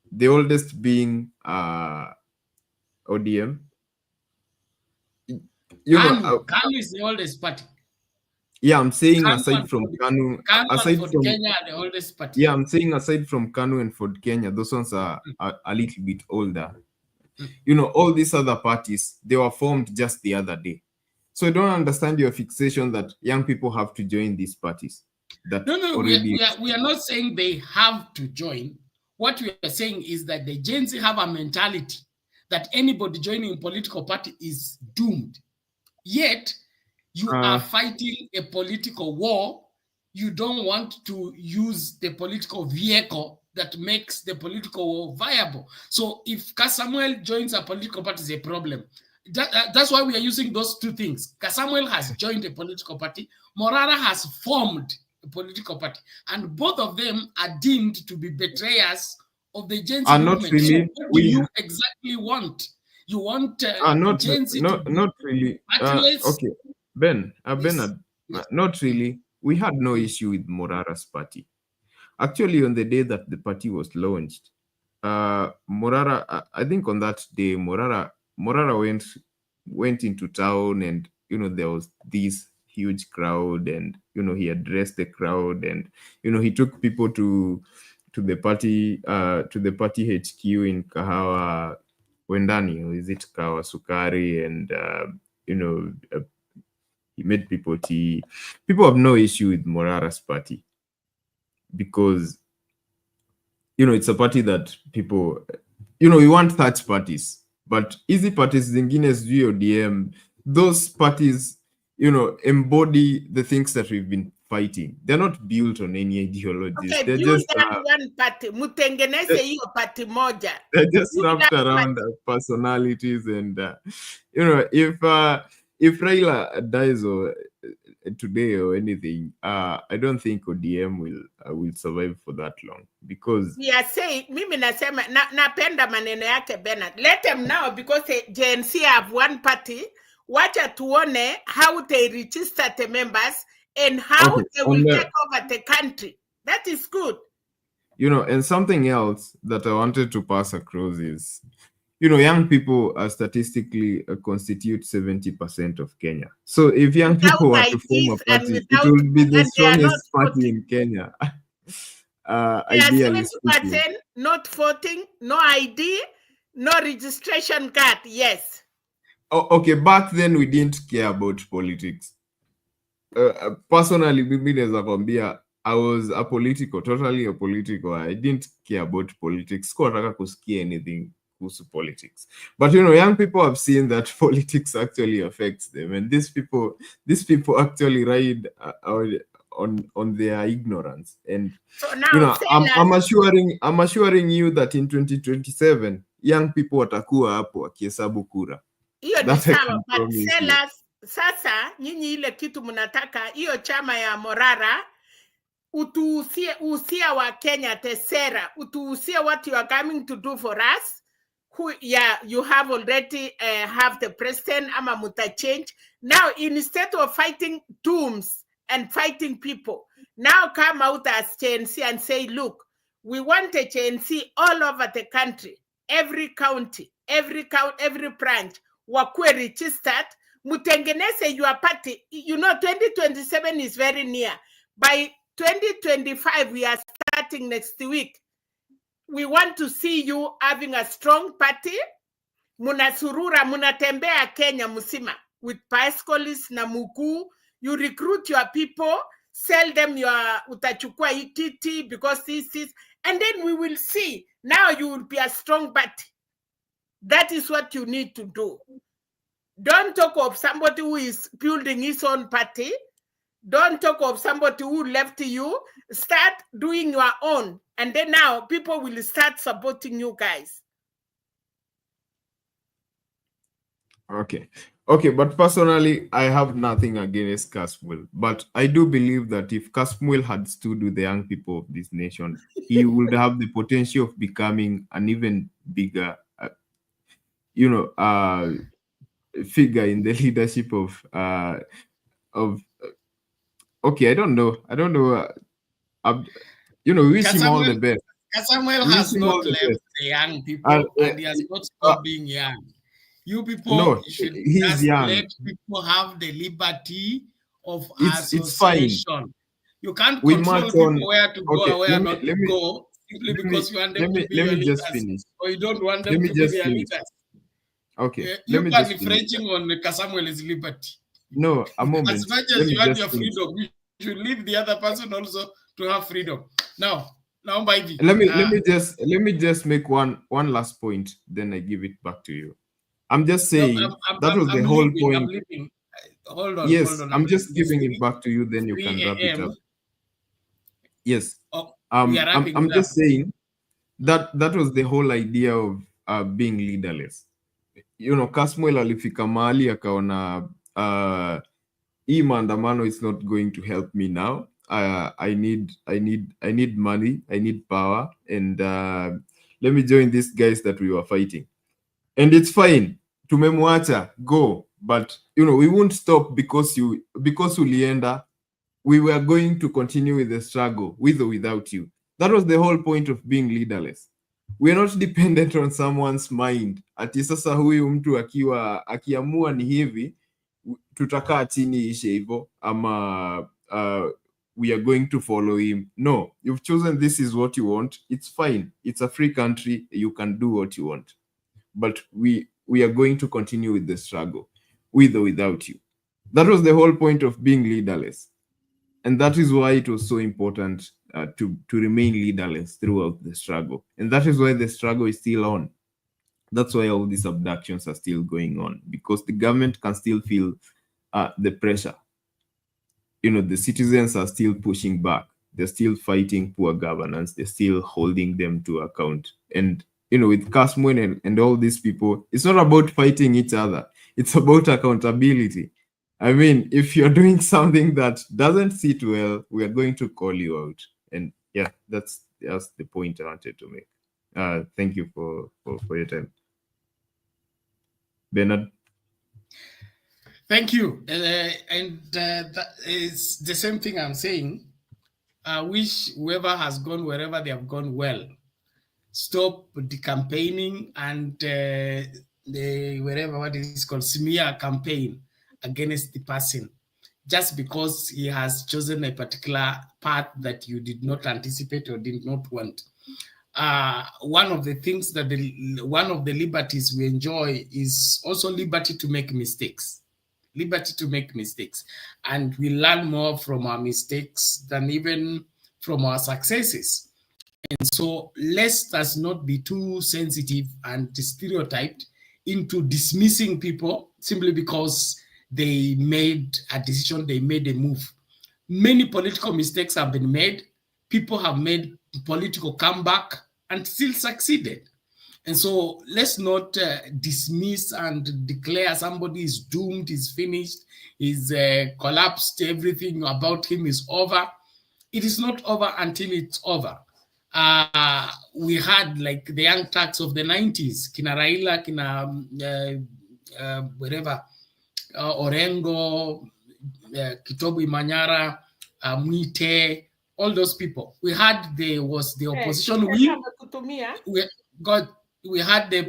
The oldest being ODM. KANU is the oldest party. Yeah, I'm saying KANU aside from KANU, aside from Kenya are the oldest party. Yeah, I'm saying aside from KANU and Ford Kenya, those ones are a little bit older. All these other parties, they were formed just the other day. So I don't understand your fixation that young people have to join these parties. We are not saying they have to join. What we are saying is that the Gen Z have a mentality that anybody joining a political party is doomed. Yet, You are fighting a political war. You don't want to use the political vehicle that makes the political war viable. So if Samuel joins a political party, is a problem. That's why we are using those two things. Samuel has joined a political party. Morara has formed a political party. And both of them are deemed to be betrayers of the Gen Z movement. Really, so what do you exactly want? You want Gen Z not really. Okay, Bernard, not really. We had no issue with Morara's party. Actually, on the day that the party was launched, Morara, I think on that day, Morara went into town, and there was this huge crowd, and he addressed the crowd, and he took people to the party HQ in Kahawa Wendani, or is it Kahawa Sukari, and he made people tea. People have no issue with Morara's party because it's a party that people we want third parties, but easy parties zingine sijui ODM, those parties embody the things that we've been fighting. They're not built on any ideologies. Okay, they're build just one party. Mutengeneze hiyo party moja. They're just wrapped around personalities, and if Raila dies today or anything, I don't think ODM will survive for that long, because mimi nasema napenda maneno yake Bernard. Let them now, because Gen Z have one party. Wacha tuone how they register the members and how they will take over the country. That is good. And something else that I wanted to pass across is, young people are statistically constitute 70% of Kenya. So if young people were to form a party, it will be the strongest party in Kenya. Ideally 70% not voting, no ID, no registration card. Yes. Okay, back then we didn't care about politics. Personally, I was totally apolitical. I didn't care about politics. Sikuwataka kusikia anything kuhusu politics. But young people have seen that politics actually affects them, and these people actually ride on their ignorance. And so now, I'm assuring you that in 2027 young people watakuwa hapo wakihesabu kura. Hiyo ni sawa, but sellers, sasa nyinyi ile kitu mnataka hiyo chama ya Morara utuusia wa Kenya tesera, utuusia what you are coming to do for us. You have already have the president, ama muta change. Now instead of fighting dooms and fighting people, now come out as Gen Z and say, look, we want a Gen Z all over the country, every county, every branch, wakue registered, mutengeneze your party. 2027 is very near. By 2025, we are starting next week. We want to see you having a strong party. Munasurura, munatembea Kenya musima with bicyclists na muguu. You recruit your people, sell them your utachukua ikiti because this is, and then we will see. Now you will be a strong party. That is what you need to do. Don't talk of somebody who is building his own party. Don't talk of somebody who left you. Start doing your own. And then now people will start supporting you guys. Okay, but personally, I have nothing against Casmuel. But I do believe that if Casmuel had stood with the young people of this nation, he would have the potential of becoming an even bigger, figure in the leadership of okay, I don't know. Wish him all the best. Samuel has not left the young people, and he has not stopped being young. You people should just let people have the liberty of association. You can't control people where to go or where not to go simply because you want them to be your leaders, or you don't want them to be their leaders. Okay, you can be infringing on Samuel's liberty. No, a moment. As much as you want your freedom, you should leave the other person also to have freedom. Now, Baby. Let me just make one last point, then I give it back to you. I'm just saying that was the whole point. hold on. Yes, hold on. I'm just giving it back to you, then you 3 can wrap it a.m. up. Yes. Oh, we are wrapping I'm it just up. saying that was the whole idea of being leaderless. You know, Kasmuel alifika mahali akaona hii maandamano is not going to help me now. I need money, I need power, and let me join these guys that we were fighting. And it's fine. Tumemwacha, go. But you know, we won't stop because ulienda. We were going to continue with the struggle, with or without you. That was the whole point of being leaderless. We're not dependent on someone's mind. Ati sasa huyu mtu akiamua ni hivi, tutakaa chini ishe hivyo, ama we are going to follow him. No, you've chosen this is what you want. It's fine. It's a free country. You can do what you want. But we are going to continue with the struggle, with or without you. That was the whole point of being leaderless. And that is why it was so important to remain leaderless throughout the struggle. And that is why the struggle is still on. That's why all these abductions are still going on, because the government can still feel the pressure. You know, the citizens are still pushing back. They're still fighting poor governance. They're still holding them to account. And, you know, with Kasmuel and all these people, it's not about fighting each other. It's about accountability. I mean, if you're doing something that doesn't sit well, we are going to call you out. And yeah, that's the point I wanted to make. Thank you for your time. Bernard? Thank you. That is the same thing I'm saying. I wish whoever has gone wherever they have gone well, stop the campaigning and the wherever what is called smear campaign against the person, just because he has chosen a particular path that you did not anticipate or did not want. One of the things that one of the liberties we enjoy is also liberty to make mistakes. Liberty to make mistakes. And we learn more from our mistakes than even from our successes. And so let's us not be too sensitive and stereotyped into dismissing people simply because they made a decision, they made a move. Many political mistakes have been made. People have made political comeback and still succeeded. And so let's not dismiss and declare somebody is doomed, is finished, is collapsed, everything about him is over. It is not over until it's over. We had like the young Turks of the 90s, Kina Raila, Kina wherever, Orengo, Kitobu Imanyara, Mwite, all those people. We had the opposition win. We had the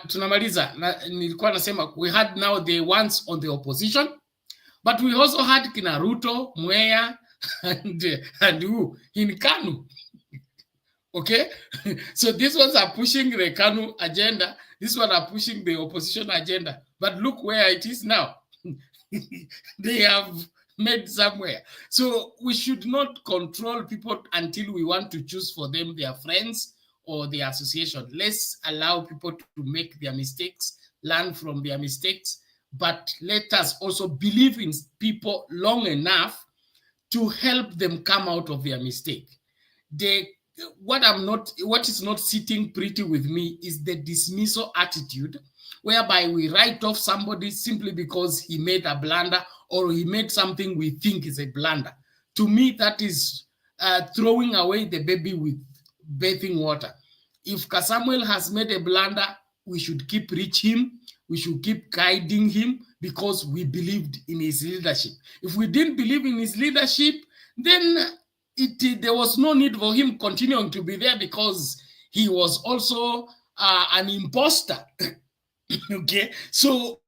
tunamaliza nilikuwa nasema we had now the ones on the opposition, but we also had Kina Ruto, Mwea, and who in Kanu. Okay, so these ones are pushing the Kanu agenda. This one are pushing the opposition agenda. But look where it is now. They have made somewhere. So we should not control people until we want to choose for them their friends or their association. Let's allow people to make their mistakes, learn from their mistakes, but let us also believe in people long enough to help them come out of their mistake. What is not sitting pretty with me is the dismissal attitude, whereby we write off somebody simply because he made a blunder or he made something we think is a blunder. To me, that is throwing away the baby with bathing water. If Samuel has made a blunder, we should keep reaching him. We should keep guiding him because we believed in his leadership. If we didn't believe in his leadership, then there was no need for him continuing to be there because he was also an imposter. Okay, so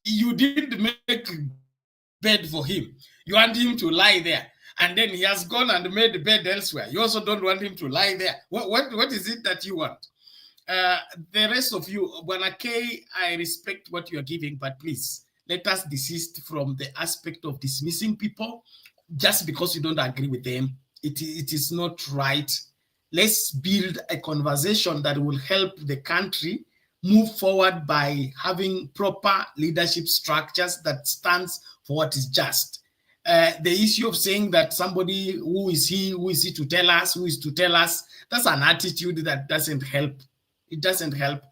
you didn't make bed for him. You want him to lie there, and then he has gone and made the bed elsewhere. You also don't want him to lie there. What is it that you want? The rest of you, Bwana K, I respect what you are giving, but please let us desist from the aspect of dismissing people just because you don't agree with them. It is not right. Let's build a conversation that will help the country move forward by having proper leadership structures that stands for what is just. The issue of saying that somebody, who is he to tell us, who is to tell us, that's an attitude that doesn't help. It doesn't help.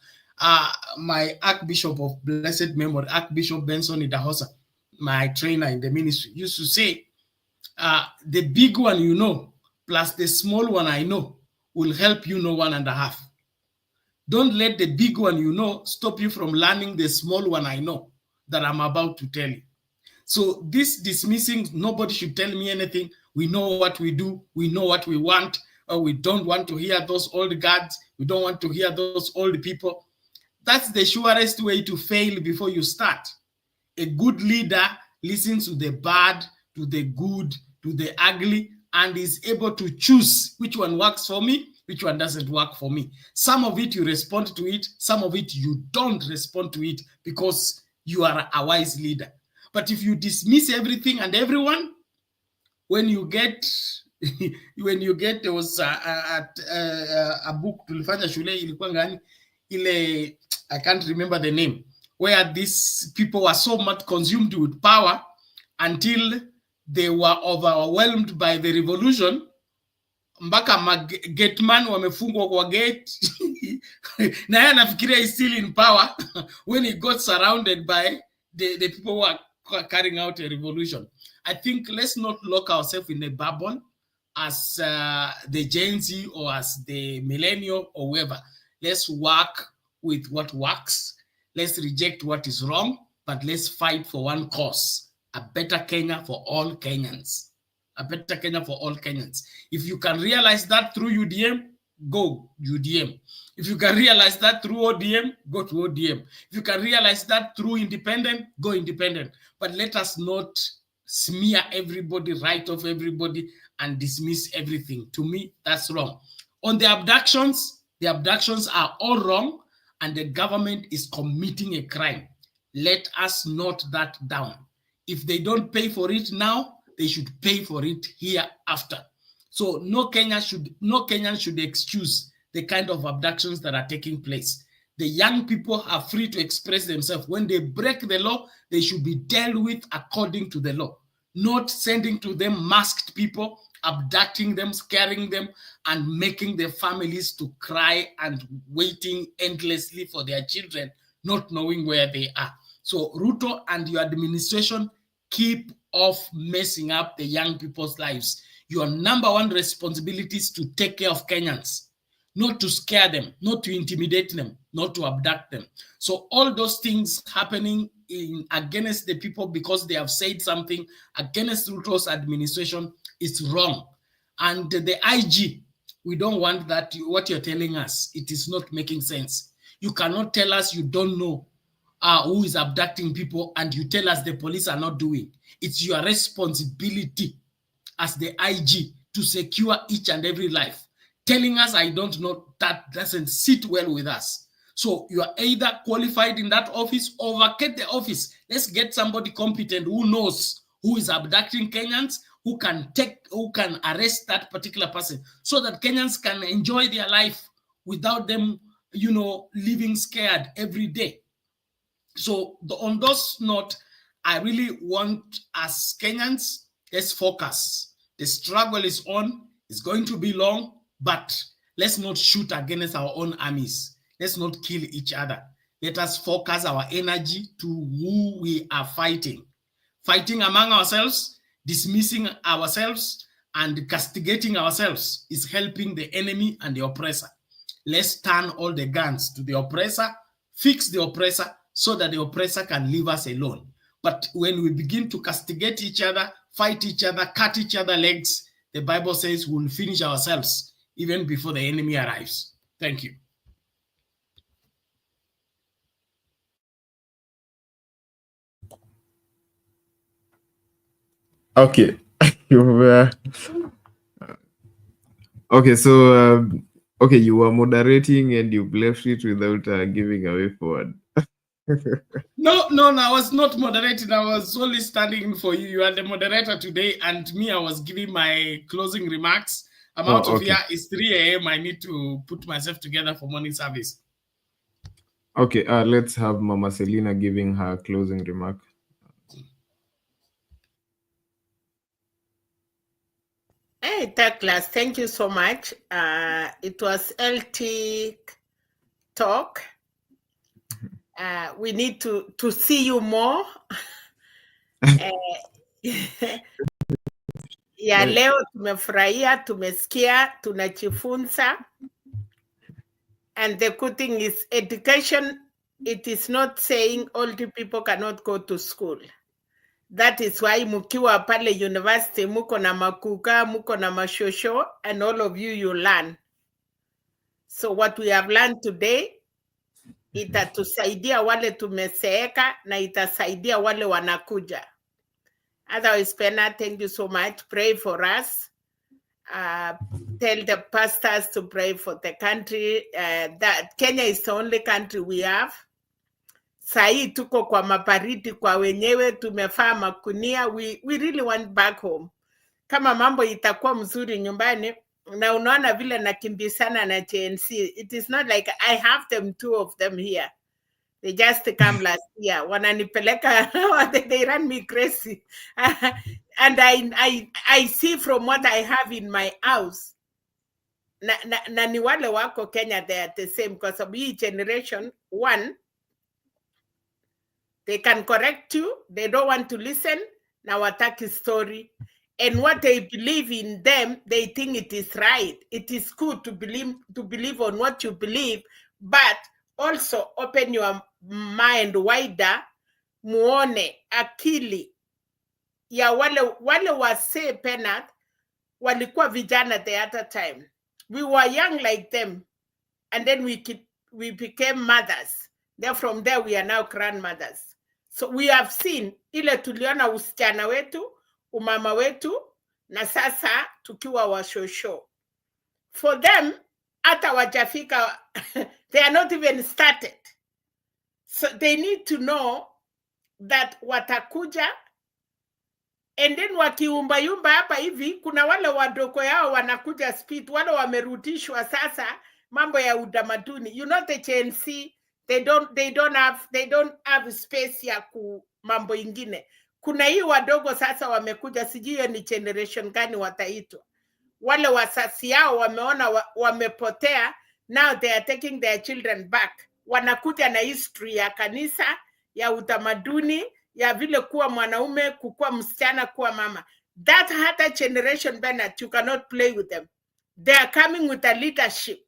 My Archbishop of blessed memory, Archbishop Benson Idahosa, my trainer in the ministry, used to say, the big one you know, plus the small one I know, will help you know 1.5. Don't let the big one you know stop you from learning the small one I know that I'm about to tell you. So this dismissing, nobody should tell me anything. We know what we do. We know what we want. We don't want to hear those old guards. We don't want to hear those old people. That's the surest way to fail before you start. A good leader listens to the bad, to the good, to the ugly, and is able to choose which one works for me, which one doesn't work for me. Some of it you respond to it, some of it you don't respond to it because you are a wise leader. But if you dismiss everything and everyone, when you get there was a book tulifanya shule ilikuwa ngani ile, I can't remember the name, where these people were so much consumed with power until they were overwhelmed by the revolution, mpaka gateman wamefungwa kwa gate na yeye anafikiria is still in power when he got surrounded by the people who are carrying out a revolution. I think let's not lock ourselves in a bubble as the Gen Z or as the millennial or whoever. Let's work with what works. Let's reject what is wrong, but let's fight for one cause: a better Kenya for all Kenyans. A better Kenya for all Kenyans. If you can realize that through UDM, go UDM. If you can realize that through ODM, go to ODM. If you can realize that through independent, go independent. But let us not smear everybody, write off everybody, and dismiss everything. To me, that's wrong. On the abductions are all wrong, and the government is committing a crime. Let us note that down. If they don't pay for it now, they should pay for it hereafter. So no Kenyan should excuse the kind of abductions that are taking place. The young people are free to express themselves. When they break the law, they should be dealt with according to the law, not sending to them masked people, abducting them, scaring them, and making their families to cry and waiting endlessly for their children, not knowing where they are. So Ruto and your administration, keep off messing up the young people's lives. Your number one responsibility is to take care of Kenyans, not to scare them, not to intimidate them, not to abduct them. So all those things happening against the people because they have said something against Ruto's administration is wrong. And the IG, we don't want that. What you're telling us, it is not making sense. You cannot tell us you don't know who is abducting people and you tell us the police are not doing. It's your responsibility as the IG to secure each and every life. Telling us I don't know, that doesn't sit well with us. So you are either qualified in that office or vacate the office. Let's get somebody competent who knows who is abducting Kenyans, who can arrest that particular person so that Kenyans can enjoy their life without them, living scared every day. So on those note, I really want as Kenyans, let's focus. The struggle is on, it's going to be long, but let's not shoot against our own armies. Let's not kill each other. Let us focus our energy to who we are fighting. Fighting among ourselves, dismissing ourselves, and castigating ourselves is helping the enemy and the oppressor. Let's turn all the guns to the oppressor, fix the oppressor, so that the oppressor can leave us alone. But when we begin to castigate each other, fight each other, cut each other legs, the Bible says we'll finish ourselves even before the enemy arrives. Thank you. Okay. Okay, so okay, you were moderating and you left it without giving a way forward. No, I was not moderating. I was only standing for you. You are the moderator today, and me, I was giving my closing remarks. I'm Oh, out of okay. here. It's 3 a.m. I need to put myself together for morning service. Okay, let's have Mama Selina giving her closing remark. Hey, Douglas, thank you so much. It was LT talk. We need to see you more. Ya leo tumefurahia, tumesikia, tunajifunza. And the good thing is education, it is not saying old people cannot go to school. That is why mukiwa pale university, muko na makuka, muko na mashosho, and all of you learn. So what we have learned today, itatusaidia wale tumeseeka na itasaidia wale wanakuja. Otherwise, Pena, thank you so much. Pray for us. Tell the pastors to pray for the country. That Kenya is the only country we have. Sahi tuko kwa mapariti kwa wenyewe, tumefaa makunia. We really want back home. Kama mambo itakuwa mzuri nyumbani, na unaona vile nakimbisana na JNC. It is not like I have them, 2 of them here. They just come last year. Wananipeleka, they run me crazy. And I see from what I have in my house. Na ni wale wako Kenya, they are the same. Because of each generation, one, they can correct you. They don't want to listen. Now attack his story. And what they believe in them, they think it is right. It is good to believe on what you believe, but also open your mind wider, muone akili ya wale wase Penat walikuwa vijana the other time. We were young like them, and then we became mothers. Then from there we are now grandmothers. So we have seen ile tuliona usichana wetu, umama wetu, na sasa tukiwa washosho. For them, hata wajafika, they are not even started. So they need to know that watakuja, and then wakiumba hapa hivi, kuna wale wadoko yao wanakuja speed, wale wamerudishwa sasa mambo ya utamaduni. You know the JNC, they don't have space ya ku mambo ingine. Kuna hii wadogo sasa wamekuja, sijui ni generation gani wataitwa. Wale wasasi yao wameona wamepotea, now they are taking their children back. Wanakuja na history ya kanisa, ya utamaduni, ya vile kuwa mwanaume, kukua msichana, kuwa mama. That hata generation, Bernard, you cannot play with them. They are coming with a leadership.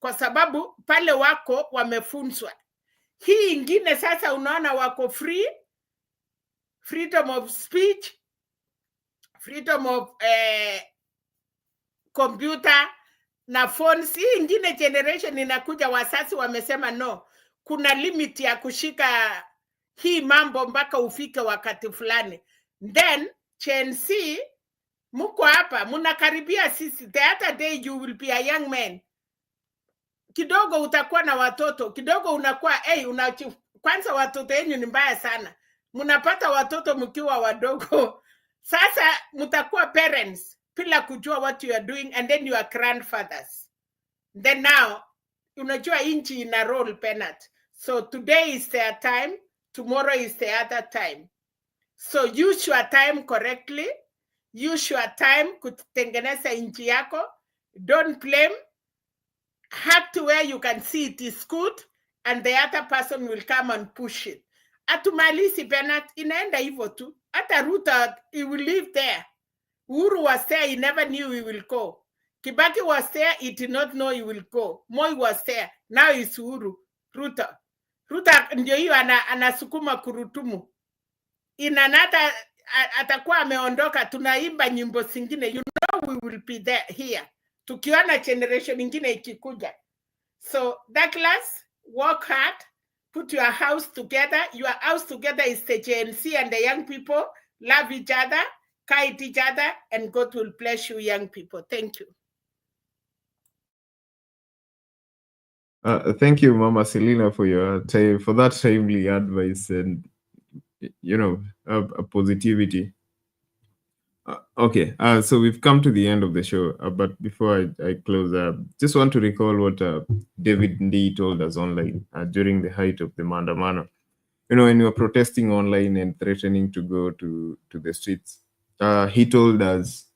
Kwa sababu pale wako wamefunzwa. Hii ingine sasa unaona wako free, freedom of speech, freedom of computer na phones. Hii ingine generation inakuja, wasasi wamesema no, kuna limit ya kushika hii mambo mpaka ufike wakati fulani. Then JNC, muko hapa, munakaribia sisi. The other day you will be a young man. Kidogo utakuwa na watoto, kidogo unakuwa kwanza watoto yenu ni mbaya sana. Munapata watoto mkiwa wadogo. Sasa mutakuwa parents bila kujua what you are doing, and then you are grandfathers. Then now unajua inchi ina roll Penat. So today is their time, tomorrow is the other time. So use your time correctly. Use your time kutengeneza inchi yako. Don't blame. Hack to where you can see it is good, and the other person will come and push it. Atumalisi Penat, inaenda hivyo tu. Hata Ruto, he will live there. Uhuru was there, he never knew he will go. Kibaki was there, he did not know he will go. Moi was there, now it's Uhuru. Ruto ndio hiyo anasukuma kurutumu. Inanata atakuwa ameondoka, tunaimba nyimbo zingine. You know we will be there here. Tukiona generation ingine ikikuja. So Douglas, work hard. Put your house together. Your house together is the JNC and the young people. Love each other, guide each other, and God will bless you, young people. Thank you. Thank you, Mama Selina, for your time, for that timely advice and, positivity. Okay, so we've come to the end of the show, but before I close, just want to recall what David Ndii told us online during the height of the Maandamano. You know, when we were protesting online and threatening to go to the streets, he told us,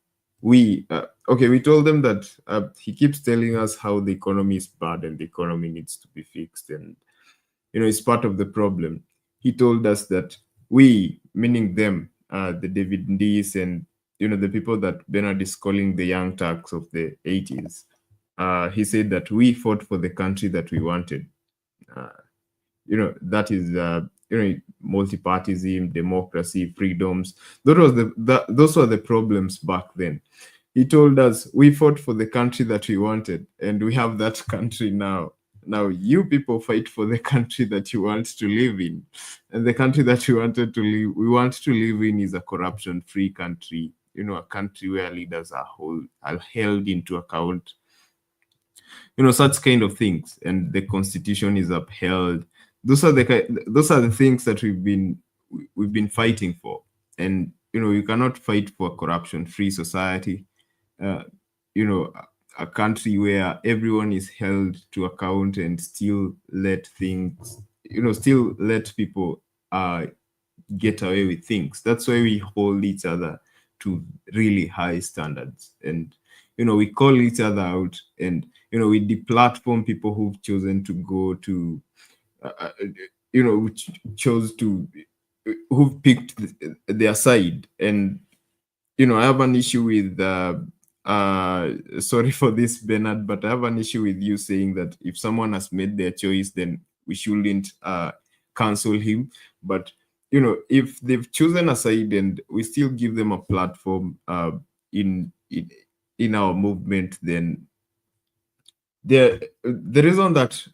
we told them that he keeps telling us how the economy is bad and the economy needs to be fixed, and you know, it's part of the problem. He told us that we, meaning them, the David Ndiis and you know the people that Bernard is calling the young Turks of the 80s. He said that we fought for the country that we wanted. You know, that is you know, multipartyism, democracy, freedoms. Those were the problems back then. He told us we fought for the country that we wanted, and we have that country now. Now you people fight for the country that you want to live in, and the country that we want to live in is a corruption-free country. You know, a country where leaders are held into account. You know, such kind of things, and the constitution is upheld. Those are the things that we've been fighting for. And you know, you cannot fight for a corruption-free society. You know, a country where everyone is held to account and still let things, you know, still let people get away with things. That's why we hold each other to really high standards, and you know, we call each other out, and you know, we deplatform people who've chosen to go to you know, who've picked their side. And you know, I have an issue with sorry for this, Bernard, but I have an issue with you saying that if someone has made their choice, then we shouldn't cancel him. But you know, if they've chosen a side and we still give them a platform in our movement, then the reason that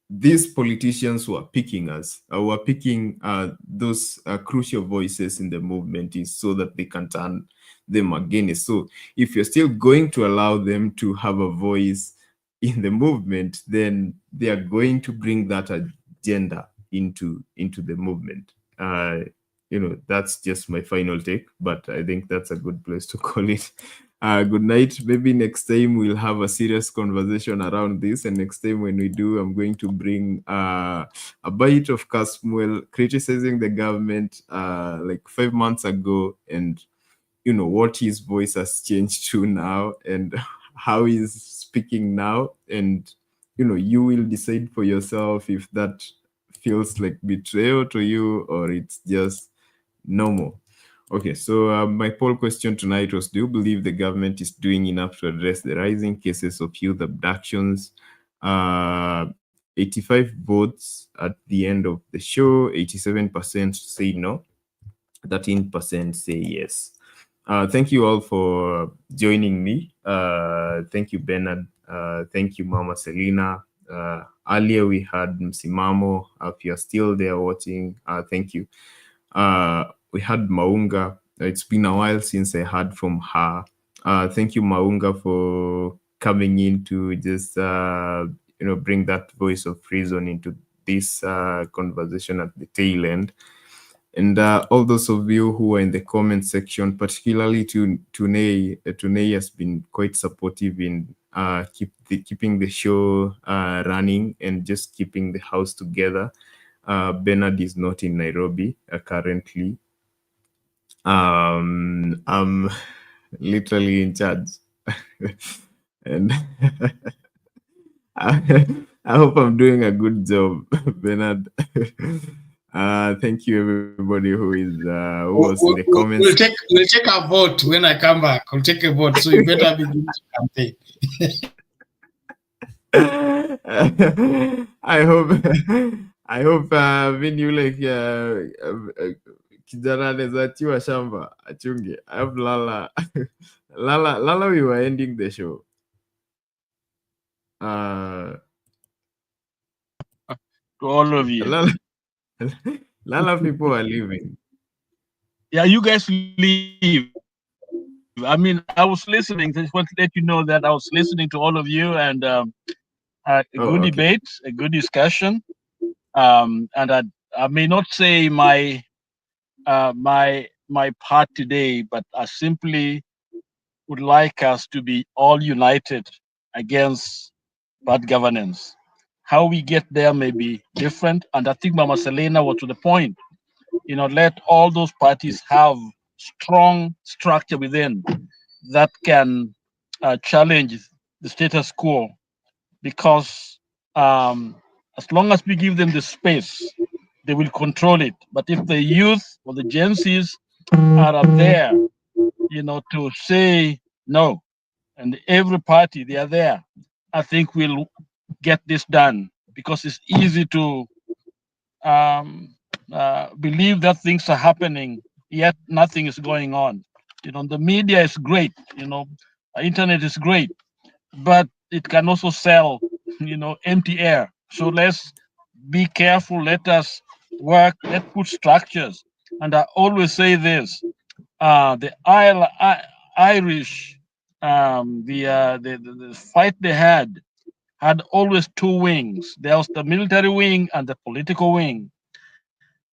these politicians who are picking us, who are picking those crucial voices in the movement, is so that they can turn them against. So if you're still going to allow them to have a voice in the movement, then they are going to bring that agenda into the movement. You know, that's just my final take, but I think that's a good place to call it. Good night. Maybe next time we'll have a serious conversation around this, and next time when we do, I'm going to bring a bite of Casmuel criticizing the government like 5 months ago, and you know what his voice has changed to now, and how he's speaking now, and you know, you will decide for yourself if that feels like betrayal to you or it's just normal. Okay, so my poll question tonight was, do you believe the government is doing enough to address the rising cases of youth abductions? 85 votes at the end of the show, 87% say no, 13% say yes. Thank you all for joining me. Thank you, Bernard. Thank you, Mama Selina. Earlier we had Msimamo. If you're still there watching, thank you. We had Maunga. It's been a while since I heard from her. Thank you, Maunga, for coming in to just you know, bring that voice of reason into this conversation at the tail end. And all those of you who are in the comment section, particularly to Tunei. Tunei has been quite supportive in keeping the show running and just keeping the house together. Bernard is not in Nairobi currently. I'm literally in charge. And I hope I'm doing a good job, Bernard. Thank you, everybody who is who was in the comments. We'll take a vote when I come back. We'll take a vote, so you better begin to campaign. I hope when you like kijana anaweza achiwa shamba achunge. I have Lala. Lala, we were ending the show. To all of you. Lala people are leaving. Yeah, you guys leave. I mean, I was listening. Just want to let you know that I was listening to all of you, and a good debate, a good discussion. And I may not say my my part today, but I simply would like us to be all united against bad governance. How we get there may be different, and I think Mama Selena was to the point. Let all those parties have strong structure within that can challenge the status quo, because as long as we give them the space, they will control it. But if the youth or the Gen Zs are up there, to say no, and every party they are there, I think we'll get this done, because it's easy to believe that things are happening, yet nothing is going on. The media is great, internet is great, but it can also sell, empty air. So let's be careful. Let us work. Let's put structures. And I always say this: the Irish, the fight they had always two wings. There was the military wing and the political wing,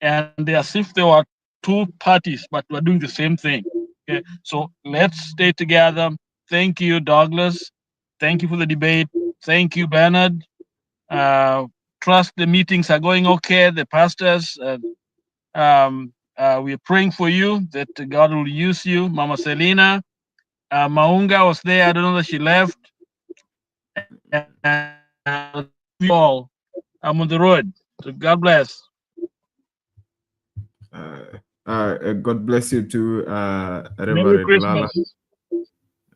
and they as if they were two parties, but we're doing the same thing. Okay, so let's stay together. Thank you, Douglas. Thank you for the debate. Thank you, Bernard. Trust the meetings are going okay. The pastors, we're praying for you that God will use you. Mama Selena, Maunga was there. I don't know that she left. We all, I'm on the road. So God bless. God bless you too, Reverend Merry Christmas. Lala.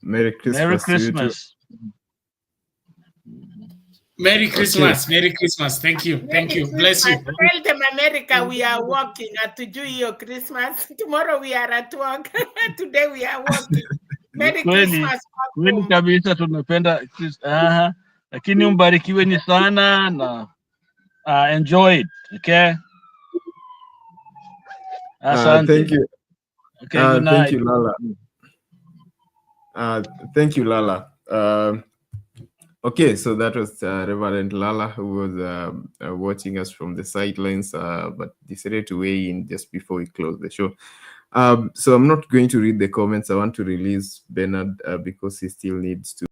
Merry Christmas. Merry Christmas. Merry Christmas. Okay. Merry Christmas. Thank you. Thank you. Bless you. Tell them, America, we are working at your Christmas. Tomorrow we are at work. Today we are working. Merry Christmas. Kweli kabisa, tumependa. Lakini mbarikiweni sana na enjoy it. Okay. Thank you. Okay, good night. Thank you, Lala. Thank you, Lala. Okay, so that was Reverend Lala, who was watching us from the sidelines, but decided to weigh in just before we close the show. So I'm not going to read the comments. I want to release Bernard because he still needs to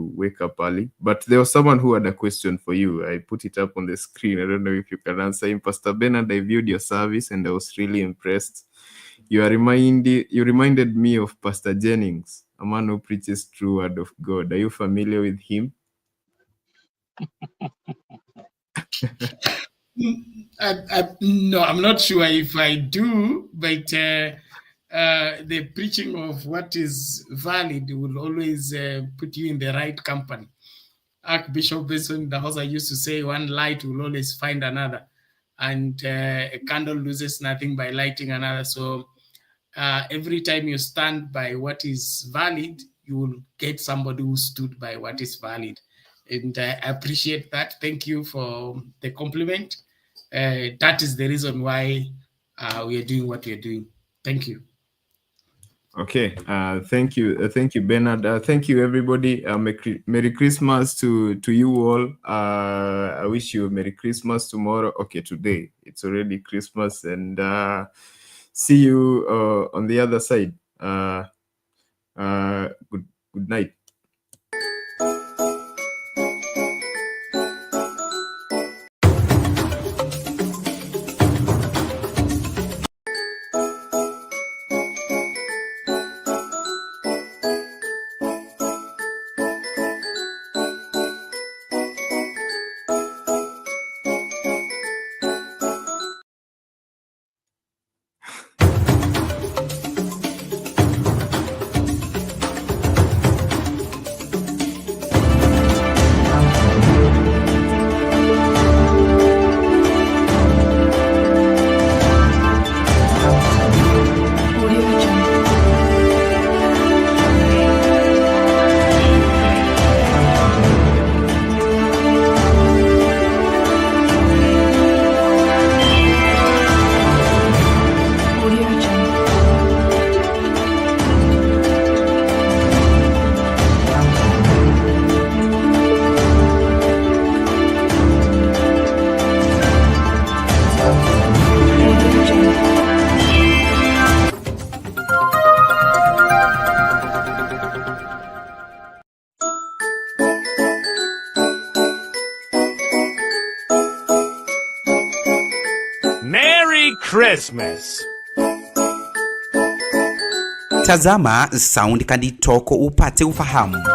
wake up early. But there was someone who had a question for you. I put it up on the screen. I don't know if you can answer him. Pastor Bernard, I viewed your service and I was really impressed. You reminded me of Pastor Jennings, a man who preaches true word of God. Are you familiar with him? No, I'm not sure if I do, but the preaching of what is valid will always put you in the right company. Archbishop Benson, the house I used to say, one light will always find another, and a candle loses nothing by lighting another. So every time you stand by what is valid, you will get somebody who stood by what is valid. And I appreciate that. Thank you for the compliment. That is the reason why we are doing what we are doing. Thank you. Okay. Thank you, Bernard. Thank you, everybody. Merry Christmas to you all. I wish you a Merry Christmas tomorrow. Okay, today it's already Christmas, and see you on the other side. Good night. Christmas. Tazama Sound Kandi Toko upate ufahamu.